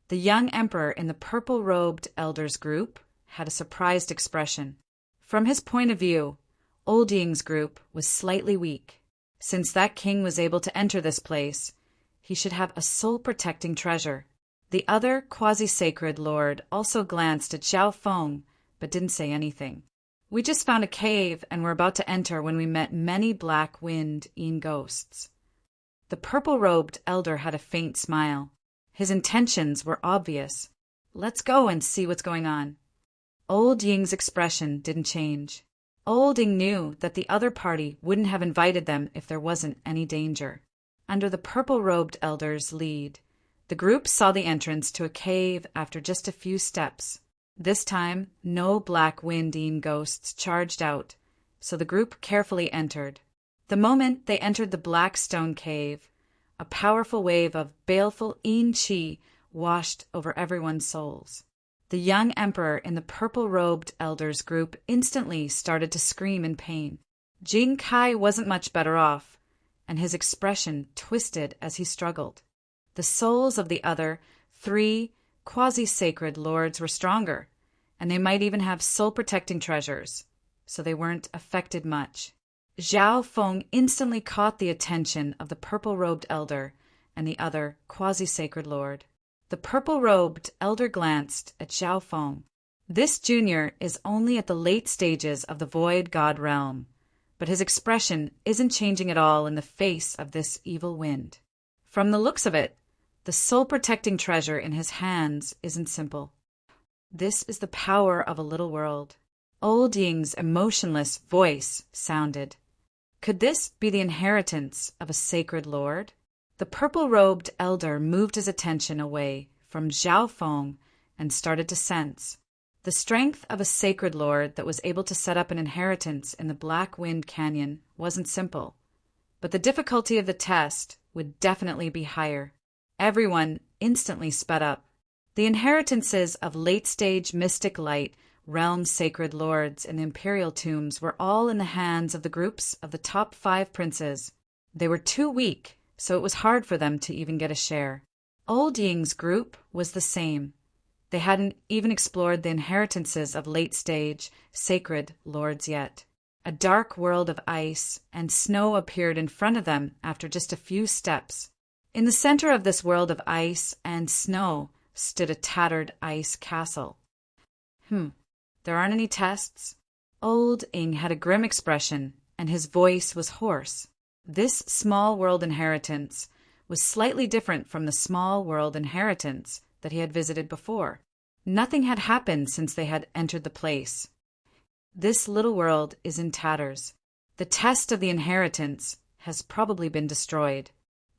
The young emperor in the purple-robed elders group had a surprised expression. From his point of view, Old Ying's group was slightly weak. Since that king was able to enter this place, he should have a soul-protecting treasure. The other quasi-sacred lord also glanced at Zhao Feng, but didn't say anything. We just found a cave and were about to enter when we met many black-winged Yin ghosts. The purple-robed elder had a faint smile. His intentions were obvious. Let's go and see what's going on. Old Ying's expression didn't change. Old Ying knew that the other party wouldn't have invited them if there wasn't any danger. Under the purple-robed elder's lead, the group saw the entrance to a cave after just a few steps. This time, no black-winged Yin ghosts charged out, so the group carefully entered. The moment they entered the black stone cave, a powerful wave of baleful Yin qi washed over everyone's souls. The young emperor in the purple-robed elders group instantly started to scream in pain. Jing Kai wasn't much better off, and his expression twisted as he struggled. The souls of the other 3 quasi-sacred lords were stronger, and they might even have soul-protecting treasures, so they weren't affected much. Zhao Feng instantly caught the attention of the purple-robed elder and the other quasi-sacred lord. The purple-robed elder glanced at Zhao Feng. This junior is only at the late stages of the Void God realm, but his expression isn't changing at all in the face of this evil wind. From the looks of it, the soul-protecting treasure in his hands isn't simple. This is the power of a little world. Old Ying's emotionless voice sounded. Could this be the inheritance of a sacred lord? The purple-robed elder moved his attention away from Zhao Feng and started to sense. The strength of a sacred lord that was able to set up an inheritance in the Black Wind Canyon wasn't simple, but the difficulty of the test would definitely be higher. Everyone instantly sped up. The inheritances of late-stage mystic light realm sacred lords in the imperial tombs were all in the hands of the groups of the top 5 princes. They were too weak, so it was hard for them to even get a share. Old Ying's group was the same. They hadn't even explored the inheritances of late-stage sacred lords yet. A dark world of ice and snow appeared in front of them after just a few steps. In the center of this world of ice and snow stood a tattered ice castle. There aren't any tests? Old Ying had a grim expression, and his voice was hoarse. This small world inheritance was slightly different from the small world inheritance that he had visited before. Nothing had happened since they had entered the place. This little world is in tatters. The test of the inheritance has probably been destroyed.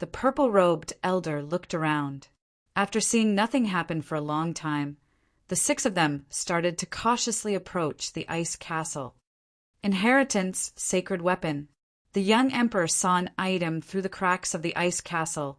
The purple-robed elder looked around. After seeing nothing happen for a long time, the 6 of them started to cautiously approach the ice castle. Inheritance, sacred weapon. The young emperor saw an item through the cracks of the ice castle,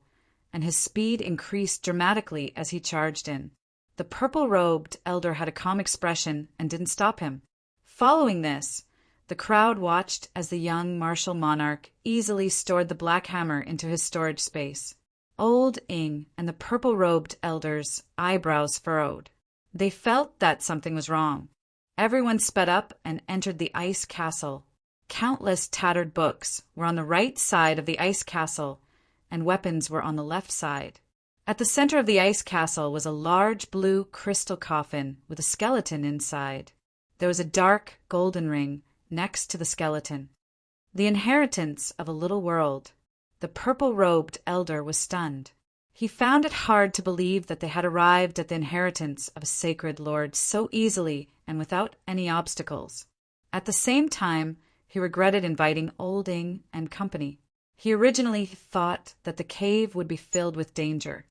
and his speed increased dramatically as he charged in. The purple-robed elder had a calm expression and didn't stop him. Following this, the crowd watched as the young martial monarch easily stored the black hammer into his storage space. Old Ying and the purple-robed elder's eyebrows furrowed. They felt that something was wrong. Everyone sped up and entered the ice castle. Countless tattered books were on the right side of the ice castle, and weapons were on the left side. At the center of the ice castle was a large blue crystal coffin with a skeleton inside. There was a dark golden ring next to the skeleton. The inheritance of a little world. The purple-robed elder was stunned. He found it hard to believe that they had arrived at the inheritance of a sacred lord so easily and without any obstacles. At the same time, he regretted inviting Old Ying and company. He originally thought that the cave would be filled with danger.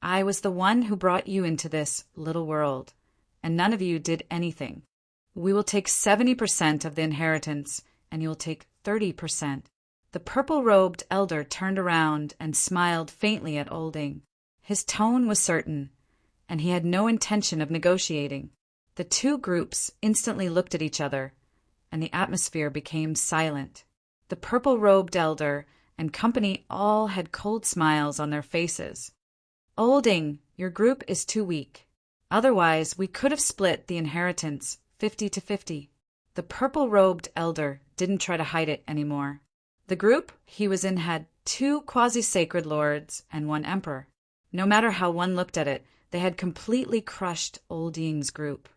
I was the one who brought you into this little world, and none of you did anything. We will take 70% of the inheritance, and you will take 30%. The purple-robed elder turned around and smiled faintly at Old Ying. His tone was certain, and he had no intention of negotiating. The 2 groups instantly looked at each other, and the atmosphere became silent. The purple-robed elder and company all had cold smiles on their faces. Old Ying, your group is too weak. Otherwise, we could have split the inheritance 50-50. The purple-robed elder didn't try to hide it anymore. The group he was in had 2 quasi-sacred lords and 1 emperor. No matter how one looked at it, they had completely crushed Old Ying's group.